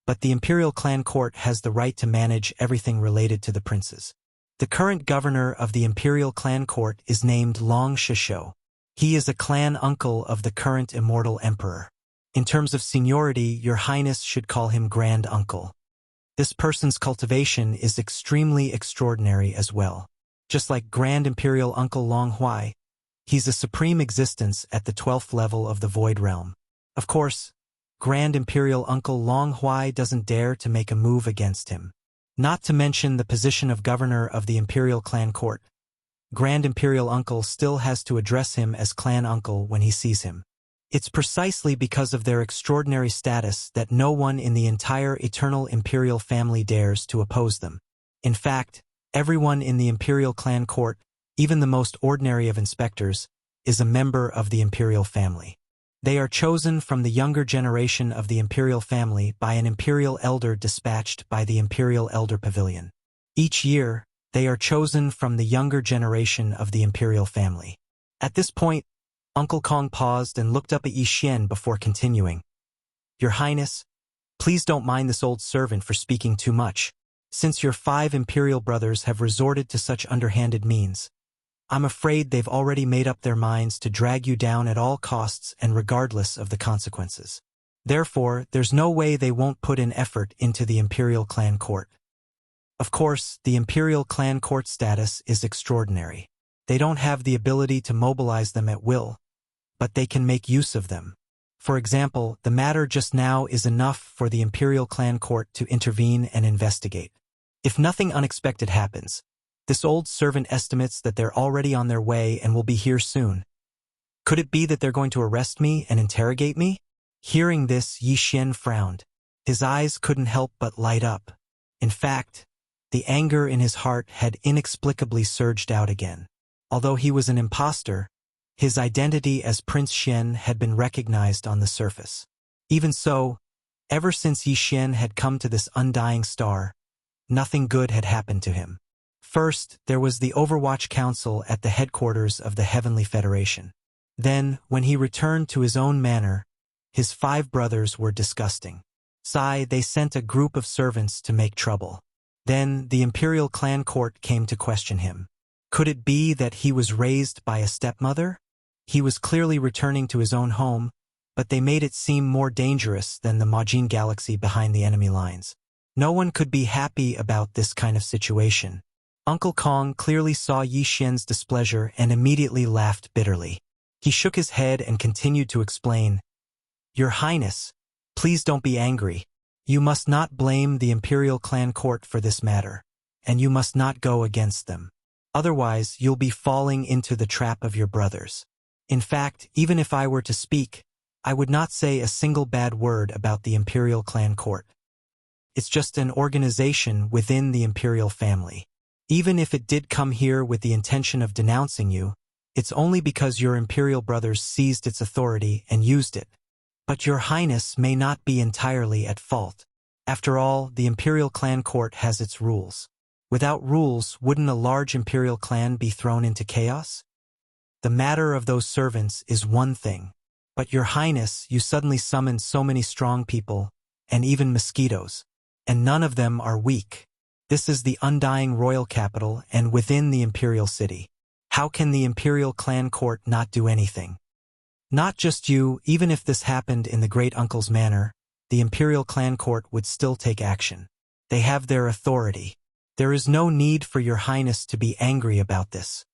but the Imperial Clan Court has the right to manage everything related to the princes. The current governor of the Imperial Clan Court is named Long Shisho. He is a clan uncle of the current immortal emperor. In terms of seniority, Your Highness should call him Grand Uncle. This person's cultivation is extremely extraordinary as well. Just like Grand Imperial Uncle Long Huai, he's a supreme existence at the 12th level of the Void Realm. Of course, Grand Imperial Uncle Long Huai doesn't dare to make a move against him. Not to mention the position of governor of the Imperial Clan Court. Grand Imperial Uncle still has to address him as Clan Uncle when he sees him. It's precisely because of their extraordinary status that no one in the entire eternal imperial family dares to oppose them. In fact, everyone in the Imperial Clan Court, even the most ordinary of inspectors, is a member of the imperial family. They are chosen from the younger generation of the imperial family by an imperial elder dispatched by the Imperial Elder Pavilion. Each year, they are chosen from the younger generation of the imperial family. At this point, Uncle Kong paused and looked up at Yi Xian before continuing. Your Highness, please don't mind this old servant for speaking too much. Since your 5 imperial brothers have resorted to such underhanded means, I'm afraid they've already made up their minds to drag you down at all costs and regardless of the consequences. Therefore, there's no way they won't put in effort into the Imperial Clan Court. Of course, the Imperial Clan Court status is extraordinary. They don't have the ability to mobilize them at will, but they can make use of them. For example, the matter just now is enough for the Imperial Clan Court to intervene and investigate. If nothing unexpected happens, this old servant estimates that they're already on their way and will be here soon. Could it be that they're going to arrest me and interrogate me? Hearing this, Yi Xian frowned. His eyes couldn't help but light up. In fact, the anger in his heart had inexplicably surged out again. Although he was an imposter, his identity as Prince Xian had been recognized on the surface. Even so, ever since Yi Xian had come to this undying star, nothing good had happened to him. First, there was the Overwatch Council at the headquarters of the Heavenly Federation. Then, when he returned to his own manor, his 5 brothers were disgusting. They sent a group of servants to make trouble. Then, the Imperial Clan Court came to question him. Could it be that he was raised by a stepmother? He was clearly returning to his own home, but they made it seem more dangerous than the Majin galaxy behind the enemy lines. No one could be happy about this kind of situation. Uncle Kong clearly saw Yi Xian's displeasure and immediately laughed bitterly. He shook his head and continued to explain, "Your Highness, please don't be angry. You must not blame the Imperial Clan Court for this matter, and you must not go against them. Otherwise, you'll be falling into the trap of your brothers. In fact, even if I were to speak, I would not say a single bad word about the Imperial Clan Court. It's just an organization within the Imperial family. Even if it did come here with the intention of denouncing you, it's only because your Imperial brothers seized its authority and used it. But your Highness may not be entirely at fault. After all, the Imperial Clan Court has its rules. Without rules, wouldn't a large Imperial clan be thrown into chaos? The matter of those servants is one thing. But your Highness, you suddenly summoned so many strong people, and even mosquitoes. And none of them are weak. This is the undying royal capital and within the Imperial city. How can the Imperial Clan Court not do anything? Not just you, even if this happened in the Great Uncle's manor, the Imperial Clan Court would still take action. They have their authority. There is no need for your Highness to be angry about this.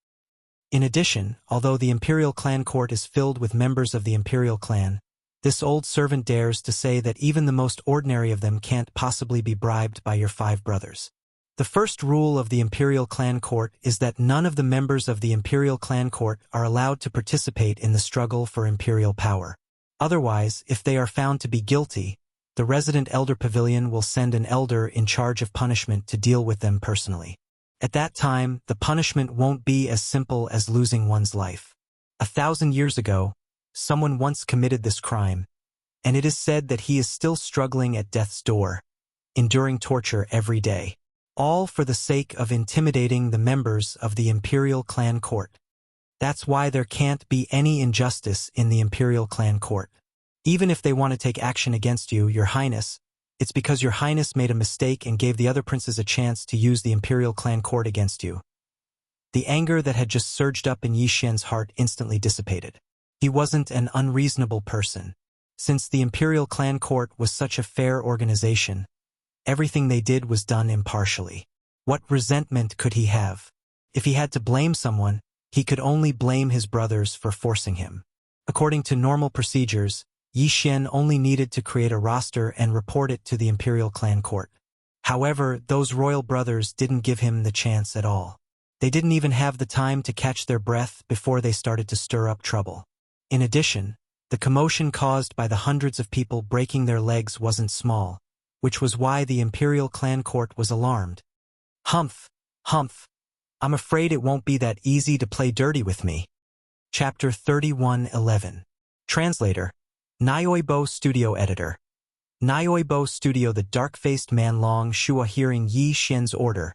In addition, although the Imperial Clan Court is filled with members of the Imperial Clan, this old servant dares to say that even the most ordinary of them can't possibly be bribed by your 5 brothers. The first rule of the Imperial Clan Court is that none of the members of the Imperial Clan Court are allowed to participate in the struggle for imperial power. Otherwise, if they are found to be guilty, the resident Elder Pavilion will send an elder in charge of punishment to deal with them personally. At that time, the punishment won't be as simple as losing one's life. 1,000 years ago, someone once committed this crime, and it is said that he is still struggling at death's door, enduring torture every day. All for the sake of intimidating the members of the Imperial Clan Court. That's why there can't be any injustice in the Imperial Clan Court. Even if they want to take action against you, your Highness, it's because your Highness made a mistake and gave the other princes a chance to use the Imperial Clan Court against you. The anger that had just surged up in Yi Xian's heart instantly dissipated. He wasn't an unreasonable person. Since the Imperial Clan Court was such a fair organization, everything they did was done impartially. What resentment could he have? If he had to blame someone, he could only blame his brothers for forcing him. According to normal procedures, Yi Xian only needed to create a roster and report it to the Imperial Clan Court. However, those royal brothers didn't give him the chance at all. They didn't even have the time to catch their breath before they started to stir up trouble. In addition, the commotion caused by the hundreds of people breaking their legs wasn't small, which was why the Imperial Clan Court was alarmed. Humph, humph. I'm afraid it won't be that easy to play dirty with me. Chapter 31:11. Translator. Nyoibo Studio Editor. Nyoibo Studio. The dark-faced man Long Shua, hearing Yi Xian's order,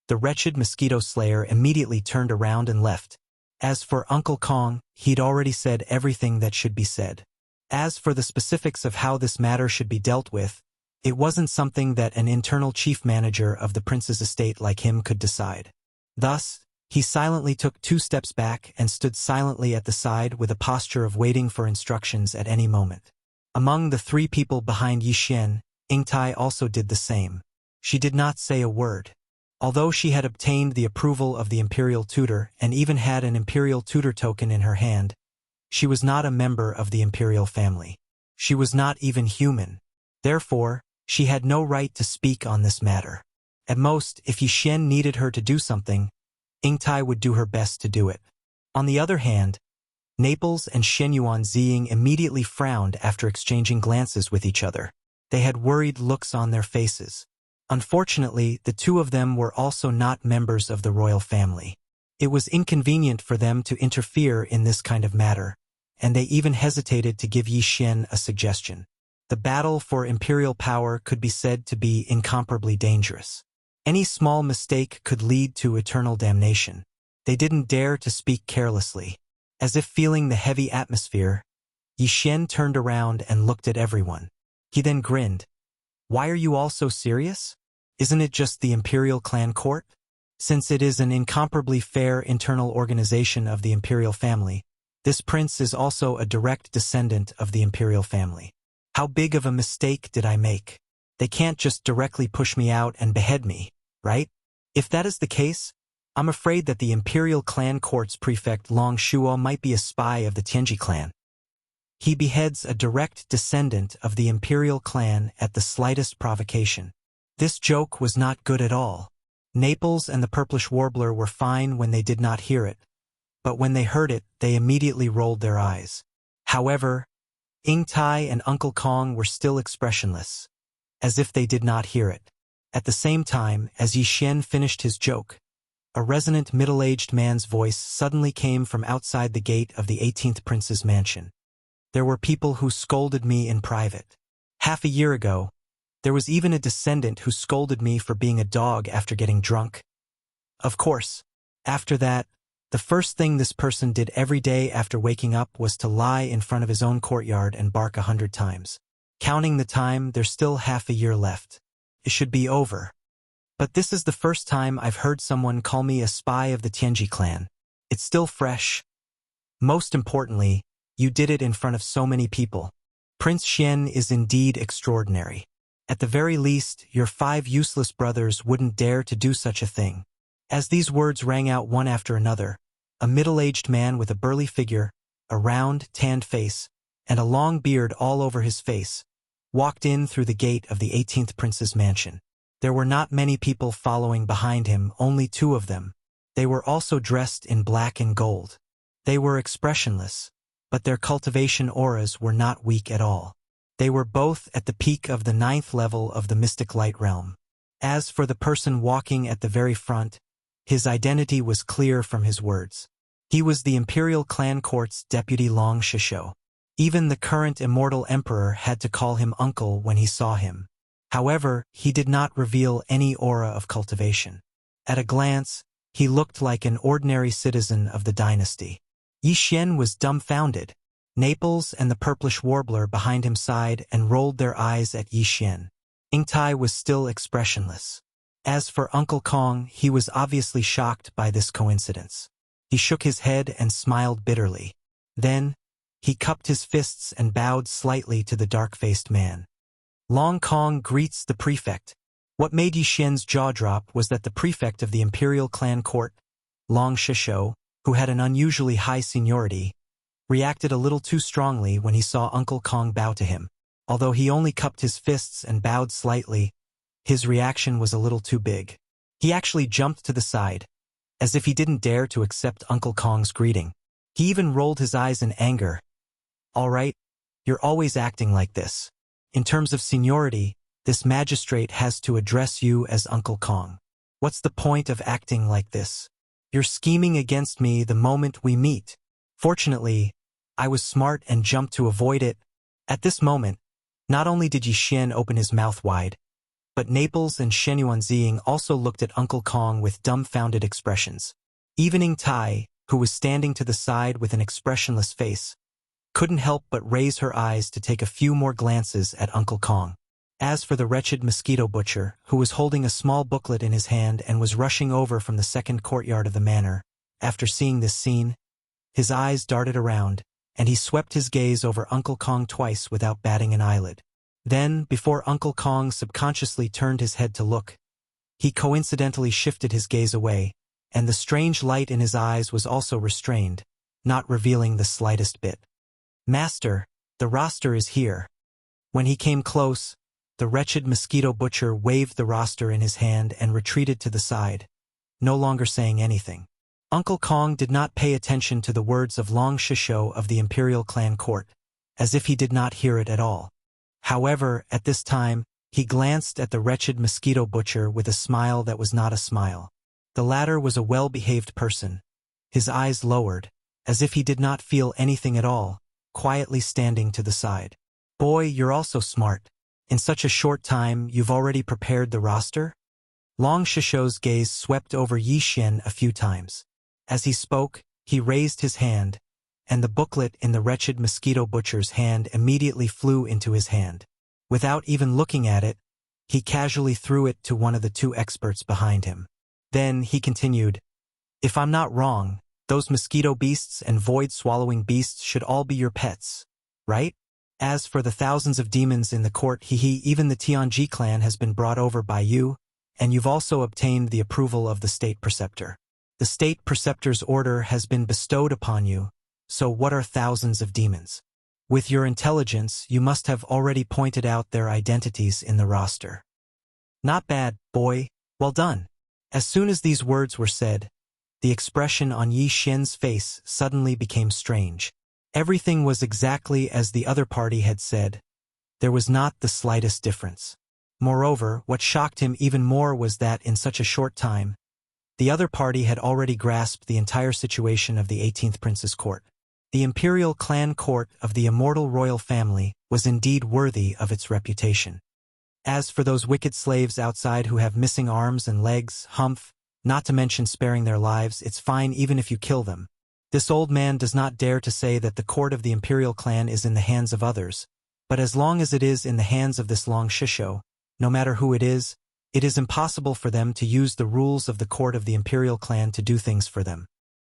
the wretched mosquito slayer immediately turned around and left. As for Uncle Kong, he'd already said everything that should be said. As for the specifics of how this matter should be dealt with, it wasn't something that an internal chief manager of the prince's estate like him could decide. Thus, he silently took 2 steps back and stood silently at the side with a posture of waiting for instructions at any moment. Among the 3 people behind Yi Xian, Yingtai also did the same. She did not say a word. Although she had obtained the approval of the Imperial Tutor and even had an Imperial Tutor token in her hand, she was not a member of the Imperial family. She was not even human. Therefore, she had no right to speak on this matter. At most, if Yi Xian needed her to do something, Yingtai would do her best to do it. On the other hand, Naples and Shenyuan Ziying immediately frowned after exchanging glances with each other. They had worried looks on their faces. Unfortunately, the 2 of them were also not members of the royal family. It was inconvenient for them to interfere in this kind of matter, and they even hesitated to give Yi Xian a suggestion. The battle for imperial power could be said to be incomparably dangerous. Any small mistake could lead to eternal damnation. They didn't dare to speak carelessly. As if feeling the heavy atmosphere, Yi Xian turned around and looked at everyone. He then grinned. "Why are you all so serious? Isn't it just the Imperial Clan Court? Since it is an incomparably fair internal organization of the imperial family, This prince is also a direct descendant of the imperial family. How big of a mistake did I make? They can't just directly push me out and behead me, right? If that is the case, I'm afraid that the imperial clan court's prefect Long Shuo might be a spy of the Tianji clan. He beheads a direct descendant of the imperial clan at the slightest provocation. This joke was not good at all. Naples and the purplish warbler were fine when they did not hear it, but when they heard it, they immediately rolled their eyes. However, Ying Tai and Uncle Kong were still expressionless, as if they did not hear it. At the same time, as Yi Xian finished his joke, a resonant middle-aged man's voice suddenly came from outside the gate of the 18th prince's mansion. There were people who scolded me in private. Half a year ago, there was even a descendant who scolded me for being a dog after getting drunk. Of course, after that, the first thing this person did every day after waking up was to lie in front of his own courtyard and bark 100 times. Counting the time, there's still half a year left. It should be over. But this is the first time I've heard someone call me a spy of the Tianji clan. It's still fresh. Most importantly, you did it in front of so many people. Prince Xian is indeed extraordinary. At the very least, your 5 useless brothers wouldn't dare to do such a thing. As these words rang out one after another, a middle-aged man with a burly figure, a round, tanned face, and a long beard all over his face, walked in through the gate of the 18th prince's mansion. There were not many people following behind him, only 2 of them. They were also dressed in black and gold. They were expressionless, but their cultivation auras were not weak at all. They were both at the peak of the 9th level of the mystic light realm. As for the person walking at the very front, his identity was clear from his words. He was the imperial clan court's deputy Long Shisho. Even the current immortal emperor had to call him uncle when he saw him. However, he did not reveal any aura of cultivation. At a glance, he looked like an ordinary citizen of the dynasty. Yi Xian was dumbfounded. Naples and the purplish warbler behind him sighed and rolled their eyes at Yi Xian. Ying Tai was still expressionless. As for Uncle Kong, he was obviously shocked by this coincidence. He shook his head and smiled bitterly. Then, he cupped his fists and bowed slightly to the dark-faced man. Long Kong greets the prefect. What made Yi Xian's jaw drop was that the prefect of the imperial clan court, Long Shisho, who had an unusually high seniority, reacted a little too strongly when he saw Uncle Kong bow to him. Although he only cupped his fists and bowed slightly, his reaction was a little too big. He actually jumped to the side, as if he didn't dare to accept Uncle Kong's greeting. He even rolled his eyes in anger. All right, you're always acting like this. In terms of seniority, this magistrate has to address you as Uncle Kong. What's the point of acting like this? You're scheming against me the moment we meet. Fortunately, I was smart and jumped to avoid it. At this moment, not only did Yi Xian open his mouth wide, but Naples and Shen Yuanziying also looked at Uncle Kong with dumbfounded expressions. Even Ying Tai, who was standing to the side with an expressionless face, couldn't help but raise her eyes to take a few more glances at Uncle Kong. As for the wretched mosquito butcher, who was holding a small booklet in his hand and was rushing over from the second courtyard of the manor, after seeing this scene, his eyes darted around, and he swept his gaze over Uncle Kong twice without batting an eyelid. Then, before Uncle Kong subconsciously turned his head to look, he coincidentally shifted his gaze away, and the strange light in his eyes was also restrained, not revealing the slightest bit. "Master, the roster is here." When he came close, the wretched mosquito butcher waved the roster in his hand and retreated to the side, no longer saying anything. Uncle Kong did not pay attention to the words of Long Shisho of the imperial clan court, as if he did not hear it at all. However, at this time, he glanced at the wretched mosquito butcher with a smile that was not a smile. The latter was a well-behaved person, his eyes lowered, as if he did not feel anything at all, quietly standing to the side. "Boy, you're also smart. In such a short time, you've already prepared the roster?" Long Shisho's gaze swept over Yi Xian a few times. As he spoke, he raised his hand, and the booklet in the wretched mosquito butcher's hand immediately flew into his hand. Without even looking at it, he casually threw it to one of the 2 experts behind him. Then he continued, "If I'm not wrong, Those mosquito beasts and void-swallowing beasts should all be your pets, right? As for the thousands of demons in the court, even the Tianji clan has been brought over by you, and you've also obtained the approval of the state preceptor. The state preceptor's order has been bestowed upon you, so what are thousands of demons? With your intelligence, you must have already pointed out their identities in the roster. Not bad, boy, well done. As soon as these words were said, the expression on Yi Xian's face suddenly became strange. Everything was exactly as the other party had said. There was not the slightest difference. Moreover, what shocked him even more was that in such a short time, the other party had already grasped the entire situation of the 18th Prince's court. The imperial clan court of the immortal royal family was indeed worthy of its reputation. As for those wicked slaves outside who have missing arms and legs, humph, not to mention sparing their lives, it's fine even if you kill them. This old man does not dare to say that the court of the imperial clan is in the hands of others, but as long as it is in the hands of this Long Shisho, no matter who it is impossible for them to use the rules of the court of the imperial clan to do things for them.